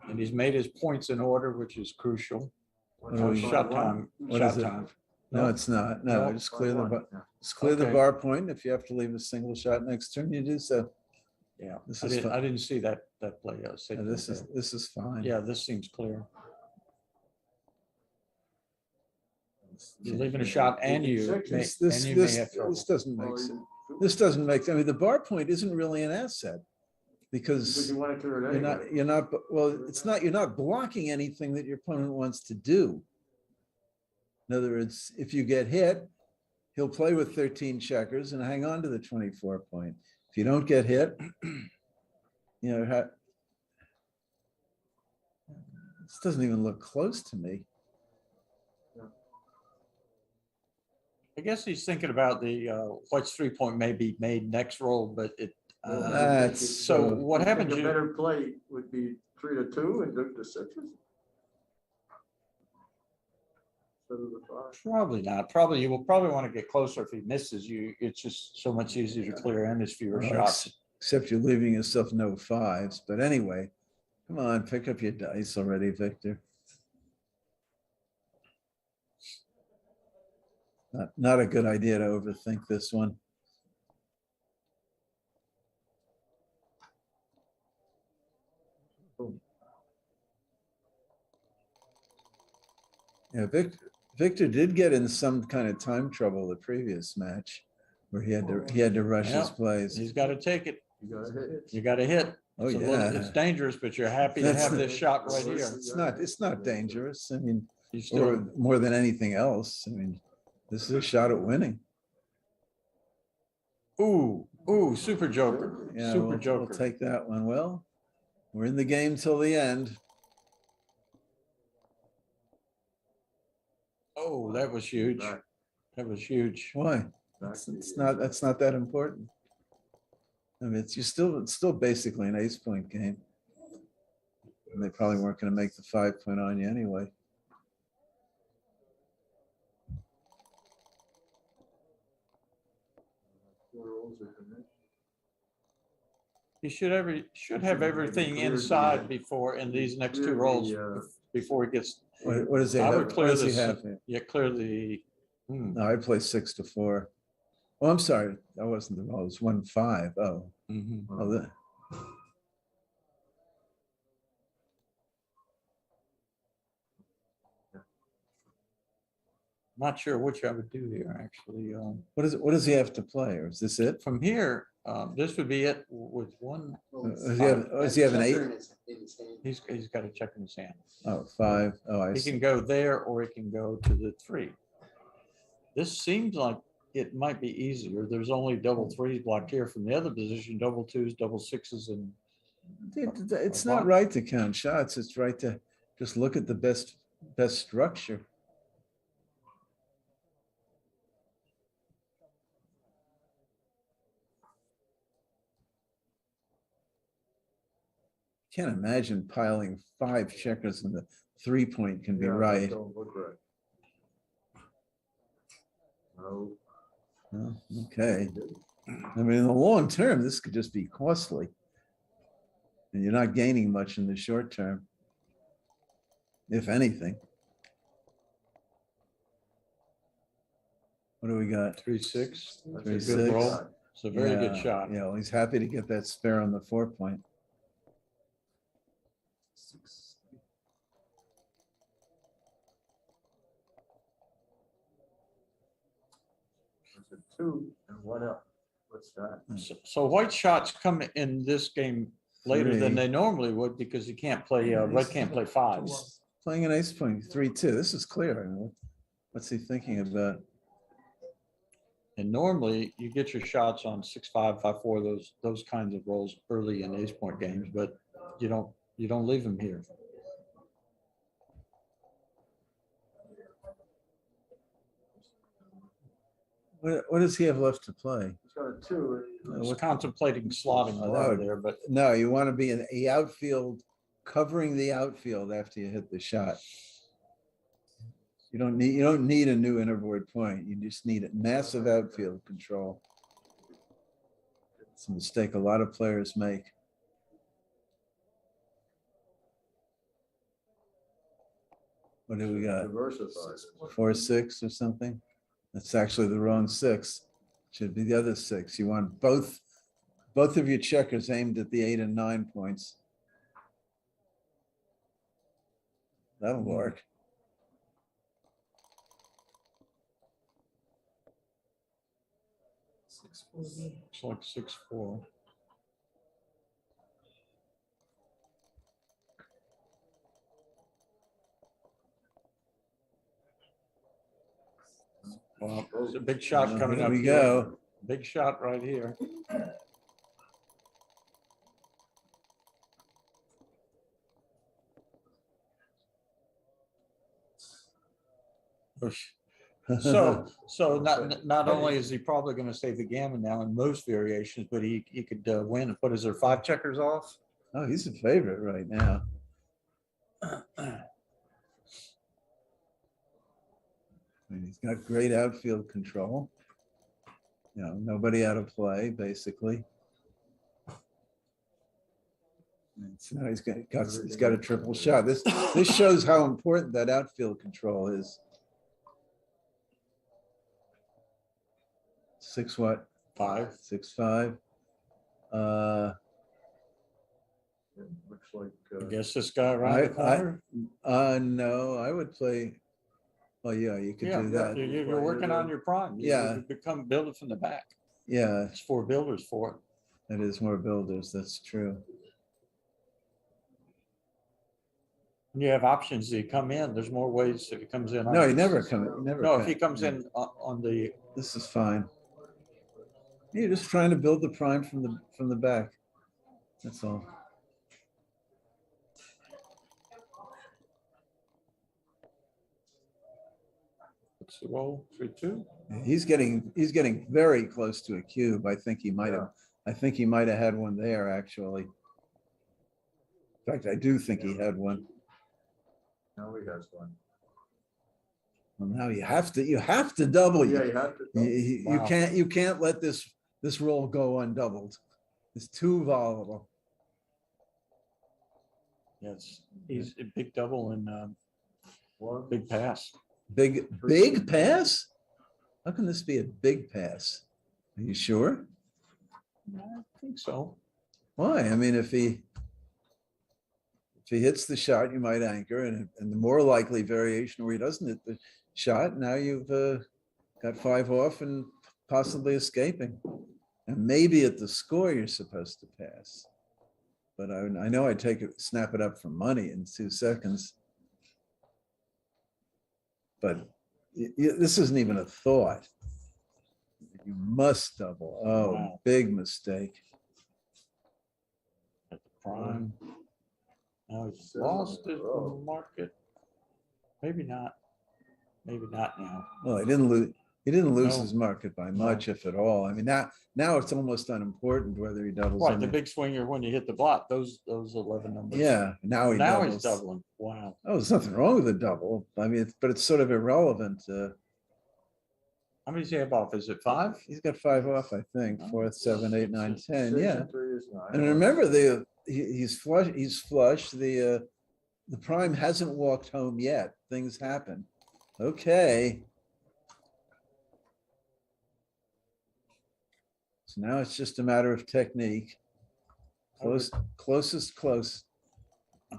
And he's made his points in order, which is crucial. What do we- Shot time, What shot is it? time. No, it's not. No, No. just clear the Okay. bar point. If you have to leave a single shot next turn, you do so. Yeah, This I is didn't, fine. I didn't see that play. And this is fine. Yeah, this seems clear. You're leaving a shot and you may, This and you may have trouble. this doesn't make sense. This doesn't make, I mean, the bar point isn't really an asset. Because You want to clear it anyway. you're not, well, it's not, you're not blocking anything that your opponent wants to do. In other words, if you get hit, he'll play with 13 checkers and hang on to the 24 point. If you don't get hit, you know, this doesn't even look close to me. I guess he's thinking about the, white's 3 point may be made next roll, but it, That's so what I think happens? A better play would be 3-2 and Duke to 6s. Instead of the 5. Probably not. Probably, you will probably want to get closer if he misses you. It's just so much easier to clear and there's fewer Well, shots. Except you're leaving yourself no 5s. But anyway, come on, pick up your dice already, Victor. Not a good idea to overthink this one. Yeah, Victor did get in some kind of time trouble the previous match where he had to rush his Yeah. plays. He's got to take it. You gotta hit it. You got to hit. Oh, It's a little- yeah. It's dangerous, but you're happy to That's have the- this shot right here. It's not dangerous. I mean, You or still, more than anything else. I mean, this is a shot at winning. ooh, super joker, Yeah, super we'll joker. take that one. Well, we're in the game till the end. Oh, that was huge. Back. That was huge. Why? Back. That's not that important. I mean, it's still basically an ace point game. And they probably weren't going to make the 5 point on you anyway. You should have everything inside before in these next two rolls before it gets. What does he I have? would clear What does he this. have here? Yeah, clear the. No, I play 6 to 4. Oh, I'm sorry. That wasn't the roll. It was 1-5. Oh, oh, that. Not sure which I would do here, actually. What does he have to play? Or is this it? From here, this would be it with one. Does he have an 8? He's got a check in his hand. Oh, 5. Oh, I He see. can go there or he can go to the 3. This seems like it might be easier. There's only double 3s blocked here. From the other position, double 2s, double 6s, and It's not right to count shots. It's right to just look at the best structure. Can't imagine piling 5 checkers and the 3 point can be right. Don't look right. No. Oh, okay. I mean, in the long term, this could just be costly. And you're not gaining much in the short term, if anything. What do we got? 3-6. That's a 3-6. good roll. It's a very good Yeah, shot. Yeah, well, he's happy to get that spare on the 4 point. It's a 2 and 1 up. What's that? So white shots come in this game later than 3. they normally would because you can't play, red can't play 5s. Playing an ace point, 3-2. This is clear. What's he thinking about? And normally you get your shots on 6-5, 5-4, those kinds of rolls early in ace point games, but you don't leave them here. What does he have left to play? It's got a 2. I was contemplating slotting Oh, out that of there, but No, you want to be in the outfield, covering the outfield after you hit the shot. You don't need a new interboard point. You just need a massive outfield control. It's a mistake a lot of players make. What do we got? Diversified. 4-6 or something? That's actually the wrong 6. Should be the other 6. You want both of your checkers aimed at the 8 and 9 points. That'll work. it's like 6-4. Well, there's a big shot coming Here up. we here. go. Big shot right here. So not only is he probably going to save the gammon now in most variations, but he could win. What is there, 5 checkers off? Oh, he's a favorite right now. And he's got great outfield control. You know, nobody out of play, basically. And so now he's got a triple shot. This shows how important that outfield control is. 6 what? 5. 6-5. Looks like. I guess this guy around the corner. No, I would play. Well, yeah, you could do that. You're working on your prime. Yeah. You become builder from the back. Yeah, It's 4 builders for it. that is more builders. That's true. You have options. He come in. There's more ways that he comes in. No, he never comes. No, if he comes in on the. This is fine. You're just trying to build the prime from the back. That's all. What's the roll? 3-2. He's getting very close to a cube. I think he might have I think he might have had one there, actually. In fact, I do think he had one. Now he has one. Well, now you have to double. Yeah, you have to. You Wow. can't let this roll go undoubled. It's too volatile. Yes, he's a big double and big pass. Big pass? How can this be a big pass? Are you sure? I think so. Why? I mean, if he hits the shot, you might anchor, and the more likely variation where he doesn't hit the shot, now you've got 5 off and possibly escaping. And maybe at the score you're supposed to pass. But I know I'd snap it up for money in 2 seconds. But this isn't even a thought. You must double. Oh, Wow. big mistake. At the prime. Now he's lost his market. Maybe not. Maybe not now. Well, he didn't lose. He didn't lose No. his market by much, if at all. I mean, now it's almost unimportant whether he doubles. Right, on the the- big swinger when you hit the block, those 11 numbers. Yeah, now he Now doubles. he's doubling. Wow. Oh, there's nothing wrong with a double. I mean, but it's sort of irrelevant. How many does he have off? Is it 5? He's got 5 off, I think. 4th, 7, 8, 9, 10. Yeah. 3 is 9. And remember, he's flush. He's flush. The prime hasn't walked home yet. Things happen. Okay. So now it's just a matter of technique. Closest.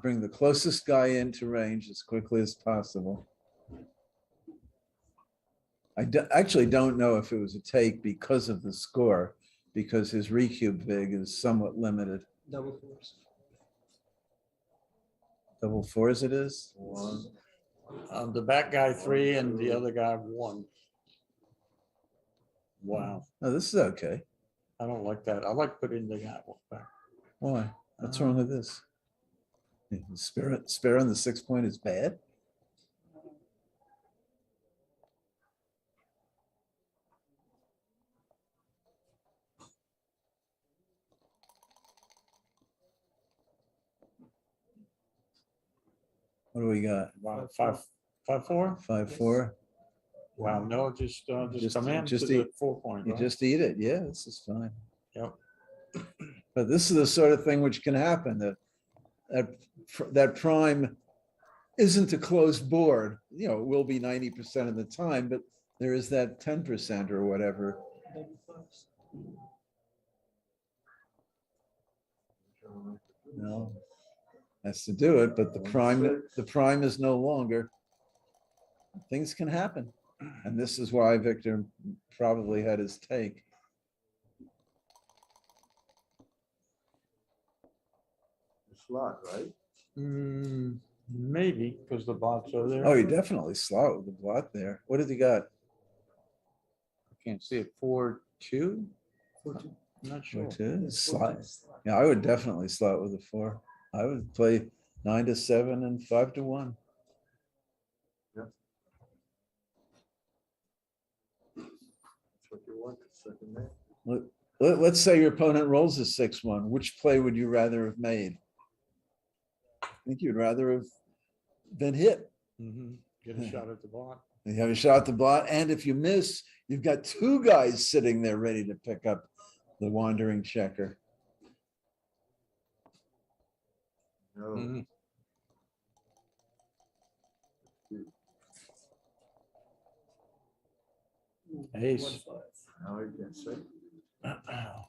Bring the closest guy into range as quickly as possible. I actually don't know if it was a take because of the score, because his recube vig is somewhat limited. Double fours. Double fours it is? The back guy 3 and the other guy 1. Wow. Oh, this is okay. I don't like that. I like putting the guy back. Why? What's wrong with this? Spare on the 6 point is bad? What do we got? Wow, 5-4. 5-4. Wow, no, just come in to just the eat. 4 point. You right? just eat it. Yeah, this is fine. Yep. But this is the sort of thing which can happen, that prime isn't a closed board. You know, it will be 90% of the time, but there is that 10% or whatever. No, has to do it, but the prime is no longer. Things can happen. And this is why Victor probably had his take. Slot, right? Maybe, because the blots are there. Oh, he definitely slot with the blot there. What did he got? I can't see it. 4-2? I'm not sure. 4-2? Slot. Yeah, I would definitely slot with a 4. I would play 9-7 and 5-1. Yep. That's what you want, the second man. Let's say your opponent rolls a 6-1. Which play would you rather have made? I think you'd rather have been hit. Get a shot at the block. You have a shot at the blot, and if you miss, you've got 2 guys sitting there ready to pick up the wandering checker. No. Ace. Now he can say. Now,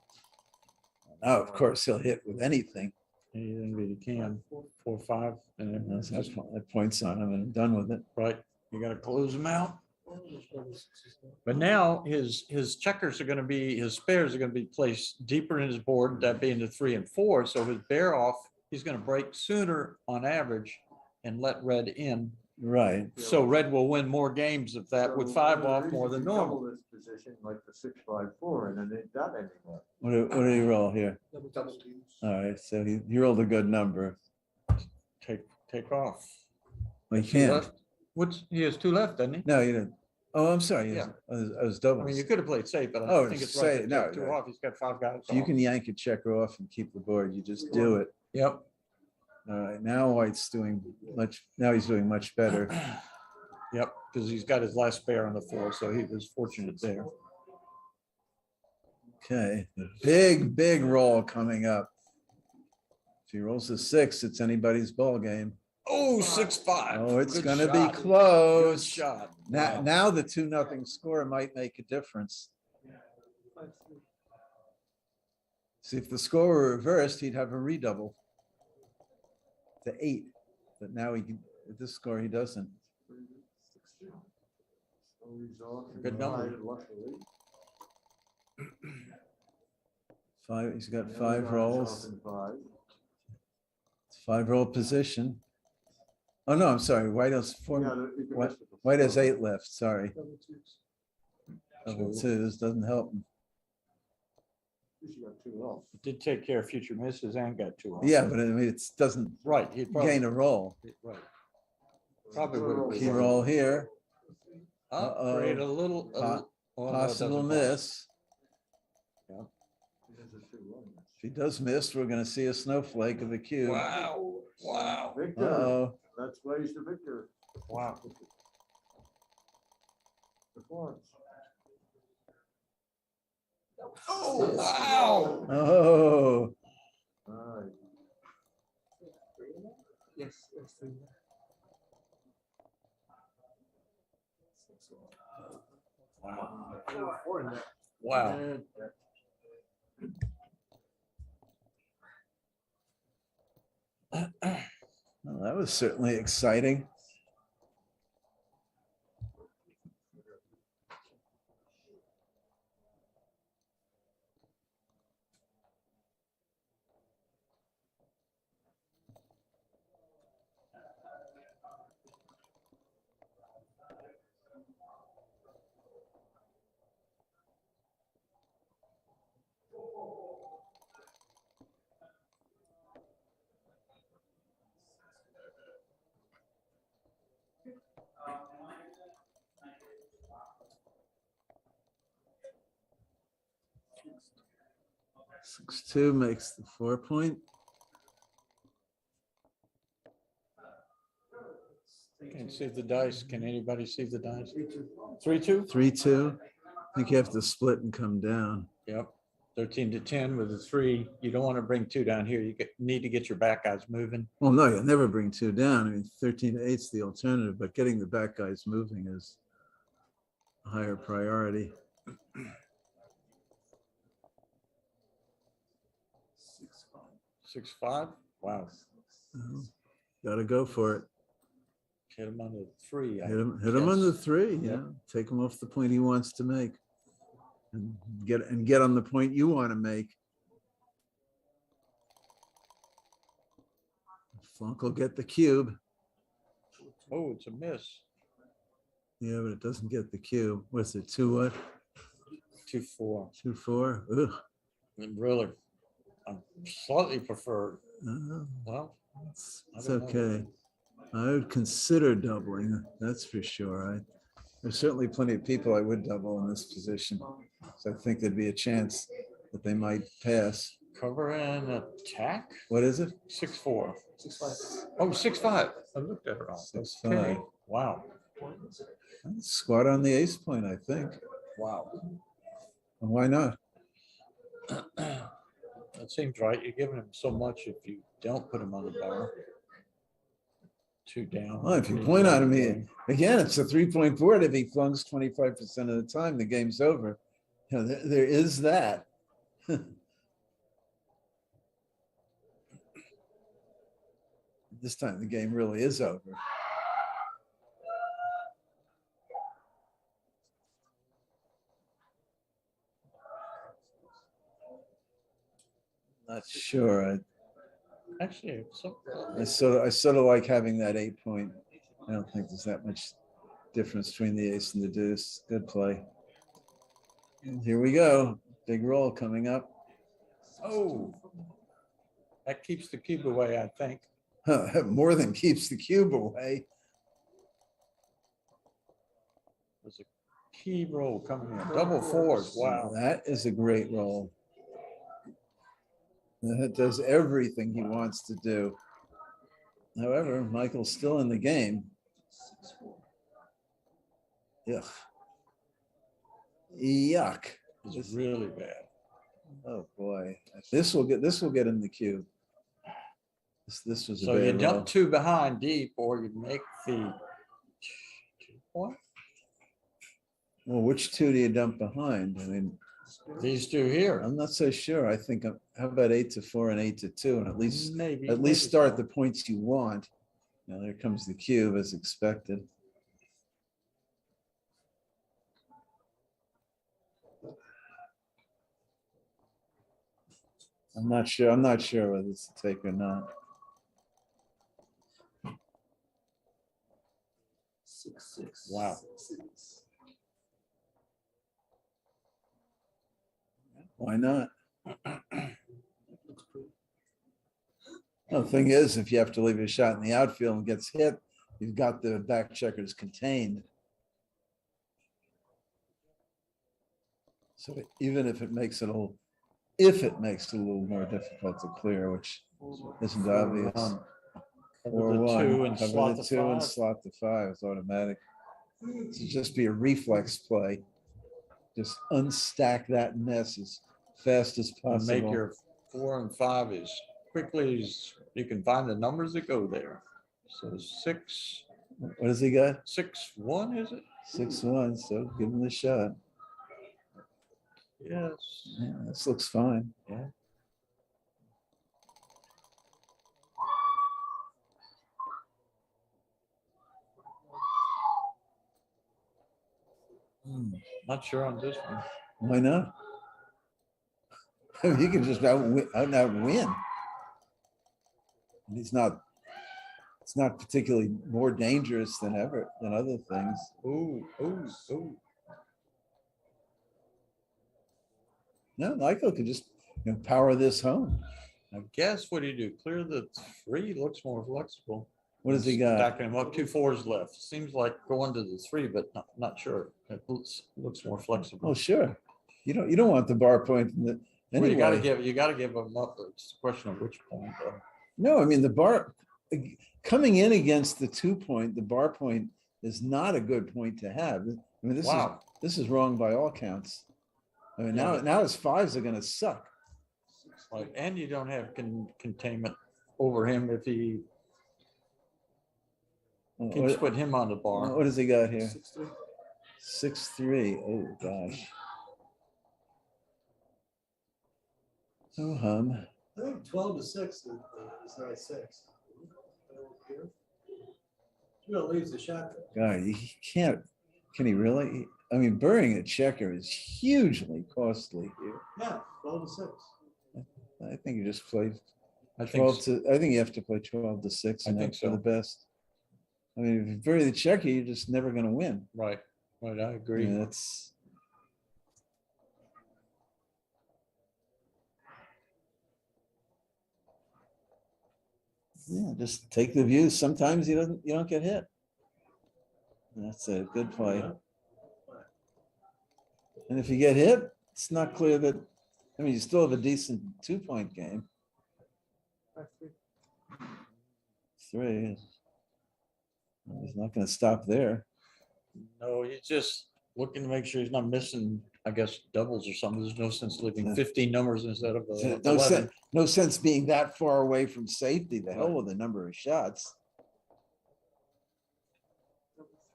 of course, he'll hit with anything. Anything that he can. 4-5. And then That points on him, and I'm done with it. right. You got to close him out. But now his checkers are going to be, his spares are going to be placed deeper in his board, that being the 3 and 4. So his bear off, he's going to break sooner on average and let red in. Right. So red will win more games if that with 5 off more than normal. This position like the 6-5-4, and then ain't that anymore. What do you roll here? Double. All right, so he rolled a good number. Take off. Well, you Two can't. left. He has 2 left, doesn't he? No, you didn't. Oh, I'm sorry. Yeah. I was I double. mean, you could have played safe, but Oh, I think it's say- right to no, take two no. off. He's got 5 guys. If you off. can yank a checker off and keep the board, you just do it. Yep. All right, now White's doing now he's doing much better. Yep, because he's got his last spare on the 4, so he was fortunate there. Okay, big roll coming up. If he rolls a 6, it's anybody's ball game. Oh, 6-5. Oh, it's Good gonna shot. be close. Good shot. Now, Wow. now the 2-0 score might make a difference. See, if the score were reversed, he'd have a redouble to 8, but now at this score, he doesn't. Good number. 5, he's got 5 rolls. It's 5-roll position. Oh, no, I'm sorry. White has 4. White has 8 left, sorry. Double twos doesn't help him. Did take care of future misses and got 2 off. Yeah, but I mean, it doesn't Right. He probably, gain a roll. right. Probably would have. Key roll here. Create a little. Po- well, no, it Possible doesn't count. miss. Yeah. If he does miss, we're gonna see a snowflake of a cube. Wow. Wow. Victor, Uh-oh. let's raise the victor. Wow. The points. Oh, wow. Oh, All right. Yes. Wow. well, that was certainly exciting. Six two makes the 4 point. Can't see the dice. Can anybody see the dice? 3-2? 3-2. I think you have to split and come down. Yep. 13-10 with a 3. You don't want to bring 2 down here. You need to get your back guys moving. Well, no, you'll never bring 2 down. I mean, 13-8 is the alternative, but getting the back guys moving is a higher priority. 6-5. Wow. Got to go for it. Hit him on the 3. Hit him on the 3. Yeah, take him off the point he wants to make, and get on the point you want to make. Flunk will get the cube. Oh, it's a miss. Yeah, but it doesn't get the cube. What's it? 2 what? 2-4. 2-4. Ugh. And really, I slightly prefer. Uh, Well, it's I don't know. okay. I would consider doubling. That's for sure. There's certainly plenty of people I would double in this position. So I think there'd be a chance that they might pass. Cover and attack. What is it? 6-4. 6-5. Oh, 6-5. I looked at it wrong. 6-5. Okay. Wow. Squat on the ace point, I think. Wow. And why not? That seems right. You're giving him so much if you don't put him on the bar. 2 down. Well, if you point on him, again, it's a 3-point board. If he flunks 25% of the time, the game's over. You know, there is that. This time the game really is over. Not sure. Actually, I sort of like having that 8 point. I don't think there's that much difference between the ace and the deuce. Good play. And here we go. Big roll coming up. oh, that keeps the cube away, I think. More than keeps the cube away. Was a Key roll coming in, double fours, wow. That is a great roll. That does everything he wants to do. However, Michael's still in the game. Yuck. Yuck. It's really bad. Oh boy. This will get in the queue. This was a So you bad dump roll. 2 behind deep, or you make the 2-point. Well, which 2 do you dump behind? I mean, These 2 here. I'm not so sure. I think, how about 8-4 and 8-2, and at least Maybe start so. the points you want. Now there comes the cube as expected. I'm not sure whether it's a take or not. 6-6. Wow. Why not? The thing is, if you have to leave a shot in the outfield and gets hit, you've got the back checkers contained. So even if it makes it a little, more difficult to clear, which isn't obvious. Cover the 2 and Cover slot the the 2 and 5. slot the 5 is automatic. To just be a reflex play. Just unstack that mess as fast as And possible. make your 4 and 5 as quickly as you can find the numbers that go there. So 6. What has he got? 6-1, is it? 6-1, so give him the shot. Yes. Yeah, this looks fine. Yeah. Not sure on this one. Why not? You can just win. And it's not particularly more dangerous than other things. Ooh, ooh, ooh. No, Michael could just power this home. I guess what do you do? Clear the 3, looks more flexible. What does he got? Stacking him up, 2 4s left. Seems like going to the 3, but not sure. It looks more flexible. Oh, sure. You don't want the bar point in the, Well, you gotta anyway. give them up. It's a question of which point though. No, I mean, the bar coming in against the 2 point, the bar point is not a good point to have. I mean, this is wrong by all counts. I mean, now his 5s are going to suck. Right, and you don't have containment over him if he keeps putting him on the bar. What does he got here? 6-3. Oh gosh. Oh hum. I think 12 to 6 is nice 6. You know, leaves the shot. God, he can't. Can he really? I mean, burying a checker is hugely costly here. Yeah, 12 to 6. I think you just played I think 12 to. I think you have to play 12 to 6 and I think hope for the so. best. I mean, if you bury the checker, you're just never going to win. Right, I agree. Yeah, that's. Yeah, just take the view. Sometimes you don't get hit. That's a good play. And if you get hit, it's not clear that, I mean, you still have a decent 2-point game. 3. He's not going to stop there. No, he's just looking to make sure he's not missing, I guess, doubles or something. There's no sense leaving 15 numbers instead of 11. No sense being that far away from safety. The hell with the number of shots.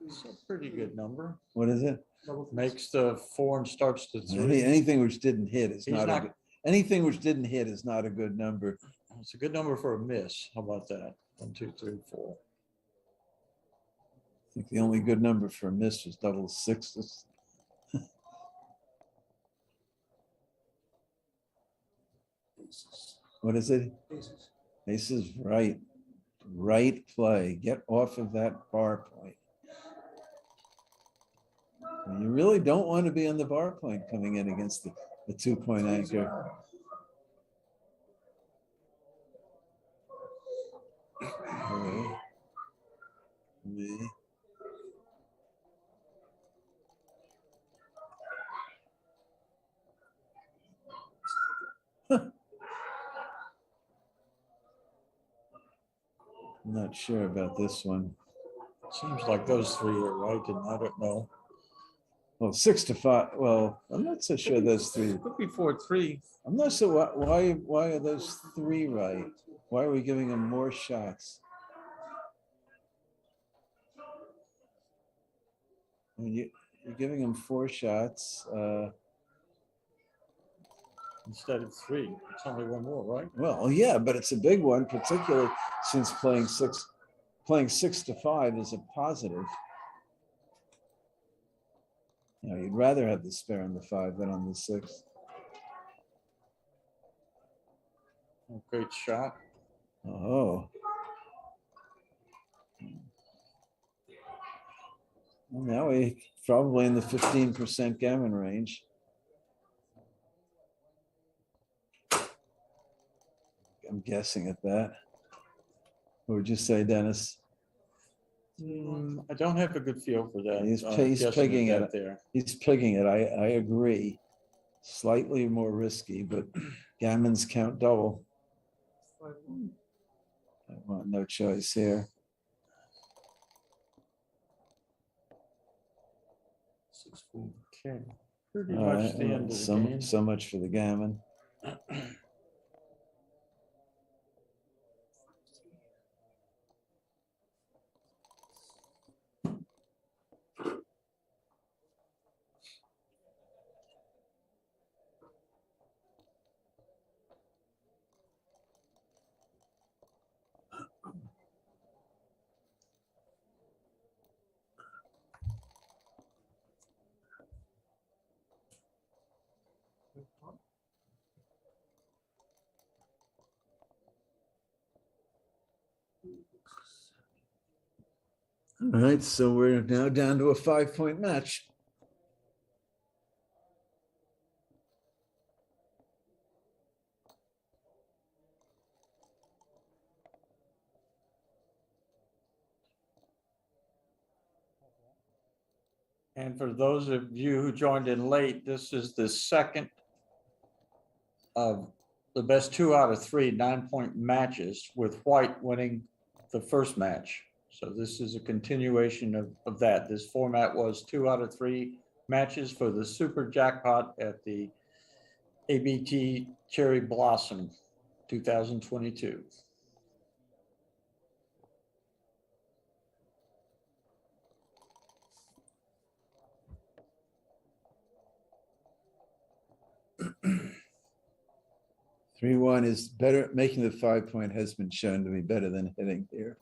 It's a pretty good number. What is it? Makes the 4 and starts the 3. Anything which didn't hit is He's not, not- anything which didn't hit is not a good number. It's a good number for a miss. How about that? 1, 2, 3, 4. I think the only good number for a miss was double 6s. What is it? Aces, right. Right play. Get off of that bar point. You really don't want to be on the bar point coming in against the 2-point anchor. I'm not sure about this one. Seems like those three are right, and I don't know. Well, 6-5. Well, I'm not so sure those three. Could be 4-3. I'm not so why are those three right? Why are we giving them more shots? I mean, you're giving them 4 shots. Instead of 3. It's only one more, right? Well, yeah, but it's a big one, particularly since playing 6-5 is a positive. You know, you'd rather have the spare on the 5 than on the 6. Oh, great shot. Oh. Well, now we probably in the 15% gammon range. I'm guessing at that. What would you say, Dennis? I don't have a good feel for that. He's Guessing pigging at it. that there. He's pigging it. I agree. Slightly more risky, but gammons count double. I want no choice here. Okay. Pretty All much right, the end of the game. so much for the gammon. All right, so we're now down to a 5-point match. And for those of you who joined in late, this is the second of the best 2 out of 3 9-point matches, with White winning the first match. So this is a continuation of that. This format was 2 out of 3 matches for the super jackpot at the ABT Cherry Blossom 2022. Three one is better. Making the 5-point has been shown to be better than hitting here.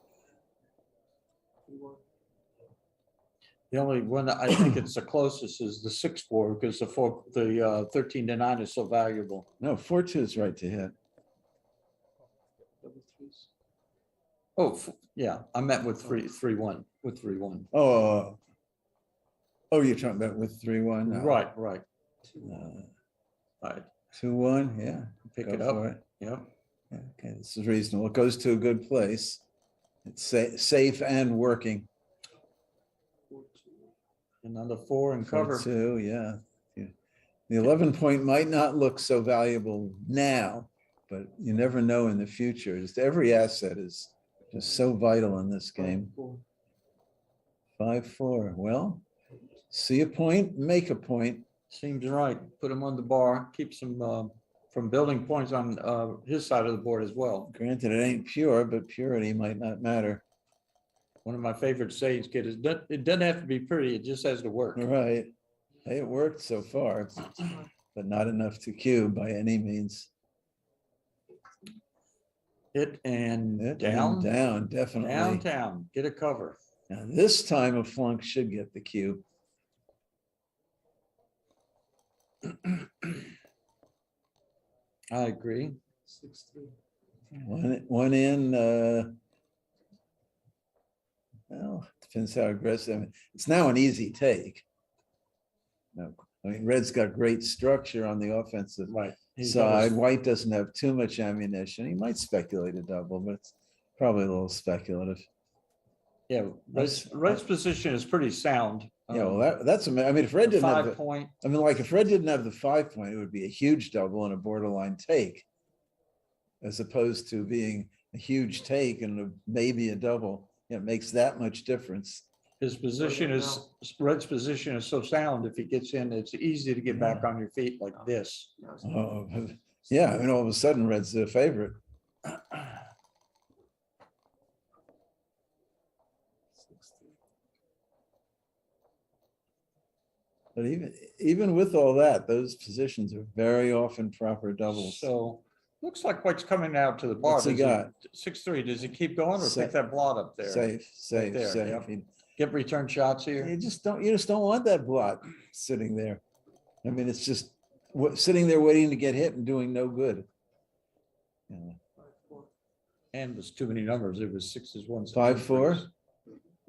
The only one I think it's the closest is the 6-4, because the 13-9 is so valuable. No, 4-2 is right to hit. Oh, yeah, I meant with 3-1, with 3-1. Oh, you're talking about with 3-1? No. Right. Right. 2-1, yeah. Pick Go it up. for it. Yep. Yeah, okay, this is reasonable. It goes to a good place. It's safe and working. Another 4 and cover. 2, yeah. The 11-point might not look so valuable now, but you never know in the future. Just every asset is just so vital in this game. 5-4. Well, see a point, make a point. Seems right. Put him on the bar, keeps him from building points on his side of the board as well. Granted, it ain't pure, but purity might not matter. One of my favorite sayings, kid, is it doesn't have to be pretty, it just has to work. Right. Hey, it worked so far, but not enough to cue by any means. Hit and down. Down, definitely. Downtown, get a cover. Now, this time a flunk should get the cue. I agree. 6-3. One in, well, depends how aggressive. I mean, it's now an easy take. No, I mean, Red's got great structure on the offensive side. White doesn't have too much ammunition. He might speculate a double, but it's probably a little speculative. Yeah, Red's position is pretty sound. Yeah, well, that's. I mean, if Red didn't have the 5-point. I mean, like if Red didn't have the 5-point, it would be a huge double and a borderline take, as opposed to being a huge take and maybe a double. It makes that much difference. His position is, Red's position is so sound, if he gets in, it's easy to get back on your feet like this. Oh, yeah, and all of a sudden Red's the favorite. But even with all that, those positions are very often proper doubles. So looks like White's coming out to the bar. What's he Does got? 6-3. Does he keep going or Sa- pick that blot up there? Safe, safe, there, safe. yep. You- Get return shots here. You just don't want that blot sitting there. I mean, it's just sitting there waiting to get hit and doing no good. Yeah. And there's too many numbers. It was 6s, 1s. 5-4.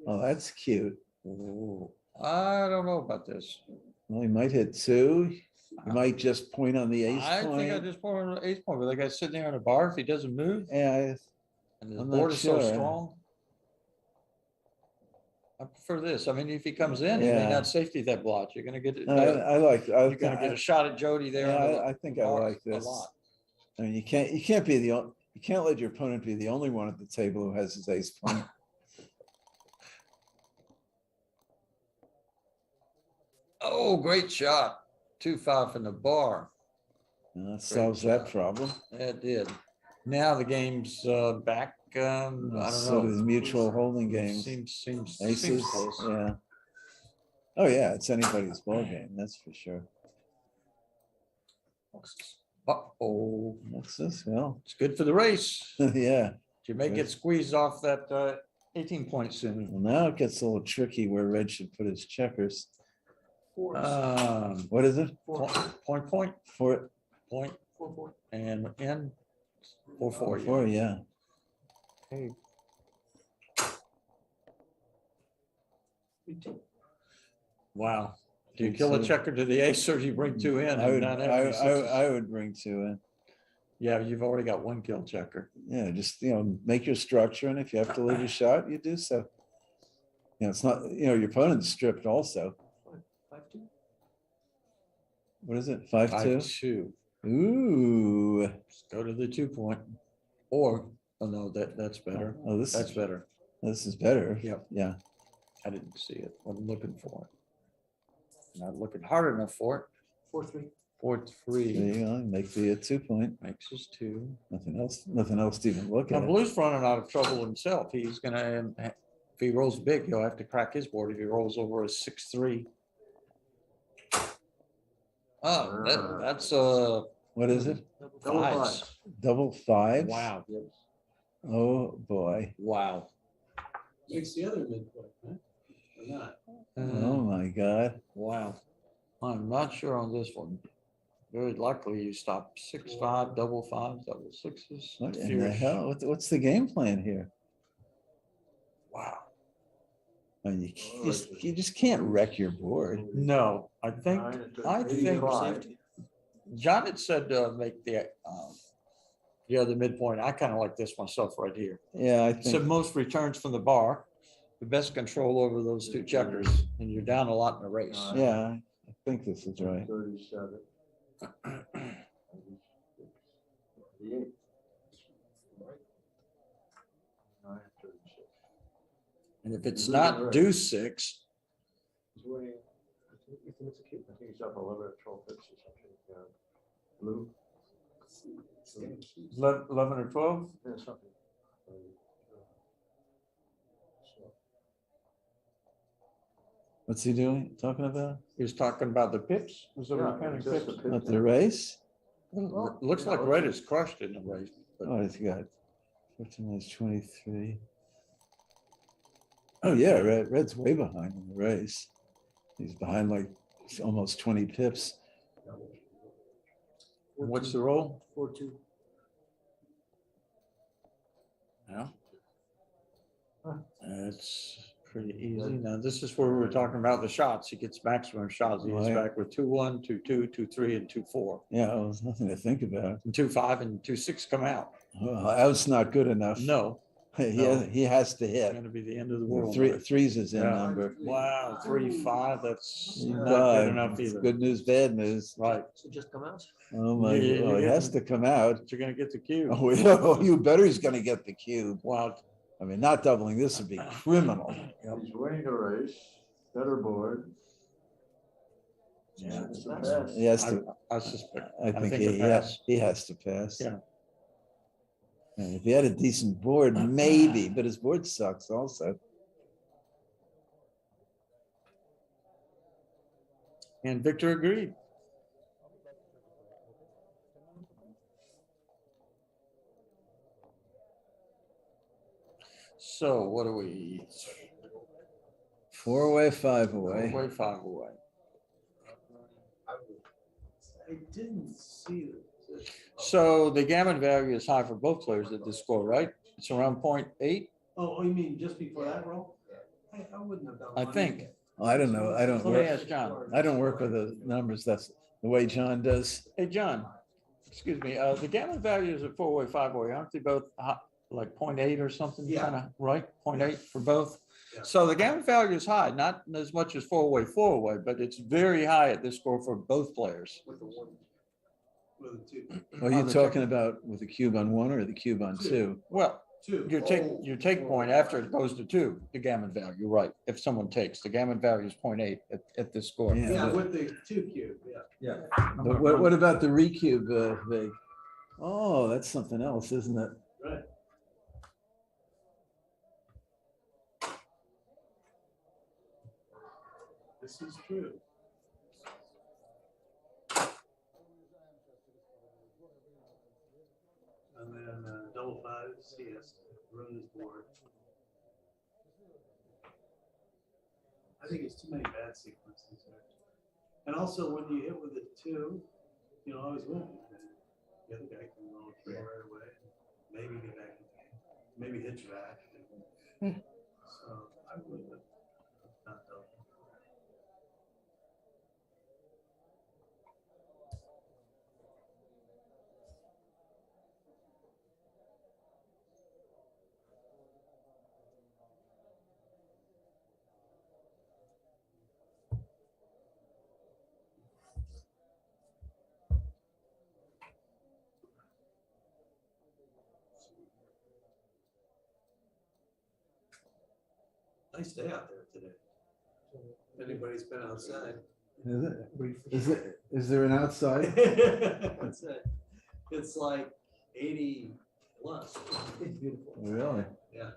Oh, that's cute. Ooh, I don't know about this. Well, he might hit 2. You might just point on the ace I think I point. just point on the ace point, but the guy's sitting there on the bar if he doesn't move Yeah, and the I'm board not is so sure. strong. I prefer this. I mean, if he comes in, he may Yeah. not safety that blot. You're gonna get it. I like. You're gonna get a shot at Jody there. Yeah, on the I think I bar like a this. lot. I mean, you can't be you can't let your opponent be the only one at the table who has his ace point. Oh, great shot. 2-5 from the bar. And that solves that job. problem. That did. Now the game's back. I don't So know. does mutual holding games. Seems Aces, close. yeah. Oh, yeah, it's anybody's ball game, that's for sure. Uh-oh. What's this? Well, It's good for the race. yeah. You may get squeezed off that 18 points soon. Well, now it gets a little tricky where Red should put his checkers. What is it? Point, Four, and in 4-4. four, yeah. Okay. Wow. Do you kill a checker to the ace or do you bring 2 in? I would, and not have any sixes? I would bring 2 in. Yeah, you've already got 1 kill checker. Yeah, just, make your structure, and if you have to leave a shot, you do so. It's not, your opponent's stripped also. 5-2. What is it? 5-2? 5-2. Ooh. Let's go to the 2 point. Or, oh no, that's better. Oh, this That's is better. This is better. Yep. Yeah. I didn't see it. I'm looking for it. Not looking hard enough for it. 4-3. 4-3 There you go. Make the 2 point. makes us 2. Nothing else to even look Now at. Blue's running out of trouble himself. He's gonna, if he rolls big, he'll have to crack his board if he rolls over a 6-3. Oh, that's What is it? fives. Double 5s? Wow, Oh, boy. wow. Makes the other midpoint, huh? Or not? Oh, my God. Wow. I'm not sure on this one. Very likely you stop 6-5, double 5s, double 6s. What in the hell? What's the game plan here? Wow. I mean, you just can't wreck your board. No, I think John had said make the other midpoint. I kind of like this myself right here. Yeah, I So think. most returns from the bar, the best control over those 2 checkers, and you're down a lot in the race. Yeah, I think this is right. 37. And if it's not deuce 6, I think he's up 11 or 12 pips or something. Blue. 11 or 12, Yeah, something. What's he doing? Talking about? he was talking about the pips. Was there Yeah, kind of just pips? the Not the race? Looks like red is crushed in the race. but- Oh, it's got 14 minus 23. Oh, yeah, Red's way behind in the race. He's behind like almost 20 pips. What's the roll? 4-2. Yeah. It's pretty easy. Now, this is where we were talking about the shots. He gets maximum shots. He gets Right. back with 2-1, 2-2, 2-3, and 2-4. Yeah, well, there's nothing to think about. And 2-5 and 2-6 come out. Well, out's not good enough. No, He has to It's hit. gonna be the end of the world. Three's his in Yeah. number. Wow, 3-5, that's not Five. good enough It's either. good news, bad news. Right, So just come out. Oh my, You- well, you it get has the- to come out. but you're gonna get the cube. Oh, yeah, oh, you better he's gonna get the cube. Wow. I mean, not doubling this would be criminal. He's winning the race, better board. Yeah. It's a pass. He has to, I suspect. I think a pass. he has to pass. Yeah. And if he had a decent board, maybe, but his board sucks also. And Victor agreed. So what do we? 4 away, 5 away. 4 away, 5 away. I didn't see it. So the gamut value is high for both players at this score, right? It's around 0.8, Oh, you mean just before that roll? I wouldn't have done. I one think. either. I don't know. I don't Let me work, ask John. I don't work with the numbers. That's the way John does. Hey, John, excuse me, the gamut values at 4 away, 5 away, aren't they both like 0.8 or something? Yeah. Kind of, right? 0.8 for both? Yeah. So the gamut value is high, not as much as 4 away, but it's very high at this score for both players. With the one. With the two. Are you talking about with the cube on 1 or the cube on 2? Well, Two. your take point after it goes to 2, the gamut value, right? If someone takes, the gamut value is 0.8 at this score. Yeah. Yeah, with the two cube, yeah. But what about the recube, Vig? Oh, that's something else, isn't it? Right. This is true. And then double fives, he has to ruin his board. I think it's too many bad sequences there. And also when you hit with a 2, you know, always win. The other guy can roll a 3 right away, maybe get back in the game, maybe hit you back. So I would have not done. Nice day out there today. If anybody's been outside. Is there an outside? That's it. It's like 80 plus. It's beautiful. Really? Yeah.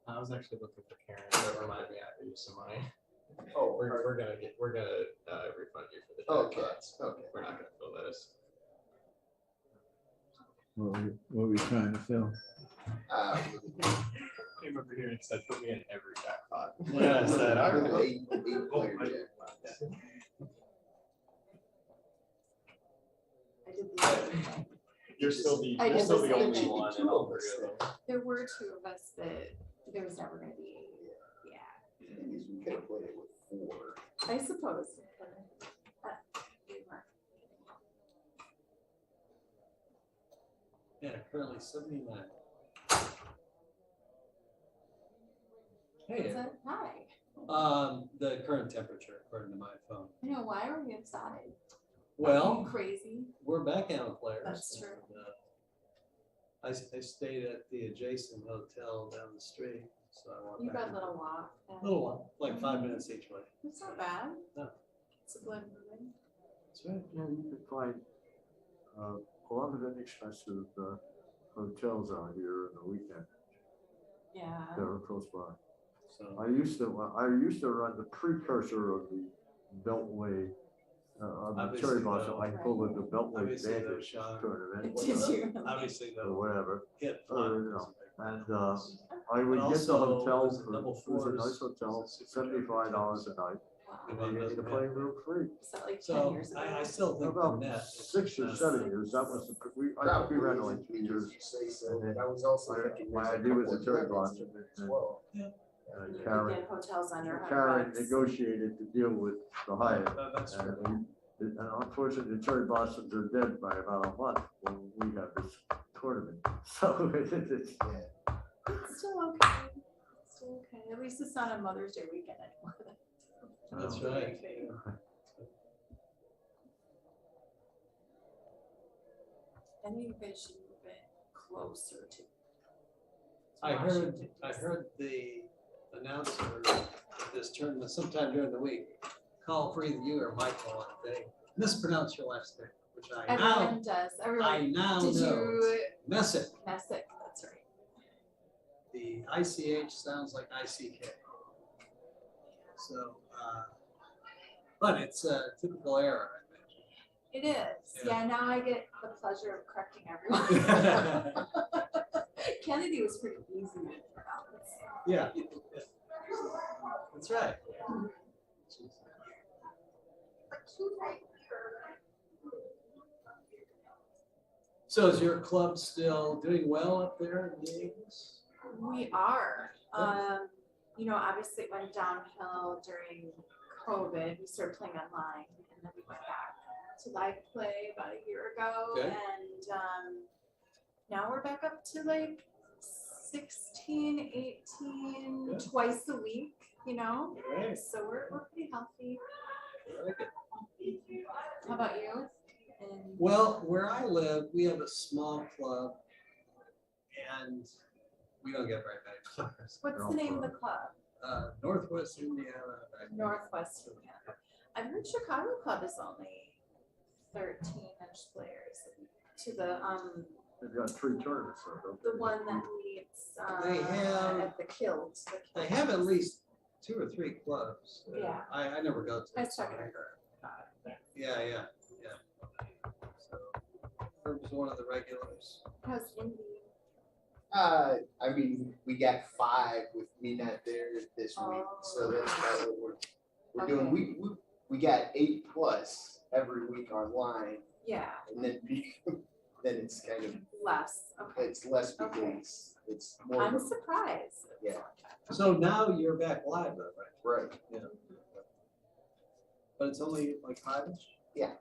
I was actually looking for Karen. That reminded me I owe you some money. Oh, we're gonna refund you for the Okay, jackpots. okay. We're not gonna fill those. What were we trying to fill? I remember hearing it said, put me in every jackpot. And I said, all right. Eight player jackpot. You're still the I did the same only thing. one in all three of them. There were 2 of us, but there was never gonna be, yeah, We could have played it with 4. I suppose. Yeah, currently 79. Hey, What's that? Hi. the current temperature according to my phone. I know, why are we outside? Are you Well, crazy? we're backgammon players. That's true. And, I stayed at the adjacent hotel down the street, so I walked You back. got a and little walk. forth. Little one, like 5 minutes each way. It's not bad. No. It's a good movie. That's right. Yeah, you can find a lot of inexpensive hotels out here in the weekend Yeah. that are close by. So I used to run the precursor of the Beltway, of the Obviously, cherry blossom, though. I call it the Beltway Obviously, though, Vantage Sean. tournament. Did you? obviously Or the whatever. hit. You know, and I And would get the also, hotel was it for, double it was a fours? nice hotel, $75 a night. And Wow. you get the playing room free. Is that like 10 So years ago? I still think the About net. 6 or 7 years, that was, I think we ran it like 2 years. And then That was also. my idea was the cherry blossom. And Karen, Again, hotels under $100. Karen negotiated to deal with the Hyatt. That's And true. And unfortunately, the cherry blossoms are dead by about a month when we have this tournament. So it's, It's still okay. It's still okay. At least it's not a Mother's Day weekend anymore. That's right. I think you guys should move it closer to. I heard the announcer of this tournament sometime during the week call for either you or Michael and they mispronounce your last name, which I now, Everyone does. Everyone. I now Did know. you? Messick. Messick, that's right. The ICH sounds like ICK. So, but it's a typical error, I It is. Yeah. Yeah, now I get the pleasure of correcting everyone. Kennedy was pretty easy to pronounce. Yeah. That's right. So is your club still doing well up there in meetings? We are. You know, obviously it went downhill during COVID. We started playing online and then we went back to live play about a year ago. Okay. And now we're back up to like 16, 18, Good. twice a week, you know? Right. So we're pretty healthy. Very good. How about you? And Well, where I live, we have a small club and we don't get very many players. what's the name of the club? Northwest Indiana. Northwest Indiana. I've heard Chicago Club is only 13-ish players. To the they've got 3 tournaments. So don't the they? one that meets They have- at the Kilt. They have at least 2 or 3 clubs. Yeah. I never go to. I it, was so talking to I- her. Yeah. So, Herb's one of the regulars. How's Indy? I mean, we got 5 with me not there this week, so that's about what we're doing. Okay. We got 8 plus every week online, Yeah, and then then it's kind of less. Okay. it's less Okay. because it's more. I'm of a- surprised. Yeah, So now you're back live though, right? right. Yeah. But it's only like 5-ish? Yeah.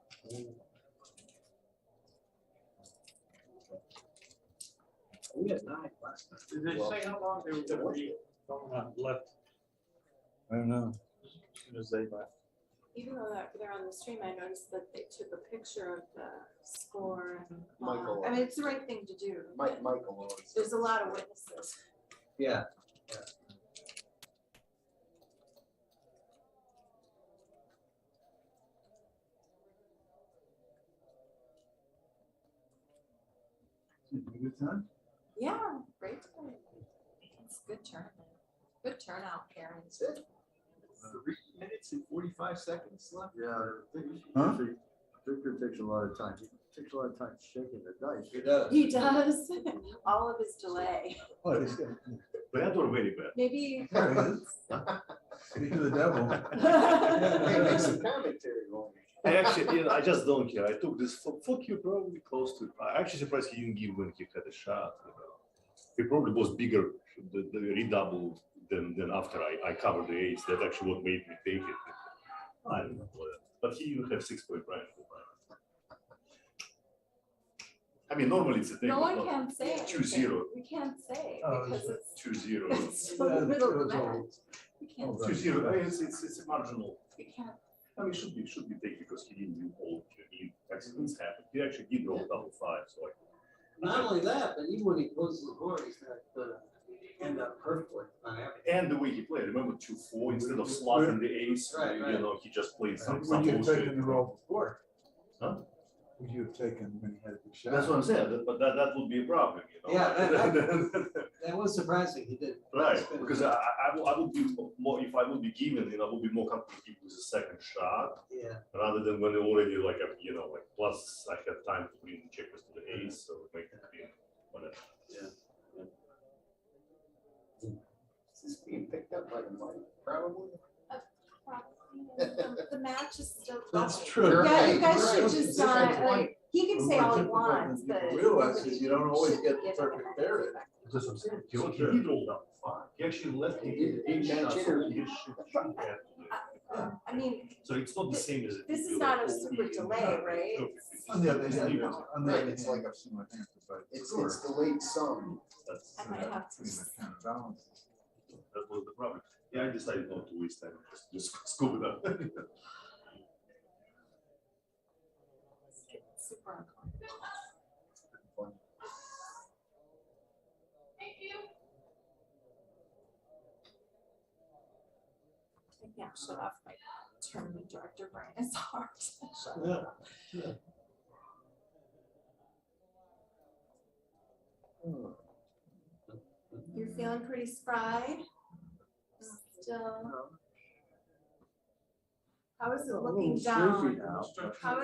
We had 9 last night. Did they say how long they were gonna be left? I don't know. As soon as they left. Even though they're on the stream, I noticed that they took a picture of the score and Michael. I mean, it's the right thing to do. but Michael always. There's a lot of witnesses. Yeah. Good time? Yeah, great time. It's a good tournament. Good turnout, Karen. 3 minutes and 45 seconds left. Yeah, I think Huh? usually Victor takes a lot of time. He takes a lot of time shaking the dice. He does. He does. All of his delay. Oh, he's got- Bad or very bad? Maybe. There he is. Speak to the devil. Hey, make some commentary on it. I actually, I just don't care. I took this fuck you probably close to it. I'm actually surprised he didn't give when he had a shot. He probably was bigger, the redouble than after I covered the ace. That's actually what made me take it. I don't know. But he even have 6-point right. I mean, normally it's a No one can say. 2-0. anything. We can't say Oh, because it's 2-0. it's still the middle of the Yeah, match. We can't. Oh, say. 2-0. It's a marginal. We can't. I mean, should be taken because he didn't do all. Accidents happen. He actually did roll double 5. So Not only that, but even when he closes the board, he's not end up perfectly on average. and the way he played, remember 2-4 instead of slotting the ace. Right, You right. know, he just played some Would you have bullshit. taken the roll before? Huh? Would you have taken when he had the shot? That's what I'm saying. But that would be a problem. You know? Yeah, that was surprising. He did. Right, because I would be more, if I would be given, I would be more comfortable with a second shot Yeah. rather than when they already like plus I had time to bring checkers to the ace, so it makes it whatever. Yeah. Is this being picked up by the mic? Probably. The match is still. That's going. true. Yeah, you Right, guys right. should just not, like, he can say all he wants, but. Realize is you don't always should get be the given perfect the pairing. respect. That's what I'm saying. He did roll down 5. He actually left. He did 8 shots. So he did shoot. I mean, So it's not the same as. this is not a super delay, right? On the other hand, on the Right, other it's hand, like a- I've seen what happens, but It's delayed some. That's, I might have to. pretty much counterbalance. that was the problem. Yeah, I decided not to waste time, just go with that. Super uncomfortable. Thank you. Maybe I'll shut off my tournament director brain. It's hard to shut it off. You're feeling pretty spry? Still. How is it looking down? How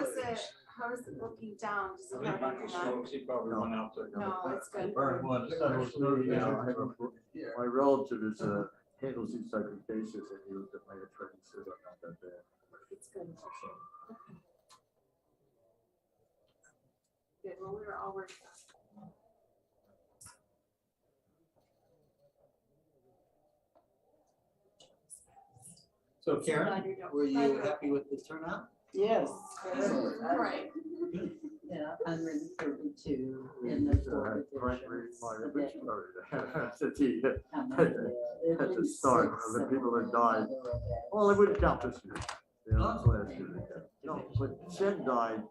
is it looking down? Does it hurt on your neck? She probably went out there. No, it's good. My relative is handles these type of cases, and he looked at my attorney and said, I'm not that bad. It's good. Okay. Good, well, we were all working. So Karen, were you happy with the turnout? Yes. Right. Yeah, 132 in the four editions. At the start, of the people that died. Well, it wouldn't count this year. Yeah, that's last year. No, but Jen died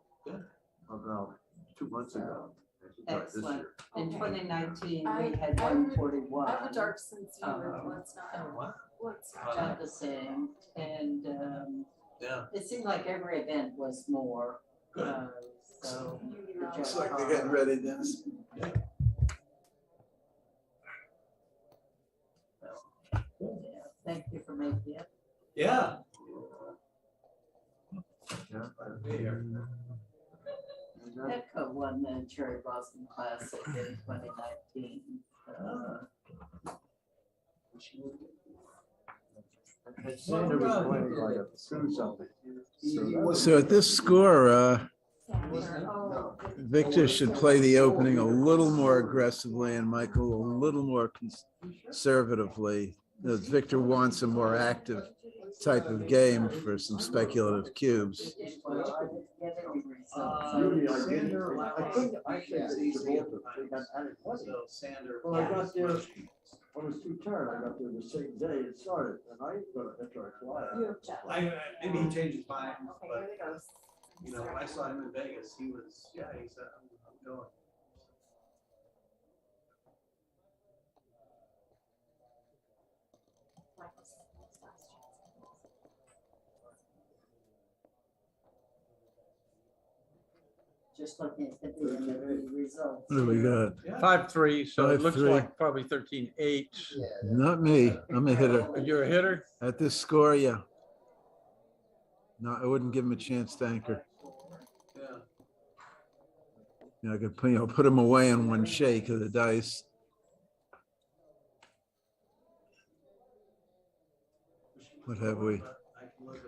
about 2 months ago. and she died this Excellent. year. In Okay. 2019, we I- had I- 141. I have a dark sense of humor, Uh-huh. let's not, let's not. About the same, and Yeah. it seemed like every event was more. So. Looks like they're getting ready, Dennis. Yeah, thank you for making it. Yeah. Yeah. Petco won the Cherry Blossom Classic in 2019. And Sander was playing like a two something. So at this score, Victor should play the opening a little more aggressively and Michael a little more conservatively. Victor wants a more active type of game for some speculative cubes. Really, I didn't, I couldn't, I said that he's able to, and it wasn't. So Sander. Well, I got there, when it was 2 turn, I got there the same day it started, and I got to fly. You have jet lag. Maybe he changed his mind, Okay, but here it goes. you know, when I saw him in Vegas, he was, yeah, he said, I'm going. Just looking at the results. What do we got? 5-3, so it looks 5-3. like probably 13-8. Not me. I'm a hitter. You're a hitter? At this score, yeah. No, I wouldn't give him a chance to anchor. Yeah. I could put him away in one shake of the dice. What have we?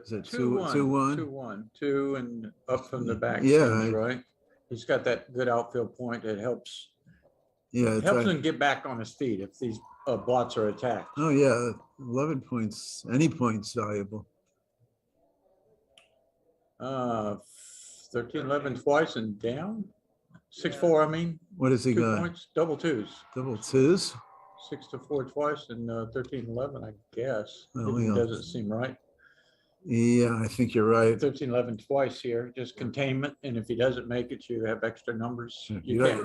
Is it 2-1? 2-1, 2 and up from the back. Yeah, seems right. He's got that good outfield point. It helps. Yeah. Helps him get back on his feet if these blots are attacked. Oh, yeah. 11 points. Any point's valuable. 13-11 twice and down. 6-4. I mean. What has he 2 got? points, double twos. Double twos? 6-4 twice and 13-11. I guess. Oh, It yeah. doesn't seem right. Yeah, I think you're right. 13-11 twice here, just containment. And if he doesn't make it, you have extra numbers. If You he can't.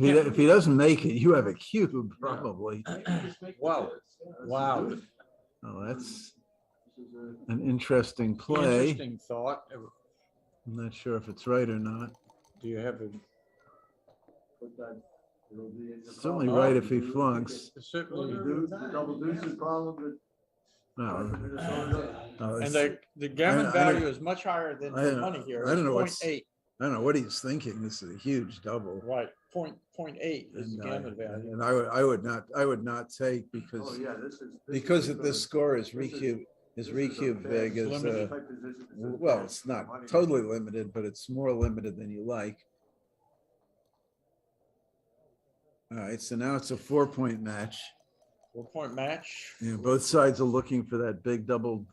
doesn't- if he doesn't make it, you have a cube probably. Wow. Wow. Oh, that's an interesting play. Interesting thought. I'm not sure if it's right or not. Do you have a? Put that, it'll be in the Certainly problem. right if he flunks. Certainly. The double deuce is problem, No. No, And it's- the gammon I value don't- is much higher than I the don't- money here. I don't It's know what's- 0.8. I don't know what he's thinking. This is a huge double. Right, 0.8 is the gammon value. And I would not take because Oh, yeah, this is. because of this score is recube big is limited. well, it's not totally limited, but it's more limited than you like. All right, so now it's a 4-point match. 4-point match. Yeah, both sides are looking for that big double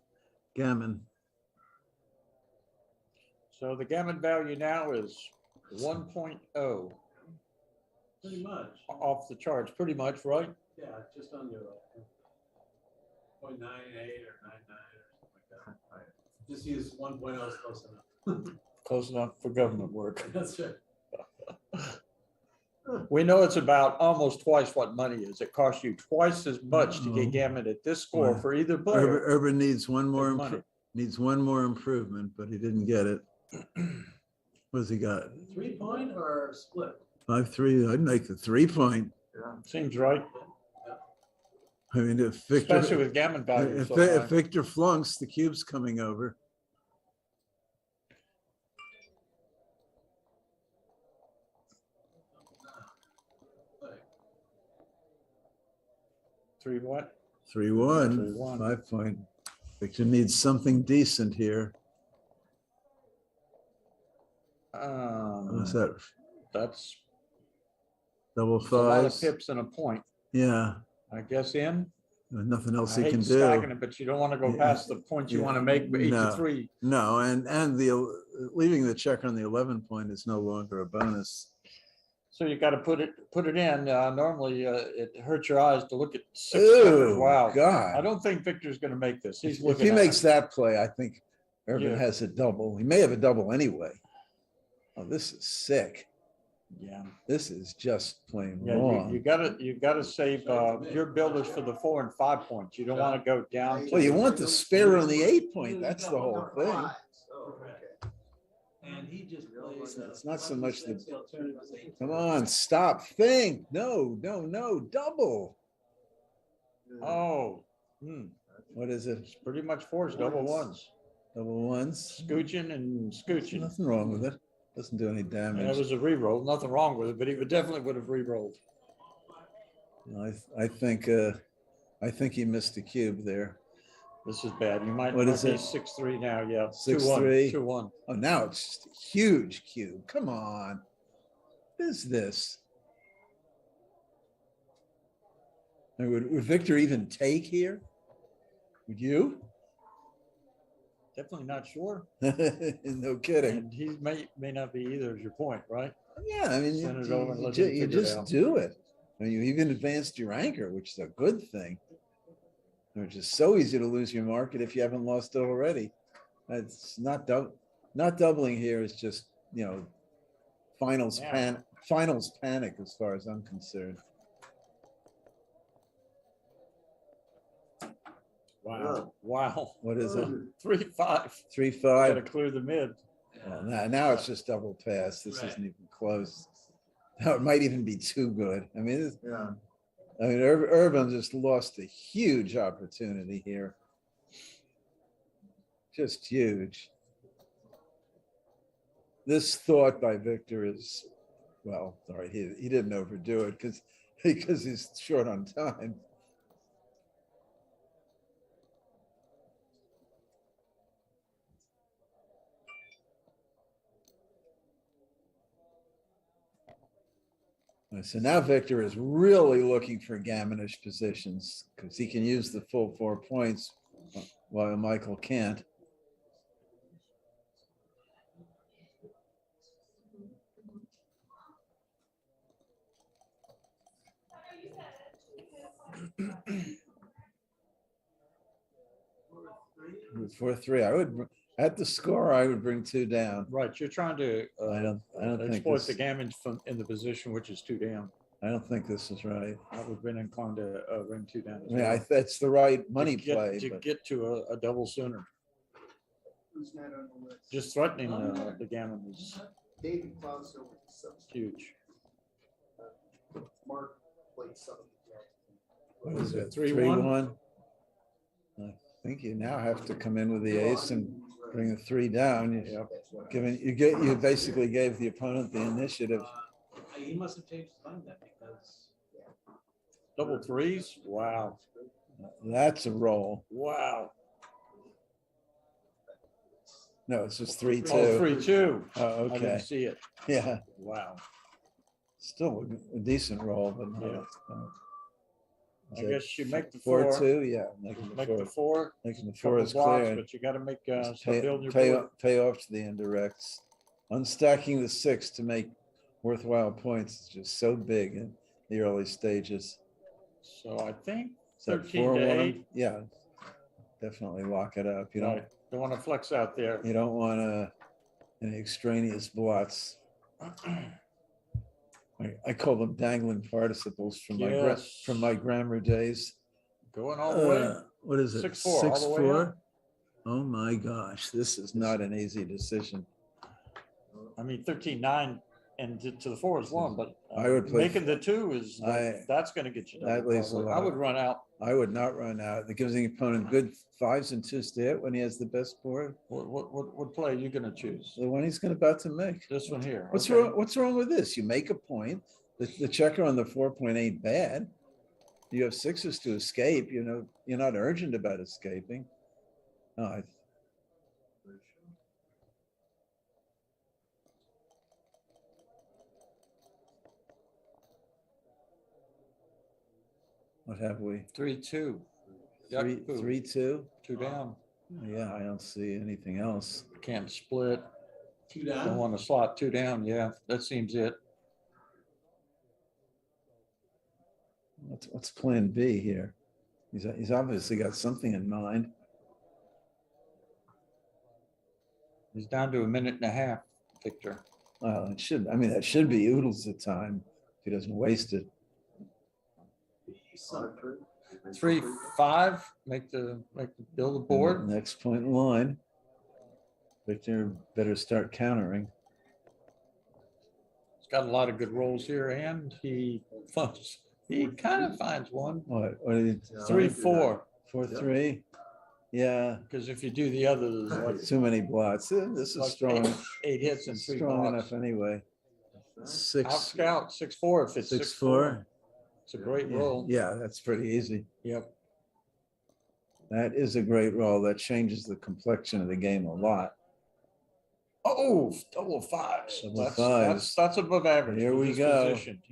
gammon. So the gammon value now is 1.0 Pretty much. off the charts, pretty much, right? Yeah, just under 0.98 or 99 or something like that. Just use 1.0 is close enough. Close enough for government work. That's right. We know it's about almost twice what money is. It costs you twice as much to get gammon at this score for either player. Urban needs one more, Big money. needs one more improvement, but he didn't get it. What's he got? 3-point or split? 5-3. I'd make the 3-point. Yeah. Seems right, I mean, if Victor, especially with gammon value. if, so high. if Victor flunks, the cube's coming over. Three what? 3-1, 3-1. 5-point. Victor needs something decent here. What's that? That's Double a lot of fives? pips and a point. Yeah, I guess in. there's nothing else I he hate can stacking do. it, but you don't want to go Yeah. past the point you Yeah. want to make, but 8 No. to 3. No, and the leaving the check on the 11-point is no longer a bonus. So you got to put it in. Normally, it hurts your eyes to look at 6 Ew, checkers. Wow. God. I don't think Victor's going to make this. He's If looking he at makes it. that play, I think Urban Yeah. has a double. He may have a double anyway. Oh, this is sick. Yeah. This is just plain Yeah, wrong. you gotta save your builders for the 4 and 5 points. You don't want to go down. Well, you want the spare on the 8-point. That's the whole thing. Oh, okay. And he just plays. It's not so much the, the alternative is 8. come on, stop, think. No, double. Oh, What is it? it's pretty much forced double ones. Double ones? Scooching and scooching. Nothing wrong with it. Doesn't do any And it damage. was a re-roll. Nothing wrong with it, but he definitely would have re-rolled. I think he missed the cube there. This is bad. You might What is be it? 6-3 now. Yeah. 6-3. 2-1. Oh, now it's just a huge cube. Come on. What is this? And would Victor even take here? Would you? Definitely not sure. No kidding. And he may not be either, is your point, right? Yeah, I mean, Send it over and let you him figure it just out. do it. I mean, you even advanced your anchor, which is a good thing. Which is so easy to lose your market if you haven't lost it already. It's not doubling here is just, finals panic as far as I'm concerned. Wow. Wow. What is it? 3-5. 3-5. Gotta clear the mid. Well, now it's just double pass. This isn't even close. Now it might even be too good. I mean, Urban just lost a huge opportunity here. Just huge. This thought by Victor is, well, all right, he didn't overdo it because he's short on time. So now Victor is really looking for gammonish positions because he can use the full 4 points while Michael can't. With 4-3, I would at the score I would bring 2 down. Right, you're trying to I don't think exploit this, the gammon from in the position which is 2 down. I don't think this is right. I would have been inclined to bring 2 down. as I mean, well. that's the right To money get- play. To But get to a double sooner. Who's not on the list? Just threatening the gammon is David Klaus over the subs. huge. Mark played some. what is it? 3-1? 3-1. I think you now have to come in with the ace and bring the 3 down. You basically gave the opponent the initiative. He must have changed his mind then because. Double 3s? Wow. That's a roll. Wow. No, it's just 3-2. Oh, 3-2. Oh, I okay. didn't see it. Yeah, Wow. still a decent roll, but Yeah. I guess you make the 4, four. 2, yeah. Making the Make four, the four. making the Couple 4 is blocks, clear. but you gotta make, Just start building your pay board. pay off to the indirects. Unstacking the 6 to make worthwhile points is just so big in the early stages. So I think Is that 13 4, to 1? 8. Yeah, definitely lock it up. You Right. Don't want to flex out there. don't want any extraneous blots. I call them dangling participles from Yes. my grammar days. Going all the way. What is it? 6-4, all the way up. 6-4? Oh my gosh, this is not an easy decision. I mean, 13-9 and to the 4 is 1, but I would play- making the 2 is, that's going to get you. That double leaves a probably. I lot. would run out. I would not run out. It gives the opponent good 5s and 2s to hit when he has the best board. What play are you going to choose? The one he's about to make. This one here. What's Okay. wrong? What's wrong with this? You make a point. The checker on the 4 point ain't bad. You have 6s to escape. You're not urgent about escaping. No, what have we? 3-2. 3-2. 2 down. Yeah, I don't see anything else. Can't split. 2 down. Don't want to slot 2 down. Yeah, that seems it. What's plan B here? He's obviously got something in mind. He's down to 1.5 minutes, Victor. Well, that should be oodles of time if he doesn't waste it. 3-5. Build the board. Next point in line. Victor better start countering. He's got a lot of good rolls here, and he kind of finds one. What did 3-4. 4-3? Yeah. Because if you do the others, like Too many blots. This is like strong. 8 hits and 3 Strong blocks. enough anyway. Out 6, scout 6-4 if it's 6-4. It's a great roll. Yeah, that's pretty easy. Yep. That is a great roll. That changes the complexion of the game a lot. Oh, double 5s. Double That's, 5s. That's above average. Here for we this go. position.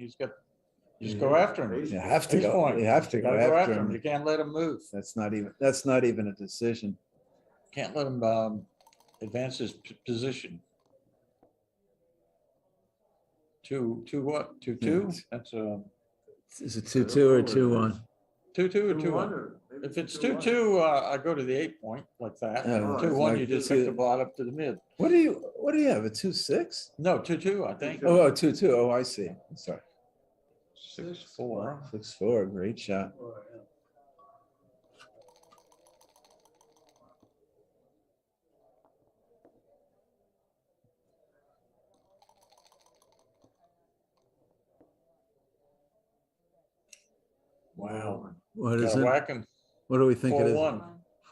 Just go after him. You have to Ace go. point. You have to go Gotta after him. You can't let him move. That's not even a decision. Can't let him advance his position. 2 what? 2-2? That's a Is it 2-2 or 2-1? 2-2 or 2-1. If it's 2-2, I go to the 8 point like that. Oh, 2-1, like you just two- pick the blot up to the mid. What do you have? A 2-6? No, 2-2, I think. Oh, 2-2. Oh, I see. I'm sorry. 6-4. 6-4. Great shot. Wow. What is Gotta it? whack him. What do we think it is? 4-1.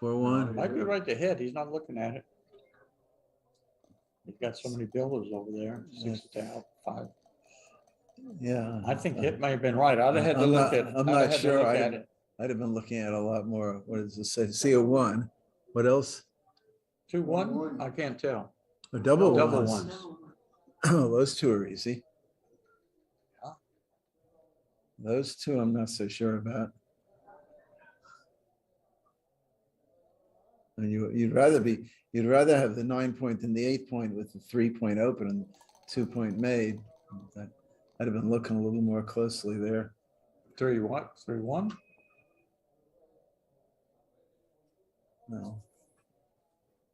4-1? Might be right to hit. He's not looking at it. You've got so many builders over there. 6 down, 5. Yeah. I think hit may have been right. I'd have had to I'm look not- at. I'm I'd not have had to sure. look at it. I'd have been looking at a lot more. What does it say? CO1. What else? 2-1. I can't tell. A double Double ones. ones. Oh, those two are easy. Yeah. Those two I'm not so sure about. And you'd rather have the 9 point than the 8 point with the 3 point open and 2 point made. I'd have been looking a little more closely there. 3-1. 3-1. No.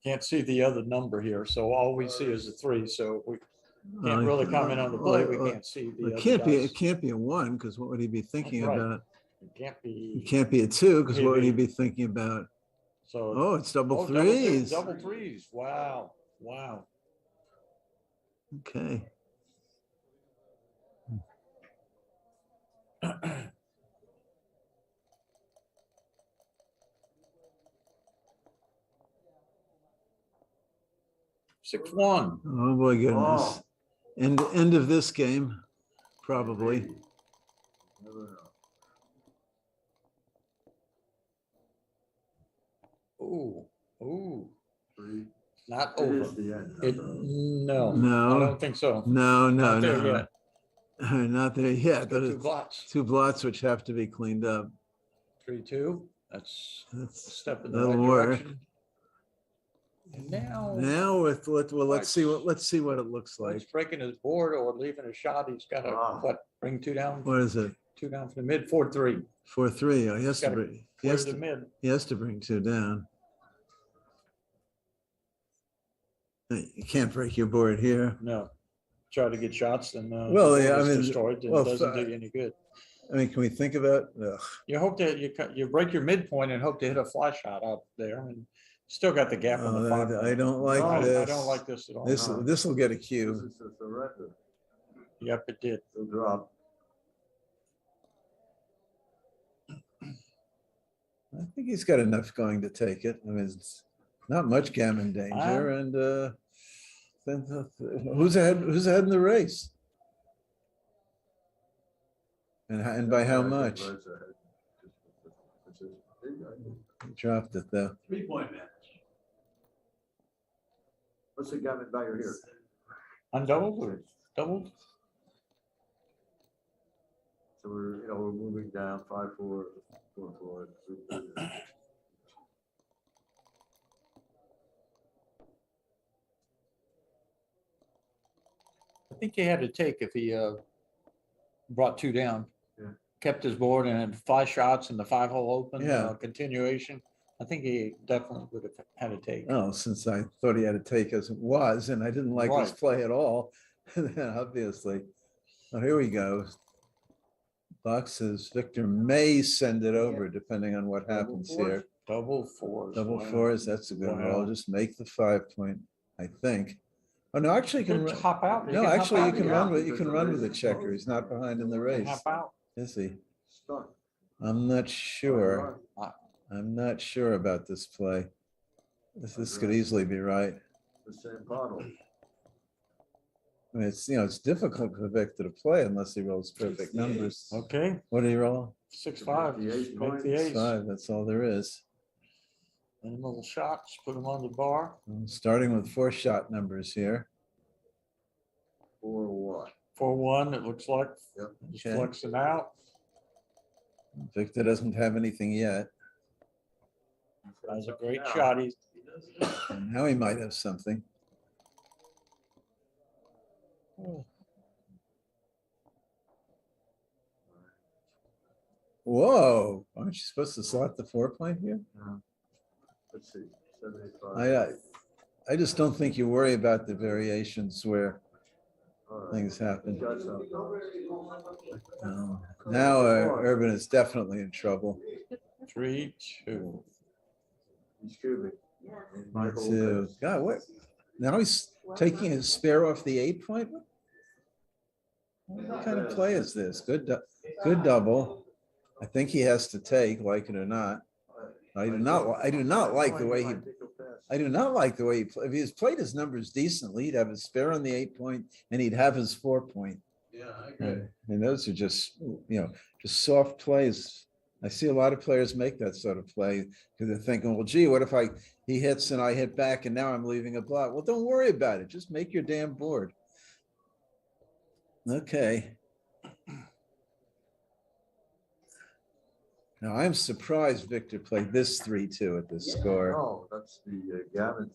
Can't see the other number here, so all we see is a 3. So we can't really comment on the play. We can't see the. It other can't be. dice. It can't be a 1 because what would he be thinking Right. about? It can't be. It can't be a 2 because what would he Maybe. be thinking about? So. Oh, it's double Oh, threes. Double 3s. Wow. Wow. Okay. Six one. Oh, my goodness. End of this game, probably. Ooh, ooh. Not It over. is the end. No. No. I don't think so. No, Not there no. yet. Not there yet. Got 2 Those blots. 2 blots which have to be cleaned up. 3-2. That's a step in the That'll right work. direction. And now. Now let's see what it looks like. White's breaking his board or leaving a shot. He's got to bring 2 down. What is it? 2 down from the mid, 4-3. 4-3. Oh, he has to Gotta bring. clear the mid. He has to bring 2 down. You can't break your board here. No. Try to get shots, then Well, the yeah, board I is mean, destroyed. Then well, it doesn't do you any good. I mean, can we think about? Ugh. You hope that you break your midpoint and hope to hit a fly shot out there, and still got the gap on the 5. I don't like this. I don't like this at all. This will get a cue. This is a surrender. Yep, it did. It'll drop. I think he's got enough going to take it. I mean, it's not much gammon danger, and then who's ahead? Who's ahead in the race? And by how much? He dropped it though. 3-point match. What's the gammon bagger here? Undoubled or doubled? So we're moving down 5-4, 4-4. I think he had to take if he brought 2 down. Yeah. Kept his board and had 5 shots and the 5-hole open. Yeah. Continuation. I think he definitely would have had to take. Oh, since I thought he had to take as it was, and I didn't like his Right. play at all, then obviously. Oh, here we go. Buck says Victor may send it over depending on what happens here. Double 4s. Double Wow. 4s, that's a good roll. Wow. Just make the 5-point, I think. Oh, no, actually you can Could run. hop out. No, can hop actually you out. can Yeah. run with, you can run with a checker. He's not behind in the race. Hop out. Is he? Stuck. I'm not sure. I'm not sure about this play. This could easily be right. The same bottle. I mean, it's difficult for Victor to play unless he rolls perfect numbers. Okay. What do you roll? 6-5. The ace Make point. the ace. 5, that's all there is. And little shots, put them on the bar. I'm starting with 4 shot numbers here. 4-1. 4-1, it looks like. Yep. Just Okay. flexing out. Victor doesn't have anything yet. That's a great shot. He's And now he might have something. Whoa, aren't you supposed to slot the 4-point here? Let's see. 7-8-5. I just don't think you worry about the variations where All right. things happen. Got something. Now Urban is definitely in trouble. 3-2. He's cubing. That's it. God, what? Now he's taking his spare off the 8-point? What kind of play is this? Good double. I think he has to take, like it or not. I do not like the way he if he has played his numbers decently, he'd have his spare on the 8-point and he'd have his 4-point. Yeah, I agree. And those are just just soft plays. I see a lot of players make that sort of play because they're thinking, well, gee, what if he hits and I hit back and now I'm leaving a block? Well, don't worry about it. Just make your damn board. Okay. Now I'm surprised Victor played this 3-2 at this score. No, that's the gammon.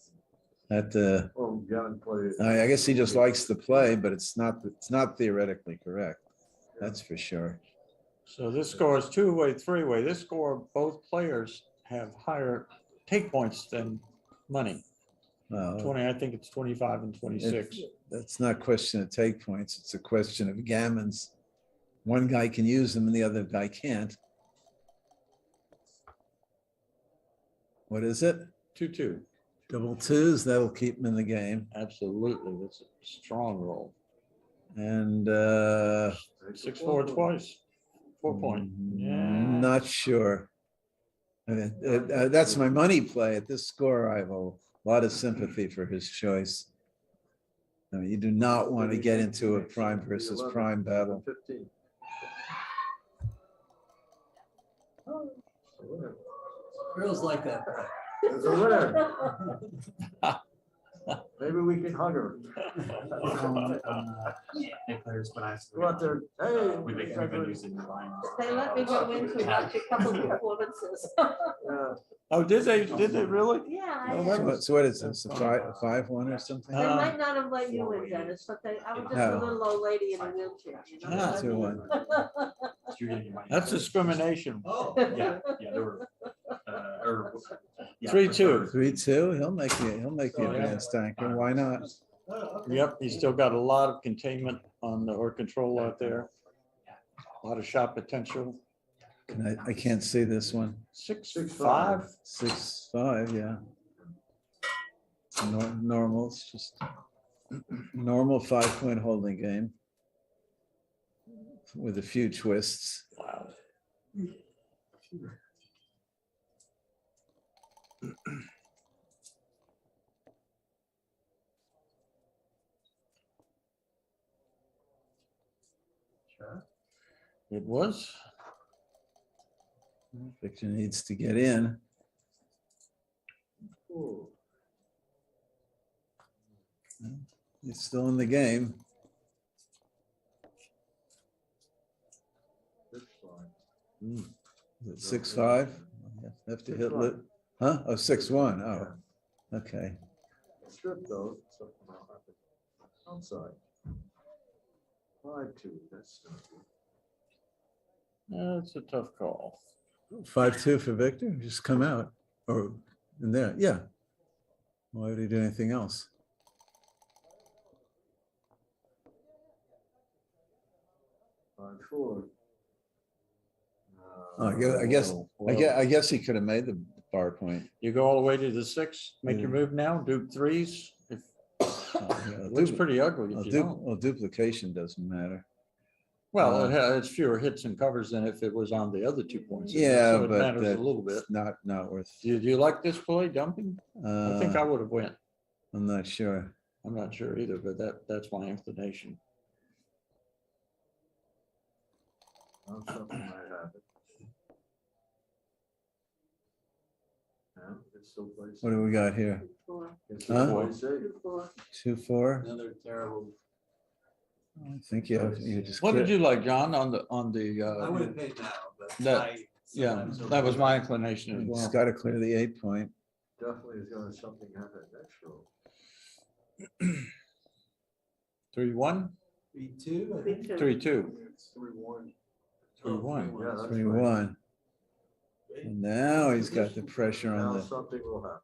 Gammon play. I guess he just likes the play, but it's not theoretically correct. That's for sure. So this score is 2-way, 3-way. This score, both players have higher take points than money. Well, 20, I think it's 25 and 26. That's not a question of take points. It's a question of gammons. One guy can use them and the other guy can't. What is it? 2-2. Double 2s, that'll keep him in the game. Absolutely. That's a strong roll. And 6-4 twice. 4-point. Yeah. Not sure. I mean, that's my money play. At this score, I have a lot of sympathy for his choice. I mean, you do not want to get into a prime versus prime battle. 15. Girls like that. It's a winner. Maybe we can hug her. Go out there, hey. They let me go in to watch a couple performances. Yeah. Oh, did they really? Yeah. So I- so what is this, a 5-1 or something? They might not have let you in, Dennis, but I was just a No. little old lady in a wheelchair, you know? Ah, what I mean? 2-1. That's discrimination. Oh. Yeah, there were, 3-2. 3-2, he'll make the advanced anchor, why not? Yep, he's still got a lot of containment or control out there. A lot of shot potential. I can't see this one. 6-5. 6-5, yeah. Normal, it's just normal 5-point holding game with a few twists. Wow. It was. Victor needs to get in. He's still in the game. Is it 6-5? Have to hit lit. Huh? Oh, 6-1. Oh, okay. Strip though. Something will happen. Outside. 5-2, that's not good. That's a tough call. 5-2 for Victor. Just come out or in there. Yeah. Why would he do anything else? I guess he could have made the bar point. You go all the way to the 6, make your move now, Duke 3s. If it looks pretty ugly if you don't. Well, duplication doesn't matter. Well, it's fewer hits and covers than if it was on the other 2 points. Yeah, so it but matters a little bit. Not worth. Do you like this play, dumping? I think I would have went. I'm not sure. I'm not sure either, but that's my inclination. Something might happen. What do we got here? 2-4. Huh? 2-4. 2-4. Another terrible. I think you just. What did you like, John, on the? I would have paid now, but that- Yeah, that was my inclination as He's well. got to clear the 8-point. Definitely is gonna something happen next row. 3-1, 3-2. I think. 3-2, It's 3-1. 3-1. Yeah, that's right. 3-1. And now he's got the pressure Now on something will happen.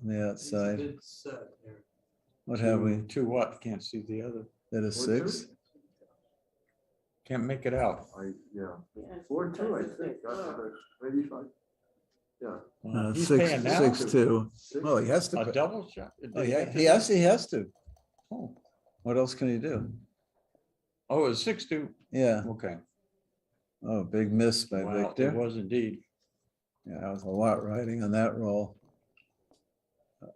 the It's a outside. good set here. What have we? 2 what? Can't see the other. That a 6? Can't make it out. Yeah. 4-2, I think. Maybe 5. Yeah. He's 6, paying now. 6-2. Well, he has to. A double shot. Oh, yeah, he has to. Oh, What else can he do? Oh, it was 6-2. Yeah. Okay. Oh, big miss by Wow, it Victor. was indeed. Yeah, that was a lot riding on that roll.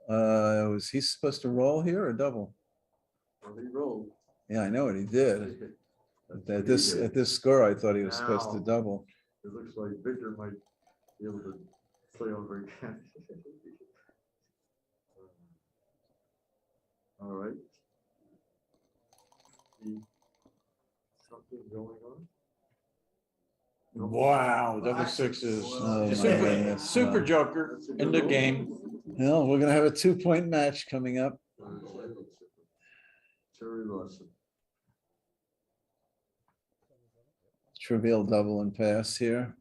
Was he supposed to roll here or double? Well, he rolled. Yeah, I know what he did. That's At what he this, did. at this score, I thought he was supposed to Now- double. It looks like Victor might be able to play over again. All right. Something going on? Wow, double sixes. Oh, my Super, goodness. super Wow. joker in the game. Well, we're gonna have a 2-point match coming up. Terry Lawson. Trivial double and pass here.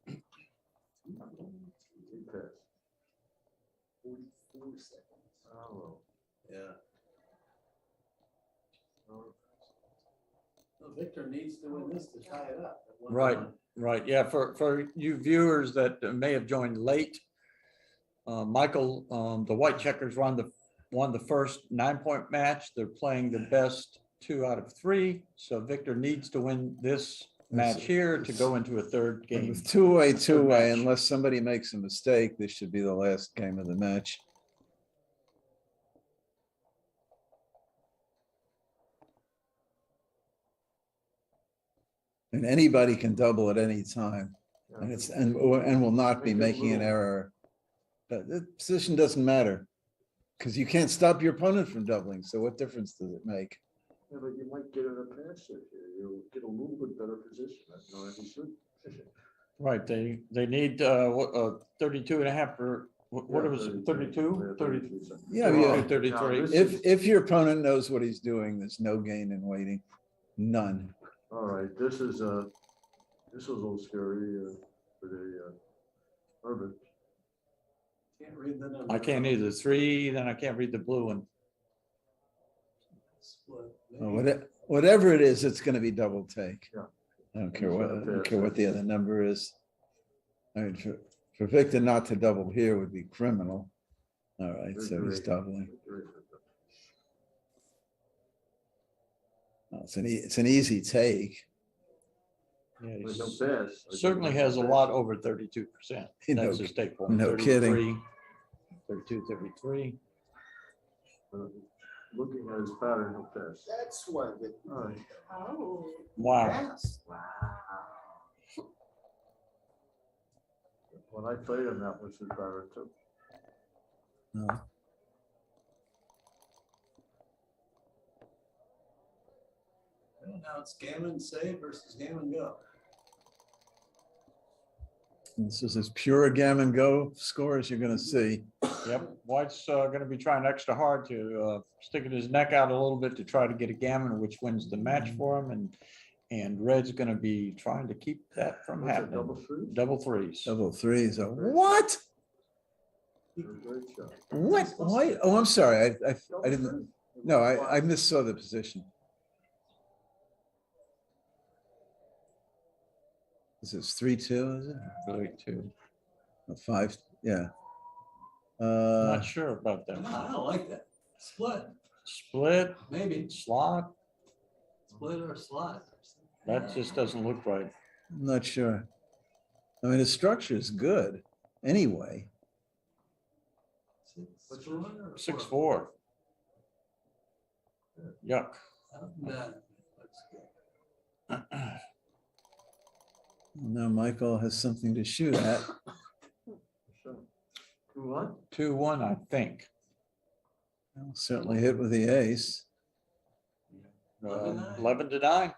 He passed. 44 seconds. Oh, well. Yeah. Well, Victor needs to win this to tie it up. at 1-1. Right, right. Yeah, for you viewers that may have joined late, Michael, the White Checkers won the first 9-point match. They're playing the best 2 out of 3. So Victor needs to win this match here to go into a third game. With two-way, match. unless somebody makes a mistake, this should be the last game of the match. And anybody can double at any time. And will not be making an error But the position doesn't matter. Because you can't stop your opponent from doubling. So what difference does it make? Yeah, but you might get in a pass here. You'll get a little bit better position. You know, and you should. Right, they need, 32 and a half per, what was it, 32? 30, Yeah, yeah. 33. If your opponent knows what he's doing, there's no gain in waiting. None. All right, this is a little scary for the Herbert. Can't read the number. I can't either 3, then I can't read the blue one. Split. Whatever it is, it's going to be double take. Yeah. I don't care what the other number is. I mean, for Victor not to double here would be criminal. All right, so he's doubling. Oh, it's an easy take. Yeah, There's no he's pass. certainly has a lot over 32%. No- That's his take point. no kidding. 32, 33. Looking at his pattern, no pass. That's what it. All right. Oh. Wow. Yes. Wow. When I played him, that was his pattern too. No. Well, now it's gammon save versus gammon go. This is as pure a gammon go score as you're going to see. Yep, White's gonna be trying extra hard to sticking his neck out a little bit to try to get a gammon, which wins the match for him, and Red's gonna be trying to keep that from What's it, happening. double threes? Double threes. Double threes. Oh, what? Great shot. What? Why? Oh, I'm sorry. I didn't. No, I missaw the position. Is this 3-2? Is it? 3-2. 5? Yeah. Not sure about that. No, I don't like that. Split, Split, maybe slot, split or slot. that just doesn't look right. I'm not sure. I mean, the structure is good anyway. 6-4 or 6-4. Yuck. Not bad. That's good. Now Michael has something to shoot at. 2-1? 2-1, I think. Well, certainly hit with the ace. 11-9.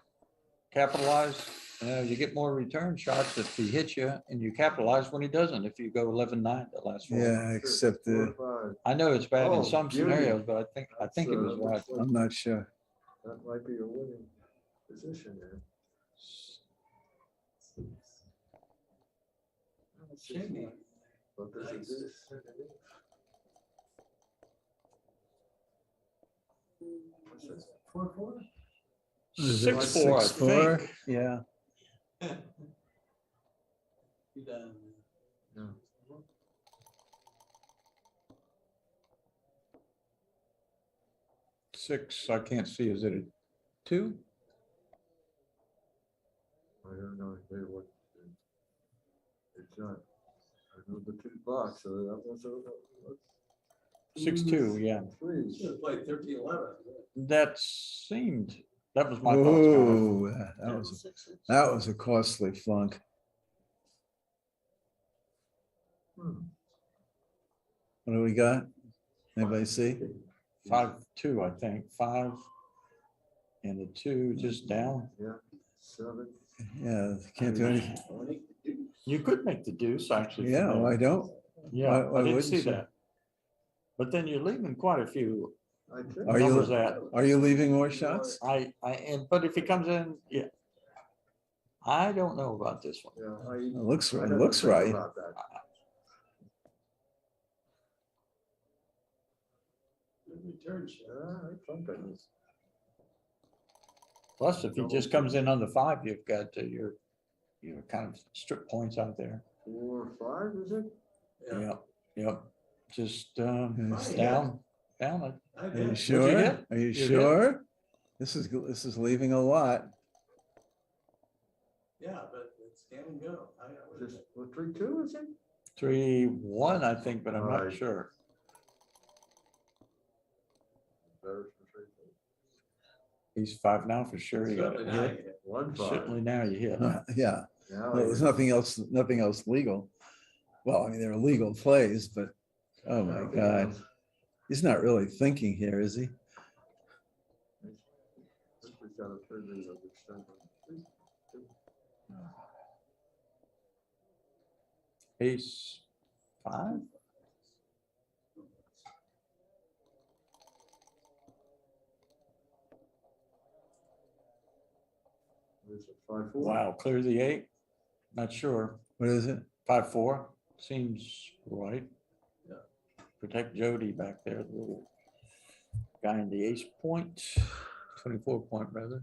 Capitalize. You get more return shots if he hits you, and you capitalize when he doesn't. If you go 11-9 the last roll. Yeah, except the. 4-5. I know it's bad Oh, in some beauty. scenarios, but I think it was right. I'm not sure. That might be a winning position there. Shame. But this is this. What's this? 4-4? Is it 6-4, I 6-4? think. Yeah. You done? Yeah. 6, I can't see. Is it a 2? I don't know what. It's not. I know the 2 box, so that was a. 6-2, yeah. Please. Should have played 13-11. That seemed, that was my thoughts. Colin. Oh, that was a costly flunk. What do we got? Anybody see? 5-2, I think. 5 and the 2 just down. Yeah, 7. Yeah, can't do anything. You could make the deuce, actually. Yeah, from there. why don't? Yeah, why I didn't wouldn't see you? that. But then you're leaving quite a few I think. Are numbers you, at. are you leaving more shots? But if he comes in, yeah. I don't know about this one. Yeah, It looks I right. never Looks think right. about that. Good return shot. Yeah, I think that is. Plus, if he just comes in on the 5, you've got your kind of strip points out there. 4 or 5, is it? Yep, yep. Just Okay. down it. I Are you did. What'd you sure? get? Are you You sure? This is leaving a lot. Yeah, but it's gammon go. Just 3-2, is it? 3-1, I think, but I'm not Right. sure. Better for 3-2. He's 5 now for sure. You got Certainly to now you hit. hit. 1-5. Certainly now you hit. Yeah. Now Well, there's it is. nothing else legal. Well, I mean, there are legal plays, but Oh my God. He's not really thinking here, is he? Ace five. Wow, clear the 8. Not sure. What is it? 5-4 seems right. Protect Jody back there, the little guy in the ace point, 24 point rather.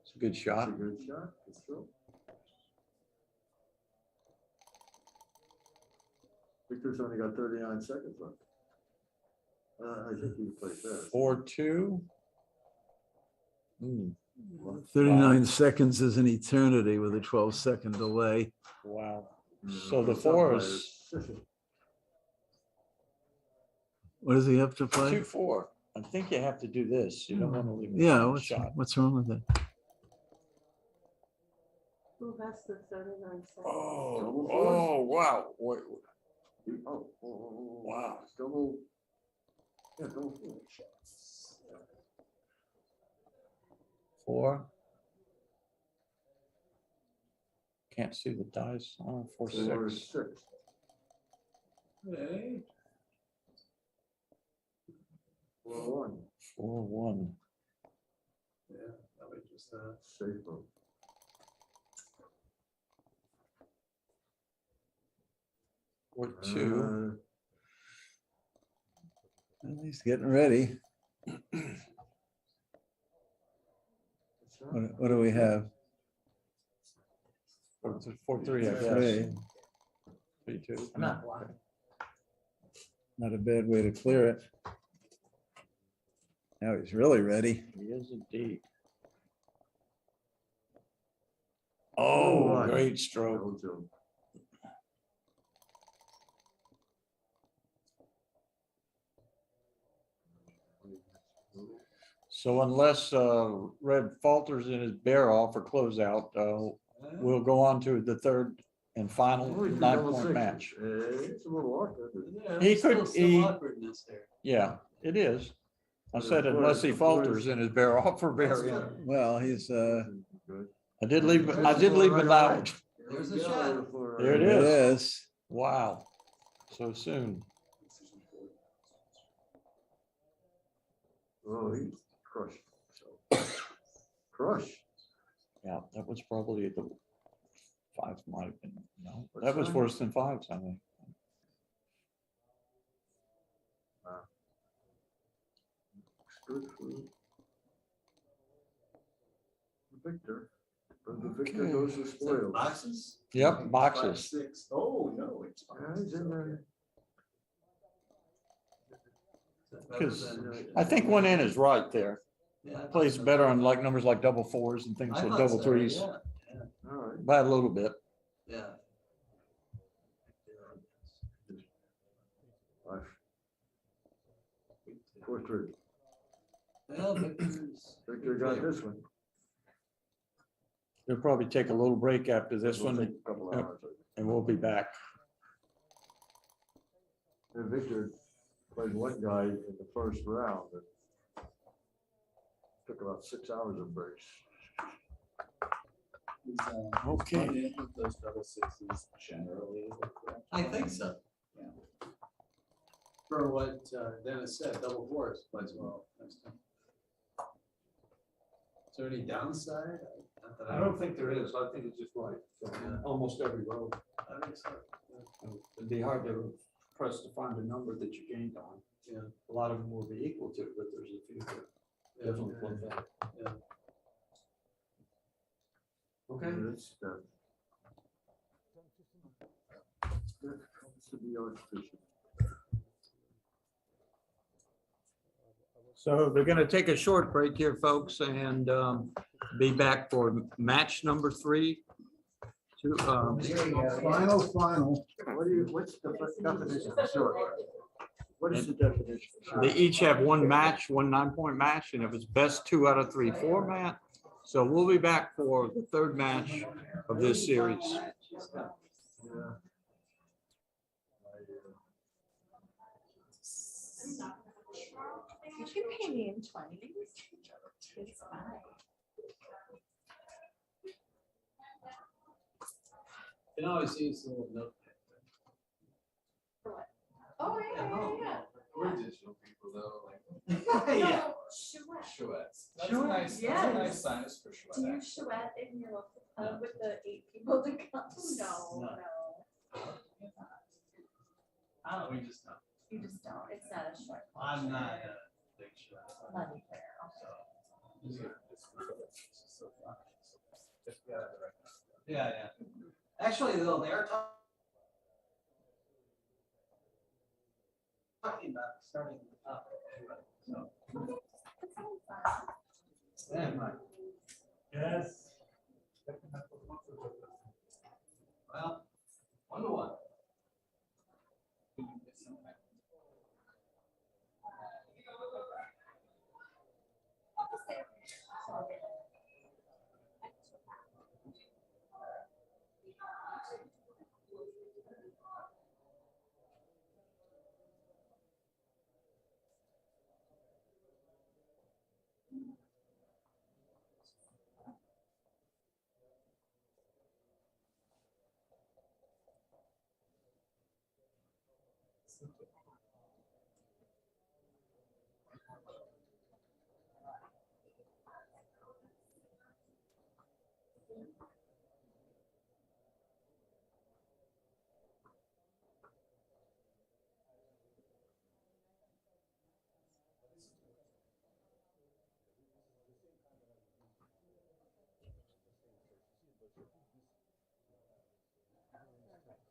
It's a good shot. Good shot. Good throw. Victor's only got 39 seconds left. I think he played fast. 4-2. 39 seconds is an eternity with a 12-second delay. Wow. So the 4s. What does he have to play? 2-4. I think you have to do this. You don't want to leave. Yeah, shot. what's wrong with it? Who has the 39 seconds? Oh, wow. Wait, Wow. Double. Yeah, double 4. Can't see the dice. Oh, 4-6. 4-6. Hey. 4-1. 4-1. Yeah, that would just, Safe vote. Or 2. Well, he's getting ready. What do we have? 4-3, I guess. 3-2. Not a bad way to clear it. Now he's really ready. He is indeed. Oh, great stroke. So unless Red falters in his bear off or closeout, we'll go on to the third and final 9-point match. It's a little awkward. He could, he, awkwardness there. yeah, it is. I said unless he falters in his bear off or bear in. Well, he's I did leave it out. There's a shot. There it It is. is. Wow. So soon. Oh, he crushed. Crush. Yeah, that was probably the 5 might have been, no, that was worse than 5s, I think. Good for Victor. But the Victor goes to spoil. Boxes? Yep, boxes. 5, 6. Oh, no, it's Yeah, he's in there. Because I think 1 in is right there. Plays better on like numbers like double 4s and things like double 3s. All right. By a little bit. Yeah. 4-3. Well, Victor got this one. We'll probably take a little break after this We'll one take a couple hours. and we'll be back. And Victor played one guy in the first round that took about 6 hours of breaks. Okay. Those double sixes generally. I think so. Yeah. For what Dennis said, double 4s plays well next time. Is there any downside? Not that I don't think there is. I think it's just right. Yeah. Almost every row. I think so. It'd be hard to press to find a number that you gained on. Yeah. A lot of them will be equal to, but there's a few that Yeah. definitely flip that. Yeah. Okay. That's that. That comes to the Archbishop. So they're going to take a short break here, folks, and be back for match number 3. Final. What's the definition of short? What is the definition of short? They each have 1 match, 1 9-point match, and if it's best 2 out of 3 format. So we'll be back for the 3rd match of this series. Yeah. can pay me in 20s. It's fine. You can always use a little notepad. Oh, yeah. We're digital people though, like. Yeah. Chouettes. That's a Chouette, nice, that's a yes. nice size for Do you chouette. chouette in your local pub with the 8 people that come? No, No. no. Oh, we just don't. You just don't. It's not a short. I'm not a big Chouette. Money fair. Yeah, yeah. Actually, though, they are talking about starting at the top. So. Yeah, Mike. Yes. Well, 1-1.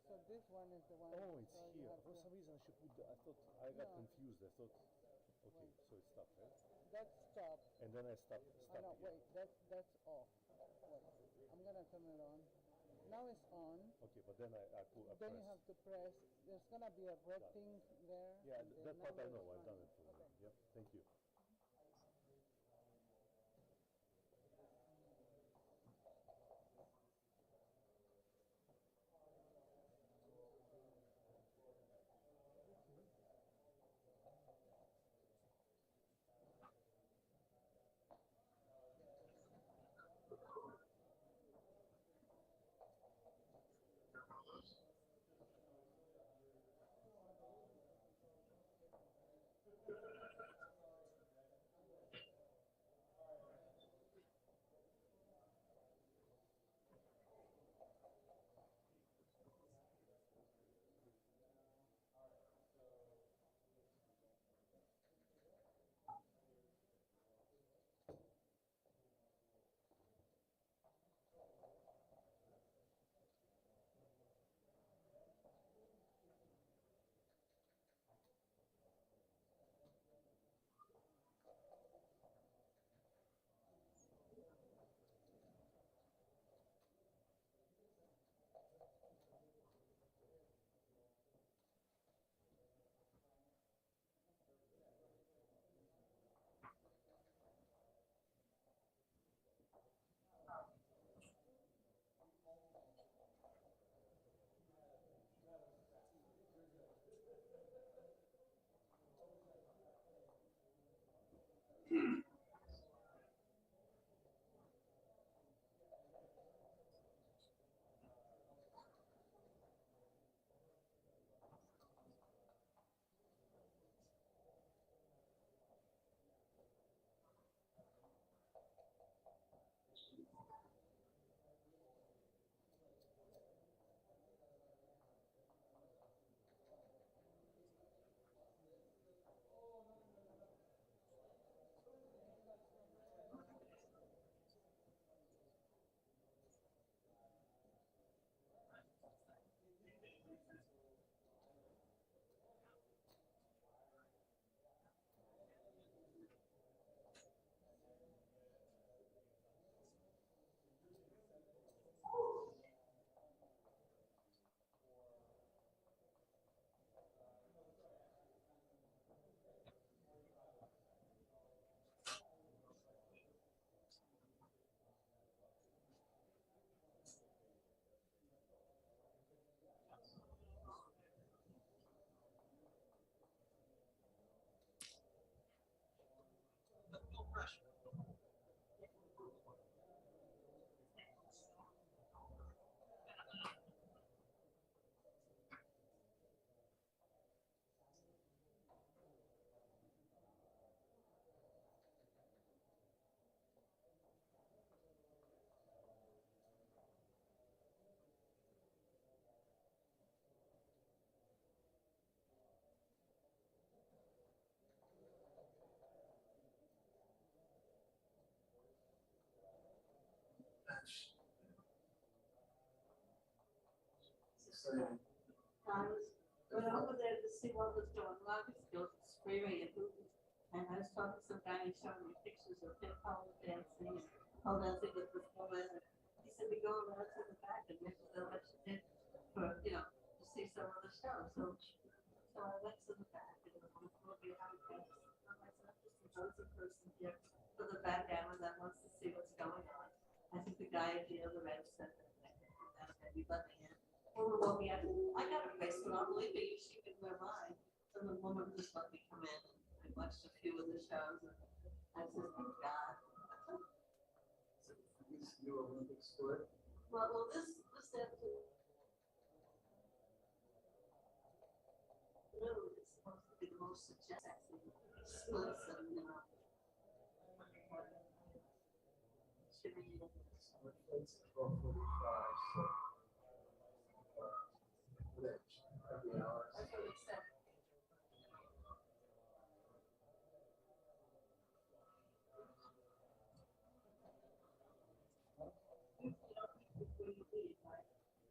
So this one is the one. Oh, it's so you here. have For to- some reason, she put. I thought I got No. confused. I thought. Okay, so it stopped, right? That's stop. And then I stopped. Oh Stopped no, again. wait, that's off. Wait, I'm gonna turn it on. Now it's on. Okay, but then I pull. I Then you pressed. have to press. There's gonna be a red Got it. thing there. Yeah, and then that part now I know. it's I've done running. it for Okay. Yep. Thank you. I went over there to see what was going on, it's still screaming and moving. And I was talking to some guy, he showed me pictures of hip hop dancing and all dancing with performers. And he said, we go around to the back and this is what you did for, you know, to see some of the shows. So I went to the back and it was going to be how it goes. I'm like, so I'm just a nosy person here for the backgammon that wants to see what's going on. I think the guy at the other end said that maybe let me in. When we're walking out, I got a bracelet on, believe me, she can wear mine. So the woman just let me come in and I watched a few of the shows and I said, thank God. This new Olympic sport. Well, this after. Blue is supposed to be the most suggestive splits and, you know. Shimmy and- It's 12:45, so. Every hour. That's what it said.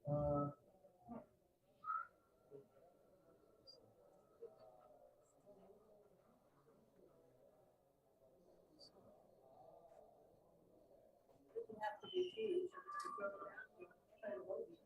Uh, Doesn't have to be huge. Just to go around, you know, try to load it.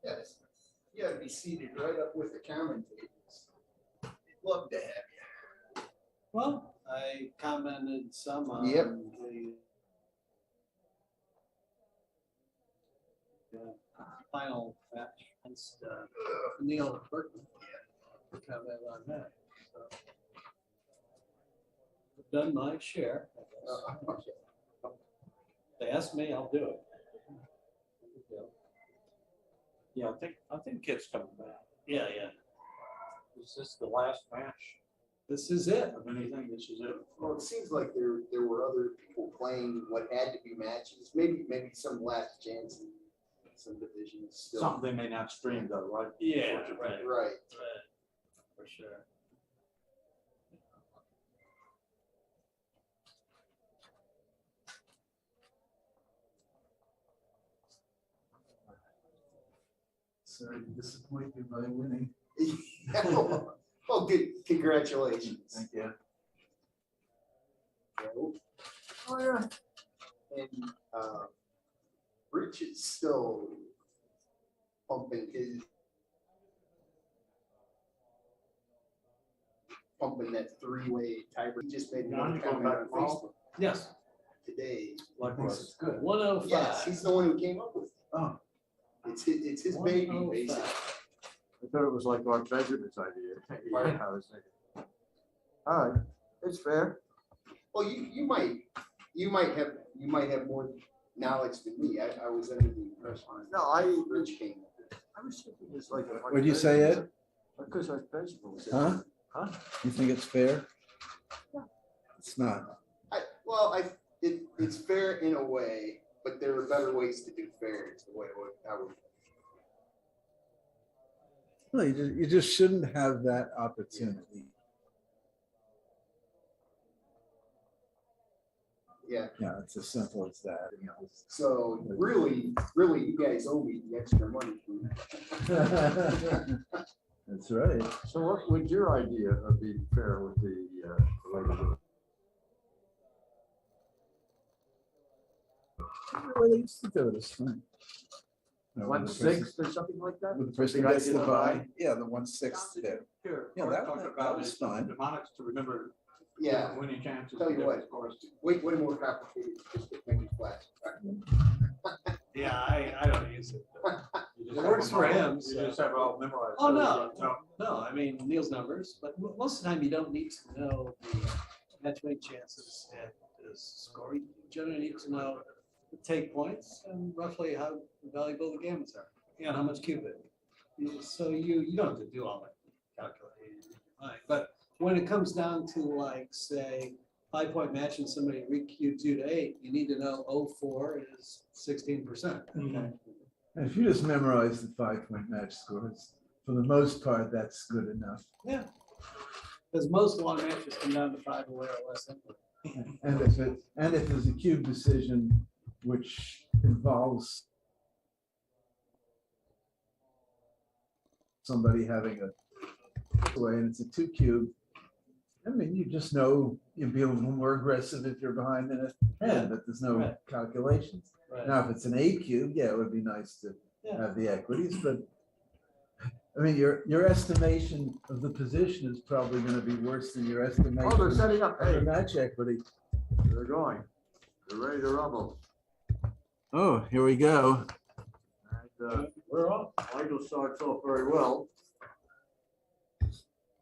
Yes. You gotta be seated right up with the commentators. They'd love to have you. Well, I commented some on Yep. the final match against Neil Burton. Comment on that. So, I've done my share, I guess. They asked me, I'll do it. Yeah, I think Kit's coming back. Yeah, yeah. Is this the last match This is it. of anything? This is it? Well, it seems like there were other people playing what had to be matches, maybe some last chance in some divisions still. Something they may not stream though, right? Yeah, right. Right. For sure. Sorry to disappoint you by winning. Oh, good, congratulations. Thank you. Oh, yeah. And, Rich is still pumping that three-way tiebreaker. He just made another comment on Facebook Yes. today. Likewise. It's good. 105. Yes, he's the one who came up with it. Oh, It's his baby, 105. basically. I thought it was like Mark Benjamin's idea. Right. I was thinking. All right, it's fair. Well, you might have more knowledge than me. I was under the impression. No, Rich came up with it. I was thinking it's like. What'd you say, Ed? Because our principal said. Huh? Huh? You think it's fair? It's not. It's fair in a way, but there are better ways to do fair. It's the way I would. No, you just shouldn't have that opportunity. Yeah. Yeah, it's as simple as that. You know. So really, you guys owe me the extra money. That's right. So what would your idea of being fair with the labor? Well, they used to do it. It's fine. No, when the 1/6 or something like that? When the person Big gets idea the to buy? buy, yeah, the 1/6 there. Here, Yeah, Mark that- talked that about was it, fine. Mnemonics to remember. Yeah. Winning chances. Tell you to what, get the scores. way more complicated. Just to make it flat. Yeah, I don't use it. You It just works have for them all- him. You so- just have it all memorized. Oh, no, I mean, Neil's numbers, but most of the time you don't need to know the match winning chances and the score. You generally need to know the take points and roughly how valuable the games are and how much cubic. So you don't have to do all that calculating in your mind. But when it comes down to like, say, 5-point match and somebody re-queued 2 to 8, you need to know 04 is 16%. And if you just memorize the 5-point match scores, for the most part, that's good enough. Yeah. Because most long matches come down to 5 away or less. Anyway. And if there's a cube decision which involves somebody having a way and it's a 2 cube, I mean, you just know you'll be a little more aggressive if you're behind in a head, but there's no Right. calculations. Right. Now, if it's an 8 cube, yeah, it would be nice to Yeah. have the equities, but I mean, your estimation of the position is probably going to be worse than your estimation Oh, they're of setting up. the Hey, match equity. they're going. They're ready to rumble. Oh, here we go. And, We're off. Michael starts off very well.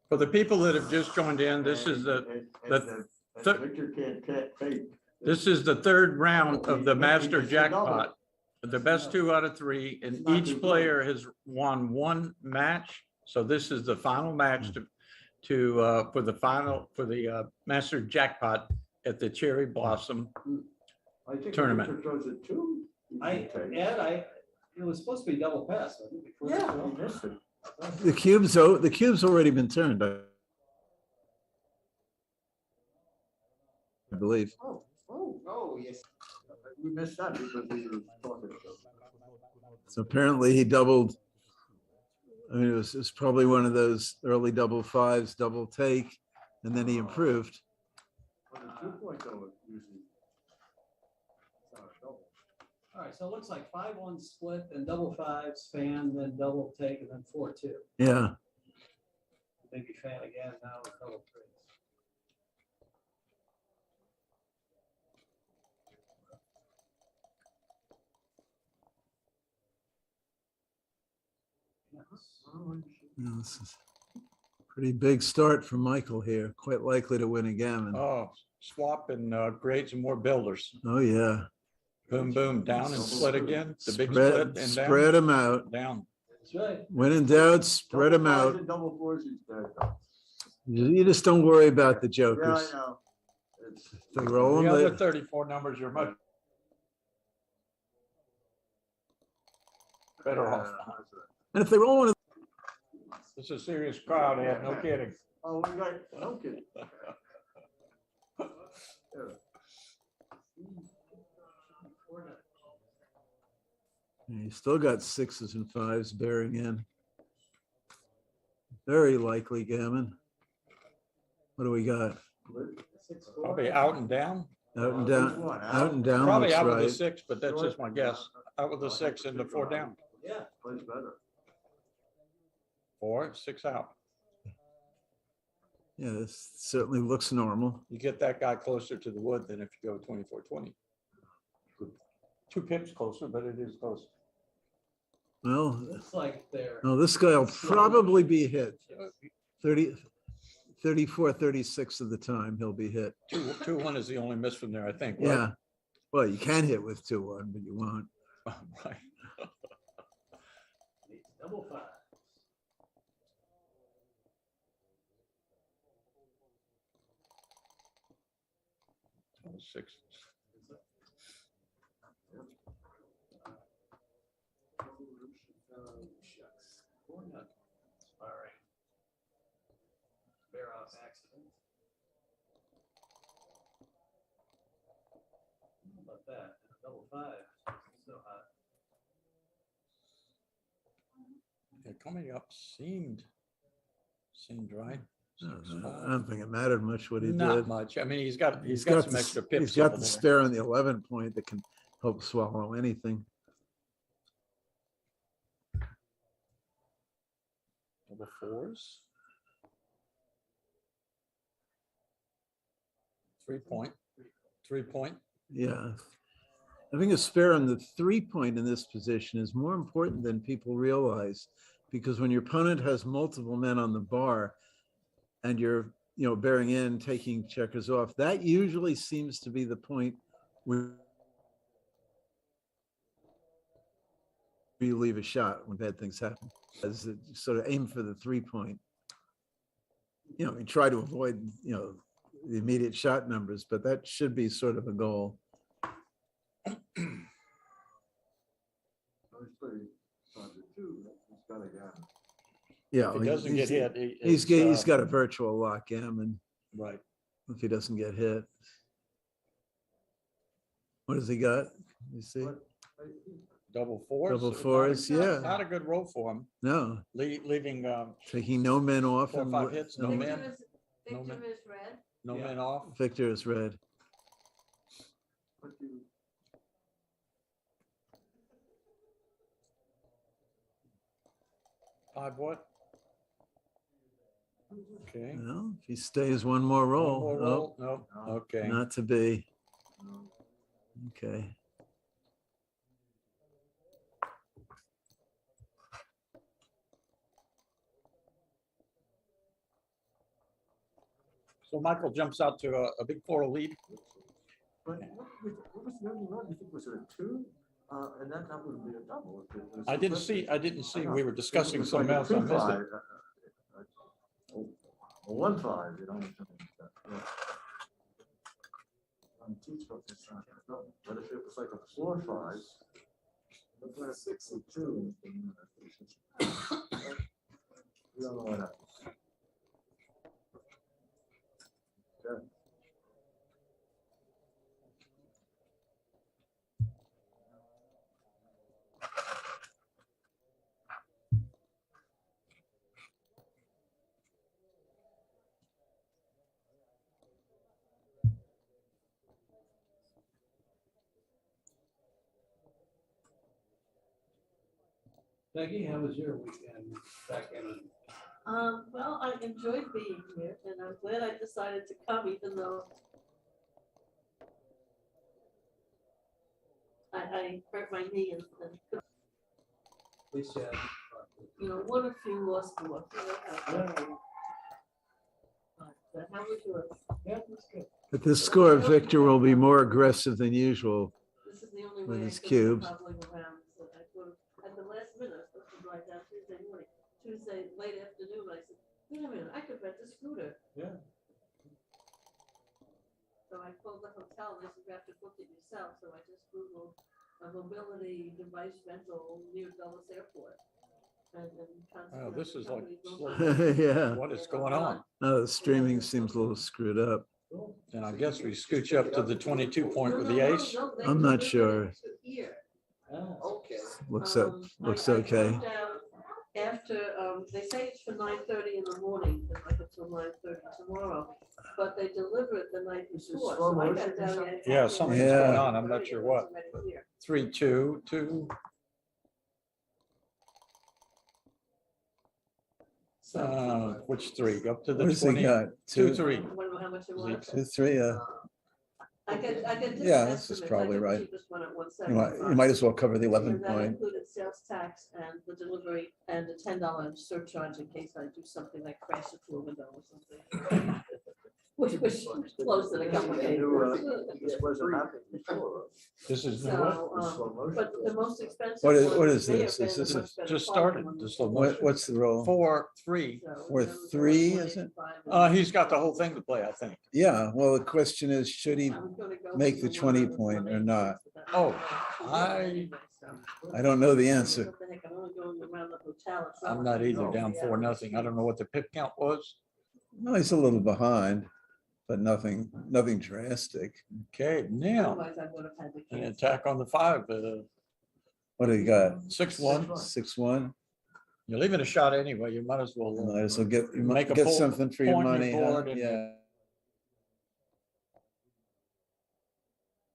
For the people that have just joined in, this is the thir- Victor can't take. this is the third round of the master It's a double. jackpot. The best 2 out of 3, and It's not too each good. player has won 1 match. So this is the final match for the master jackpot at the Cherry Blossom. I think Tournament. Victor throws it 2. It was supposed to be double pass, wasn't it? Before the Yeah, show? he missed it. The cube's already been turned, I believe. Oh, yes. We missed that because we were talking. So apparently he doubled. I mean, it was probably one of those early double 5s, double take, and then he improved. But the 2-point though, usually. It's not a double. All right, so it looks like 5-1 split, then double five, span, then double take, and then 4-2. Yeah. Maybe fan again, now with double threes. Yeah, this is a pretty big start for Michael here. Quite likely to win a gammon. Oh, swap and grades and more builders. Oh, yeah. Boom, boom, down and split again. The big Spread, split and down. spread them out. Down. That's right. When in doubt, spread them Double out. fives and double fours is dead. You just don't worry about the Yeah, I jokers. know. It's- They roll The them. other They, 34 numbers are much better off. and if they roll one of It's a serious crowd, Ed, no kidding. Oh, we got, no kidding. you still got sixes and fives bearing in. Very likely gammon. What do we got? Probably out and down. Out and down, out and down Probably looks out with the right. 6, but that's just my guess. Out with the 6 and the 4 down. Yeah. Plays better. 4, 6 out. Yeah, this certainly looks normal. You get that guy closer to the wood than if you go 24-20. 2 pips closer, but it is close. Well, Looks like they're. no, this guy will probably be hit. 30, 34, 36 of the time he'll be hit. 2-1 is the only miss from there, I think. right? Yeah. Well, you can hit with 2-1, but you won't. Right. Double five. Oh, 6. Shucks. 4-0. Sorry. Bear off accident. How about that? Double five. So hot. Yeah, coming up seemed right. I don't think it mattered much what he Not did. much. I mean, he's got some the- extra pips. He's got over the there. spare on the 11 point that can help swallow anything. Double 4s. 3 point. 3 point. Yeah. Having a spare on the 3 point in this position is more important than people realize, because when your opponent has multiple men on the bar and you're, bearing in, taking checkers off, that usually seems to be the point where you leave a shot when bad things happen. As it sort of aim for the 3 point. We try to avoid, the immediate shot numbers, but that should be sort of a goal. Yeah, If he doesn't get hit, he's got a virtual lock gammon right. if he doesn't get hit. What has he got? You see? Double 4s. Double Not a- 4s, yeah. Not a good roll for him. No, Leaving taking no men off. 4 or and 5 hits, no no- men. Victor No man. is red. No Yeah. men off. Victor is red. Five what? Okay. Well, if he stays one more One roll. more Nope, roll? No, okay. not to be. Okay. So Michael jumps out to a big 4 lead. But what was the other run? You think was it a 2? And that would be a double. if it was I didn't flipped. see, I know. we were discussing It was something like a else. I missed 2-5, it. A 1-5, something like that, yeah. But if it was like a 4-5, look like a 6 and 2. We don't know what happens. Okay. Becky, how was your weekend back in? Well, I enjoyed being here and I'm glad I decided to come even though I hurt my knee and At least you had. you know, won a few, lost more. You know how it goes. But how was yours? Yeah, that's good. But the score, Victor will be more aggressive than usual This is the only with way I his could cubes. hobbling around. So I thought at the last minute, I was supposed to drive down Tuesday morning, Tuesday late afternoon. I said, wait a minute, I could rent a scooter. Yeah. So I called the hotel. They said you have to book it yourself. So I just Googled a mobility device rental near Dulles Airport. And Oh, this is like, Yeah. what is going on? No, the streaming seems a little screwed up. And I guess we scooch up to the 22 point with the ace. I'm not sure. Here. Okay. Looks I okay. drove down After, they say it's for 9:30 in the morning, and like until 9:30 tomorrow, but they deliver it the night before. So I got down there. Yeah, something's going on. I'm not sure what. Already here. 3, 2, 2. Which 3? Up to the What has he 20? got? 2, 3. Wonder how much it was. 2, 3, I get different yeah, this is estimates. I probably got the right. cheapest one at You might as well cover the 11 And that point. included sales tax and the delivery and a $10 surcharge in case I do something like crash it through a window or something. Which closed in a couple of days. This wasn't happening before. This is So, but the most expensive. What one is may have this? been Is the this much better just quality started, one. the slow motion. What's the roll? 4, 3. For 3, is it? He's got the whole thing to play, I think. Yeah, well, the question is, should he I'm gonna go make to the one 20 of the point or 180s, not? but Oh, I I don't know the answer. What the heck, I'm only going around the hotel. It's I'm not like either, down 3 4, hours. nothing. I don't know what the pip count was. No, he's a little behind, but nothing drastic. Okay, now, Otherwise, I would have had to an cancel. attack on the 5, What do you got? 6-1. 6-1. You're leaving a shot anyway. You might as well. You might as well get, you Make might a get pull- something for your point money, huh? report and- Yeah.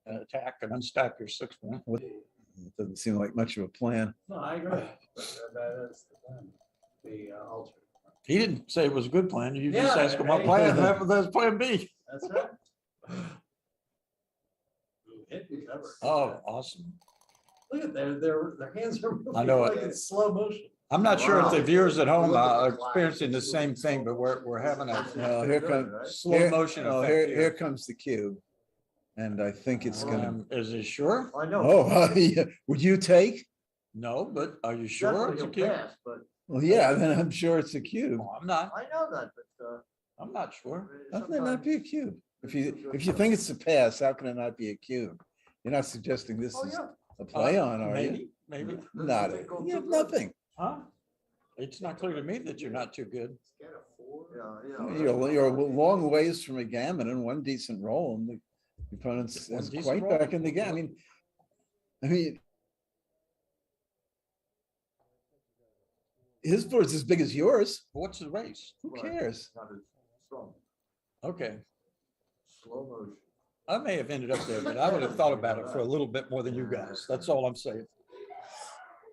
Attack and unstack your 6-1. It doesn't seem like much of a plan. No, I agree. That's the plan. The alternate. He didn't say it was a good plan. You just Yeah, asked him what right. plan. That's plan B. That's right. Hit me cover. Oh, awesome. Look at their hands are moving I know like it. it's slow motion. I'm not sure if the Wow. viewers at home Look at are the clock. experiencing the same thing, but we're having Well, here comes, slow motion oh, effect here here. comes the cube. And I think it's gonna, Is he sure? I know. oh, yeah. Would you take? No, but are you sure it's a Definitely cube? he'll pass, but Well, yeah, then I'm sure it's a cube. Oh, I'm not. I know that, but, I'm not sure. How can it not be a cube? If you think it's a pass, how can it not be a cube? You're not suggesting this Oh, is yeah. a play on, are you? Maybe, maybe. Not, you have nothing. Huh? It's not clear to me that you're not too good. Yeah, yeah. You're a long ways from a gammon and one decent roll, and the opponent's One is decent quite roll? back in the game. I mean, his board's as big as yours. What's the race? Who Right. cares? Not as strong. Okay. Slow motion. I may have ended up there, but I would have thought about it for a little bit more than you guys. That's all I'm saying.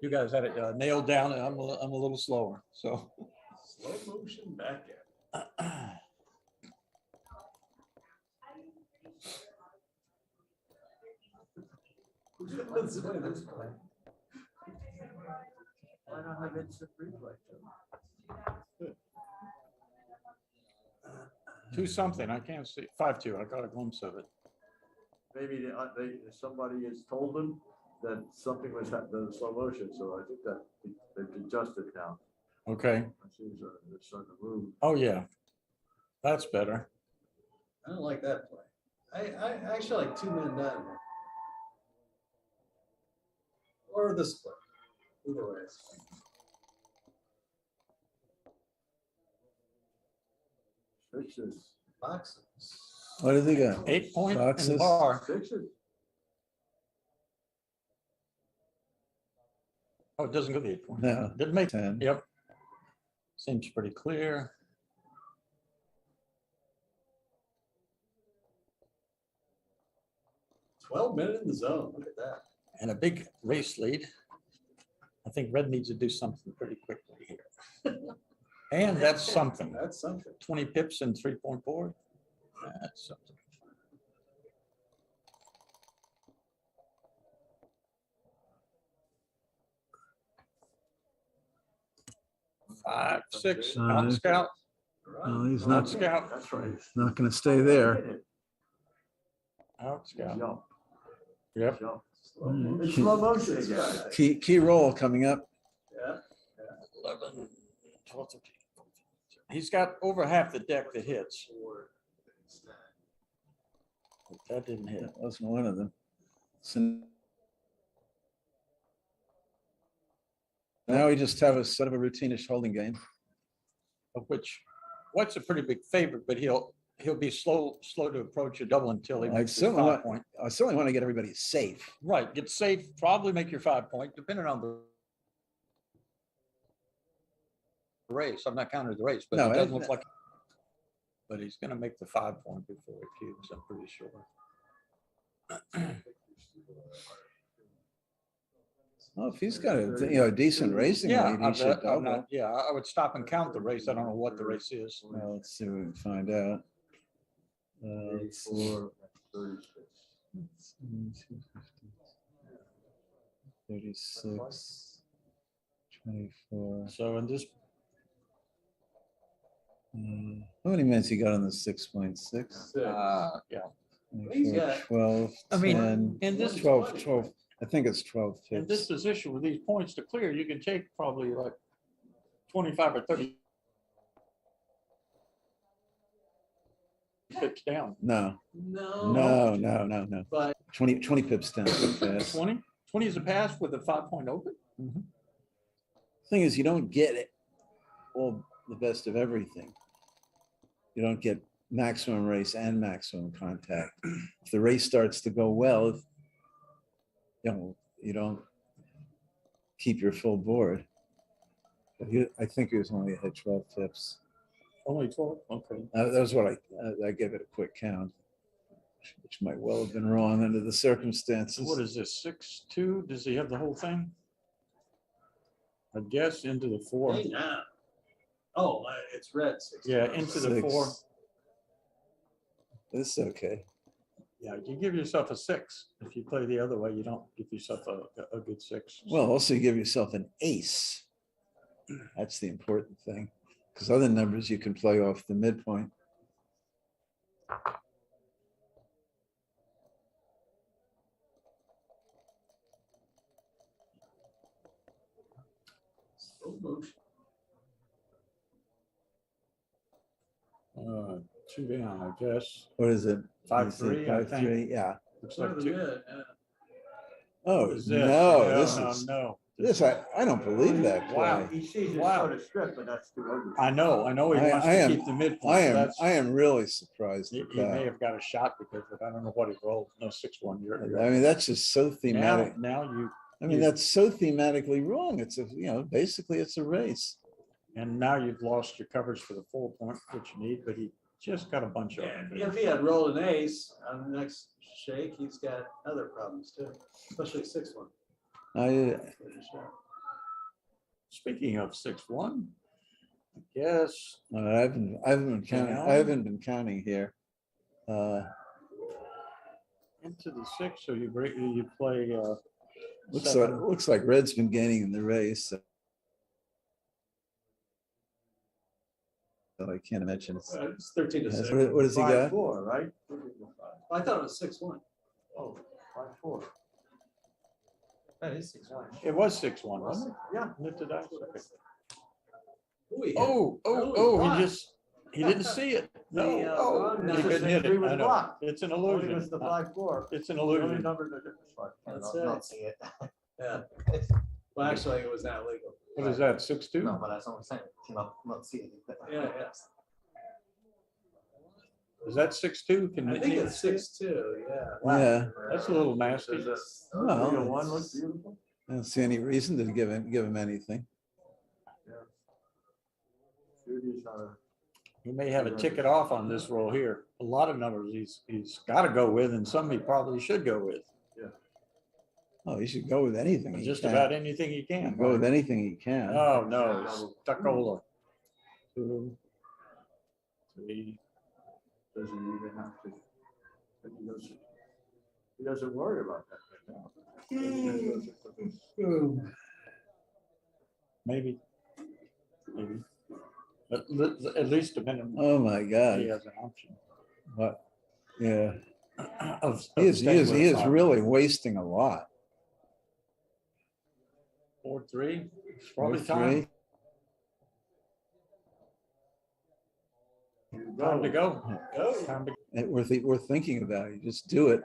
You guys had it nailed down, and I'm a little slower, so. Slow motion back end. That's the way this play. Why not have instant replay? 2 something, I can't see, 5-2, I got a glimpse of it. Maybe somebody has told them that something was happening in slow motion, so I think that they've adjusted now. Okay, It seems they're starting to move. oh yeah, that's better. I don't like that play. I actually like 2 men down. Or this play. Either way. it's fine. Sixes. Boxes. What do they got? 8 point in the Boxes. bar. Sixes. Oh, it doesn't go to 8 point. No, Didn't make, 10. yep. Seems pretty clear. $12 men in the zone. Look at that. And a big race lead. I think red needs to do something pretty quickly here. And that's something. That's something. 20 pips and 3.4. That's something. Five, six, out scout. No, he's Out not, scout. That's right. not gonna stay there. Out scout. Jump, Yep. jump. Mm. In slow motion again. Key roll coming up. Yeah. 11, 12, 13. He's got over half the deck that hits. That didn't hit. That wasn't one of them. So now we just have a sort of a routinish holding game. Of which White's a pretty big favorite, but he'll be slow to approach a double until he I makes his certainly 5 want, point. I certainly want to get everybody safe. Right, get safe, probably make your 5 point, depending on the race. I'm not counting the race, but No, it doesn't I- look like. But he's gonna make the 5 point before it cubes, I'm pretty sure. Well, if he's got a decent racing Yeah, lead, I he should bet, I'm double. not, yeah, I would stop and count the race. I don't know what the race is. Well, let's see what we can find out. Let's see. 36, 24. So in this, How many minutes he got on the 6.6? yeah. 24, 12, I mean, 10, in this- 12. I think it's 12 In this tips. position with these points to clear, you can take probably like 25 or 30 pips down. No, No. no. But 20 pips down so fast. 20? 20 is a pass with a 5 point open? Thing is, you don't get it all the best of everything. You don't get maximum race and maximum contact. If the race starts to go well, you don't keep your full board. But I think he was only ahead 12 tips. Only 12? Okay. That was what I gave it a quick count, which might well have been wrong under the circumstances. What is this, 6-2? Does he have the whole thing? I guess into the 4. hey, now. Oh, it's red. 16. Yeah, into the 4. It's okay. Yeah, you give yourself a 6. If you play the other way, you don't give yourself a good 6. Well, also give yourself an ace. That's the important thing, because other numbers you can play off the midpoint. Slow motion. 2 down, I guess. What is it? 5-3, I 5-3, think. yeah. Looks Part like of 2. the red, Oh, What is no, this? no. This is, I don't believe that Wow. play. He sees it Wow. sort of strip, but that's too ugly. I know he wants I to am- keep the midpoint. I am really surprised He at he may that. have got a shot because of, I don't know what he rolled. No, 6-1. I mean, that's just so thematic. Now you, I mean, that's so thematically wrong. It's basically it's a race. and now you've lost your coverage for the 4 point, which you need, but he just got a bunch of And them. if he had rolled an ace on the next shake, he's got other problems too, especially 6-1. Speaking of 6-1, I guess. I haven't been counting. I haven't been counting here. Into the 6, so you play. Looks like Red's been gaining in the race. So I can't imagine it's. It's 13-6. What does he got? 5-4, right? I thought it was 6-1. Oh, 5-4. That is 6-1. It was 6-1, wasn't it? Yeah. Lift the dice. Okay. Ooh, He didn't see it. No, no, he it's couldn't just hit three it. was I know. blocked. It's an Only illusion. was the 5-4. It's an The only illusion. number that didn't slide. That's Not it. see it. Yeah. Well, actually, it was not legal. What is that, 6-2? No, but that's what I'm saying. Not see it. Yeah. Is that 6-2? Can I you think see it? it's 6-2, yeah. Yeah. That's a little nasty. Well, 3-1 was beautiful. I don't see any reason to give him anything. Judy's not a- He may have a ticket off on this roll here. A lot of numbers he's got to go with, and some he probably should go with. Oh, you should go with anything. he Just can. about anything you can. Go with anything he can. Oh, no, Stuccola. 2, 3. Doesn't even have to. He doesn't worry about that right now. Maybe. Maybe. At least a minimum. Oh, my God. He has an option. What? Yeah. Of He is staying with really 5. wasting a lot. 4-3. It's probably 4-3. time. Time to go. Time to We're thinking about it. Just do it.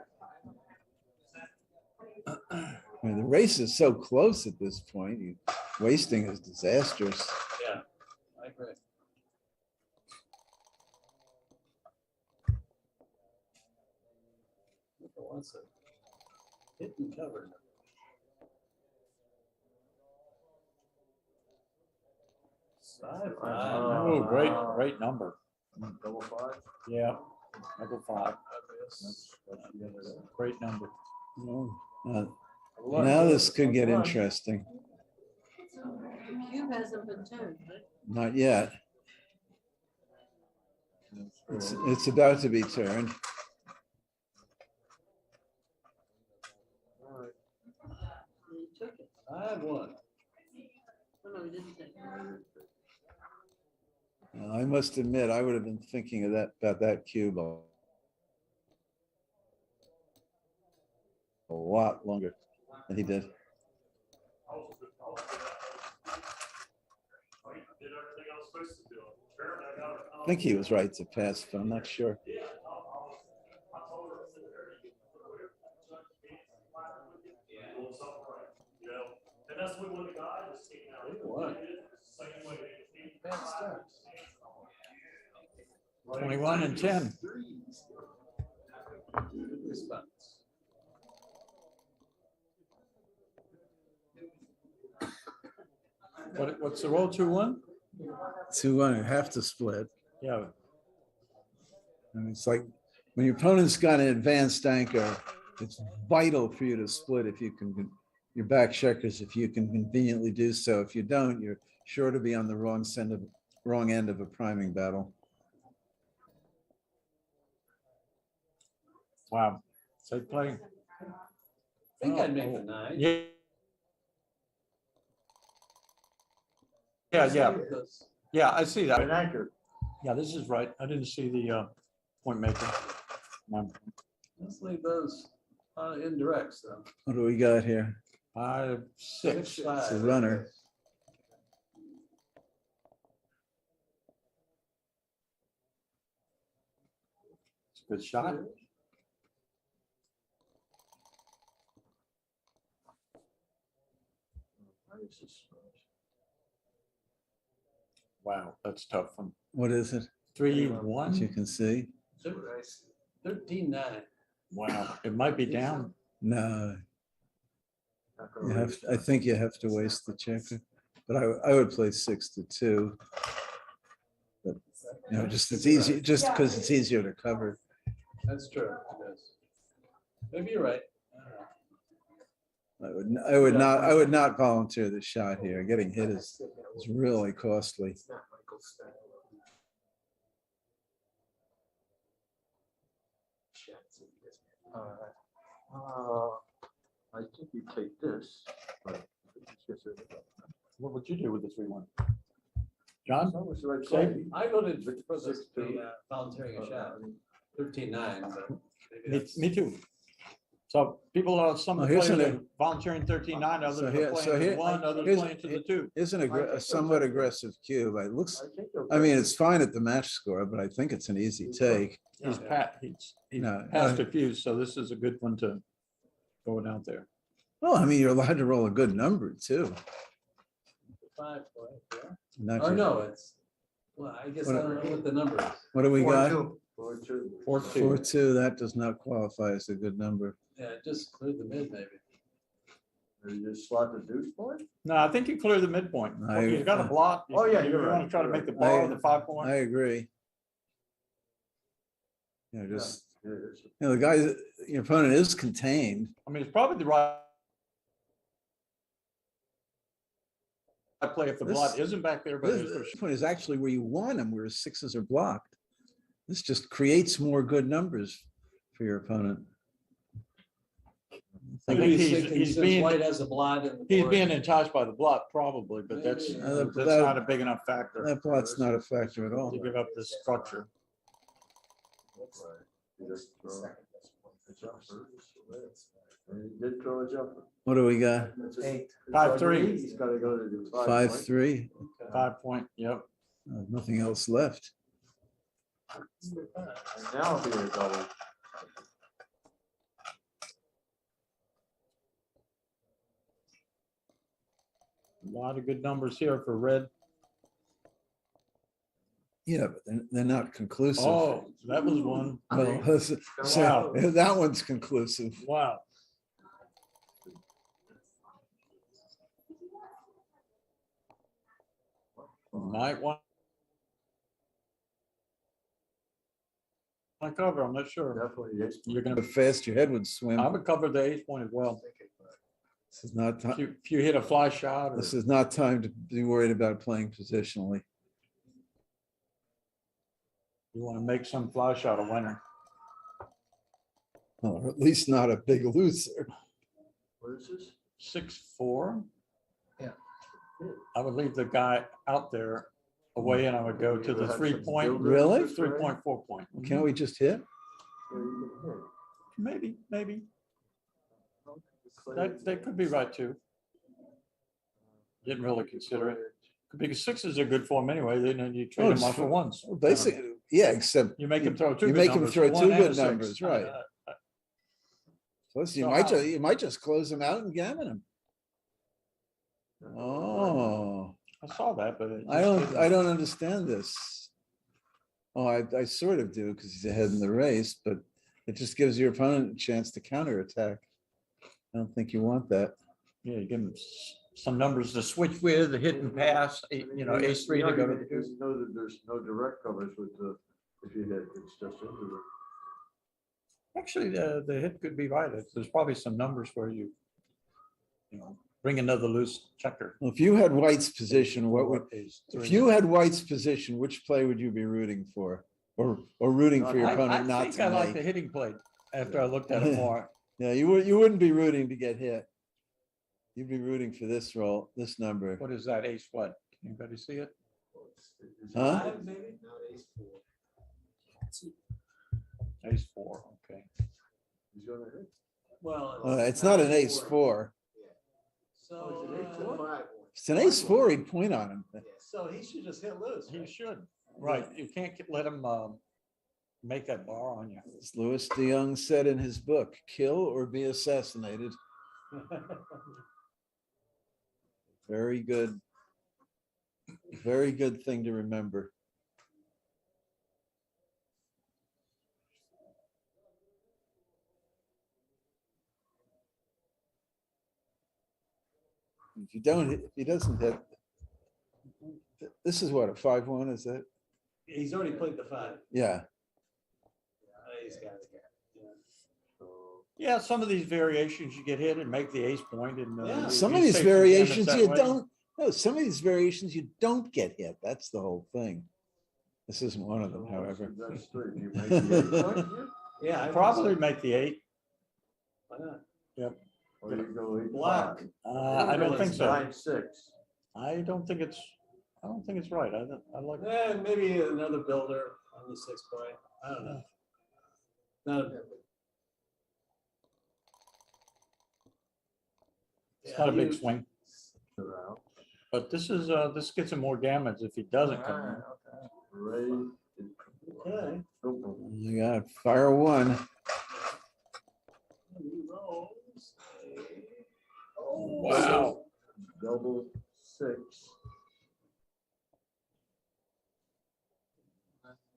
I mean, the race is so close at this point. Wasting is disastrous. Yeah, I agree. Wants it. Hit and cover. Oh, great number. Double 5. Yeah, number 5. Great number. Oh, now this could get interesting. The cube hasn't been turned, right? Not yet. It's about to be turned. He took it. 5-1. Oh, no, he didn't take it. I must admit, I would have been thinking of about that cube a lot longer than he did. I think he was right to pass, but I'm not sure. And that's what one of the guys came out. What? Same way. Bad start. 21 and 10. Good response. What's the roll? 2-1? 2-1, you have to split. Yeah. And it's like when your opponent's got an advanced anchor, it's vital for you to split if you can, your back checkers, if you can conveniently do so. If you don't, you're sure to be on the wrong end of a priming battle. Wow. Safe play. I think I'd make the 9. Yeah. Yeah. Yeah, I see that. An anchor. Yeah, this is right. I didn't see the point maker. Let's leave those indirects though. What do we got here? 5, 6. It's a runner. It's a good shot. Wow, that's tough one. What is it? 3-1. As you can see. 13-9. Wow, it might be down. No. I think you have to waste the checker, but I would play 6-2. But just it's easy, just because it's easier to cover. That's true. It is. Maybe you're right. I would not volunteer the shot here. Getting hit is really costly. I think you take this. What would you do with the 3-1? John? I voted for the volunteering a shot. 13-9, but maybe Me too. So people are, some of the here's players an- are volunteering 13-9, others are playing to the 1, others here's- playing to the 2. Isn't a somewhat aggressive cube. It looks, I mean, it's fine at the match score, but I think it's an easy take. He's No, passed a few, so this is a good one to going out there. Well, I mean, you're allowed to roll a good number too. 5 point, yeah. Not Or your- no, it's, well, I guess I don't know what the number is. What do we got? 4-2. 4-2. That does not qualify as a good number. Yeah, just cleared the mid maybe. Or you just slot the deuce point? No, I think you clear the midpoint. You've got a block. Oh, yeah, You you're want to right. try to make the bar the 5 point. I agree. Just, the guy, your opponent is contained. I mean, it's probably the right I play if the This- blot isn't back there, but it's for This point is actually where you want them, where sixes are blocked. This just creates more good numbers for your opponent. I Maybe think thinking he's since being, White has a blind in the he's board. being enticed by the blot probably, but that's Maybe. that's that- not a big enough factor That blot's not a factor at all. to give up this structure. You just throw a jumper. And he did throw a jumper. What do we got? It's just- 8. it's like 5-3. He's gotta go to do 5-3. 5 point, yep. Nothing else left. And now it'll be a double. A lot of good numbers here for red. Yeah, but they're not conclusive. Oh, that was one. Well, so Wow. that one's conclusive. Wow. Might want to cover, I'm not sure. Definitely, yes. You're How gonna, fast your head would swim. I would cover the ace point as well. This is not If time. you hit a fly shot or This is not time to be worried about playing positionally. you want to make some fly shot a winner. Or at least not a big loser. What is this? 6-4. Yeah. I would leave the guy out there away and I would go to the 3-point. Really? 3.4 point. Can't we just hit? Maybe. That could be right too. Didn't really consider it. Because sixes are good for him anyway, then you trade them off for ones. Basically, yeah, except You make him throw two you good make him numbers, throw one two and a good six. numbers, right. Plus, you So might, how- you might just close them out and gammon them. Oh, I saw that, but. it I just don't didn't- understand this. Oh, I sort of do, because he's ahead in the race, but it just gives your opponent a chance to counterattack. I don't think you want that. Yeah, you give him some numbers to switch with, the hit and pass, ace three to go to the deuce. You know that there's no direct coverage with the, if you hit, it's just into the. Actually, the hit could be right. There's probably some numbers where bring another loose checker. Well, if you had White's position, what would, Ace if three. you had White's position, which play would you be rooting for? Or rooting for your opponent I not think to I like the make? hitting play after I looked at it more. Yeah, you wouldn't be rooting to get hit. You'd be rooting for this roll, this number. What is that, ace what? Anybody see it? Huh? Five, maybe? Ace four, okay. He's gonna hit. Well. It's not an ace four. So, If it's an ace four, he'd point on him. so he should just hit loose. He should, right. You can't let him make that bar on you. As Louis DeYoung said in his book, kill or be assassinated. Very good. Very good thing to remember. If you don't, if he doesn't hit, this is what, a 5-1, is it? He's already played the 5. Yeah. He's got it. Yeah, some of these variations you get hit and make the ace point and. Yeah. Some you of these save some damage variations that you way. don't, no, some of these variations you don't get hit. That's the whole thing. This isn't one of them, however. That's three. You make the eight point here, Yeah. I think Probably so. make the 8. Why not? Yep. or you go eight, Block. five. I don't think so. 9-6. I don't think it's right. I like. Maybe another builder on the 6 point. I don't know. Not a. It's not a big you- swing, Around. but this gets him more damage if he doesn't come in. Ray. Okay. You got fire one. He rolls Wow. Double 6.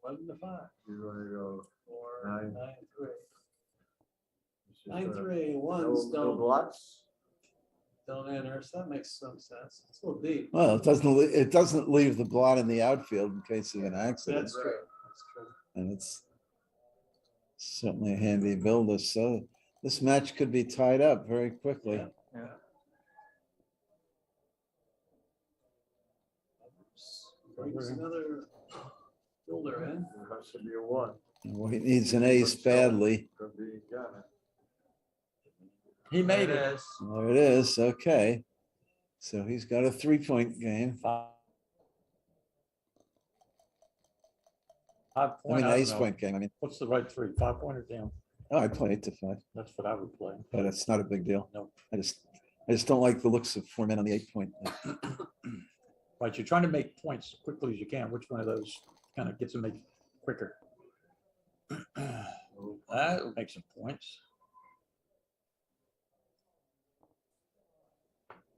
11 to 5. You're gonna go. 4, Nine. 9, 3. it's just, 9, uh, 3. No Ones no don't, blots. don't enter. So that makes some sense. It's a little deep. Well, it doesn't leave the blot in the outfield in case of an accident. That's true. That's true. And it's certainly a handy builder. So this match could be tied up very quickly. Yeah. Yeah. Brings another builder in. That should be a one. White needs an ace badly. Could be, got it. He made There it. is. There it is. Okay. So he's got a 3-point game. 5 I point, mean, I don't ace know. point game. I mean, What's the right 3? 5 pointer down. oh, I'd play 8 to 5, That's what I would play. but it's not a big deal. No. I just don't like the looks of 4 men on the 8-point. Right, you're trying to make points as quickly as you can. Which one of those kind of gets to make quicker? That would make some points.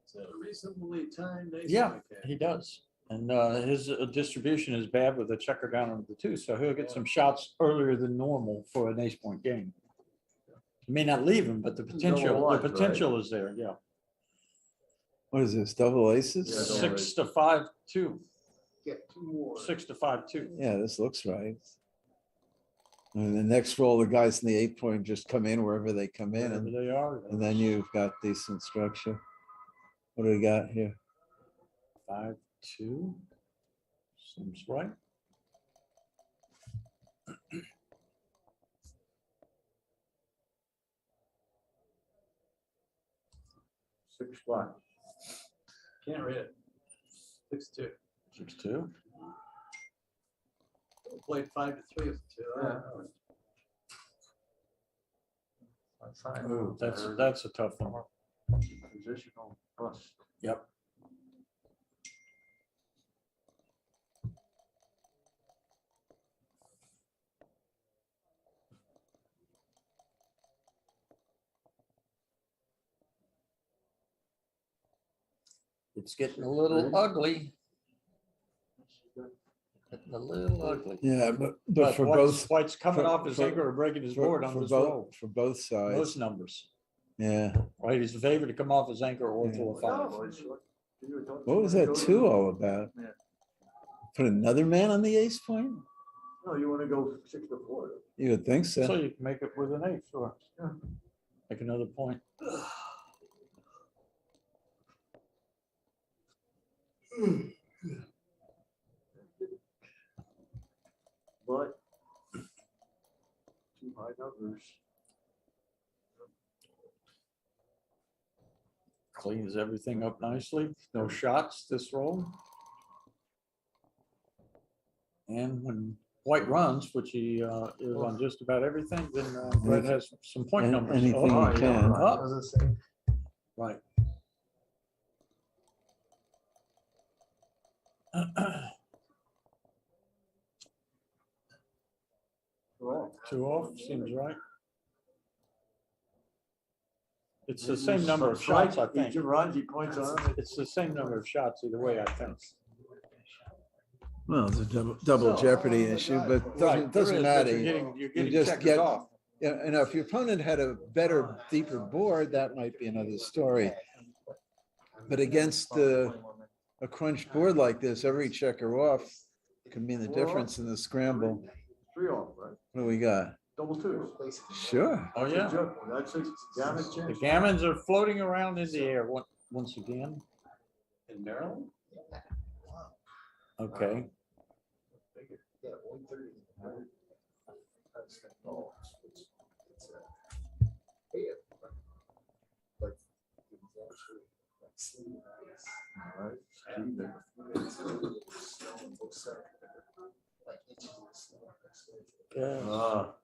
So reasonably timed. ace Yeah, high cap. he does. And his distribution is bad with a checker down on the 2, so he'll get some shots earlier than normal for an ace point game. You may not leave him, but the potential is there. Yeah. What is this? Double aces? Yeah, 6 to 5, 2. Get 2 more. 6 to 5, 2. Yeah, this looks right. And the next roll, the guys in the 8-point just come in wherever they come in, Wherever and they are. then you've got decent structure. What do we got here? 5, 2. Seems right. Six one. Can't read it. 6-2. 6-2. Played 5 to 3 with the 2. Yeah. That's fine. Ooh, that's a tough one. Positional bust. Yep. It's getting a little ugly. Getting a little ugly. Yeah, but for White's- both. White's coming for- off his for- anger or breaking his for- board on for this both- roll. For both sides. Most numbers, Yeah. right? He's favored to come off his anchor or Yeah. through a 5. What was that 2 all about? Yeah. Put another man on the ace point? No, you want to go 6 to 4. You would think So so. you can make it with an 8, sure. Yeah. Make another point. But 2 high numbers. Cleans everything up nicely. No shots this roll. And when White runs, which he is on just about everything, then Brett has some point numbers. Anything Oh, he yeah, can. right. Right. Two off, seems right. It's the same number of shots, I think. Each runs, he points on it. It's the same number of shots either way, I think. Well, it's a double jeopardy issue, but Right, doesn't there is, but matter. you're You getting just checkers get, off. yeah, you know, if your opponent had a better, deeper board, that might be another story. But against a crunched board like this, every checker off could mean the difference in the scramble. 3 off, right? What do we got? Double 2s. Sure. Oh, yeah. That's a gammon The chance. gammons are floating around in the air once again. In Maryland? Okay. Yeah, 130. Yeah. Ah.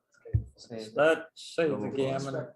That saved the gammon.